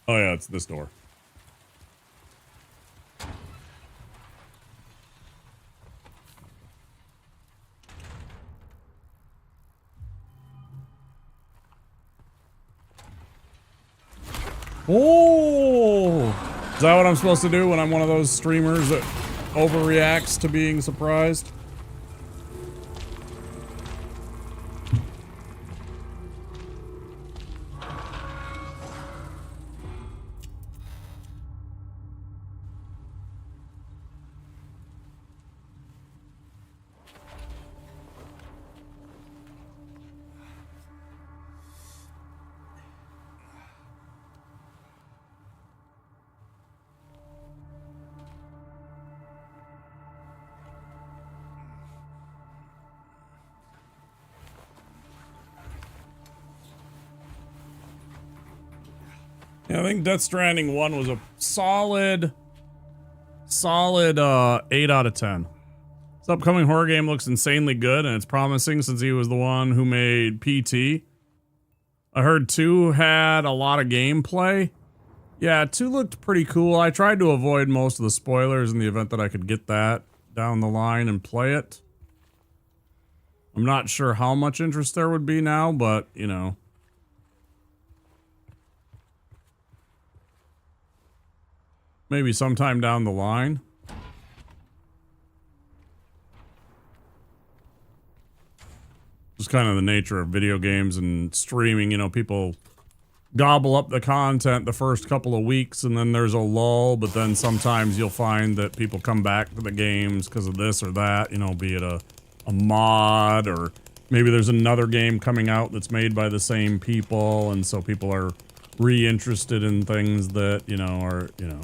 Speaker 1: Oh yeah, it's this door. Oh! Is that what I'm supposed to do when I'm one of those streamers that overreacts to being surprised? Yeah, I think Death Stranding 1 was a solid 8 out of 10. This upcoming horror game looks insanely good, and it's promising since he was the one who made PT. I heard 2 had a lot of gameplay. Yeah, 2 looked pretty cool. I tried to avoid most of the spoilers in the event that I could get that down the line and play it. I'm not sure how much interest there would be now, but, you know. Maybe sometime down the line. just kind of the nature of video games and streaming. You know, people gobble up the content the first couple of weeks and then there's a lull, but then sometimes you'll find that people come back to the games because of this or that, you know, be it a mod, or maybe there's another game coming out that's made by the same people, and so people are re-interested in things that, you know, are, you know.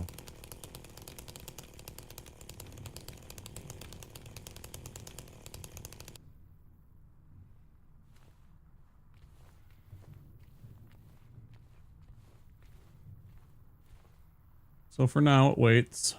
Speaker 1: So for now, it waits.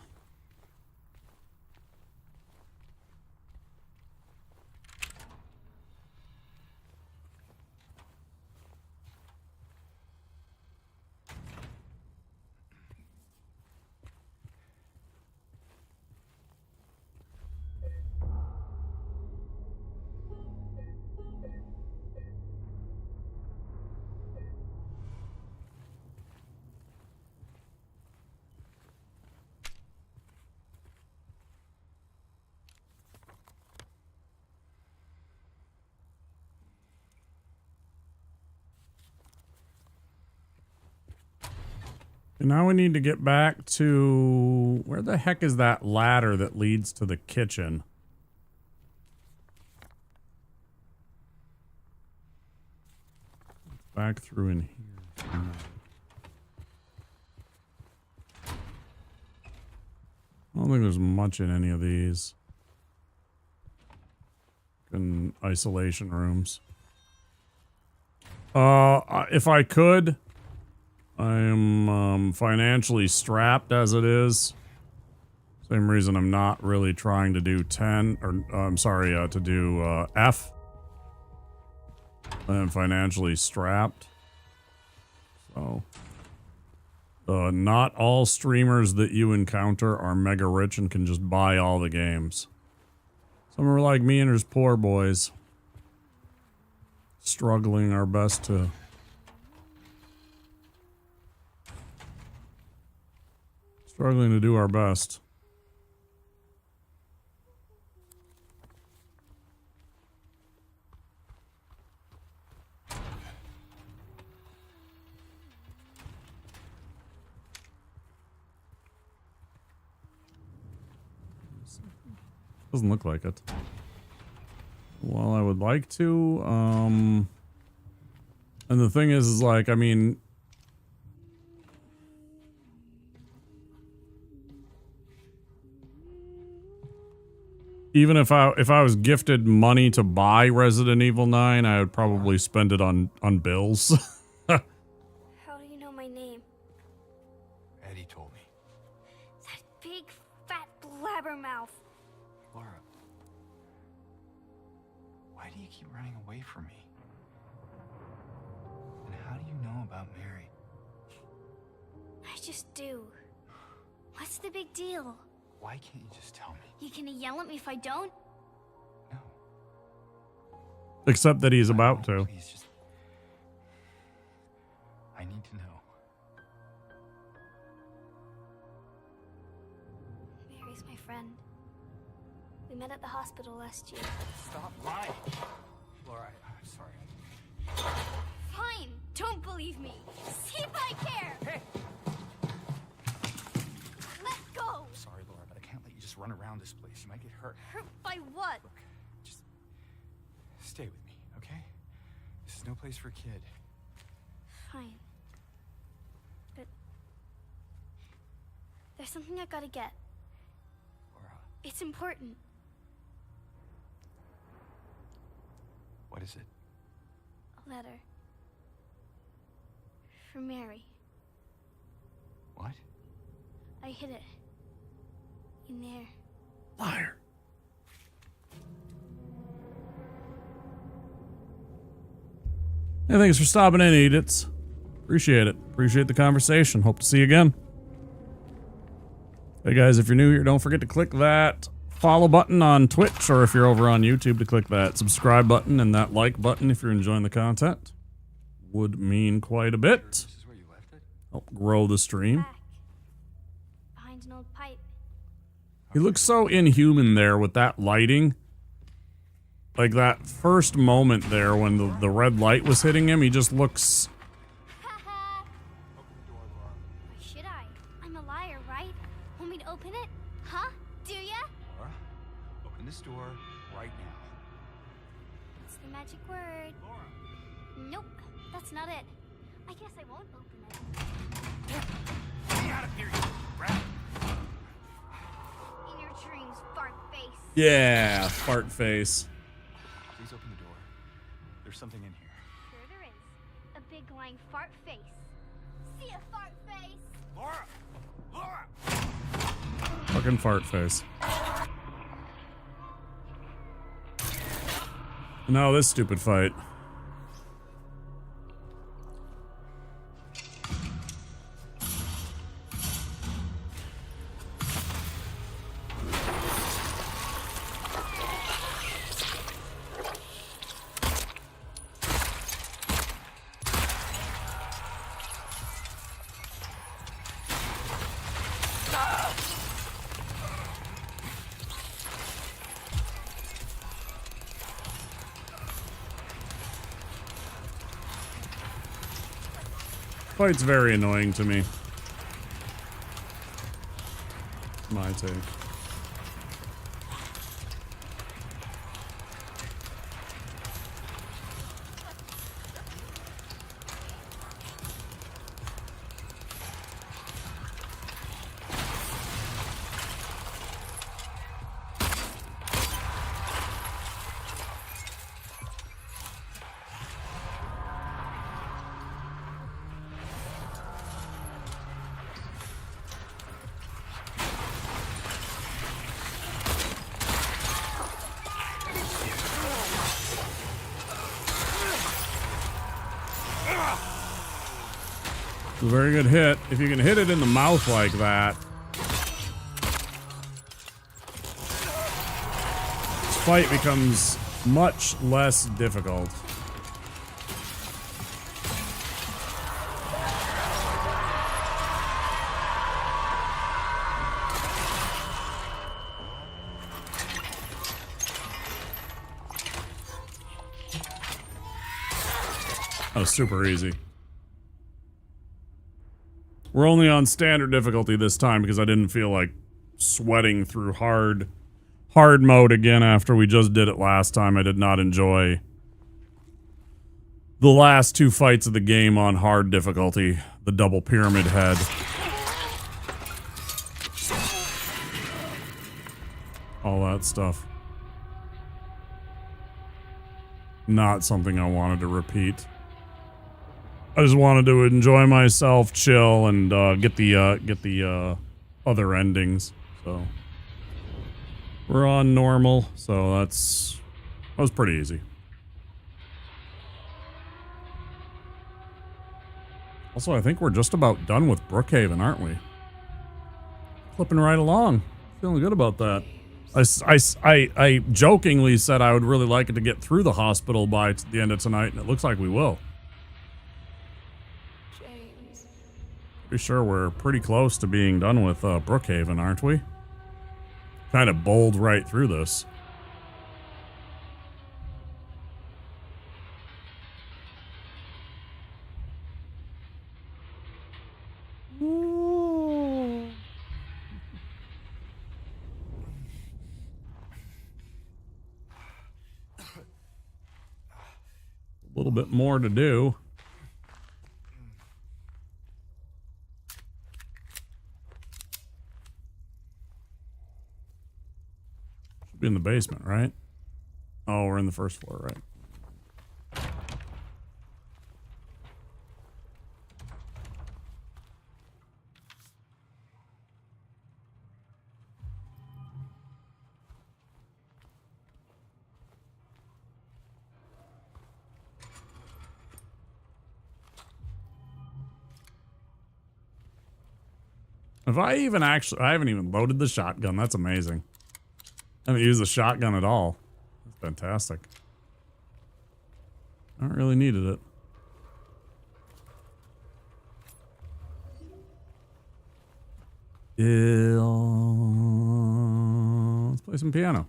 Speaker 1: And now we need to get back to... Where the heck is that ladder that leads to the kitchen? Back through in here. I don't think there's much in any of these. In isolation rooms. If I could... I am financially strapped as it is. Same reason I'm not really trying to do 10, or I'm sorry, to do F. I am financially strapped. So, not all streamers that you encounter are mega rich and can just buy all the games. Some are like me and there's poor boys. Struggling our best to... Struggling to do our best. Doesn't look like it. Well, I would like to, and the thing is like, I mean, even if I was gifted money to buy Resident Evil 9, I would probably spend it on bills.
Speaker 9: How do you know my name?
Speaker 2: Eddie told me.
Speaker 9: That big, fat blabbermouth.
Speaker 2: Laura, why do you keep running away from me? And how do you know about Mary?
Speaker 9: I just do. What's the big deal?
Speaker 2: Why can't you just tell me?
Speaker 9: You gonna yell at me if I don't?
Speaker 1: Except that he's about to.
Speaker 2: Please, just... I need to know.
Speaker 9: Mary's my friend. We met at the hospital last year.
Speaker 2: Stop lying. Laura, I'm sorry.
Speaker 9: Fine. Don't believe me. See if I care.
Speaker 2: Hey!
Speaker 9: Let go.
Speaker 2: I'm sorry, Laura, but I can't let you just run around this place. You might get hurt.
Speaker 9: Hurt by what?
Speaker 2: Look, just stay with me, okay? This is no place for a kid.
Speaker 9: Fine. But there's something I gotta get.
Speaker 2: Laura.
Speaker 9: It's important.
Speaker 2: What is it?
Speaker 9: A letter. For Mary.
Speaker 2: What?
Speaker 9: I hid it. In there.
Speaker 1: Liar. Hey, thanks for stopping in, Ediths. Appreciate it. Appreciate the conversation. Hope to see you again. Hey guys, if you're new here, don't forget to click that follow button on Twitch, or if you're over on YouTube, to click that subscribe button and that like button if you're enjoying the content. Would mean quite a bit.
Speaker 2: This is where you left it?
Speaker 1: Help grow the stream.
Speaker 9: Back. Behind an old pipe.
Speaker 1: He looks so inhuman there with that lighting. Like that first moment there when the red light was hitting him, he just looks...
Speaker 9: Why should I? I'm a liar, right? Want me to open it? Huh? Do ya?
Speaker 2: Laura, open this door right now.
Speaker 9: What's the magic word? Laura. Nope, that's not it. I guess I won't open it.
Speaker 2: Get out of here, you rat.
Speaker 9: In your dreams, fart face.
Speaker 1: Yeah, fart face.
Speaker 2: Please open the door. There's something in here.
Speaker 9: Sure there is. A big lying fart face. See a fart face?
Speaker 2: Laura! Laura!
Speaker 1: Fucking fart face. No, this stupid fight. Fight's very annoying to me. My take. A very good hit. If you can hit it in the mouth like that, this fight becomes much less difficult. That was super easy. We're only on standard difficulty this time because I didn't feel like sweating through hard mode again after we just did it last time. I did not enjoy the last two fights of the game on hard difficulty. The double pyramid head. All that stuff. Not something I wanted to repeat. I just wanted to enjoy myself, chill, and get the other endings. So we're on normal, so that was pretty easy. Also, I think we're just about done with Brookhaven, aren't we? Flipping right along. Feeling good about that. I jokingly said I would really like it to get through the hospital by the end of tonight, and it looks like we will. Pretty sure we're pretty close to being done with Brookhaven, aren't we? Kind of bowled right through this. Ooh. A little bit more to do. In the basement, right? Oh, we're in the first floor, right? If I even I haven't even loaded the shotgun. That's amazing. I haven't used the shotgun at all. That's fantastic. I don't really needed it. Let's play some piano.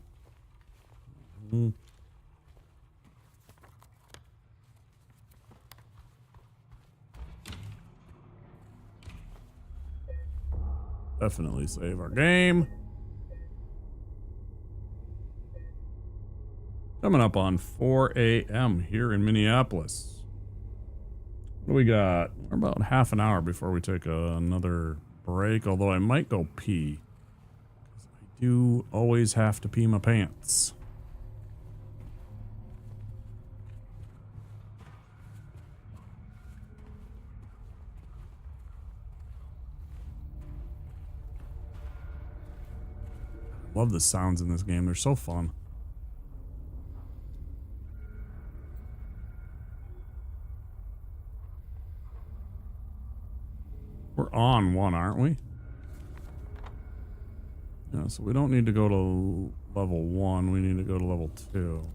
Speaker 1: definitely save our game. Coming up on 4 a.m. here in Minneapolis. What do we got? We're about half an hour before we take another break, although I might go pee. I do always have to pee my pants. Love the sounds in this game. They're so fun. We're on 1, aren't we? Yeah, so we don't need to go to level 1. We need to go to level 2.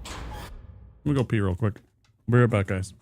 Speaker 1: Let me go pee real quick. Be right back, guys.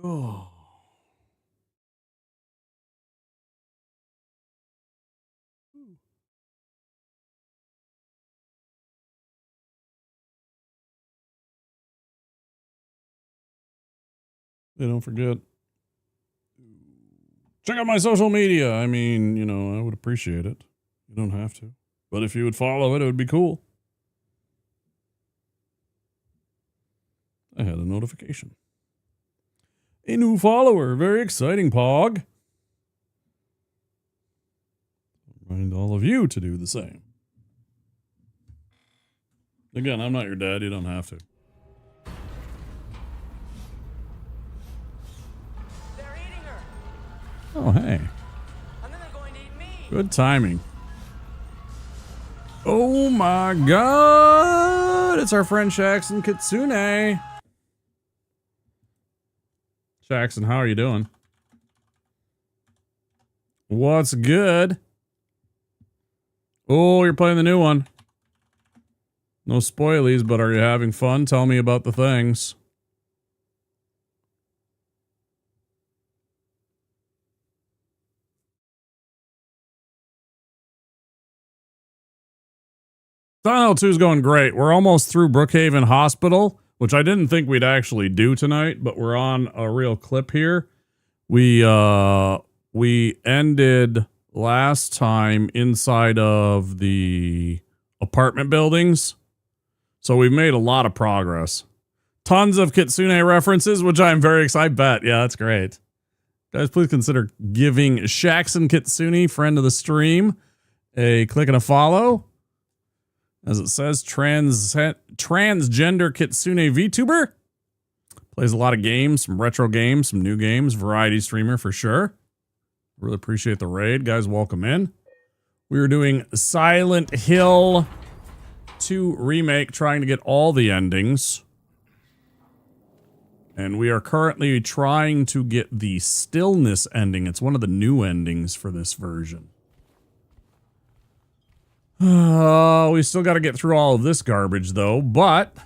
Speaker 1: Oh. Hey, don't forget. Check out my social media. I mean, you know, I would appreciate it. You don't have to. But if you would follow it, it would be cool. I had a notification. A new follower. Very exciting, Pog. Remind all of you to do the same. Again, I'm not your dad. You don't have to.
Speaker 13: They're eating her.
Speaker 1: Oh, hey.
Speaker 13: And then they're going to eat me.
Speaker 1: Good timing. Oh my god! It's our friend Shaxon Kitsune. Shaxon, how are you doing? What's good? Oh, you're playing the new one. No spoilies, but are you having fun? Tell me about the things. Silent Hill 2 is going great. We're almost through Brookhaven Hospital, which I didn't think we'd actually do tonight, but we're on a real clip here. We ended last time inside of the apartment buildings. So we've made a lot of progress. Tons of Kitsune references, which I'm very excited. Bet. Yeah, that's great. Guys, please consider giving Shaxon Kitsune, friend of the stream, a click and a follow. As it says, transgender Kitsune VTuber. Plays a lot of games, some retro games, some new games. Variety streamer for sure. Really appreciate the raid. Guys, welcome in. We were doing Silent Hill 2 Remake, trying to get all the endings. And we are currently trying to get the Stillness ending. It's one of the new endings for this version. We still got to get through all of this garbage, though, but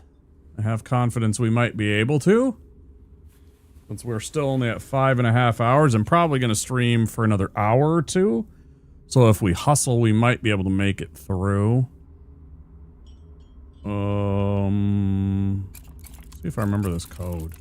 Speaker 1: I have confidence we might be able to. Since we're still only at 5.5 hours, I'm probably going to stream for another hour or two. So if we hustle, we might be able to make it through. See if I remember this code.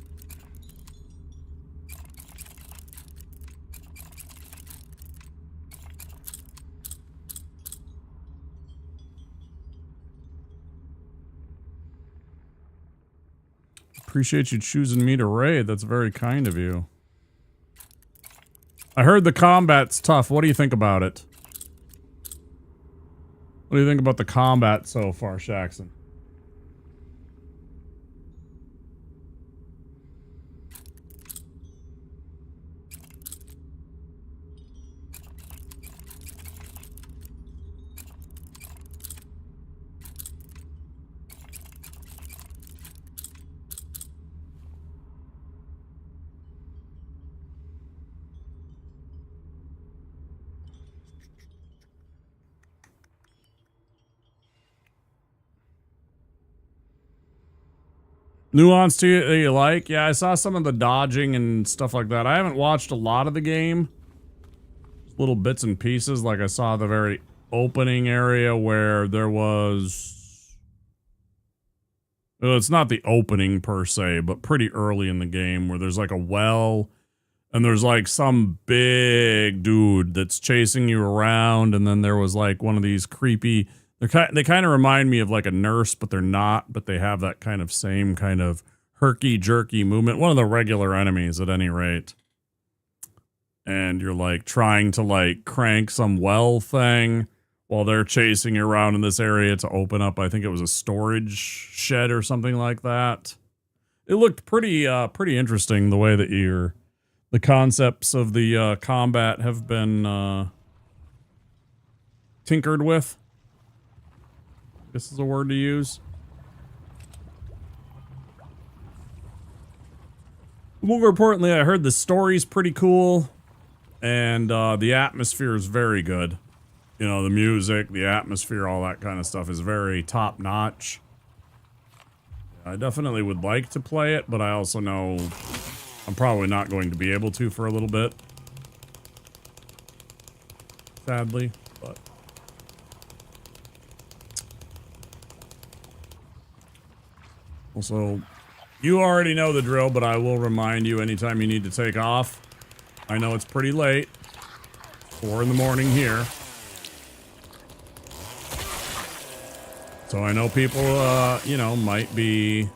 Speaker 1: Appreciate you choosing me to raid. That's very kind of you. I heard the combat's tough. What do you think about it? What do you think about the combat so far, Shaxon? Nuance to you that you like? Yeah, I saw some of the dodging and stuff like that. I haven't watched a lot of the game. Just little bits and pieces, like I saw the very opening area where there was... Well, it's not the opening per se, but pretty early in the game where there's like a well and there's like some big dude that's chasing you around, and then there was like one of these creepy... They kind of remind me of like a nurse, but they're not, but they have that kind of same kind of herky-jerky movement. One of the regular enemies at any rate. And you're like trying to like crank some well thing while they're chasing you around in this area to open up. I think it was a storage shed or something like that. It looked pretty interesting the way that the concepts of the combat have been tinkered with. This is a word to use. More importantly, I heard the story's pretty cool, and the atmosphere is very good. You know, the music, the atmosphere, all that kind of stuff is very top-notch. I definitely would like to play it, but I also know I'm probably not going to be able to for a little bit. Sadly, but... Also, you already know the drill, but I will remind you anytime you need to take off. I know it's pretty late. 4 in the morning here. So I know people, you know, might be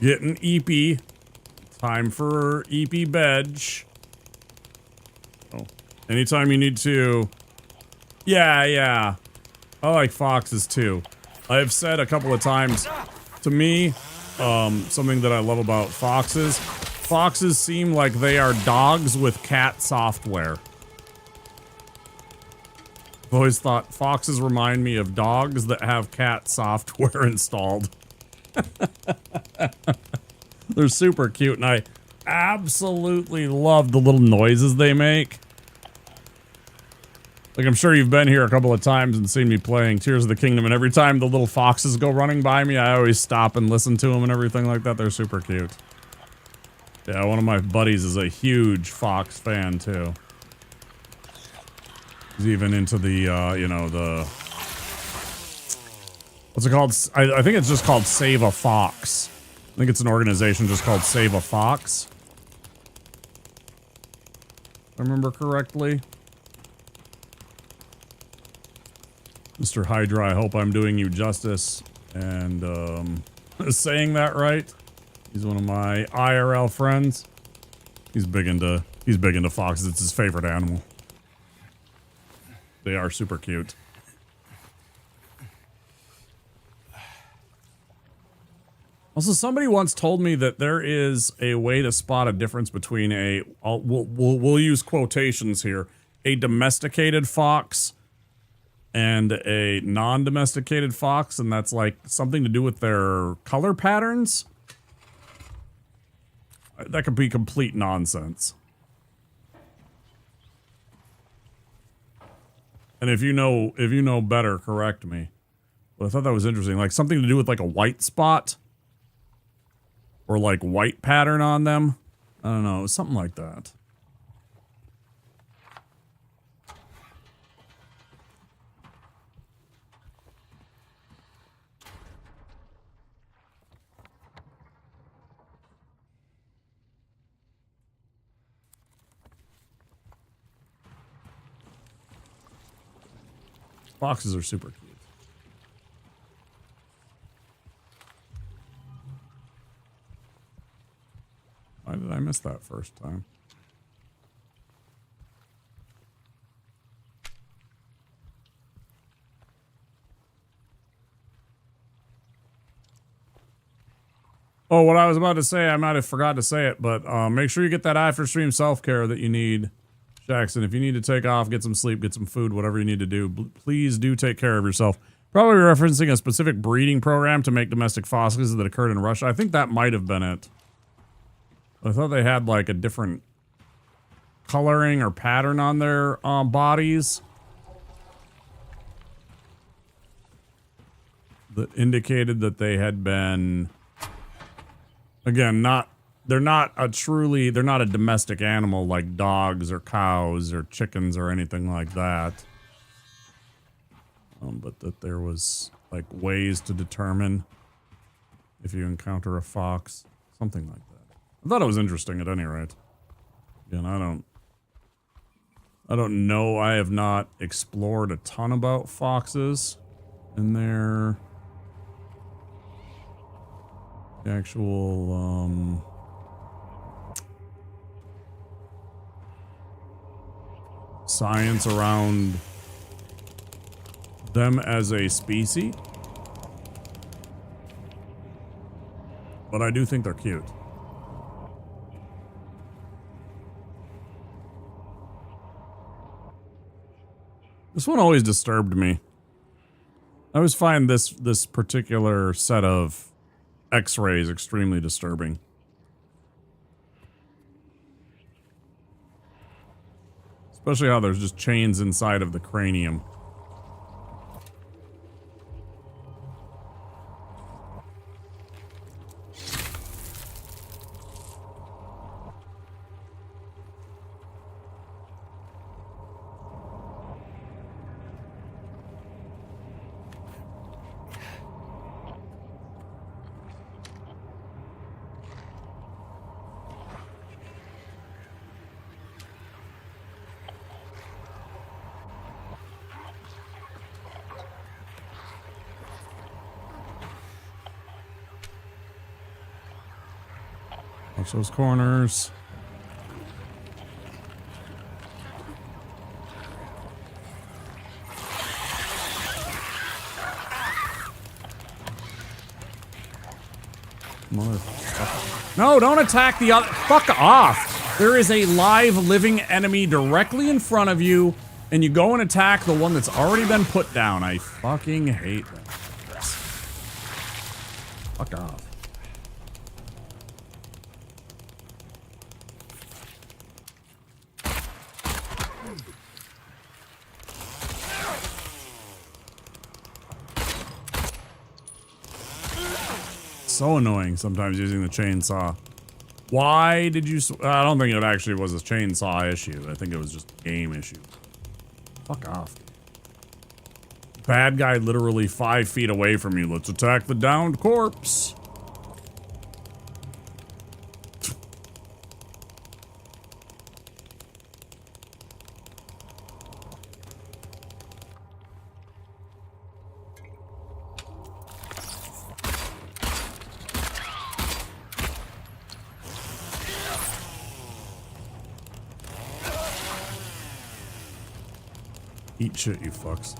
Speaker 1: getting eepy. Time for eepy bed. Oh, anytime you need to... Yeah. I like foxes too. I have said a couple of times, to me, something that I love about foxes seem like they are dogs with cat software. I've always thought foxes remind me of dogs that have cat software installed. They're super cute, and I absolutely love the little noises they make. Like, I'm sure you've been here a couple of times and seen me playing Tears of the Kingdom, and every time the little foxes go running by me, I always stop and listen to them and everything like that. They're super cute. Yeah, one of my buddies is a huge fox fan, too. He's even into the, you know, the... What's it called? I think it's just called Save a Fox. I think it's an organization just called Save a Fox. If I remember correctly. Mr. Hydra, I hope I'm doing you justice and saying that right. He's one of my IRL friends. He's big into foxes. It's his favorite animal. They are super cute. Also, somebody once told me that there is a way to spot a difference between we'll use quotations here, a domesticated fox and a non-domesticated fox, and that's like something to do with their color patterns. That could be complete nonsense. And if you know better, correct me. But I thought that was interesting. Like something to do with like a white spot. Or like white pattern on them. I don't know. It was something like that. Foxes are super cute. Why did I miss that first time? Oh, what I was about to say, I might have forgot to say it, but make sure you get that after stream self-care that you need. Jackson, if you need to take off, get some sleep, get some food, whatever you need to do, please do take care of yourself. Probably referencing a specific breeding program to make domestic foxes that occurred in Russia. I think that might have been it. I thought they had like a different coloring or pattern on their bodies that indicated that they had been, again, they're not a domestic animal like dogs or cows or chickens or anything like that. But that there was like ways to determine if you encounter a fox, something like that. I thought it was interesting at any rate. Again, I don't know. I have not explored a ton about foxes and their actual science around them as a species. But I do think they're cute. This one always disturbed me. I always find this particular set of X-rays extremely disturbing. Especially how there's just chains inside of the cranium. Watch those corners. Motherfucker. No, don't attack the other. Fuck off. There is a live living enemy directly in front of you, and you go and attack the one that's already been put down. I fucking hate that. Fuck off. So annoying sometimes using the chainsaw. Why did you... I don't think it actually was a chainsaw issue. I think it was just a game issue. Fuck off. Bad guy literally 5 feet away from you. Let's attack the downed corpse. Eat shit, you fucks.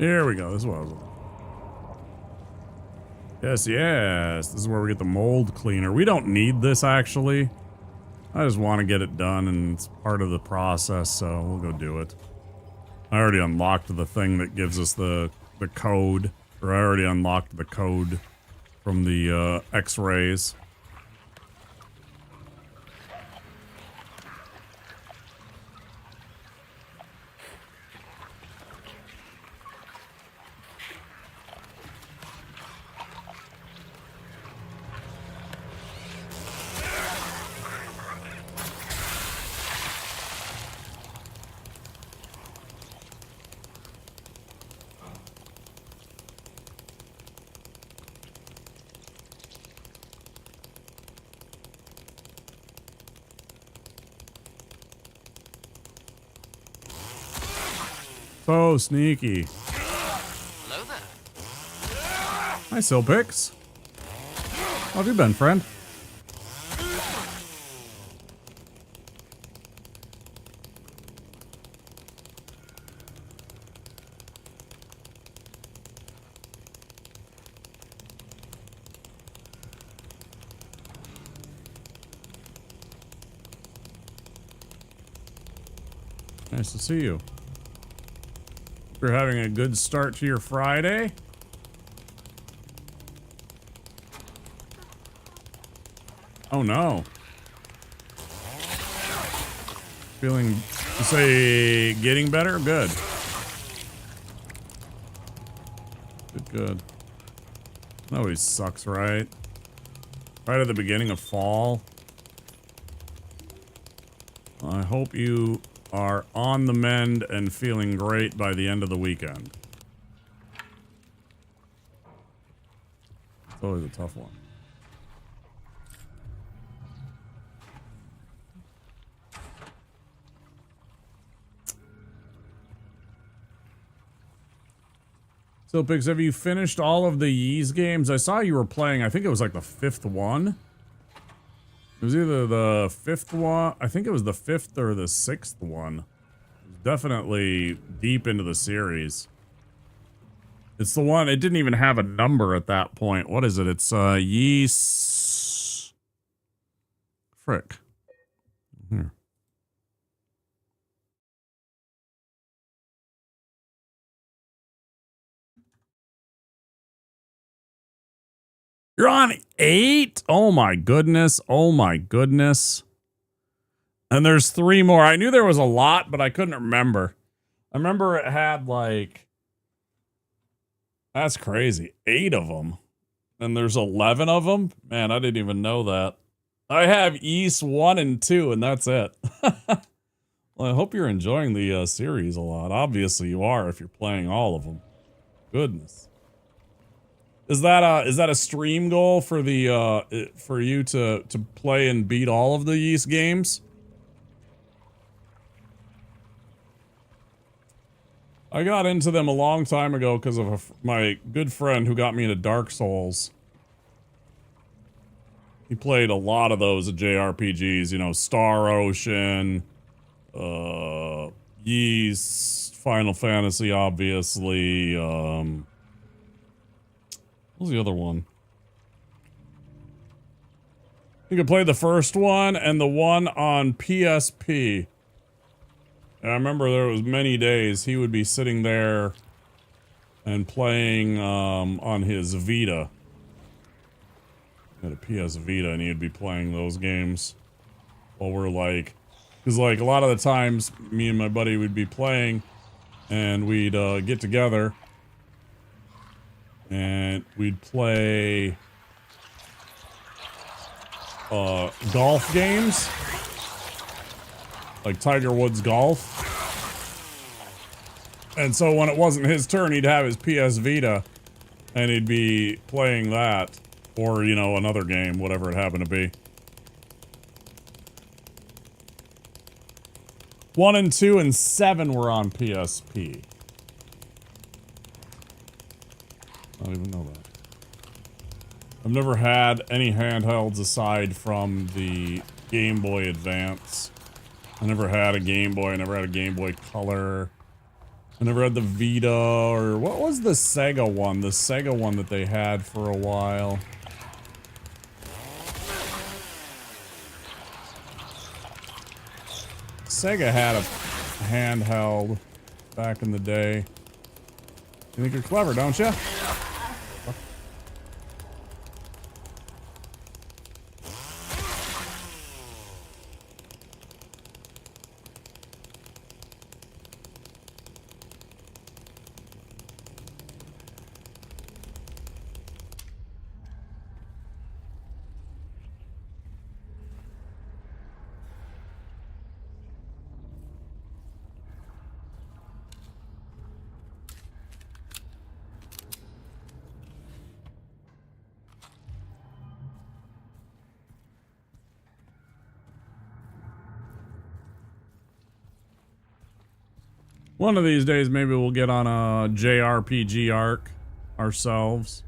Speaker 1: Here we go. This is what I was looking for. Yes, yes. This is where we get the mold cleaner. We don't need this, actually. I just want to get it done, and it's part of the process, so we'll go do it. I already unlocked the thing that gives us the code. Or I already unlocked the code from the X-rays. So sneaky.
Speaker 4: Hello there.
Speaker 1: Hi, Silpix. How have you been, friend? Nice to see you. You're having a good start to your Friday. Oh no. Feeling, you say, getting better? Good. Good. That always sucks, right? Right at the beginning of fall. I hope you are on the mend and feeling great by the end of the weekend. It's always a tough one. So, Pigs, have you finished all of the Yeez games? I saw you were playing, I think it was like the 5th one. It was either the 5th one, I think it was the 5th or the 6th one. It was definitely deep into the series. It's the one, it didn't even have a number at that point. What is it? It's Yeez... Frick. Here. You're on 8? Oh my goodness. Oh my goodness. And there's 3 more. I knew there was a lot, but I couldn't remember. I remember it had like... That's crazy. 8 of them. And there's 11 of them? Man, I didn't even know that. I have East 1 and 2, and that's it. Well, I hope you're enjoying the series a lot. Obviously you are if you're playing all of them. Goodness. Is that a stream goal for the for you to play and beat all of the Yeast games? I got into them a long time ago because of my good friend who got me into Dark Souls. He played a lot of those at JRPGs, you know, Star Ocean, Yeast, Final Fantasy, obviously, what was the other one? You could play the first one and the one on PSP. And I remember there was many days he would be sitting there and playing on his Vita. He had a PS Vita and he'd be playing those games while we're like... Because like a lot of the times me and my buddy would be playing and we'd get together and we'd play golf games, like Tiger Woods golf. And so when it wasn't his turn, he'd have his PS Vita and he'd be playing that, or, you know, another game, whatever it happened to be. 1 and 2 and 7 were on PSP. I don't even know that. I've never had any handhelds aside from the Game Boy Advance. I never had a Game Boy. I never had a Game Boy Color. I never had the Vita, or what was the Sega one? The Sega one that they had for a while. Sega had a handheld back in the day. You think you're clever, don't you? One of these days, maybe we'll get on a JRPG arc ourselves.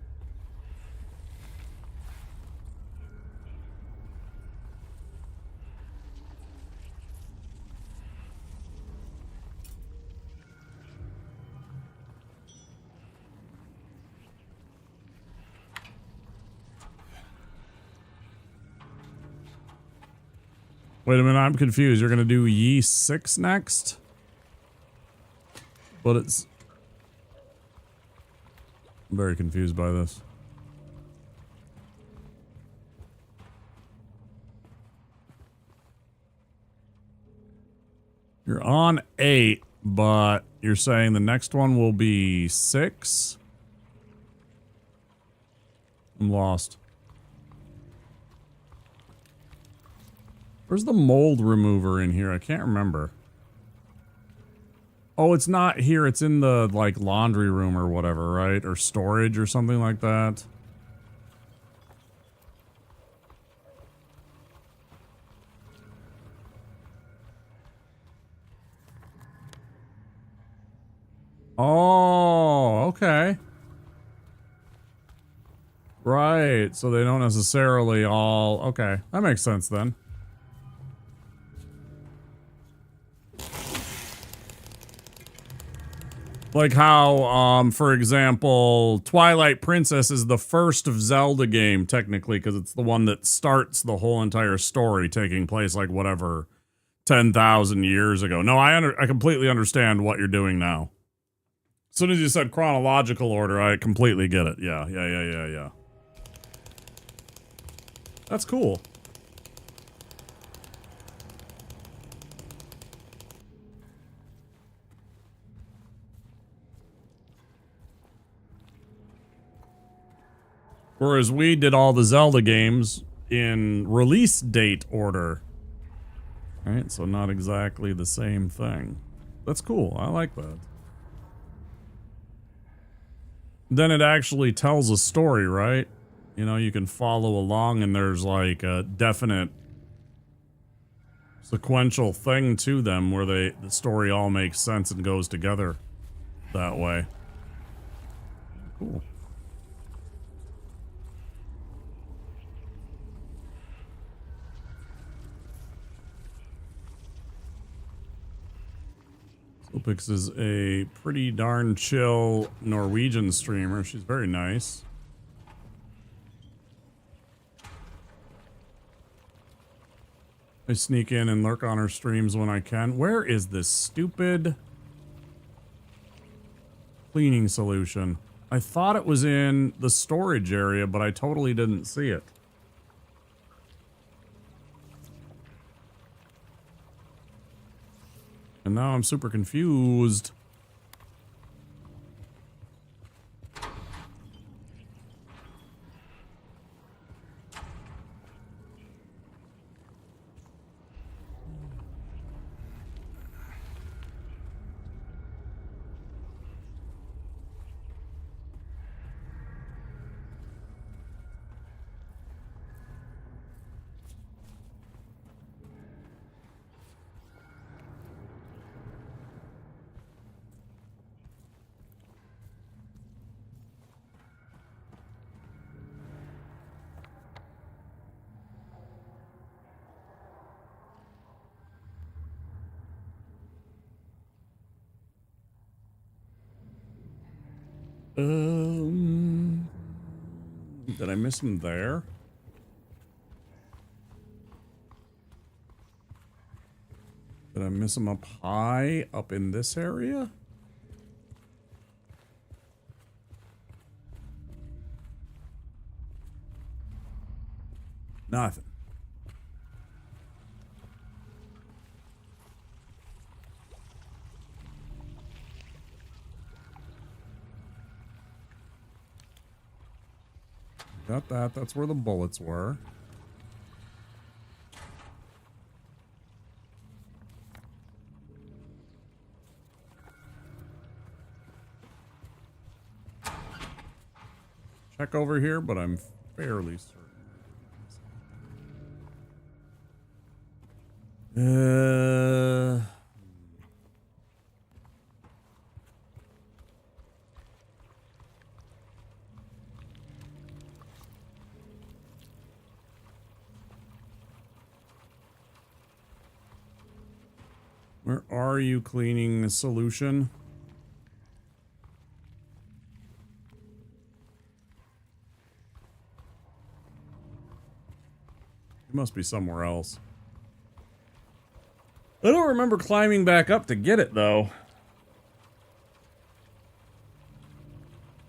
Speaker 1: Wait a minute, I'm confused. You're gonna do Yi 6 next? But it's... I'm very confused by this. You're on 8, but you're saying the next one will be 6? I'm lost. Where's the mold remover in here? I can't remember. Oh, it's not here. It's in the, like, laundry room or whatever, right? Or storage or something like that. Oh, okay. Right, so they don't necessarily all... Okay, that makes sense then. Like how, for example, Twilight Princess is the first of Zelda game, technically, because it's the one that starts the whole entire story taking place, like, whatever, 10,000 years ago. No, I completely understand what you're doing now. As soon as you said chronological order, I completely get it. Yeah. That's cool. Whereas we did all the Zelda games in release date order. Right, so not exactly the same thing. That's cool. I like that. Then it actually tells a story, right? You know, you can follow along and there's like a definite sequential thing to them where the story all makes sense and goes together that way. Cool. Opix is a pretty darn chill Norwegian streamer. She's very nice. I sneak in and lurk on her streams when I can. Where is this stupid cleaning solution? I thought it was in the storage area, but I totally didn't see it. And now I'm super confused. Did I miss him there? Did I miss him up high, up in this area? Nothing. Got that. That's where the bullets were. Check over here, but I'm fairly certain. Where are you, cleaning solution? It must be somewhere else. I don't remember climbing back up to get it, though.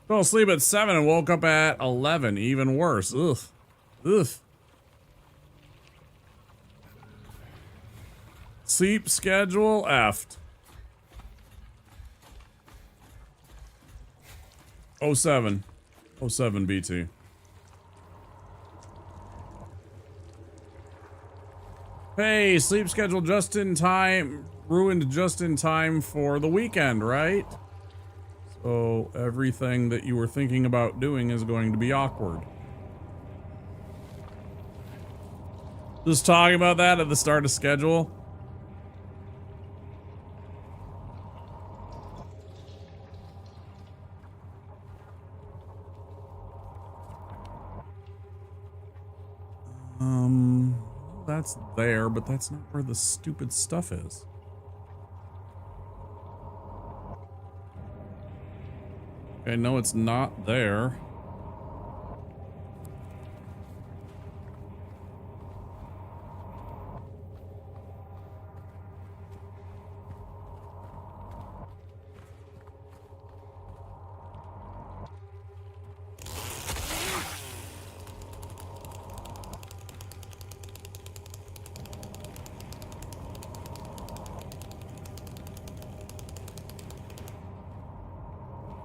Speaker 1: Fell asleep at 7 and woke up at 11. Even worse. Ugh. Ugh. Sleep schedule effed. 07. 07 BT. Hey, sleep schedule just in time, ruined just in time for the weekend, right? So everything that you were thinking about doing is going to be awkward. Just talking about that at the start of schedule. That's there, but that's not where the stupid stuff is. Okay, no, it's not there.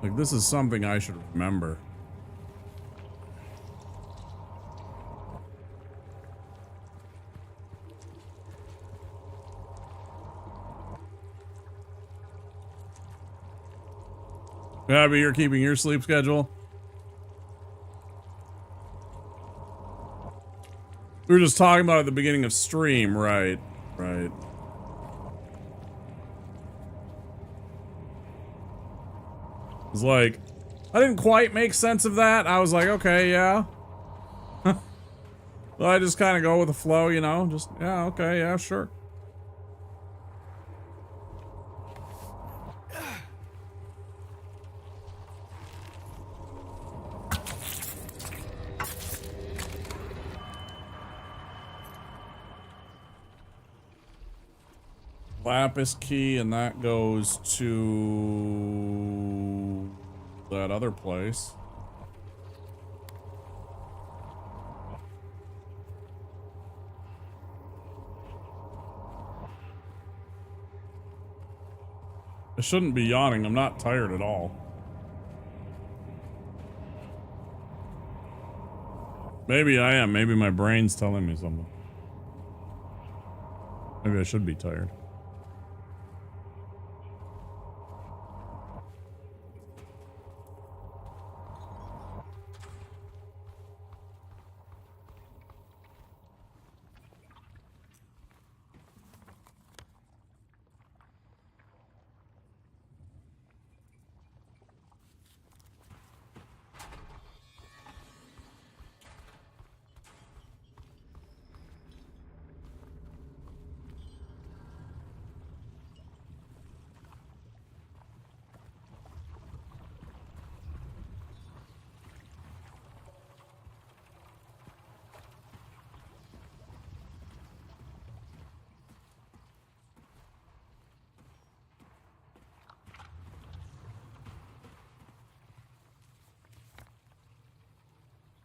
Speaker 1: Like, this is something I should remember. Yeah, but you're keeping your sleep schedule? We were just talking about it at the beginning of stream, right? Right. It's like, I didn't quite make sense of that. I was like, okay, yeah. Well, I just kind of go with the flow, you know? Just, yeah, okay, yeah, sure. Lapis key, and that goes to that other place. I shouldn't be yawning. I'm not tired at all. Maybe I am. Maybe my brain's telling me something. Maybe I should be tired.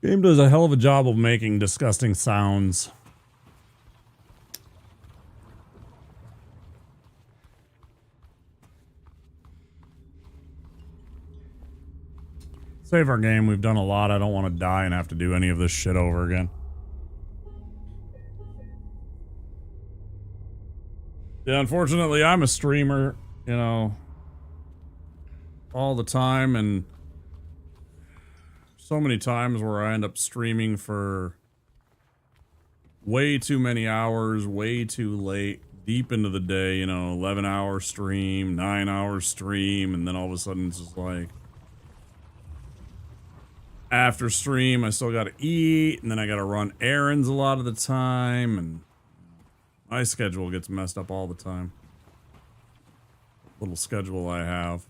Speaker 1: Game does a hell of a job of making disgusting sounds. Save our game. We've done a lot. I don't want to die and have to do any of this shit over again. Yeah, unfortunately, I'm a streamer, you know, all the time, and so many times where I end up streaming for way too many hours, way too late, deep into the day, you know, 11-hour stream, 9-hour stream, and then all of a sudden it's just like, after stream, I still gotta eat, and then I gotta run errands a lot of the time, and my schedule gets messed up all the time. Little schedule I have.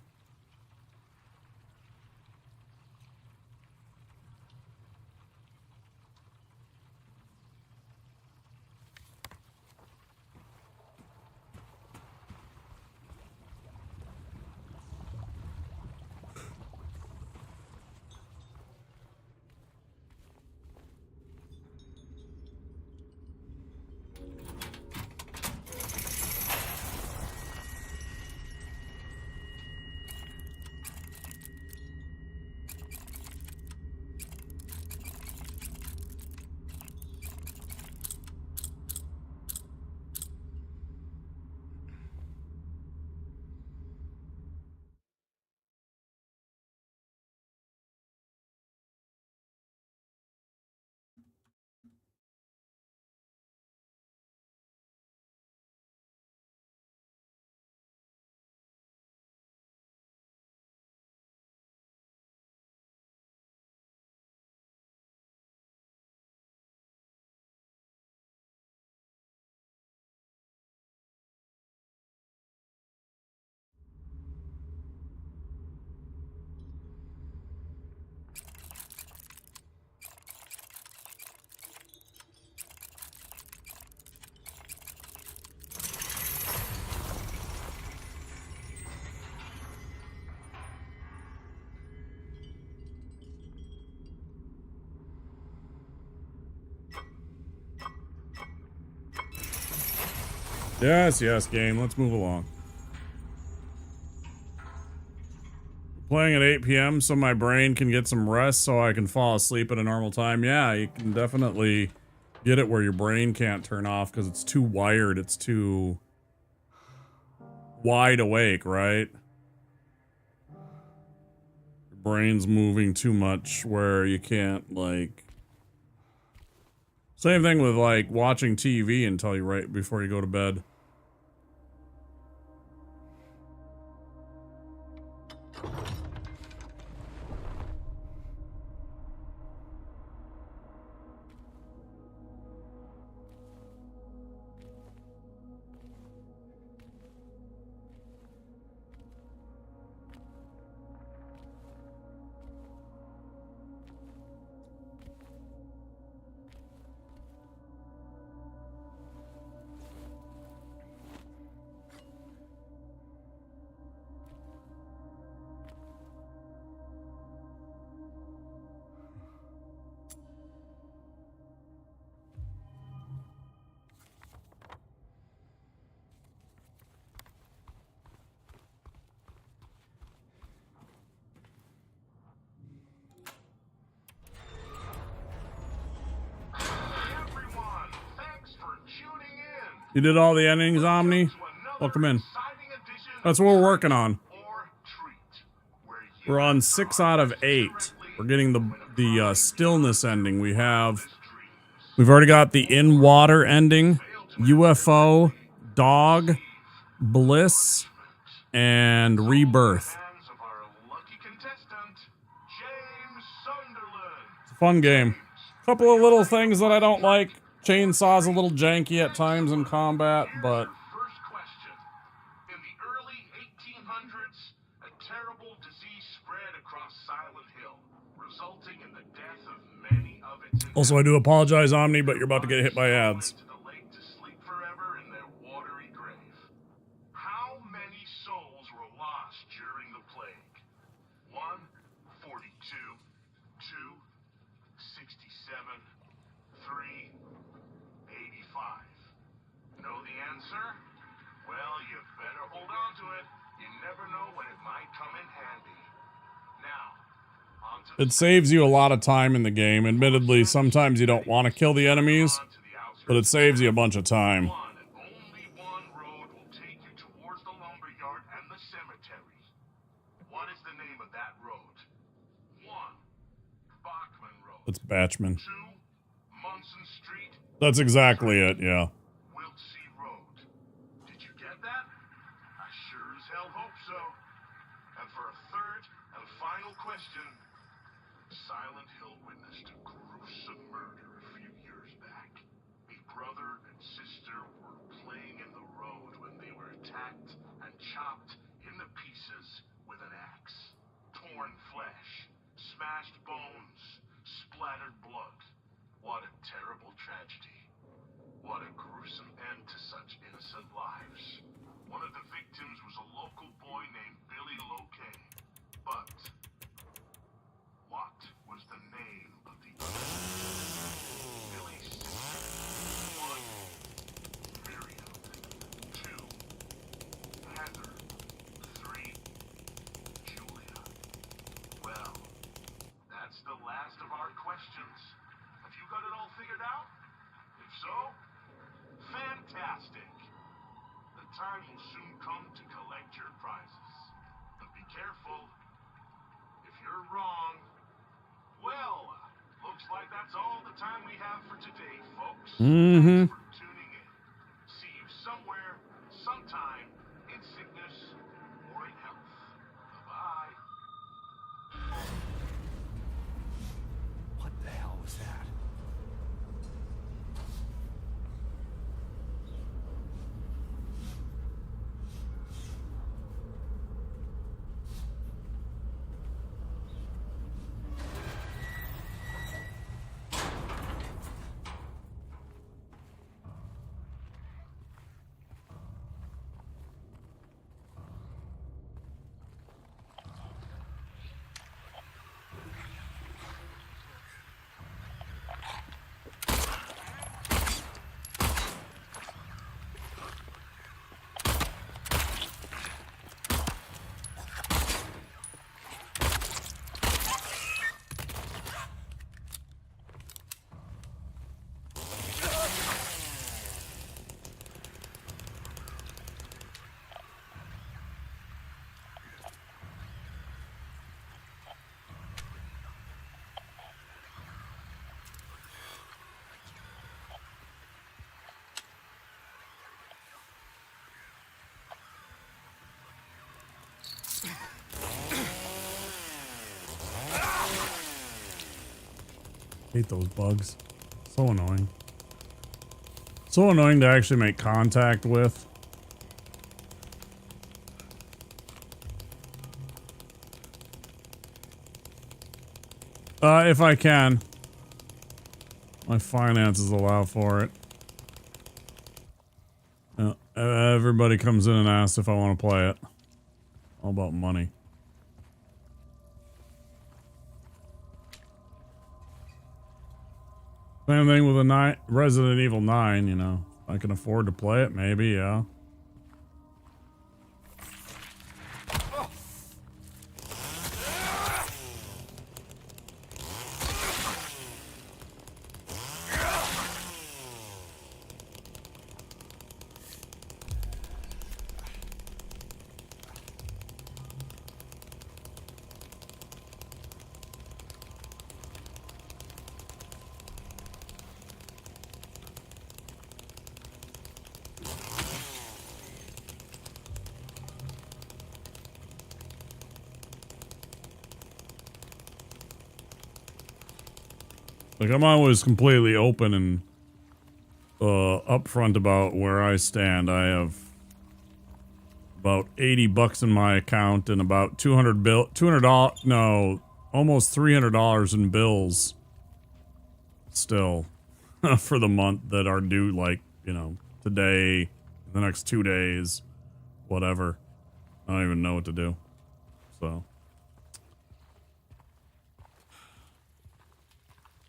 Speaker 1: Yes, yes, game. Let's move along. Playing at 8 p.m. so my brain can get some rest so I can fall asleep at a normal time. Yeah, you can definitely get it where your brain can't turn off because it's too wired. It's too wide awake, right? Your brain's moving too much where you can't, like... Same thing with, like, watching TV until you right before you go to bed. You did all the endings, Omni? Welcome in. That's what we're working on. We're on 6 out of 8. We're getting the stillness ending. We've already got the in water ending, UFO, dog, bliss, and rebirth. It's a fun game. Couple of little things that I don't like. Chainsaw's a little janky at times in combat, but also I do apologize, Omni, but you're about to get hit by ads.
Speaker 11: answer? Well, you better hold on to it. You never know when it might come in handy. Now,
Speaker 1: It saves you a lot of time in the game. Admittedly, sometimes you don't want to kill the enemies, but it saves you a bunch of time.
Speaker 11: only one road will take you towards the lumberyard and the cemetery. What is the name of that road? 1. Bachman Road.
Speaker 1: It's Batchman.
Speaker 11: 2. Munson Street.
Speaker 1: That's exactly it, yeah.
Speaker 11: Wiltsea Road. Did you get that? I sure as hell hope so. And for a third and final question, Silent Hill witnessed a gruesome murder a few years back. A brother and sister were playing in the road when they were attacked and chopped into pieces with an axe. Torn flesh, smashed bones, splattered blood. What a terrible tragedy. What a gruesome end to such innocent lives. One of the victims was a local boy named Billy Locane. But what was the name of the other? Billy's sister. 1. Miriam. 2. Heather. 3. Julia. Well, that's the last of our questions. Have you got it all figured out? If so, fantastic. The time will soon come to collect your prizes. But be careful. If you're wrong, well, looks like that's all the time we have for today, folks.
Speaker 1: Mm-hmm.
Speaker 11: Thanks for tuning in. See you somewhere, sometime, in sickness or in health. Bye-bye.
Speaker 2: What the hell was that?
Speaker 1: Hate those bugs. So annoying. So annoying to actually make contact with. If I can. My finances allow for it. Everybody comes in and asks if I want to play it. All about money. Same thing with a Resident Evil 9, you know. I can afford to play it, maybe, yeah. Like, I'm always completely open and upfront about where I stand. I have about 80 bucks in my account and about $200, no, almost $300 in bills still for the month that are due, like, you know, today, the next 2 days, whatever. I don't even know what to do. So.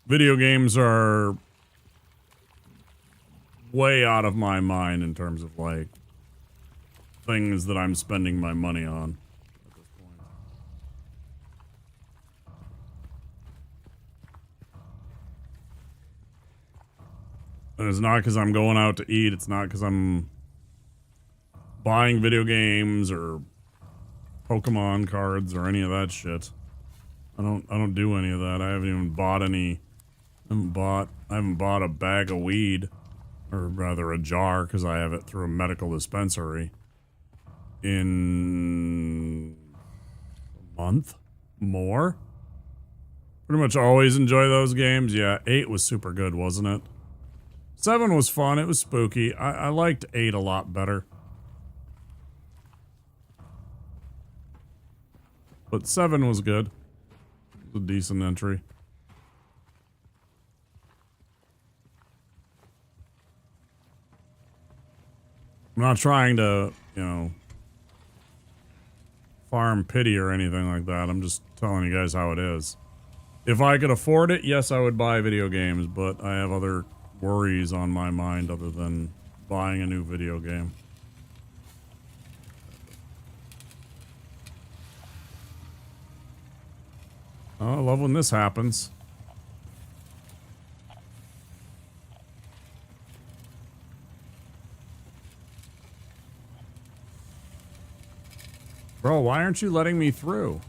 Speaker 1: Video games are way out of my mind in terms of like things that I'm spending my money on at this point. And it's not because I'm going out to eat. It's not because I'm buying video games or Pokemon cards or any of that shit. I don't do any of that. I haven't even bought any. I haven't bought a bag of weed, or rather a jar, because I have it through a medical dispensary in a month more. Pretty much always enjoy those games. Yeah, 8 was super good, wasn't it? 7 was fun. It was spooky. I liked 8 a lot better. But 7 was good. It was a decent entry. I'm not trying to, you know, farm pity or anything like that. I'm just telling you guys how it is. If I could afford it, yes, I would buy video games, but I have other worries on my mind other than buying a new video game. Oh, I love when this happens. Bro, why aren't you letting me through?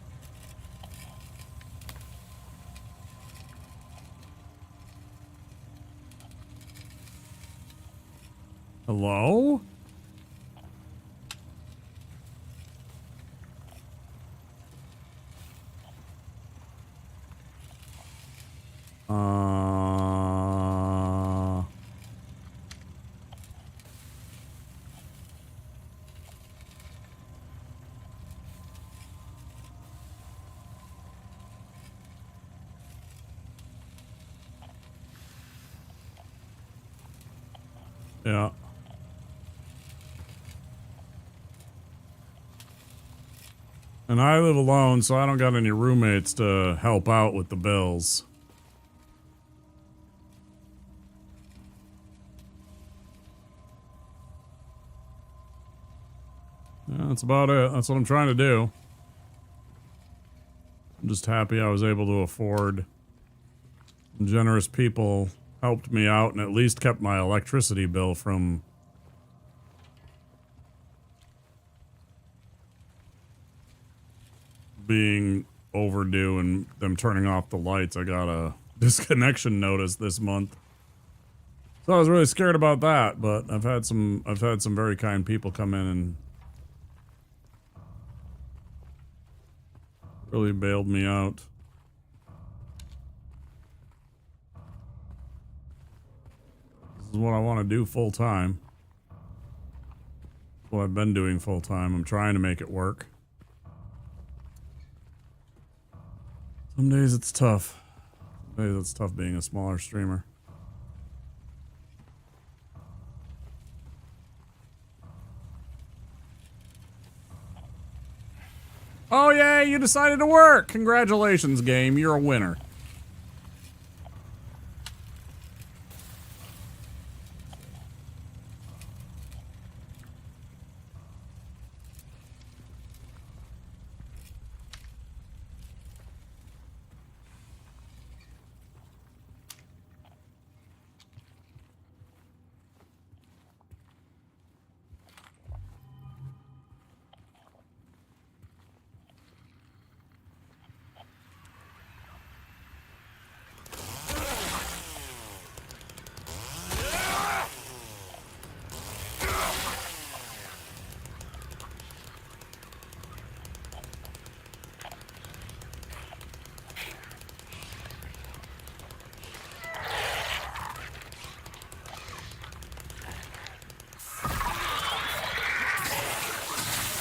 Speaker 1: Hello? Yeah. And I live alone, so I don't got any roommates to help out with the bills. Yeah, that's about it. That's what I'm trying to do. I'm just happy I was able to afford. Generous people helped me out and at least kept my electricity bill from being overdue and them turning off the lights. I got a disconnection notice this month. So I was really scared about that, but I've had some very kind people come in and really bailed me out. This is what I want to do full time. What I've been doing full time. I'm trying to make it work. Some days it's tough. Some days it's tough being a smaller streamer. Oh yeah, you decided to work! Congratulations, game. You're a winner.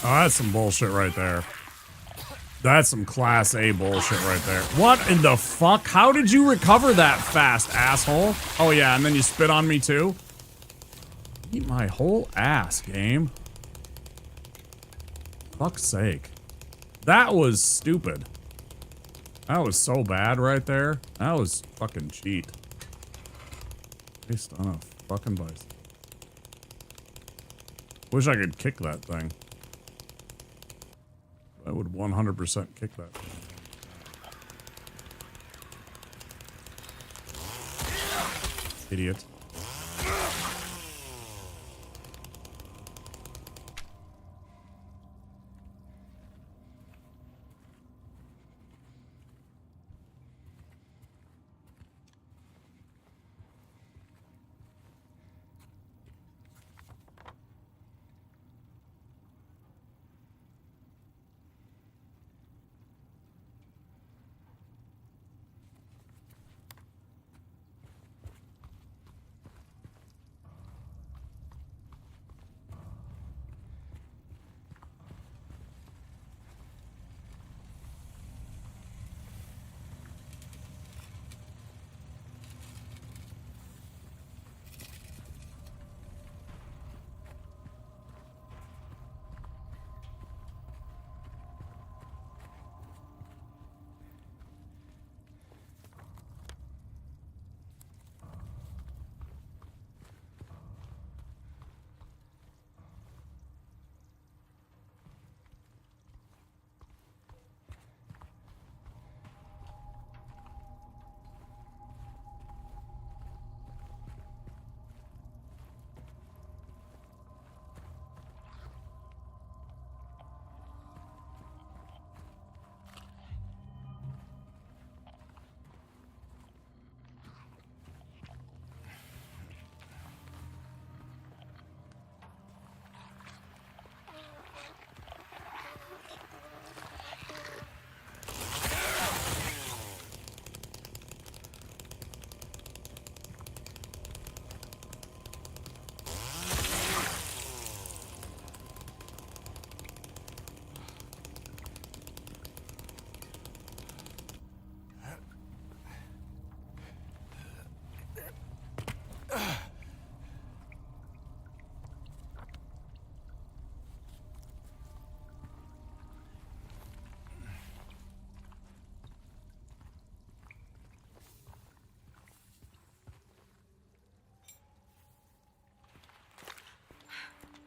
Speaker 1: Oh, that's some bullshit right there. That's some class A bullshit right there. What in the fuck? How did you recover that fast, asshole? Oh yeah, and then you spit on me too? Eat my whole ass, game. Fuck's sake. That was stupid. That was so bad right there. That was fucking cheat. Based on a fucking bison. Wish I could kick that thing. I would 100% kick that thing. Idiot.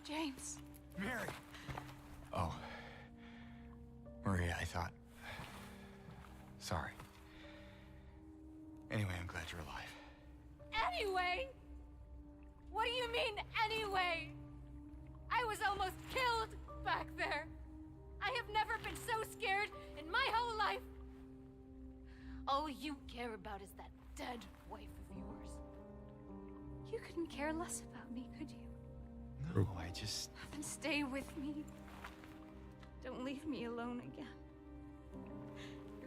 Speaker 17: James.
Speaker 2: Mary! Oh. Maria, I thought... Sorry. Anyway, I'm glad you're alive.
Speaker 17: Anyway? What do you mean, anyway? I was almost killed back there. I have never been so scared in my whole life. All you care about is that dead wife of yours. You couldn't care less about me, could you?
Speaker 2: No, I just...
Speaker 17: Then stay with me. Don't leave me alone again.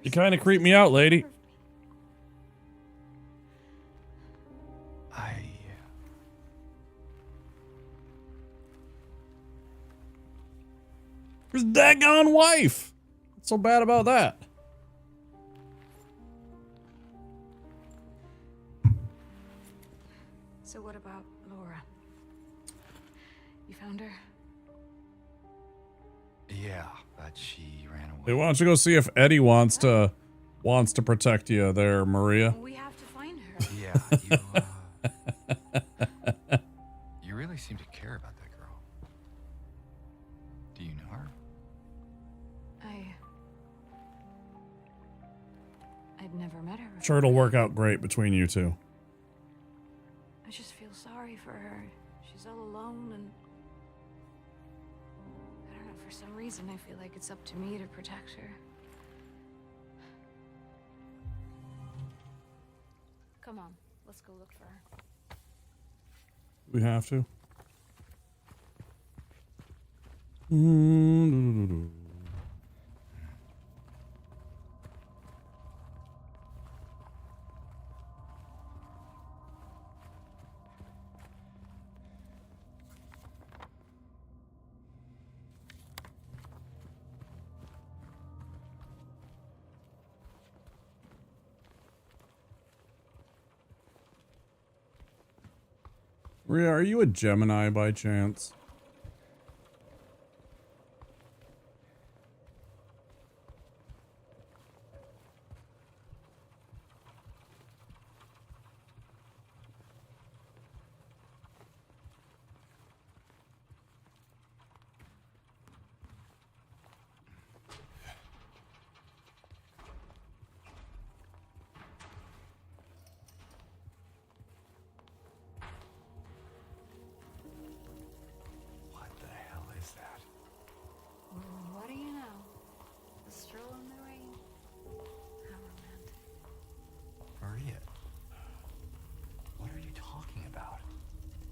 Speaker 1: You kind of creep me out, lady. His daggone wife. What's so bad about that?
Speaker 17: So what about Laura? You found her?
Speaker 2: Yeah, but she ran away.
Speaker 1: Hey, why don't you go see if Eddie wants to protect you there, Maria?
Speaker 17: We have to find her.
Speaker 2: Yeah, you really seem to care about that girl. Do you know her?
Speaker 17: I'd never met her.
Speaker 1: Sure, it'll work out great between you two.
Speaker 17: I just feel sorry for her. She's all alone, and I don't know, for some reason I feel like it's up to me to protect her. Come on, let's go look for her.
Speaker 1: We have to. Maria, are you a Gemini by chance?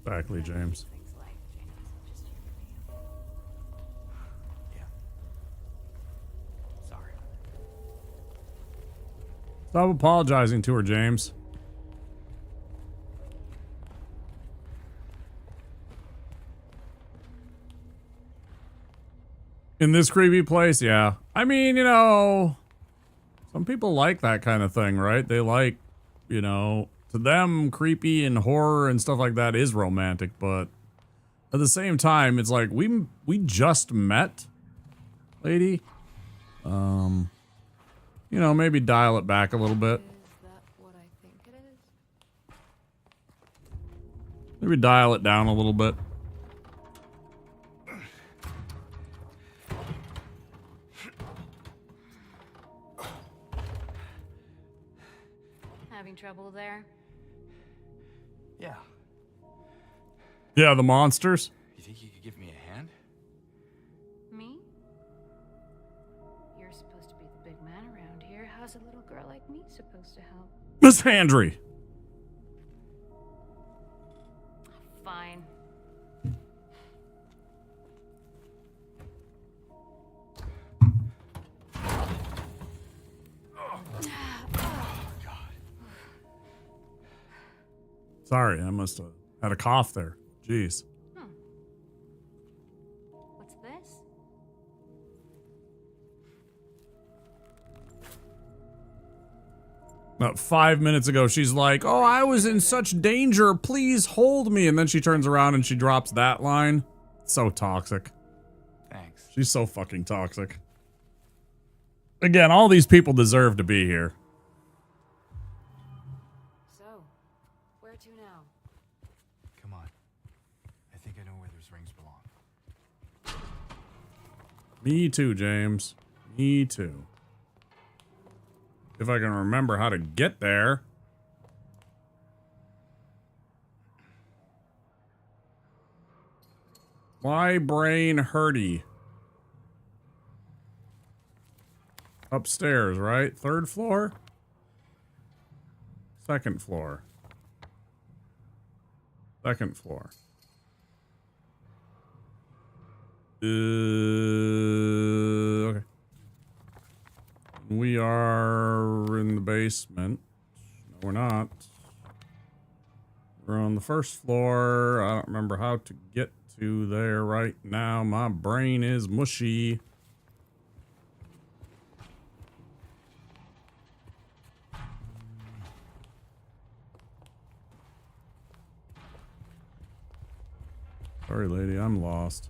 Speaker 1: Exactly, James.
Speaker 2: Sorry.
Speaker 1: Stop apologizing to her, James. In this creepy place, yeah. I mean, you know, some people like that kind of thing, right? They like, you know, to them, creepy and horror and stuff like that is romantic, but at the same time, it's like we just met, lady. You know, maybe dial it back a little bit. Maybe dial it down a little bit.
Speaker 17: Having trouble there?
Speaker 2: Yeah.
Speaker 1: Yeah, the monsters.
Speaker 2: You think you could give me a hand?
Speaker 17: Me? You're supposed to be the big man around here. How's a little girl like me supposed to help?
Speaker 1: Miss Handry.
Speaker 17: Fine.
Speaker 1: Sorry, I must have had a cough there. Jeez.
Speaker 17: What's this?
Speaker 1: About 5 minutes ago, she's like, "Oh, I was in such danger. Please hold me." And then she turns around and she drops that line. So toxic.
Speaker 2: Thanks.
Speaker 1: She's so fucking toxic. Again, all these people deserve to be here.
Speaker 17: So, where to now?
Speaker 2: Come on. I think I know where those rings belong.
Speaker 1: Me too, James. Me too. If I can remember how to get there. My brain hurty. Upstairs, right? 3rd floor? 2nd floor. 2nd floor. Okay. We are in the basement. No, we're not. We're on the 1st floor. I don't remember how to get to there right now. My brain is mushy. Sorry, lady, I'm lost.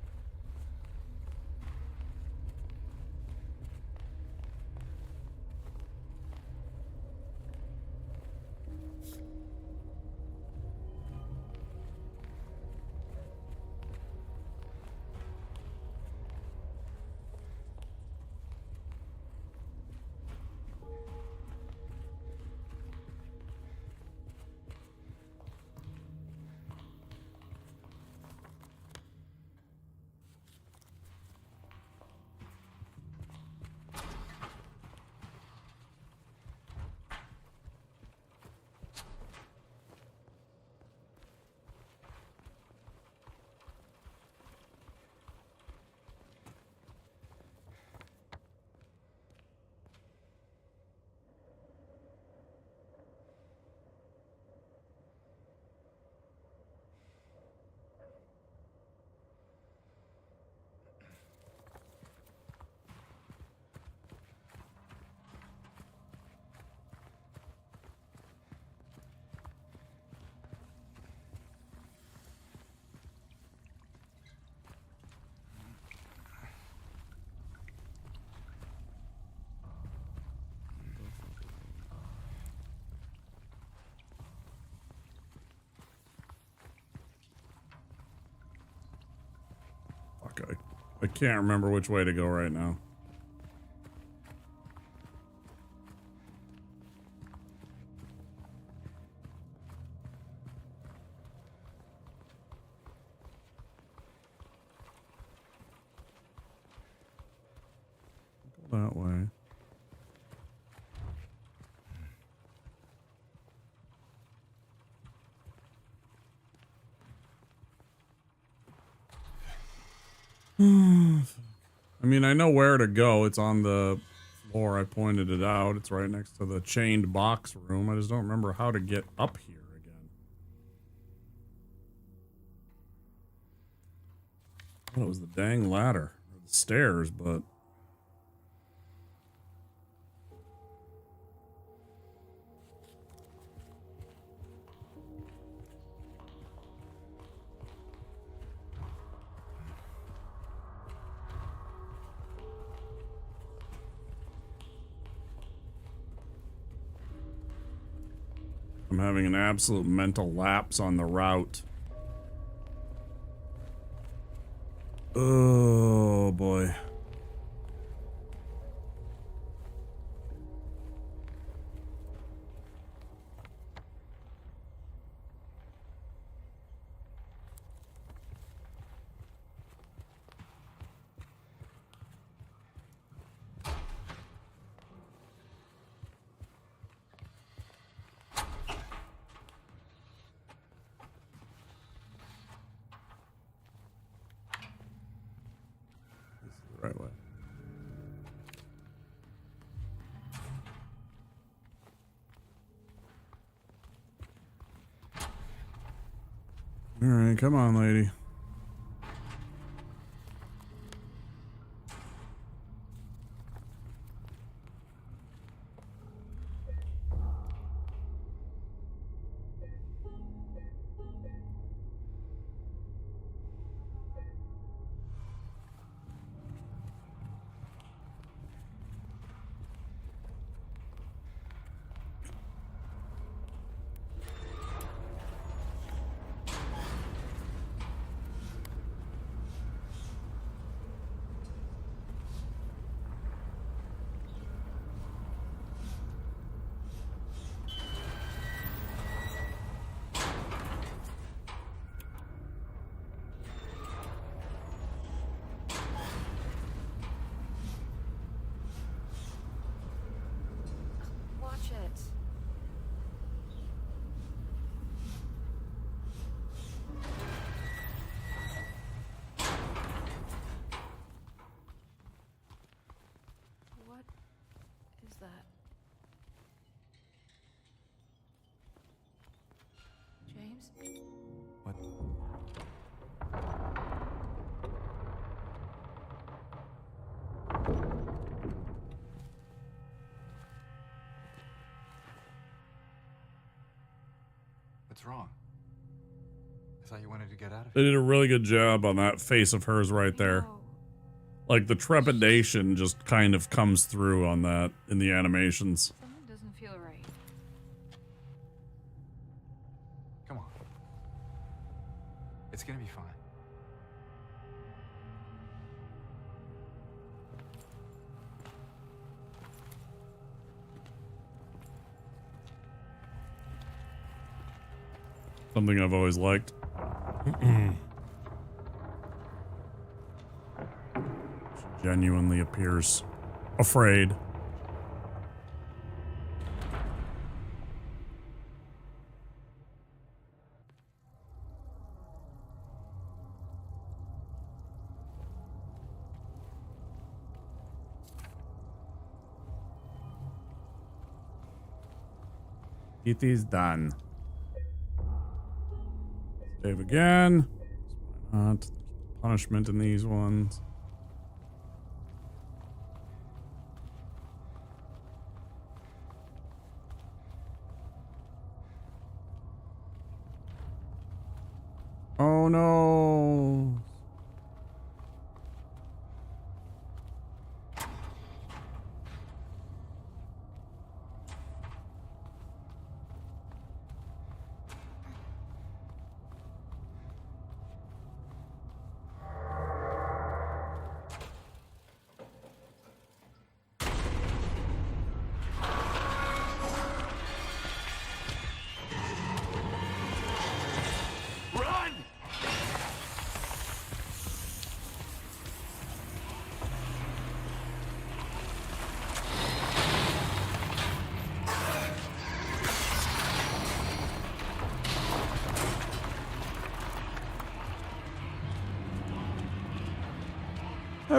Speaker 1: Fuck, I can't remember which way to go right now. Go that way. I mean, I know where to go. It's on the floor. I pointed it out. It's right next to the chained box room. I just don't remember how to get up here again. I thought it was the dang ladder or the stairs, but I'm having an absolute mental lapse on the route. Oh boy. Right way. All right, come on, lady.
Speaker 17: Watch it. What is that? James?
Speaker 2: What? What's wrong? I thought you wanted to get out of
Speaker 1: They
Speaker 2: here.
Speaker 1: did a really good job on that face of hers right there. Like the trepidation just kind of comes through on that in the animations.
Speaker 17: Something doesn't feel right.
Speaker 2: Come on. It's gonna be fine.
Speaker 1: Something I've always liked. She genuinely appears afraid. It is done. Save again. Why not? There's punishment in these ones. Oh no.
Speaker 11: Run!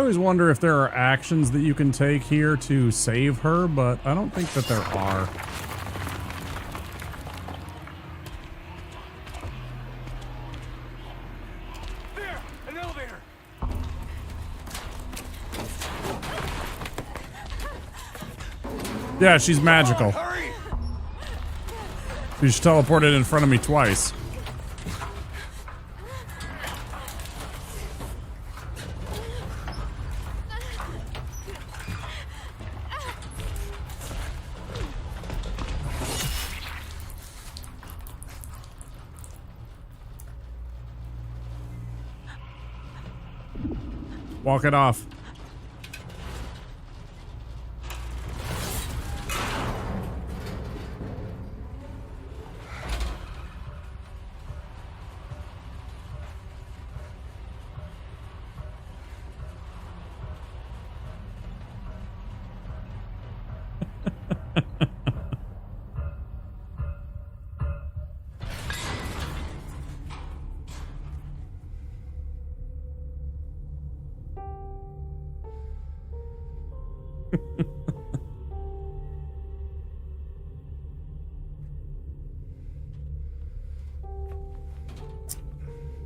Speaker 1: always wonder if there are actions that you can take here to save her, but I don't think that there are.
Speaker 3: There! An elevator!
Speaker 1: Yeah, she's magical.
Speaker 3: Hurry!
Speaker 1: She just teleported in front of me twice. Walk it off.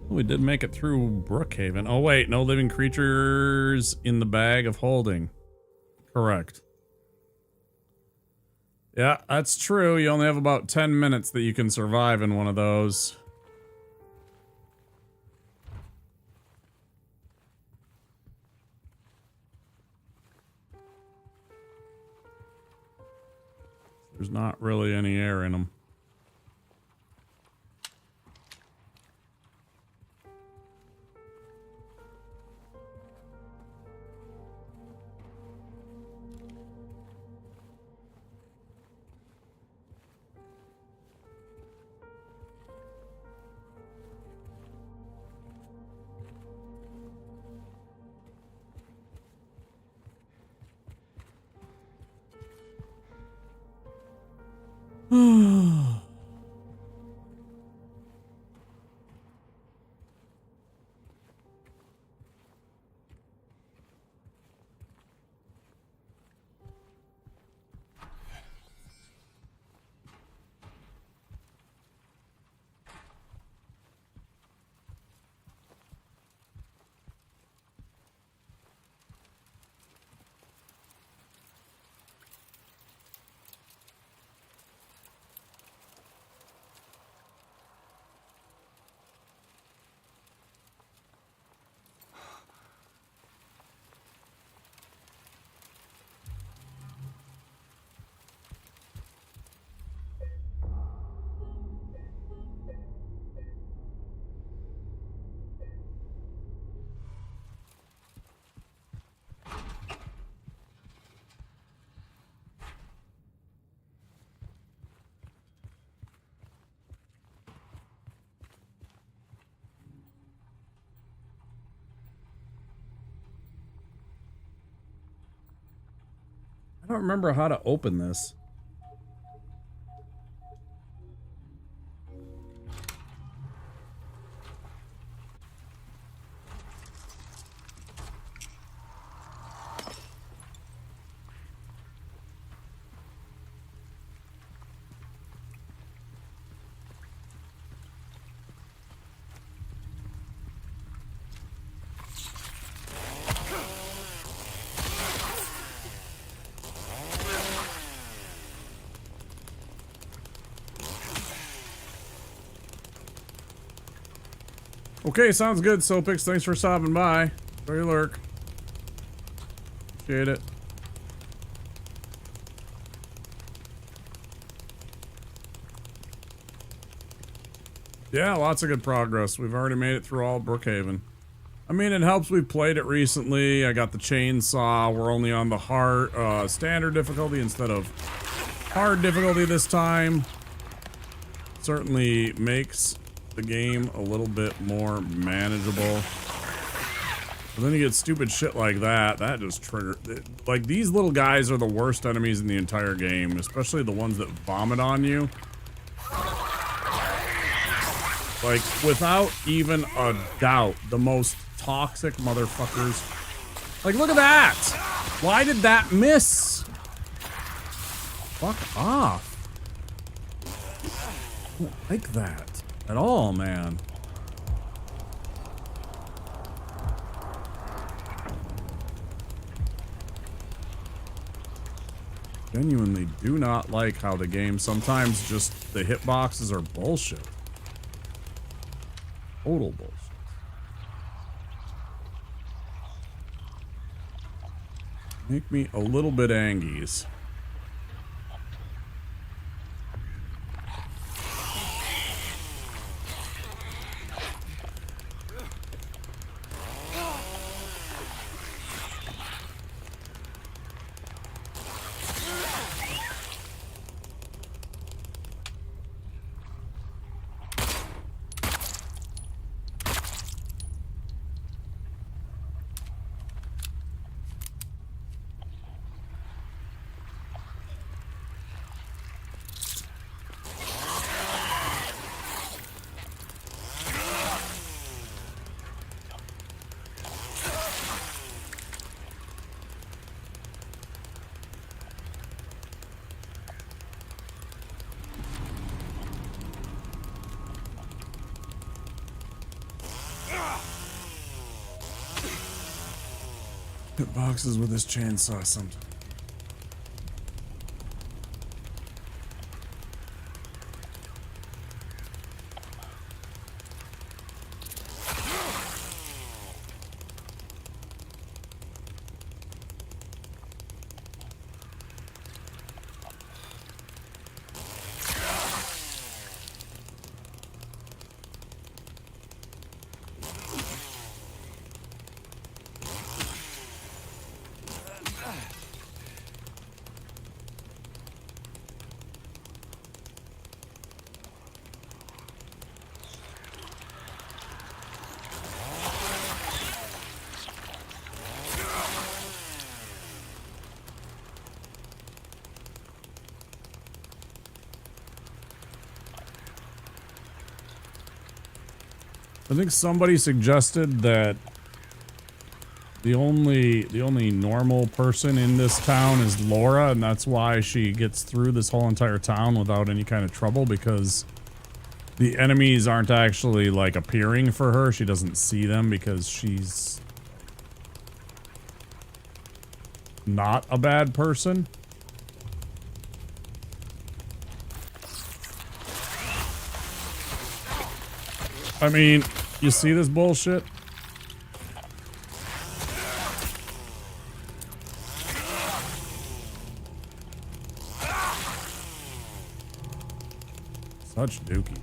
Speaker 1: We did make it through Brookhaven. Oh wait, no living creatures in the bag of holding. Correct. Yeah, that's true. You only have about 10 minutes that you can survive in one of those. There's not really any air in them. I don't remember how to open this. Okay, sounds good, Sopix. Thanks for stopping by. Enjoy your lurk. Appreciate it. Yeah, lots of good progress. We've already made it through all Brookhaven. I mean, it helps we've played it recently. I got the chainsaw. We're only on the standard difficulty instead of hard difficulty this time. Certainly makes the game a little bit more manageable. But then you get stupid shit like that. That just triggers. Like, these little guys are the worst enemies in the entire game, especially the ones that vomit on you. Like, without even a doubt, the most toxic motherfuckers Like, look at that! Why did that miss? Fuck off. I don't like that at all, man. Genuinely do not like how the game sometimes just the hitboxes are bullshit. Total bullshit. Make me a little bit angies. Hit boxes with this chainsaw sometimes. I think somebody suggested that the only normal person in this town is Laura, and that's why she gets through this whole entire town without any kind of trouble, because the enemies aren't actually like appearing for her. She doesn't see them because she's not a bad person. I mean, you see this bullshit? Such dookie.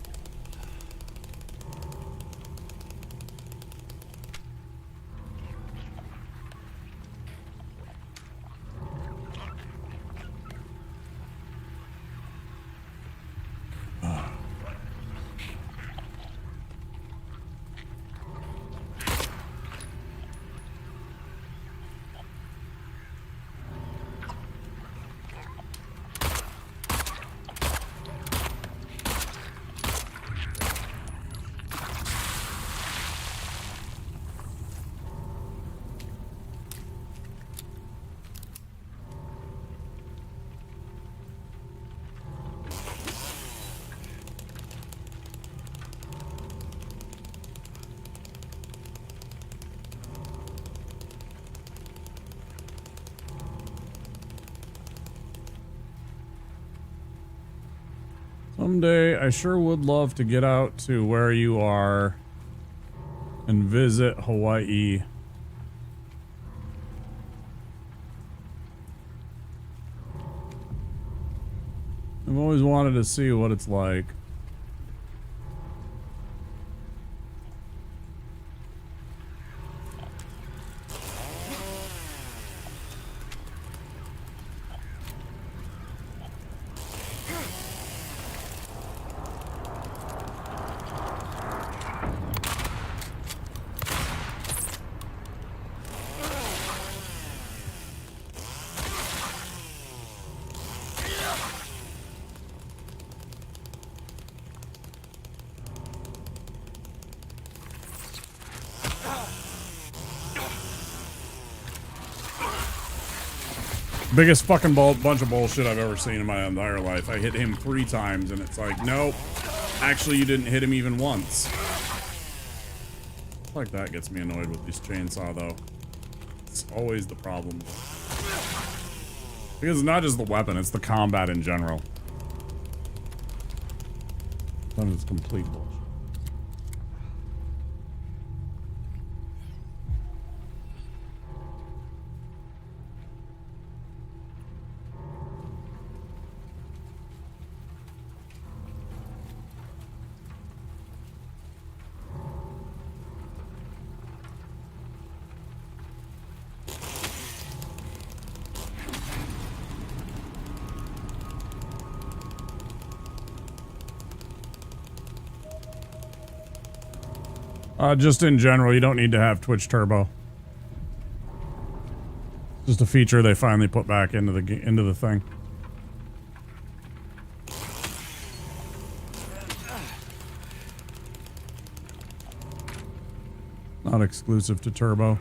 Speaker 1: Someday, I sure would love to get out to where you are and visit Hawaii. I've always wanted to see what it's like. Biggest fucking bunch of bullshit I've ever seen in my entire life. I hit him 3 times and it's like, nope. Actually, you didn't hit him even once. Like that gets me annoyed with this chainsaw though. It's always the problem. Because it's not just the weapon, it's the combat in general. That is complete bullshit. Just in general, you don't need to have Twitch Turbo. Just a feature they finally put back into the thing. Not exclusive to Turbo.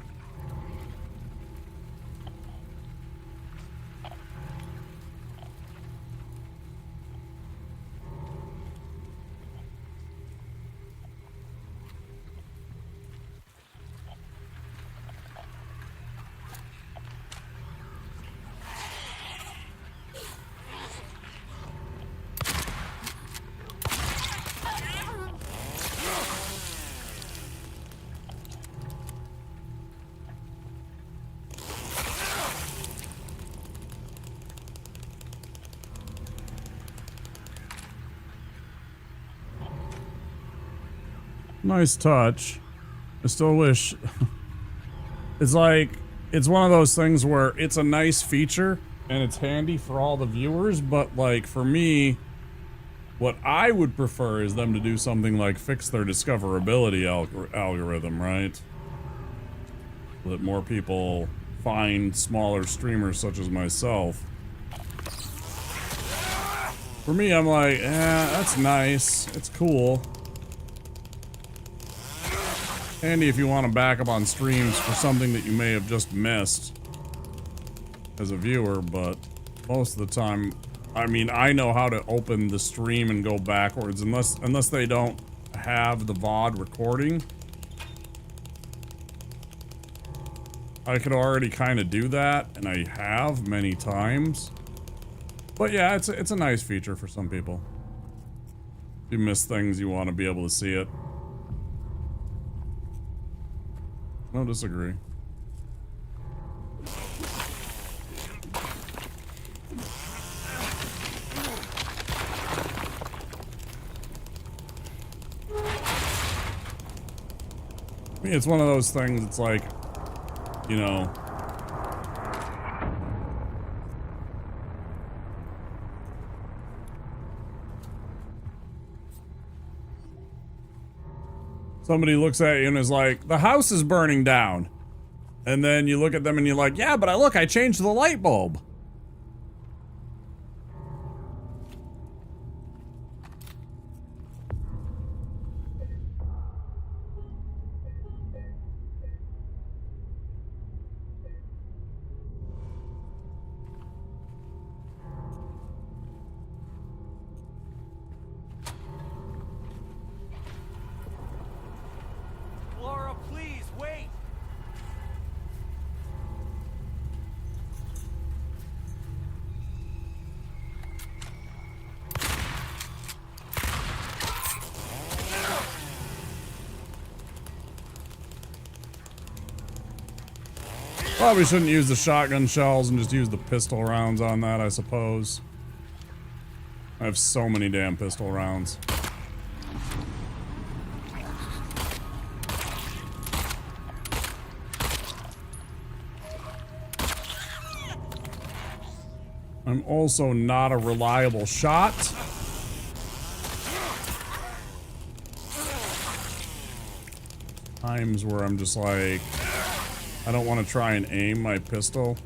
Speaker 1: Nice touch. I still wish... It's like... It's one of those things where it's a nice feature and it's handy for all the viewers, but like for me, what I would prefer is them to do something like fix their discoverability algorithm, right? So that more people find smaller streamers such as myself. For me, I'm like, that's nice. It's cool. Handy if you want to back up on streams for something that you may have just missed as a viewer, but most of the time, I mean, I know how to open the stream and go backwards unless they don't have the VOD recording. I could already kind of do that, and I have many times. But yeah, it's a nice feature for some people. If you miss things, you want to be able to see it. No disagree. I mean, it's one of those things, it's like, you know... Somebody looks at you and is like, the house is burning down. And then you look at them and you're like, yeah, but I changed the light bulb.
Speaker 3: Laura, please, wait!
Speaker 1: Probably shouldn't use the shotgun shells and just use the pistol rounds on that, I suppose. I have so many damn pistol rounds. I'm also not a reliable shot. Times where I'm just like, I don't want to try and aim my pistol.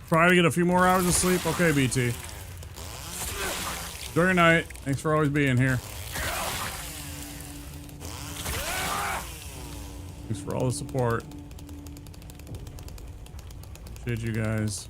Speaker 1: Try to get a few more hours of sleep. Okay, BT. Enjoy your night. Thanks for always being here. Thanks for all the support. Appreciate you guys.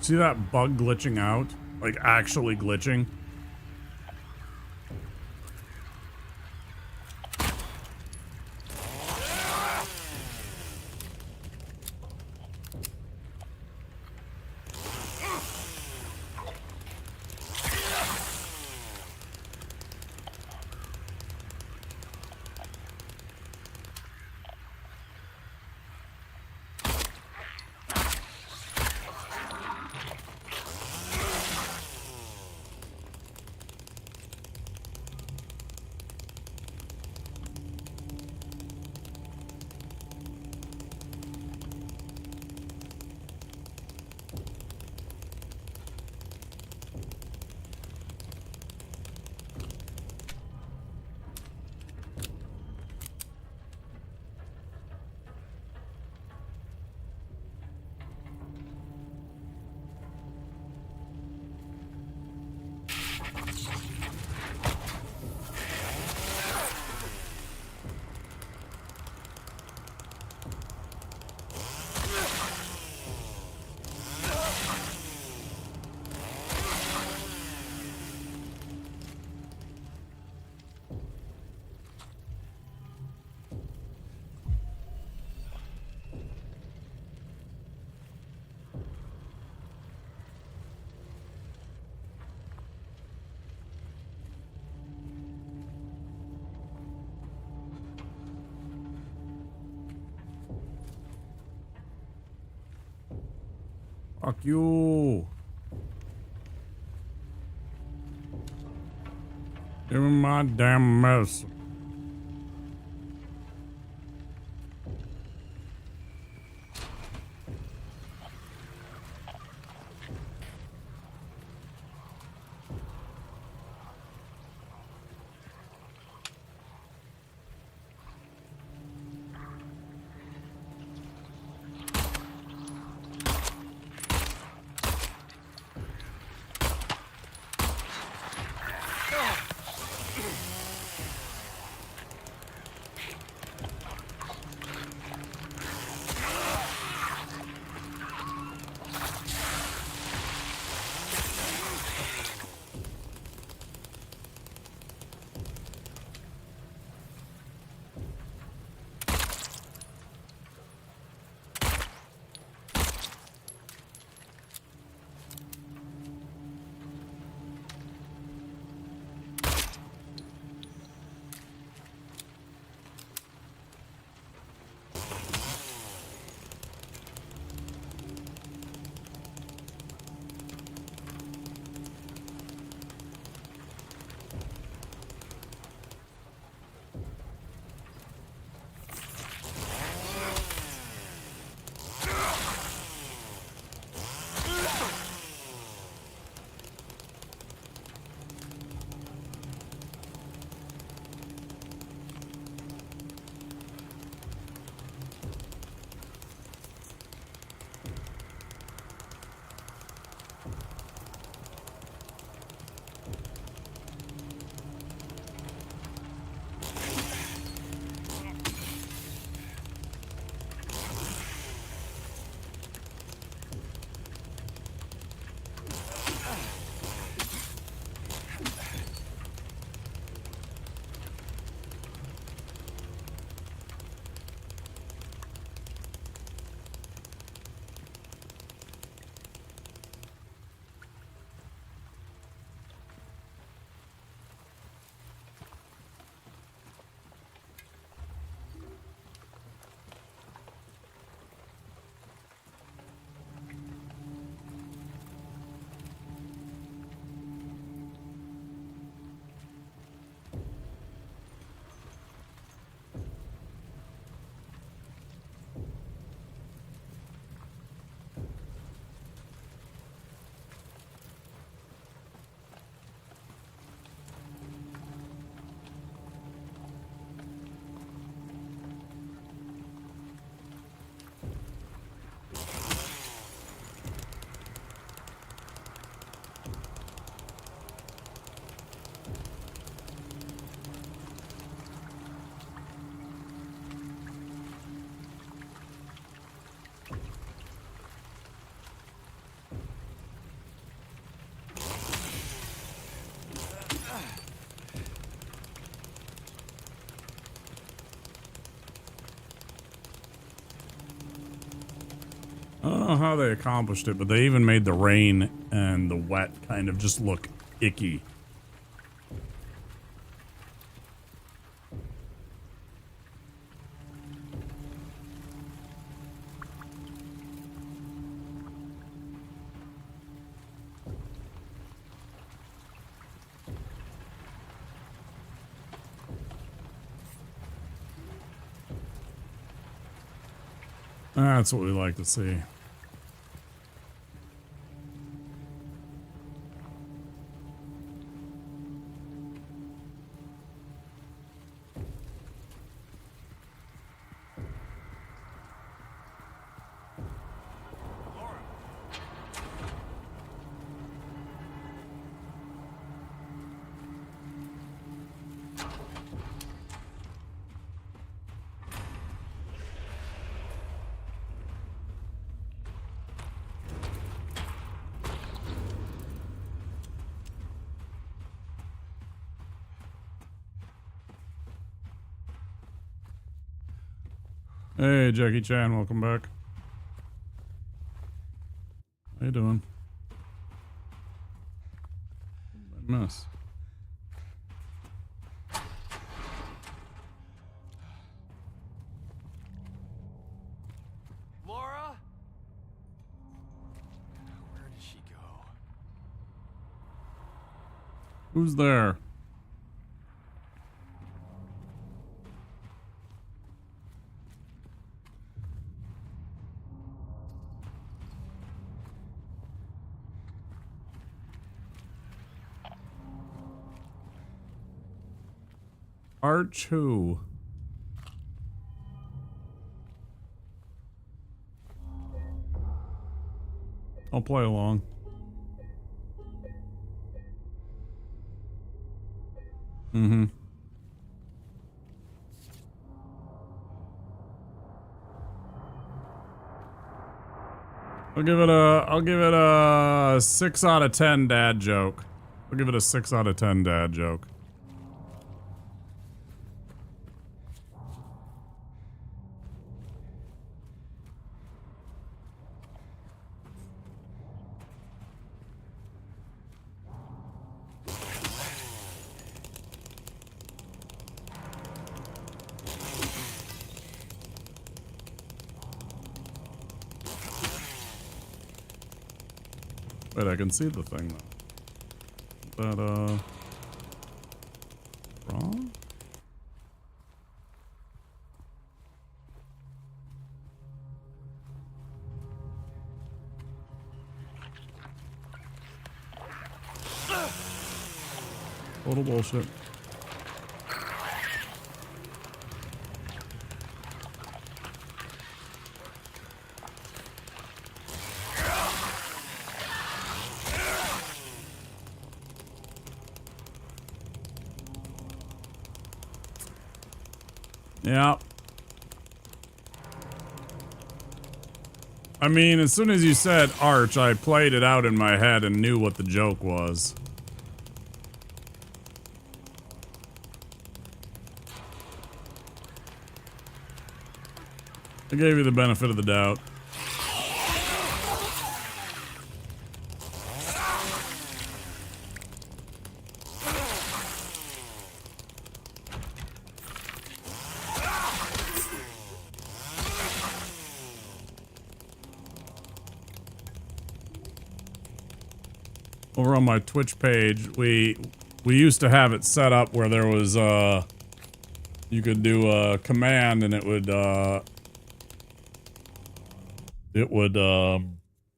Speaker 1: See that bug glitching out? Like actually glitching? Fuck you. Give me my damn medicine. I don't know how they accomplished it, but they even made the rain and the wet kind of just look icky. That's what we like to see. Hey, Jackie Chan, welcome back. How you doing? Mess.
Speaker 2: Laura? Where did she go?
Speaker 1: Who's there? Arch who? I'll play along. Mm-hmm. I'll give it a 6 out of 10 dad joke. I'll give it a 6 out of 10 dad joke. Wait, I can see the thing though. Is that, wrong? Total bullshit. Yeah. I mean, as soon as you said Arch, I played it out in my head and knew what the joke was. I gave you the benefit of the doubt. Over on my Twitch page, we used to have it set up where there was you could do a command and it would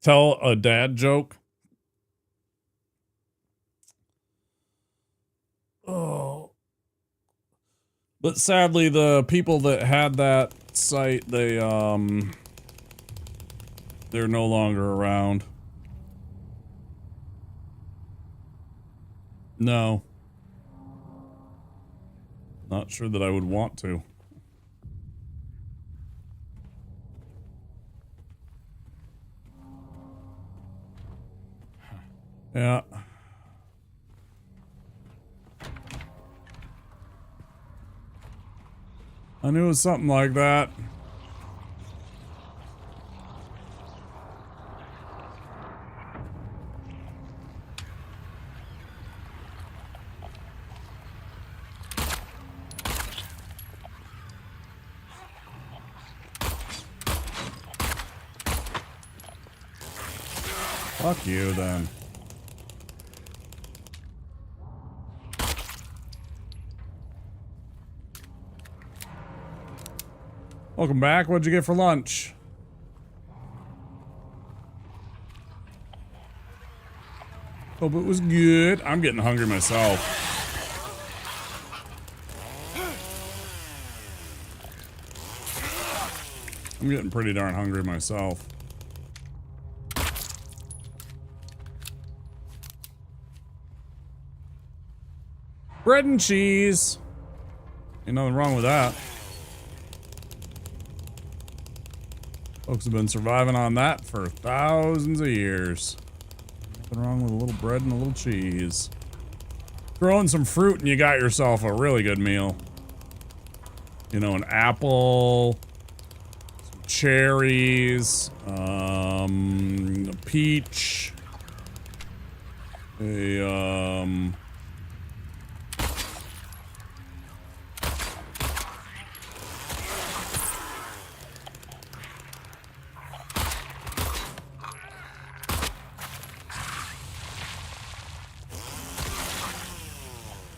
Speaker 1: tell a dad joke. Oh. But sadly the people that had that site, they're no longer around. No. Not sure that I would want to. Yeah. I knew it was something like that. Fuck you, then. Welcome back. What'd you get for lunch? Hope it was good. I'm getting hungry myself. I'm getting pretty darn hungry myself. Bread and cheese. Ain't nothing wrong with that. Folks have been surviving on that for thousands of years. Nothing wrong with a little bread and a little cheese. Throw in some fruit and you got yourself a really good meal. You know, an apple, some cherries, a peach,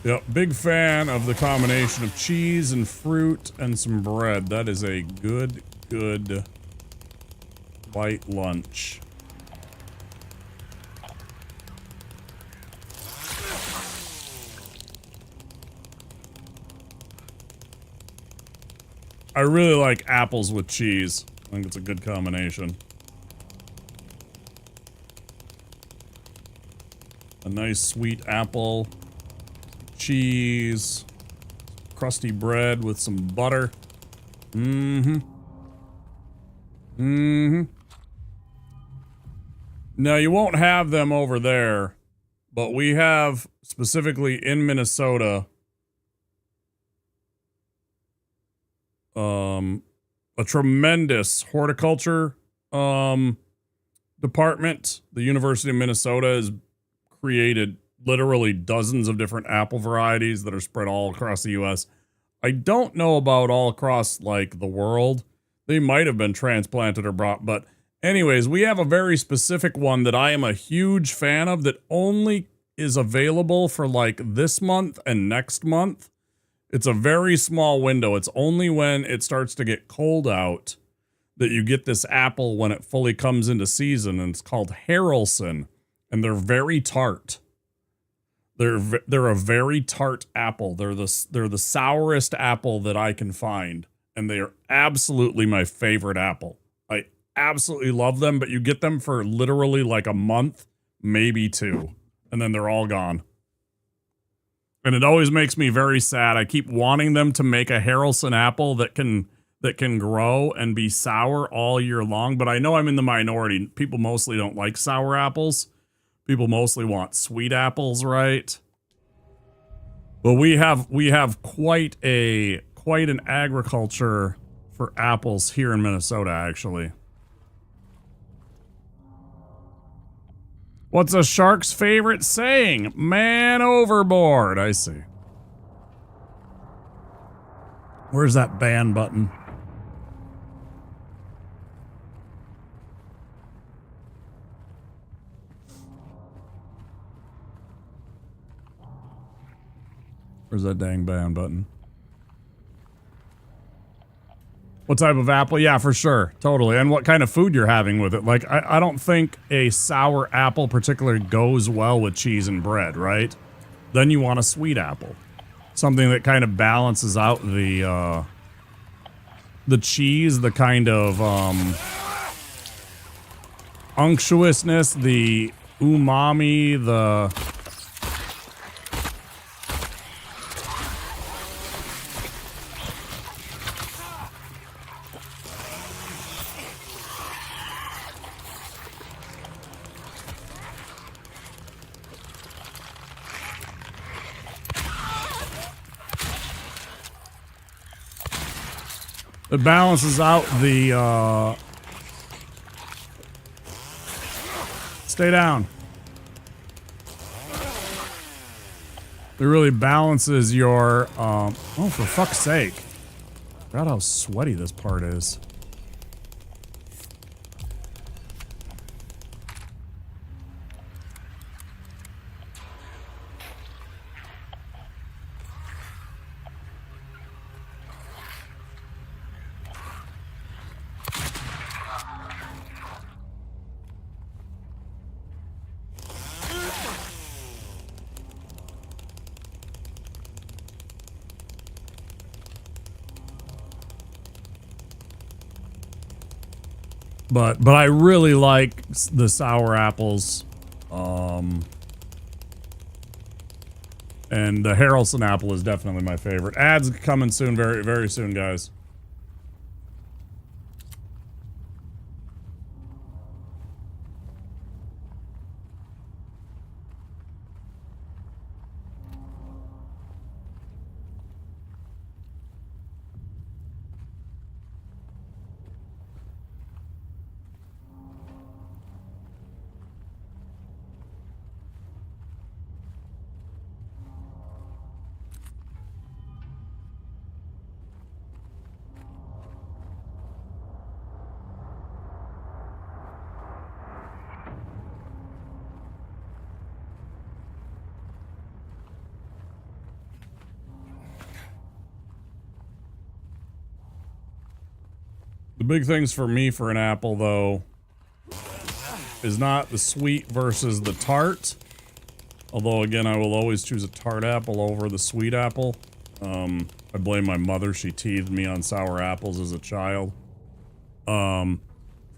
Speaker 1: Yep, big fan of the combination of cheese and fruit and some bread. That is a good light lunch. I really like apples with cheese. I think it's a good combination. A nice sweet apple. Cheese, crusty bread with some butter. Now you won't have them over there, but we have specifically in Minnesota a tremendous horticulture department. The University of Minnesota has created literally dozens of different apple varieties that are spread all across the US. I don't know about all across like the world. They might have been transplanted or brought, but anyways, we have a very specific one that I am a huge fan of that only is available for like this month and next month. It's a very small window. It's only when it starts to get cold out that you get this apple when it fully comes into season, and it's called Harrelson, and they're very tart. They're a very tart apple. They're the sourest apple that I can find, and they are absolutely my favorite apple. I absolutely love them, but you get them for literally like a month, maybe two, and then they're all gone. And it always makes me very sad. I keep wanting them to make a Harrelson apple that can grow and be sour all year long, but I know I'm in the minority. People mostly don't like sour apples. People mostly want sweet apples, right? But we have quite an agriculture for apples here in Minnesota, actually. What's a shark's favorite saying? Man overboard, I see. Where's that ban button? Where's that dang ban button? What type of apple? Yeah, for sure. Totally. And what kind of food you're having with it. Like, I don't think a sour apple particularly goes well with cheese and bread, right? Then you want a sweet apple. Something that kind of balances out the cheese, the kind of unctuousness, the umami, the... It balances out the, stay down. It really balances your, oh, for fuck's sake. I forgot how sweaty this part is. But I really like the sour apples. And the Harrelson apple is definitely my favorite. Ads coming soon, very, very soon, guys. The big things for me for an apple, though, is not the sweet versus the tart. Although, again, I will always choose a tart apple over the sweet apple. I blame my mother. She teased me on sour apples as a child. For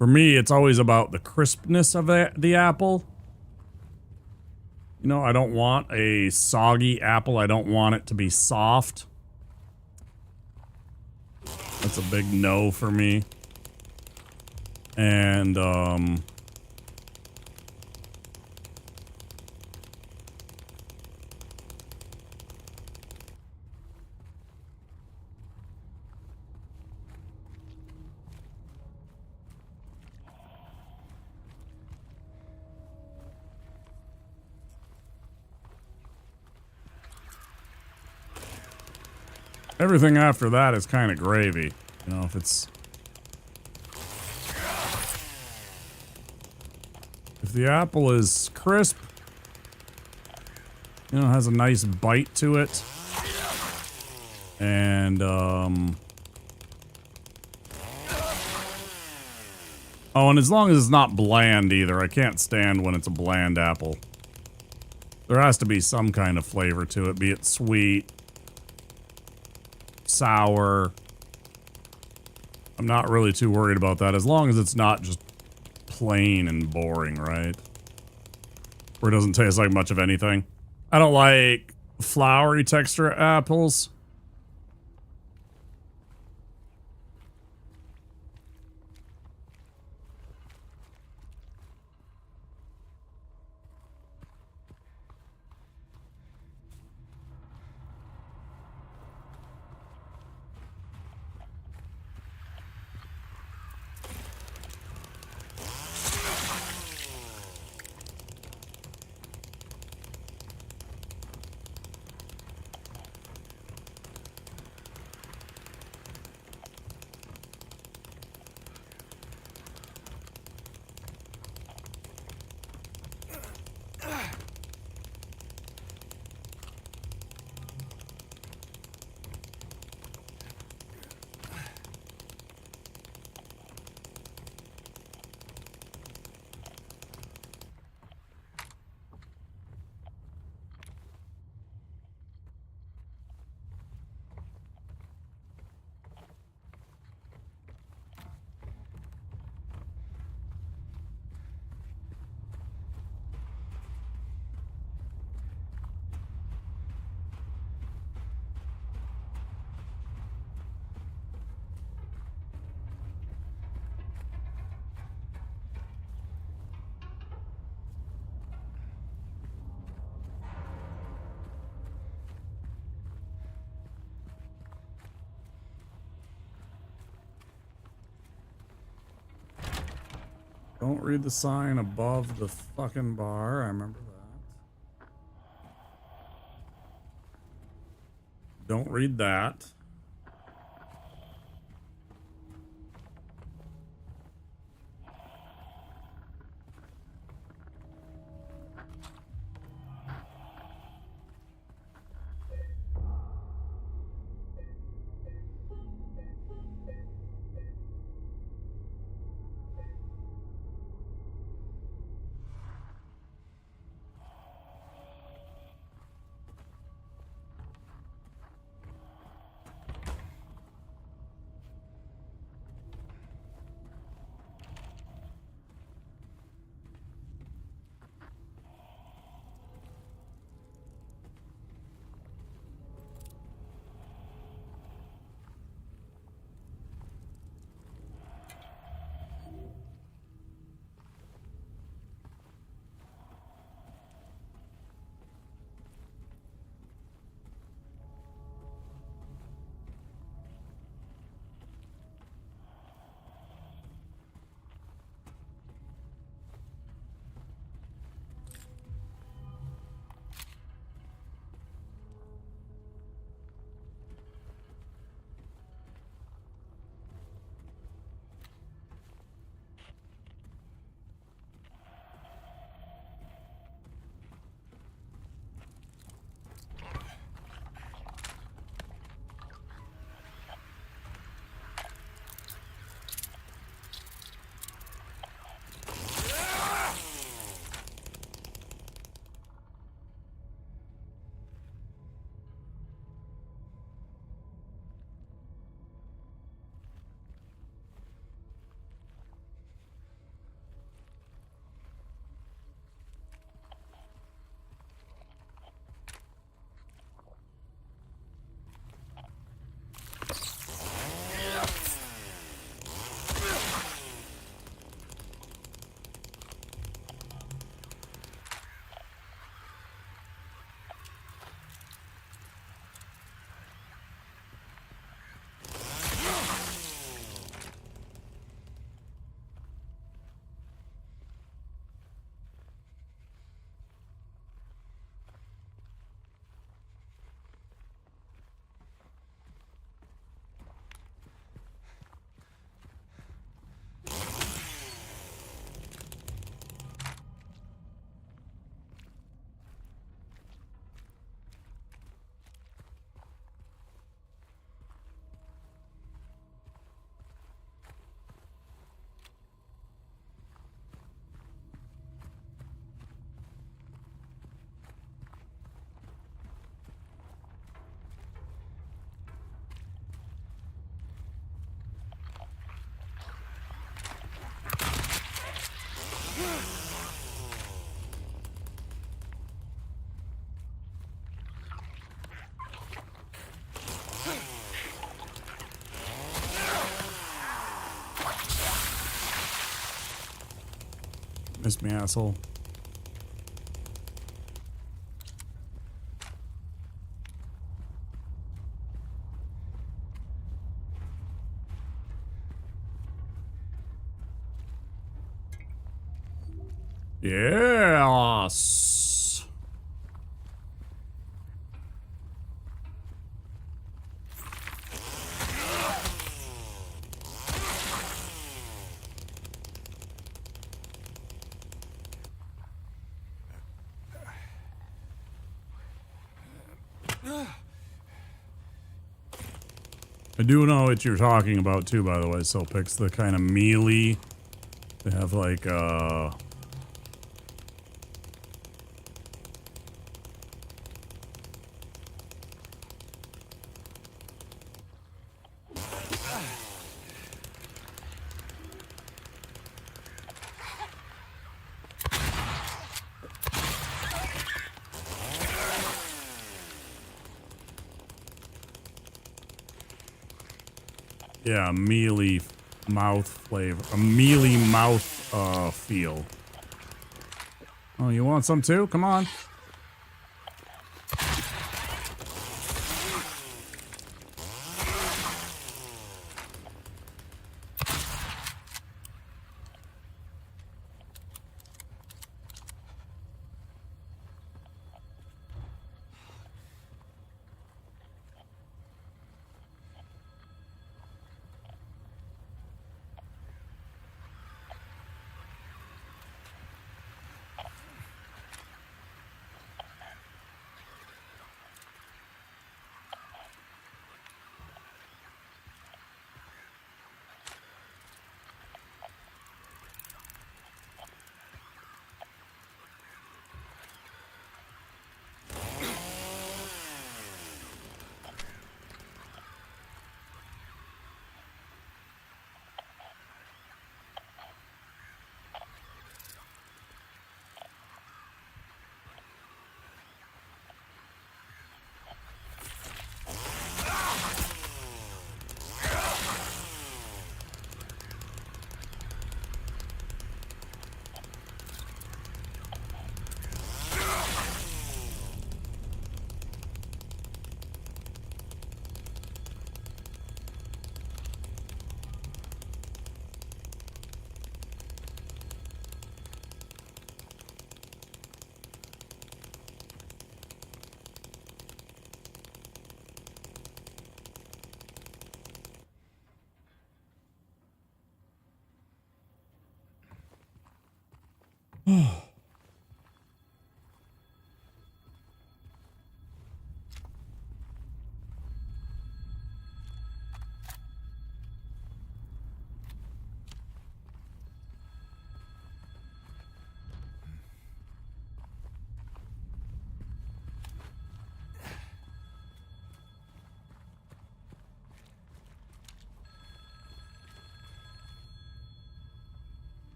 Speaker 1: me, it's always about the crispness of the apple. You know, I don't want a soggy apple. I don't want it to be soft. That's a big no for me. And, everything after that is kind of gravy. You know, if the apple is crisp, you know, has a nice bite to it, and, oh, and as long as it's not bland either. I can't stand when it's a bland apple. There has to be some kind of flavor to it, be it sweet, sour. I'm not really too worried about that, as long as it's not just plain and boring, right? Where it doesn't taste like much of anything. I don't like flowery texture apples. Don't read the sign above the fucking bar. I remember that. Don't read that. Miss me, asshole. Yes. I do know what you're talking about too, by the way. So picks the kind of melee. They have like yeah, mealy mouth flavor, a mealy mouth feel. Oh, you want some too? Come on.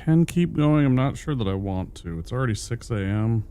Speaker 1: can keep going. I'm not sure that I want to. It's already 6 a.m.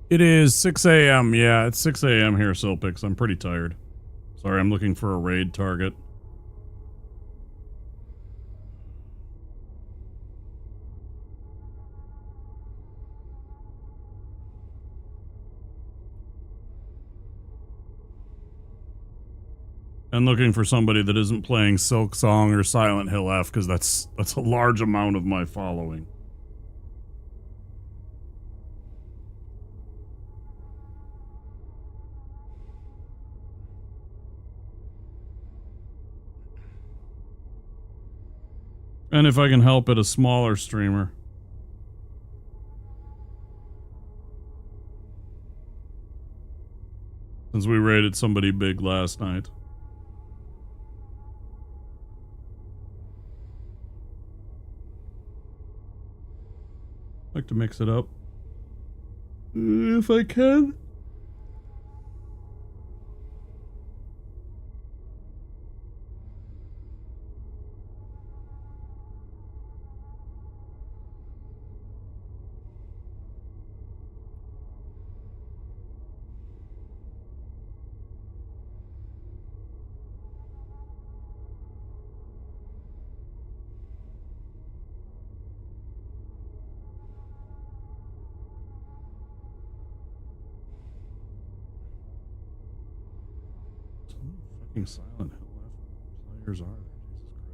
Speaker 1: It is 6 a.m. Yeah, it's 6 a.m. here, Silpix. I'm pretty tired. Sorry, I'm looking for a raid target. And looking for somebody that isn't playing Silk Song or Silent Hill F, because that's a large amount of my following. And if I can help it, a smaller streamer. Since we raided somebody big last night. Like to mix it up. If I can. Fucking Silent Hill players are there? Jesus Christ.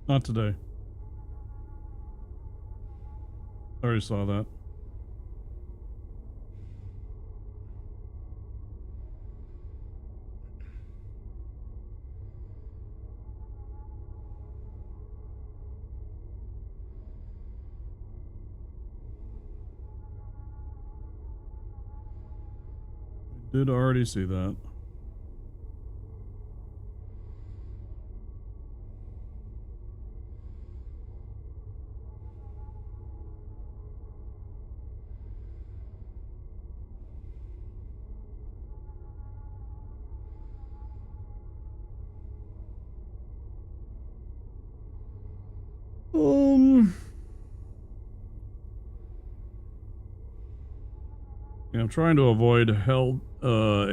Speaker 1: Not today. I already saw that. I did already see that. Yeah, I'm trying to avoid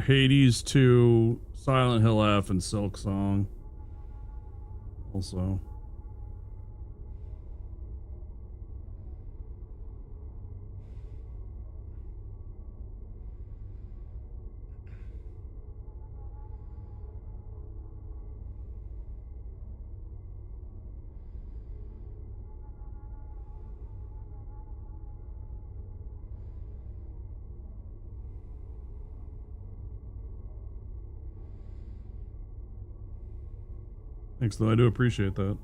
Speaker 1: Hades 2, Silent Hill F, and Silk Song. Also. Thanks, though. I do appreciate that.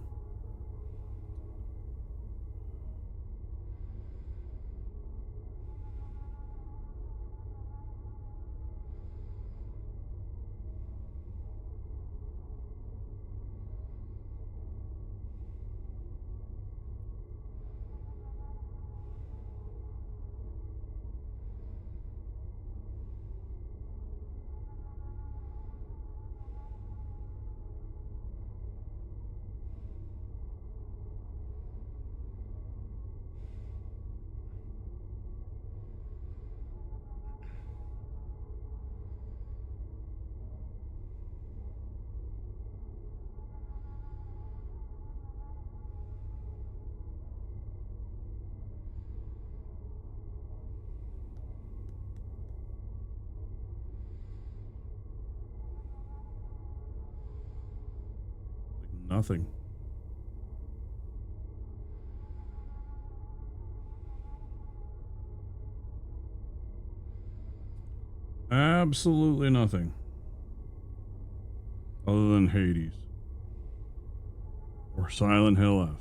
Speaker 1: Nothing. Absolutely nothing. Other than Hades. Or Silent Hill F.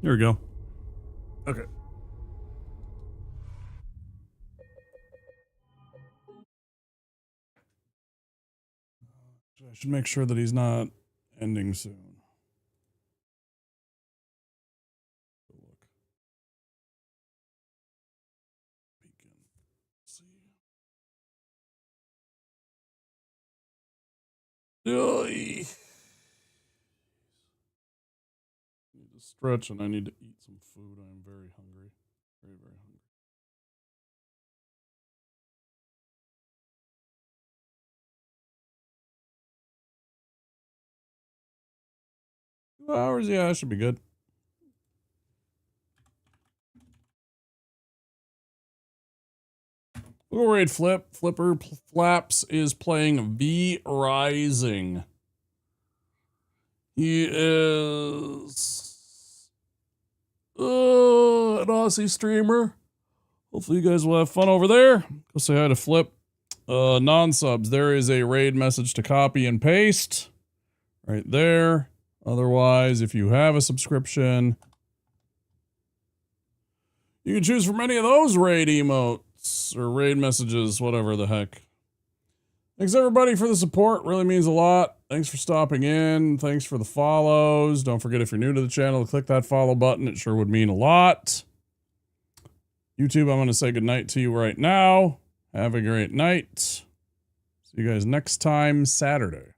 Speaker 1: There we go. Okay. I should make sure that he's not ending soon. Oy. Need to stretch and I need to eat some food. I am very hungry. Very, very hungry. 2 hours? Yeah, that should be good. We'll raid Flipper Flaps is playing V Rising. He is an Aussie streamer. Hopefully you guys will have fun over there. Go say hi to Flip. Non-subs, there is a raid message to copy and paste right there. Otherwise, if you have a subscription, you can choose from any of those raid emotes or raid messages, whatever the heck. Thanks everybody for the support. Really means a lot. Thanks for stopping in. Thanks for the follows. Don't forget, if you're new to the channel, to click that follow button. It sure would mean a lot. YouTube, I'm going to say goodnight to you right now. Have a great night. See you guys next time, Saturday.